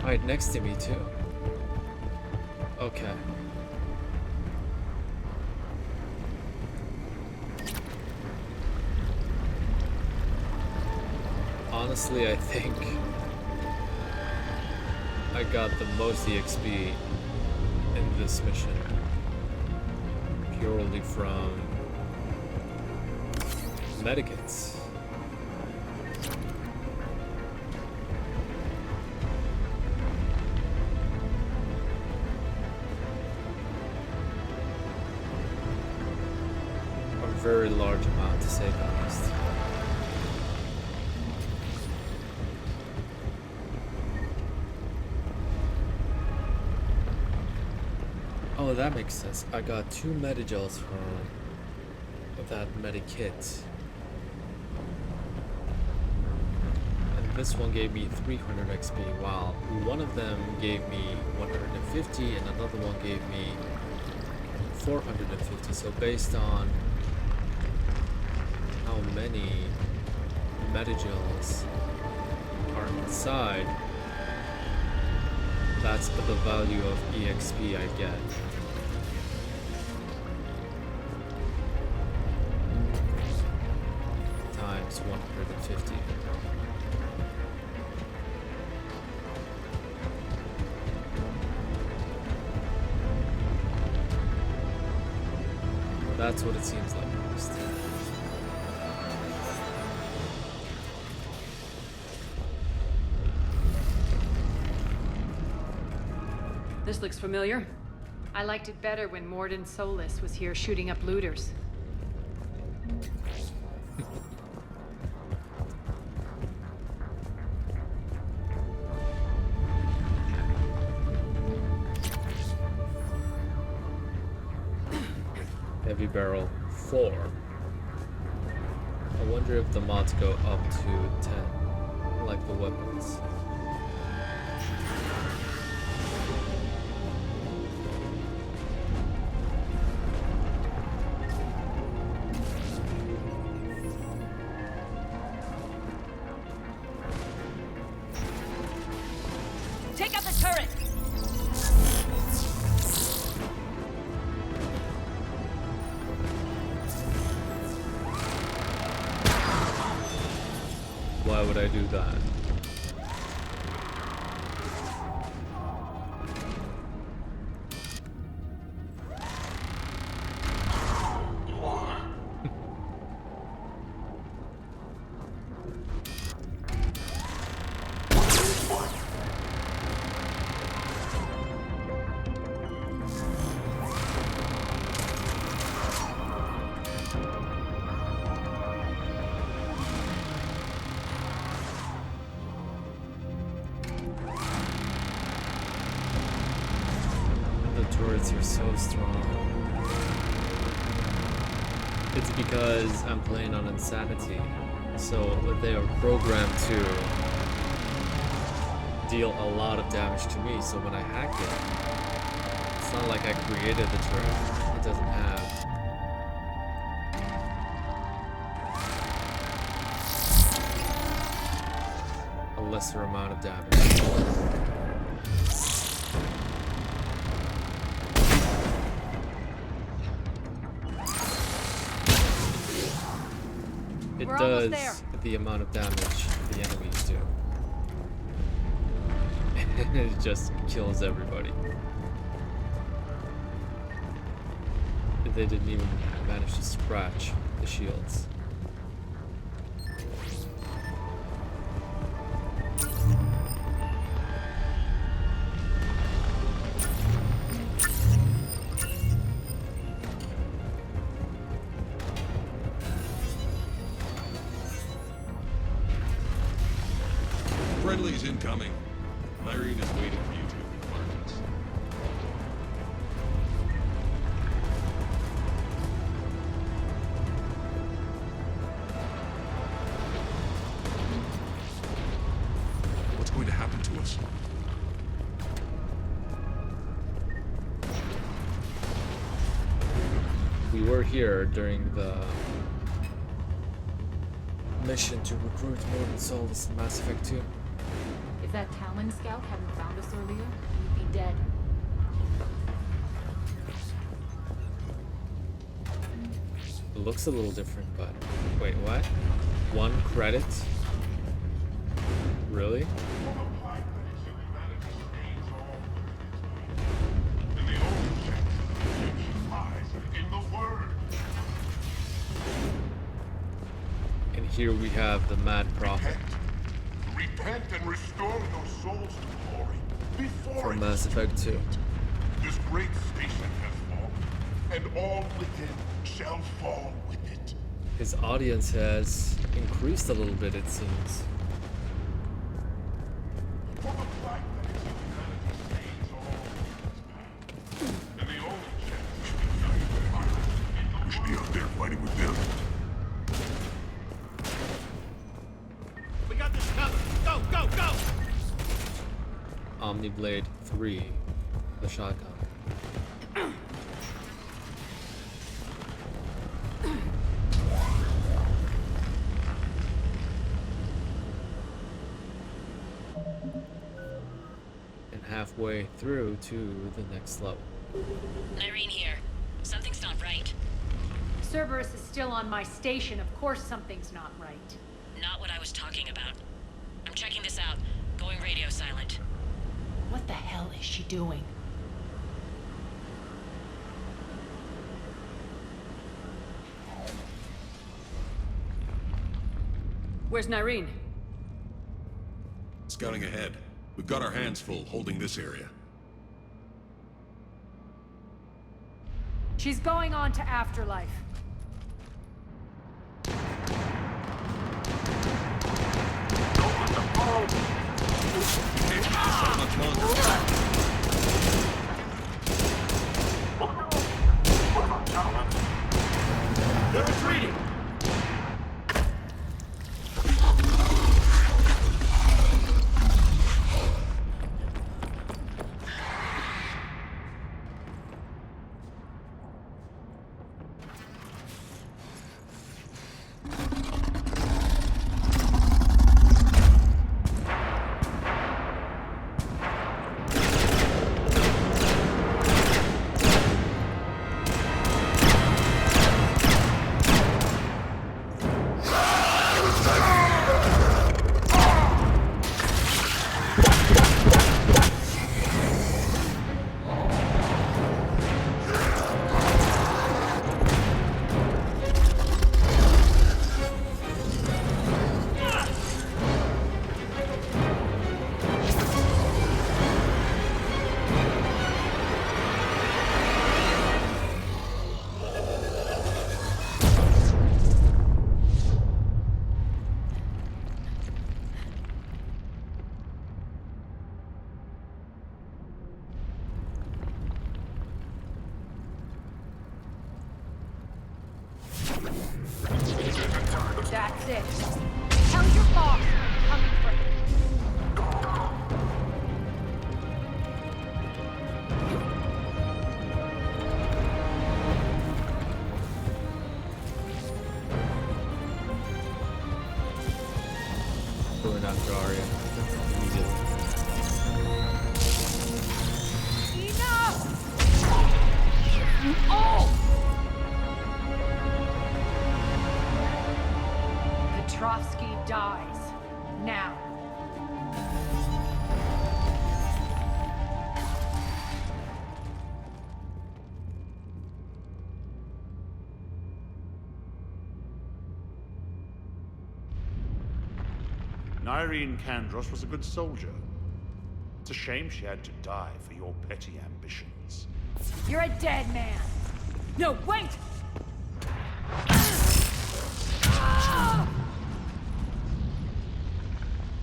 Right next to me too. Okay. Honestly, I think I got the most EXP in this mission purely from medikits. A very large amount, to say the least. Oh, that makes sense. I got 2 medigels from that medikit. And this one gave me 300 XP, while one of them gave me 150 and another one gave me 450. So based on how many medigels are inside, that's the value of EXP I get. Times 150. That's what it seems like most. This looks familiar. I liked it better when Morden Solis was here shooting up looters. Heavy barrel 4. I wonder if the mods go up to 10, like the weapons. Take out the turret! Why would I do that? Turrets are so strong. It's because I'm playing on Insanity, so they are programmed to deal a lot of damage to me, so when I hack it, it's not like I created the turret. It doesn't have a lesser amount of damage. It does the amount of damage the enemies do. And it just kills everybody. They didn't even manage to scratch the shields. Friendly's incoming. Irene is waiting for you to mark us. What's going to happen to us? We were here during the mission to recruit Morden Solis in Mass Effect 2. If that Talon scout hadn't found us earlier, we'd be dead. It looks a little different, but wait, what? 1 credit? Really? And here we have the Mad Prophet. Repent and restore your souls to glory before From Mass Effect 2. This great station has fallen, and all within shall fall with it. His audience has increased a little bit, it seems. We should be out there fighting with them. We got this covered. Go, go, go! Omniblade 3, the shotgun. And halfway through to the next level. Irene here. Something's not right. Cerberus is still on my station. Of course something's not right. Not what I was talking about. I'm checking this out. Going radio silent. What the hell is she doing? Where's Nyreen? Scouting ahead. We've got our hands full holding this area. She's going on to Afterlife. They're retreating! That's it. Tell your boss I'm coming for him. Going after Arya. Immediately. Enough! Oh! Petrovsky dies. Now. Irene Kandros was a good soldier. It's a shame she had to die for your petty ambitions. You're a dead man. No, wait!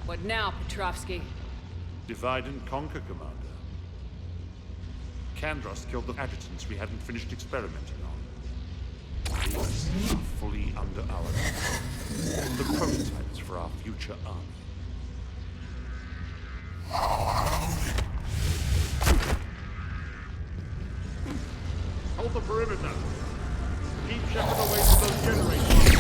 What now, Petrovsky? Divide and conquer, Commander. Kandros killed the adjutants we hadn't finished experimenting on. These are fully under our control. The prototypes for our future army. Hold the perimeter. Keep Shepard away from those generators.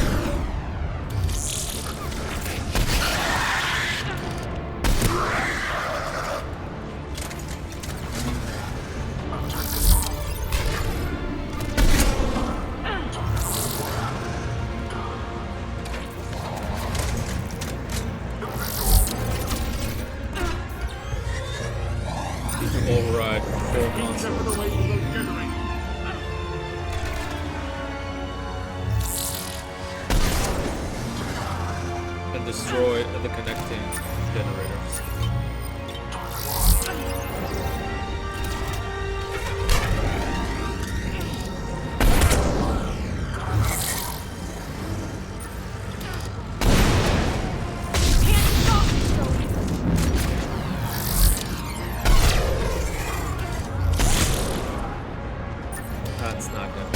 destroy the connecting generators. That's not good.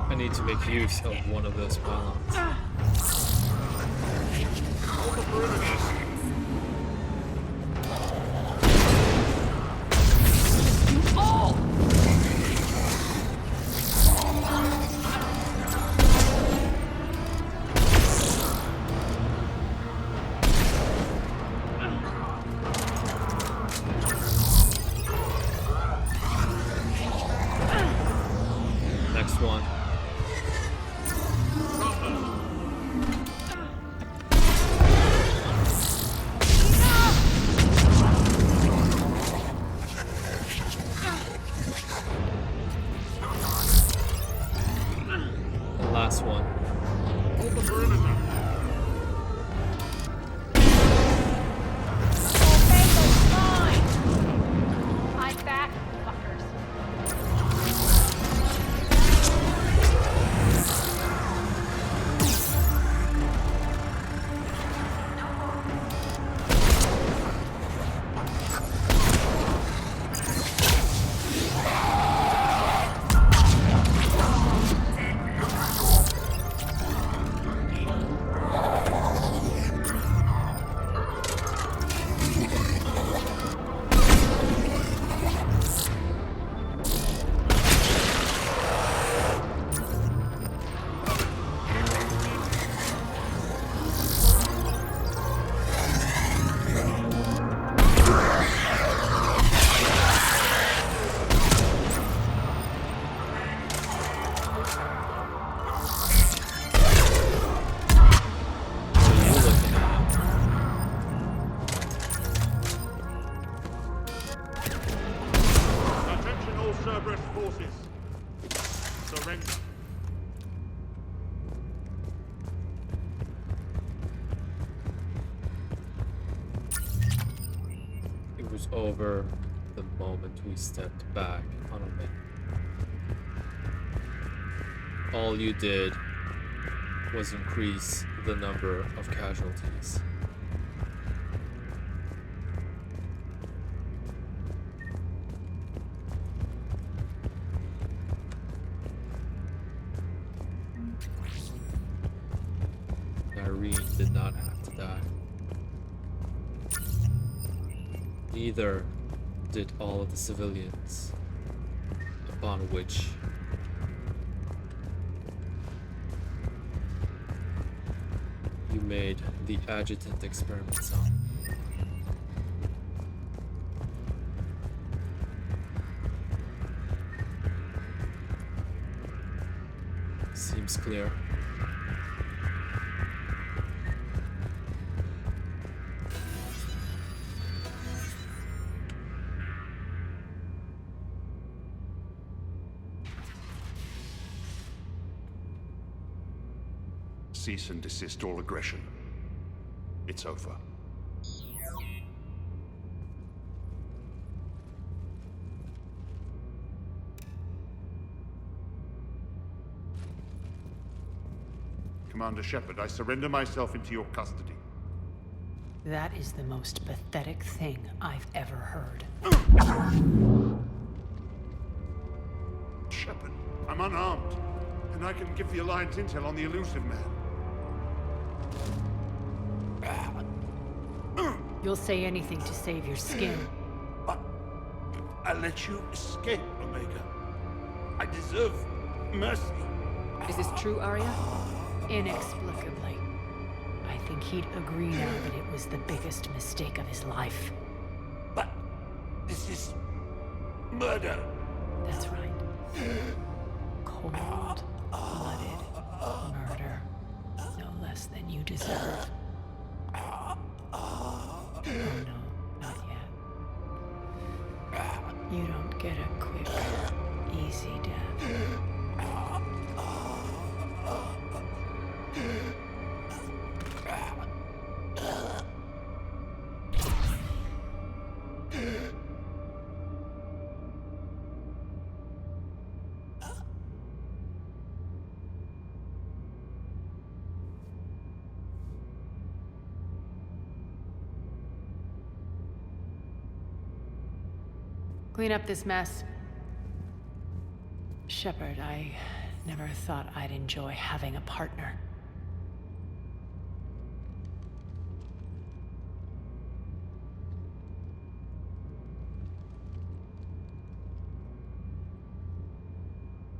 I need to make use of one of those pylons. Next one. The last one. I'm back, fuckers. Attention all Cerberus forces. Surrender. It was over the moment we stepped back on Omega. All you did was increase the number of casualties. Irene did not have to die. Neither did all of the civilians upon which you made the adjutant experiments on. Seems clear. Cease and desist all aggression. It's over. Commander Shepard, I surrender myself into your custody. That is the most pathetic thing I've ever heard. Shepard, I'm unarmed, and I can give the Alliance intel on the elusive man. You'll say anything to save your skin. I let you escape, Omega. I deserve mercy. Is this true, Arya? Inexplicably. I think he'd agree now that it was the biggest mistake of his life. But this is murder. That's right. Cold-blooded murder. No less than you deserve. Oh no, not yet. Get a quick, easy death. Clean up this mess. Shepard, I never thought I'd enjoy having a partner.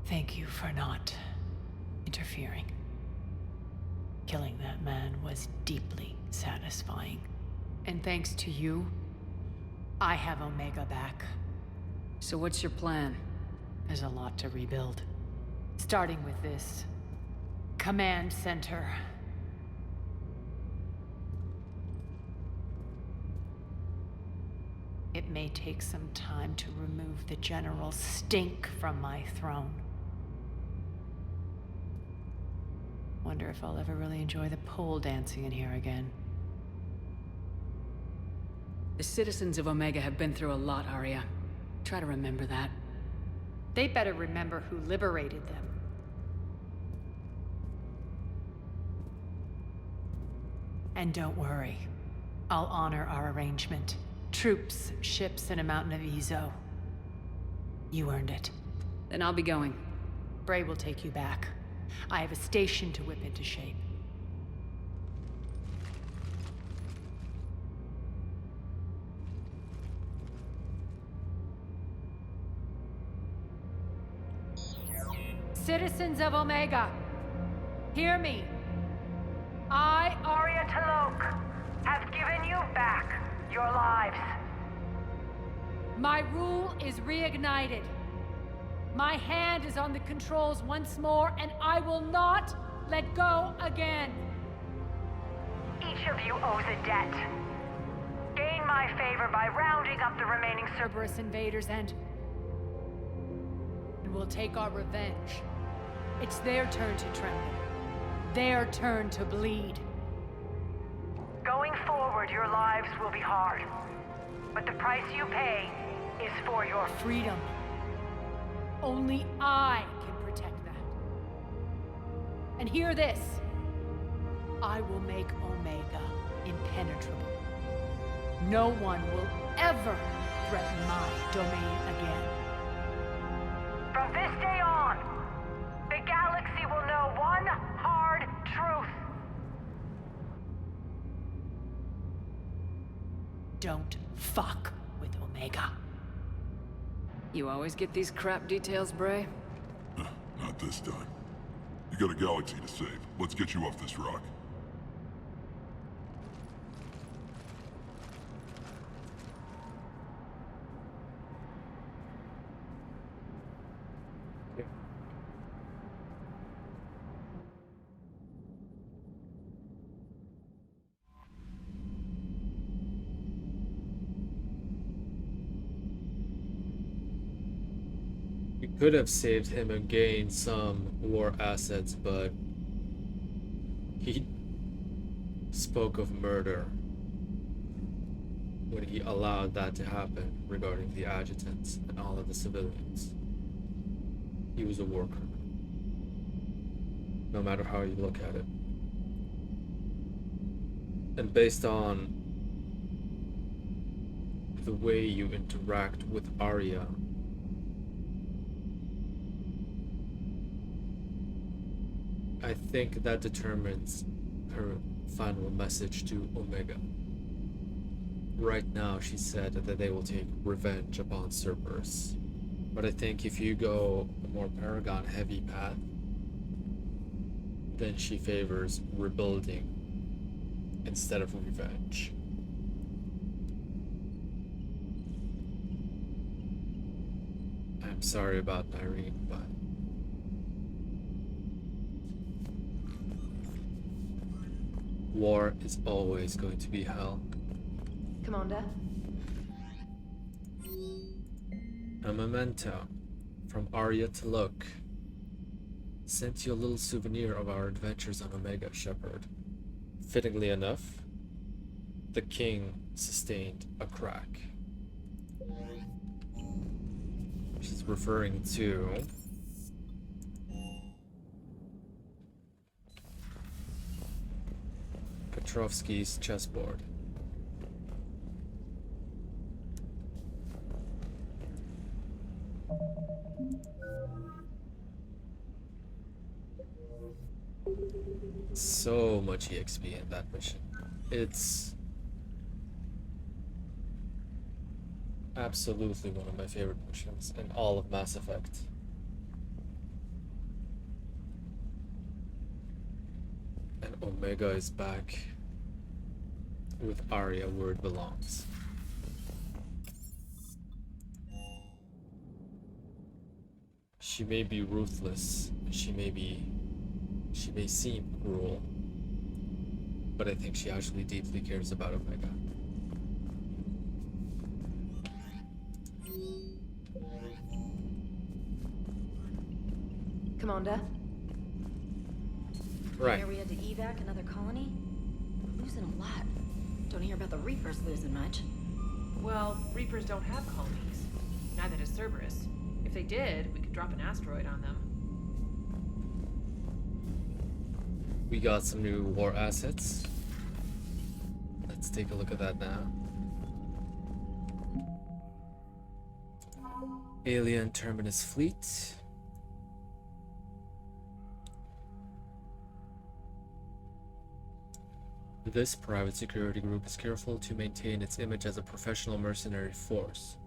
Thank you for not interfering. Killing that man was deeply satisfying. And thanks to you, I have Omega back. So what's your plan? There's a lot to rebuild. Starting with this command center. It may take some time to remove the general stink from my throne. Wonder if I'll ever really enjoy the pole dancing in here again. The citizens of Omega have been through a lot, Arya. Try to remember that. They better remember who liberated them. And don't worry. I'll honor our arrangement. Troops, ships, and a mountain of Ezo. You earned it. Then I'll be going. Bray will take you back. I have a station to whip into shape. Citizens of Omega, hear me. I, Arya Talok, have given you back your lives. My rule is reignited. My hand is on the controls once more, and I will not let go again. Each of you owes a debt. Gain my favor by rounding up the remaining Cerberus invaders and we'll take our revenge. It's their turn to tremble. Their turn to bleed. Going forward, your lives will be hard. But the price you pay is for your freedom. Only I can protect that. And hear this. I will make Omega impenetrable. No one will ever threaten my domain again. From this day on, the galaxy will know one hard truth. Don't fuck with Omega. You always get these crap details, Bray? Not this time. You got a galaxy to save. Let's get you off this rock. We could have saved him and gained some war assets, but he spoke of murder when he allowed that to happen regarding the adjutants and all of the civilians. He was a war criminal, no matter how you look at it. And based on the way you interact with Arya, I think that determines her final message to Omega. Right now, she said that they will take revenge upon Cerberus. But I think if you go a more Paragon heavy path, then she favors rebuilding instead of revenge. I'm sorry about Irene, but war is always going to be hell. Commander? A memento from Arya to Loke. Sent you a little souvenir of our adventures on Omega, Shepard. Fittingly enough, the king sustained a crack. She's referring to Petrovsky's chessboard. So much EXP in that mission. It's absolutely one of my favorite missions in all of Mass Effect. And Omega is back with Arya where it belongs. She may be ruthless, she may seem cruel, but I think she actually deeply cares about Omega. Commander? Right. Here we had to evac another colony? We're losing a lot. Don't hear about the Reapers losing much. Well, Reapers don't have colonies. Neither does Cerberus. If they did, we could drop an asteroid on them. We got some new war assets. Let's take a look at that now. Alien Terminus Fleet. This private security group is careful to maintain its image as a professional mercenary force.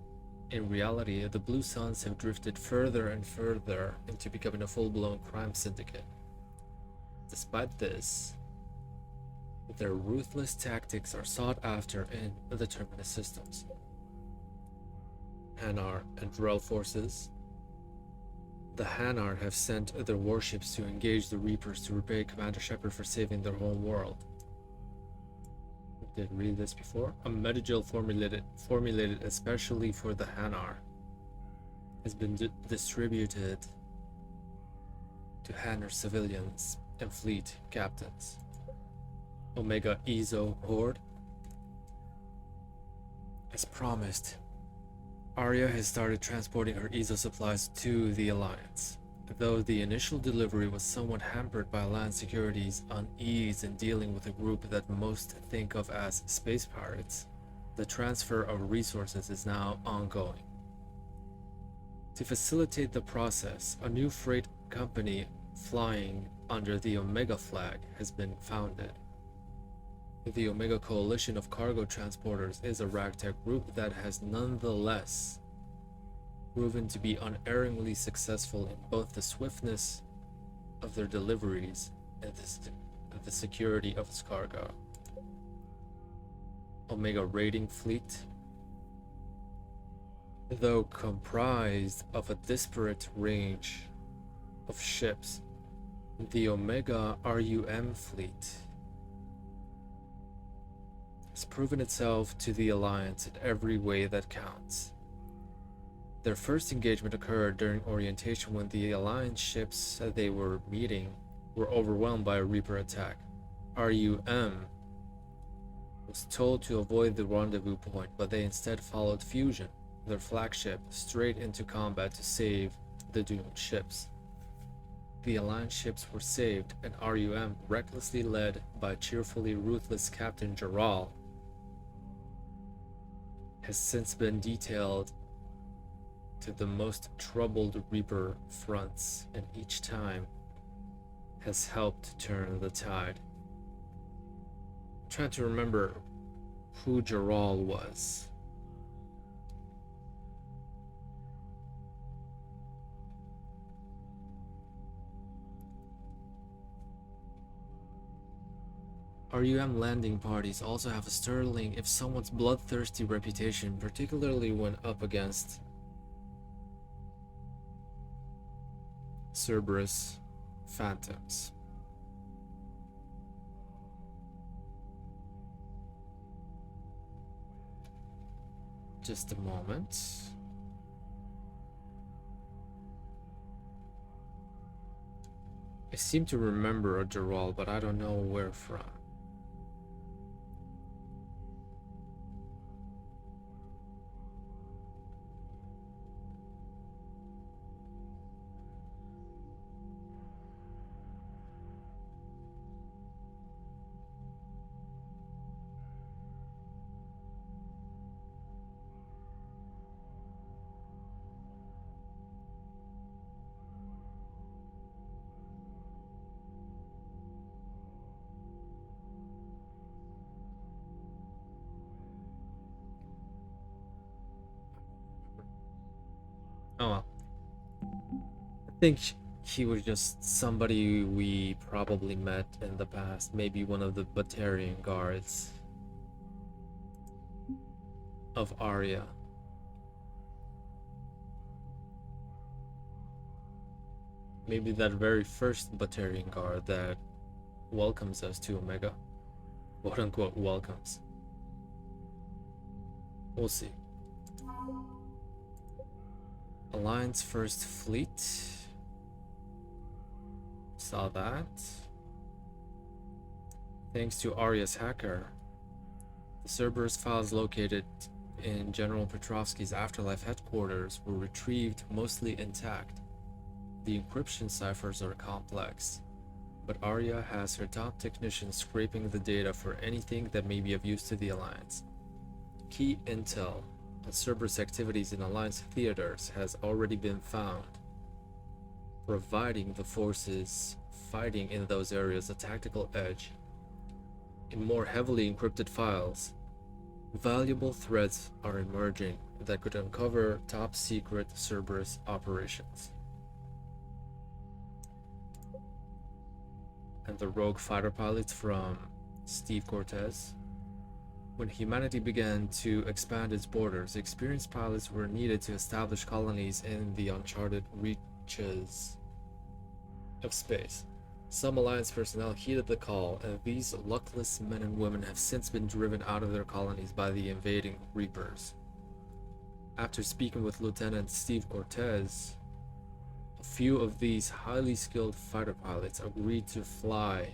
In reality, the Blue Suns have drifted further and further into becoming a full-blown crime syndicate. Despite this, their ruthless tactics are sought after in the Terminus systems. Hanar and Drell forces. The Hanar have sent their warships to engage the Reapers to repay Commander Shepard for saving their home world. Did read this before. A metagel formulated especially for the Hanar has been distributed to Hanar civilians and fleet captains. Omega Ezo Horde. As promised, Arya has started transporting her Ezo supplies to the Alliance. Though the initial delivery was somewhat hampered by land security's unease in dealing with a group that most think of as space pirates, the transfer of resources is now ongoing. To facilitate the process, a new freight company flying under the Omega flag has been founded. The Omega Coalition of Cargo Transporters is a ragtag group that has nonetheless proven to be unerringly successful in both the swiftness of their deliveries and the security of its cargo. Omega Raiding Fleet, though comprised of a disparate range of ships, the Omega RUM fleet has proven itself to the Alliance in every way that counts. Their first engagement occurred during orientation when the Alliance ships they were meeting were overwhelmed by a Reaper attack. RUM was told to avoid the rendezvous point, but they instead followed Fusion, their flagship, straight into combat to save the doomed ships. The Alliance ships were saved, and RUM, recklessly led by cheerfully ruthless Captain Jaral, has since been detailed to the most troubled Reaper fronts, and each time has helped turn the tide. I'm trying to remember who Jaral was. RUM landing parties also have a sterling, if somewhat bloodthirsty, reputation, particularly when up against Cerberus Phantoms. Just a moment. I seem to remember a Geralt, but I don't know where from. Oh well. I think he was just somebody we probably met in the past. Maybe one of the Batarian guards of Arya. Maybe that very first Batarian guard that welcomes us to Omega. Quote unquote welcomes. We'll see. Alliance First Fleet. Saw that. Thanks to Arya's hacker, the Cerberus files located in General Petrovsky's Afterlife headquarters were retrieved mostly intact. The encryption ciphers are complex, but Arya has her top technicians scraping the data for anything that may be of use to the Alliance. Key intel on Cerberus activities in Alliance theaters has already been found, providing the forces fighting in those areas a tactical edge. In more heavily encrypted files, valuable threads are emerging that could uncover top-secret Cerberus operations. And the rogue fighter pilots from Steve Cortez. When humanity began to expand its borders, experienced pilots were needed to establish colonies in the uncharted reaches of space. Some Alliance personnel heeded the call, and these luckless men and women have since been driven out of their colonies by the invading Reapers. After speaking with Lieutenant Steve Cortez, a few of these highly skilled fighter pilots agreed to fly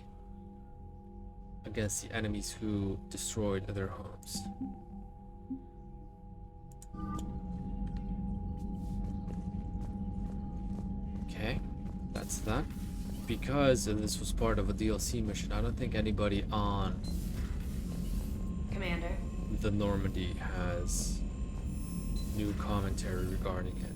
against the enemies who destroyed their homes. Okay, that's that. Because this was part of a DLC mission, I don't think anybody on Commander. the Normandy has new commentary regarding it.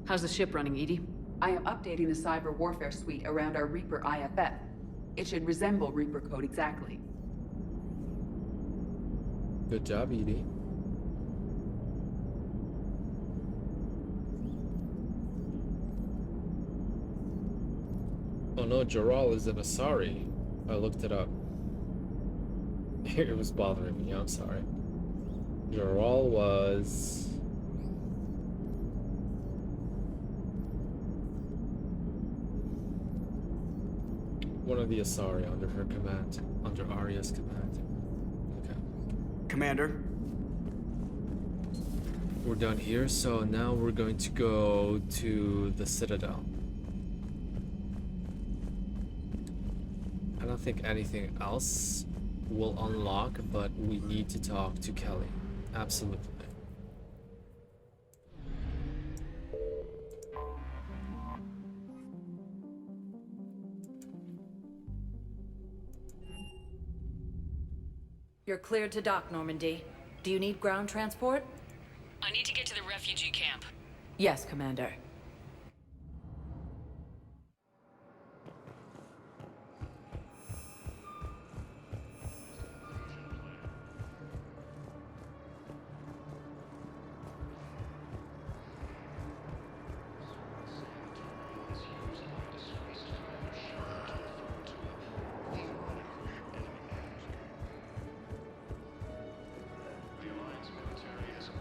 How's the ship running, Edie? I am updating the cyber warfare suite around our Reaper IFF. It should resemble Reaper code exactly. Good job, Edie. Oh no, Jaral is an Asari. I looked it up. It was bothering me, I'm sorry. Jaral was... one of the Asari under her command, under Arya's command. Okay. Commander? We're done here, so now we're going to go to the Citadel. I don't think anything else will unlock, but we need to talk to Kelly. Absolutely. You're cleared to dock, Normandy. Do you need ground transport? I need to get to the refugee camp. Yes, Commander.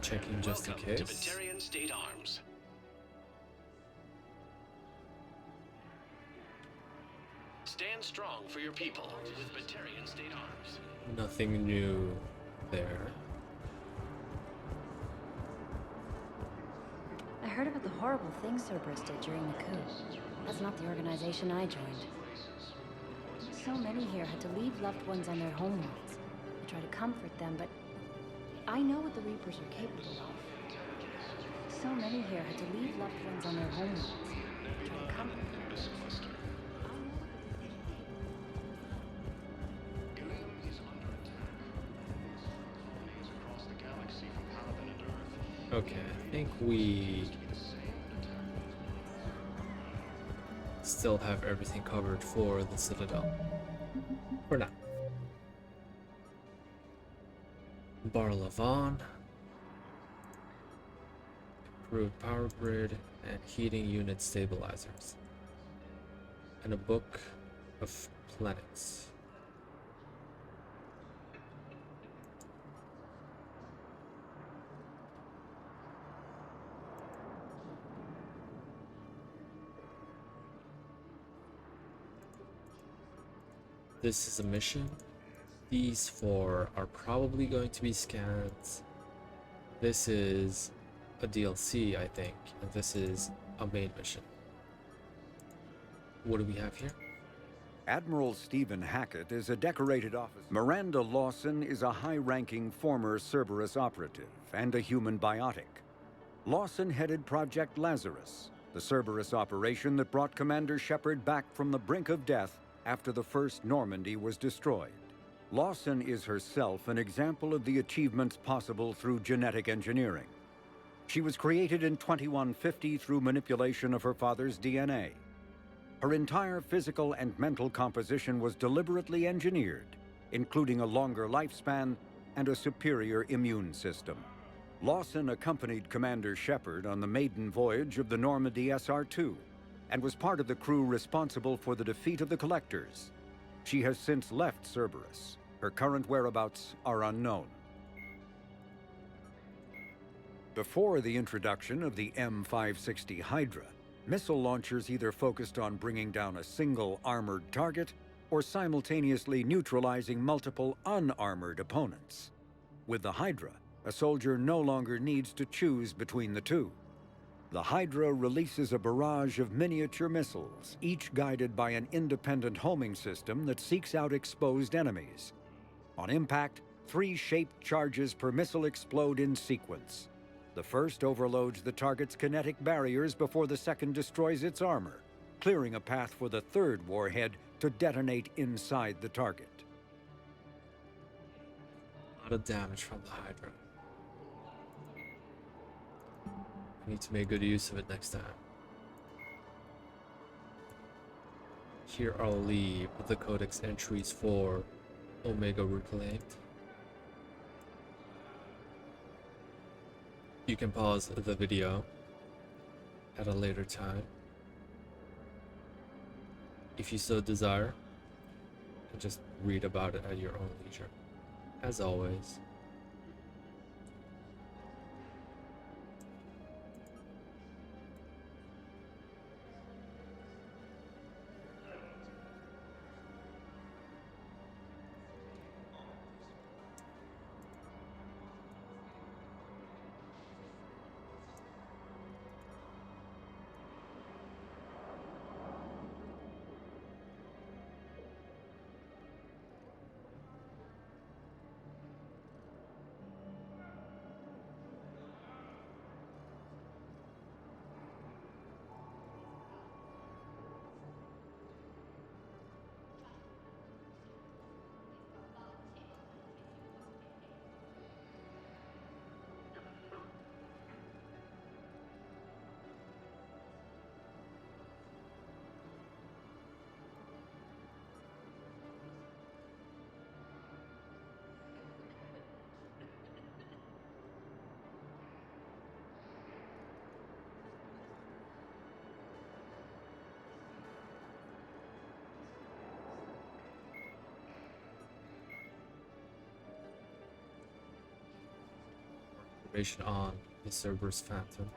Checking just in case. To Batarian State Arms. Stand strong for your people with Batarian State Arms. Nothing new there. I heard about the horrible things Cerberus did during the coup. That's not the organization I joined. So many here had to leave loved ones on their homeworlds. I try to comfort them, but I know what the Reapers are capable of. So many here had to leave loved ones on their homeworlds. I try to comfort them. Okay, I think we still have everything covered for the Citadel. For now. Bar Lavon, improved power grid, and heating unit stabilizers. And a book of planets. This is a mission. These four are probably going to be scans. This is a DLC, I think, and this is a main mission. What do we have here? Admiral Stephen Hackett is a decorated officer. Miranda Lawson is a high-ranking former Cerberus operative and a human biotic. Lawson headed Project Lazarus, the Cerberus operation that brought Commander Shepard back from the brink of death after the first Normandy was destroyed. Lawson is herself an example of the achievements possible through genetic engineering. She was created in 2150 through manipulation of her father's DNA. Her entire physical and mental composition was deliberately engineered, including a longer lifespan and a superior immune system. Lawson accompanied Commander Shepard on the maiden voyage of the Normandy SR-2 and was part of the crew responsible for the defeat of the Collectors. She has since left Cerberus. Her current whereabouts are unknown. Before the introduction of the M560 Hydra, missile launchers either focused on bringing down a single armored target or simultaneously neutralizing multiple unarmored opponents. With the Hydra, a soldier no longer needs to choose between the two. The Hydra releases a barrage of miniature missiles, each guided by an independent homing system that seeks out exposed enemies. On impact, 3 shaped charges per missile explode in sequence. The first overloads the target's kinetic barriers before the second destroys its armor, clearing a path for the third warhead to detonate inside the target. A lot of damage from the Hydra. I need to make good use of it next time. Here I'll leave the codex entries for Omega Reclaimed. You can pause the video at a later time if you so desire, and just read about it at your own leisure. As always, information on the Cerberus Phantom.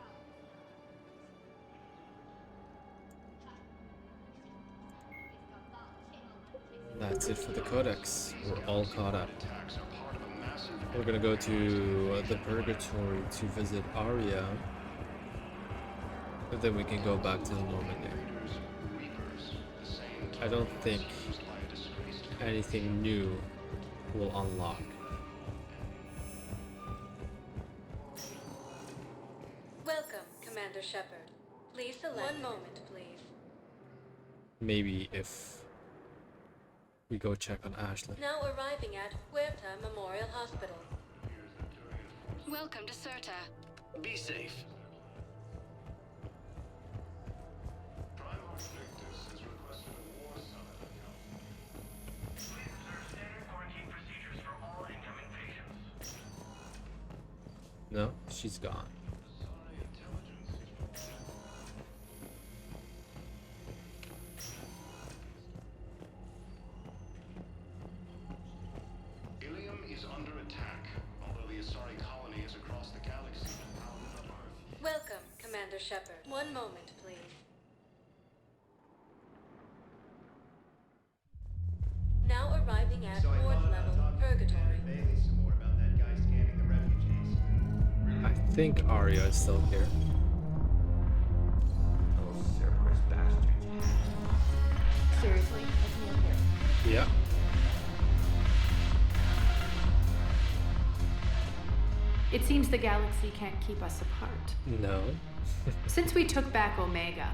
That's it for the codex. We're all caught up. We're gonna go to the Purgatory to visit Arya. And then we can go back to the Normandy. I don't think anything new will unlock. Welcome, Commander Shepard. Please select. One moment, please. Maybe if we go check on Ashley. Now arriving at Huerta Memorial Hospital. Welcome to Cirta. Be safe. No, she's gone. Ilium is under attack, although the Asari colony is across the galaxy and powered from Earth. Welcome, Commander Shepard. One moment, please. Now arriving at fourth level Purgatory. I think Arya is still here. Those Cerberus bastards. Seriously? Let me up here. Yeah. It seems the galaxy can't keep us apart. No. Since we took back Omega,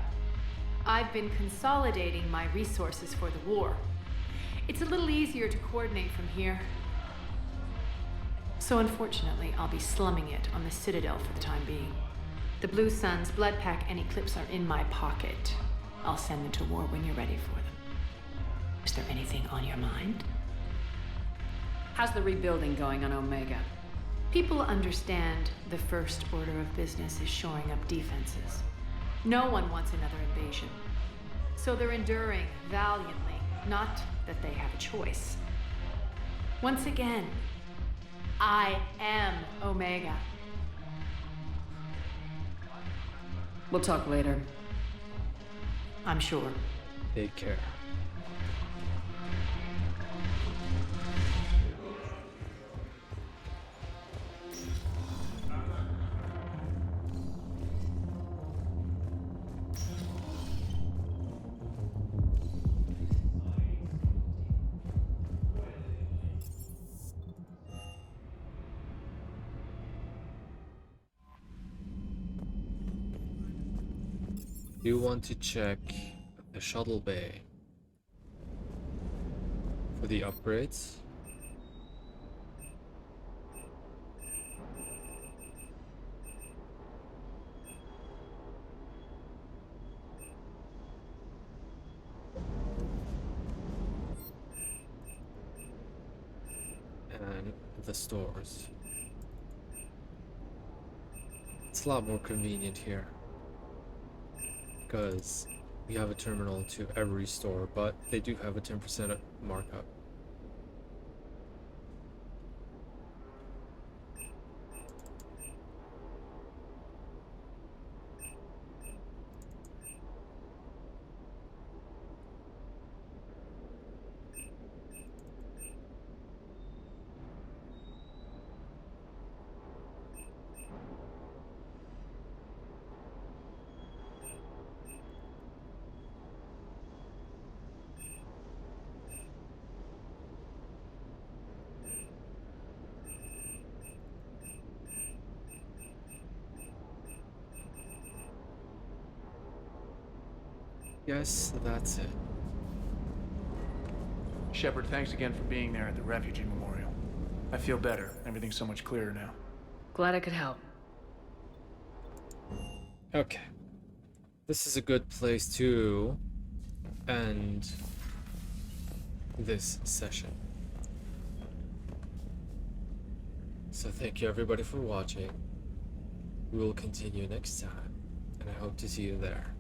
I've been consolidating my resources for the war. It's a little easier to coordinate from here. So unfortunately, I'll be slumming it on the Citadel for the time being. The Blue Suns, Blood Pack, and Eclipse are in my pocket. I'll send them to war when you're ready for them. Is there anything on your mind? How's the rebuilding going on Omega? People understand the first order of business is shoring up defenses. No one wants another invasion. So they're enduring valiantly, not that they have a choice. Once again, I am Omega. We'll talk later. I'm sure. Take care. You want to check the shuttle bay for the upgrades. And the stores. It's a lot more convenient here, because we have a terminal to every store, but they do have a 10% markup. Yes, that's it. Shepard, thanks again for being there at the Refugee Memorial. I feel better. Everything's so much clearer now. Glad I could help. Okay. This is a good place to end this session. So thank you everybody for watching. We will continue next time, and I hope to see you there.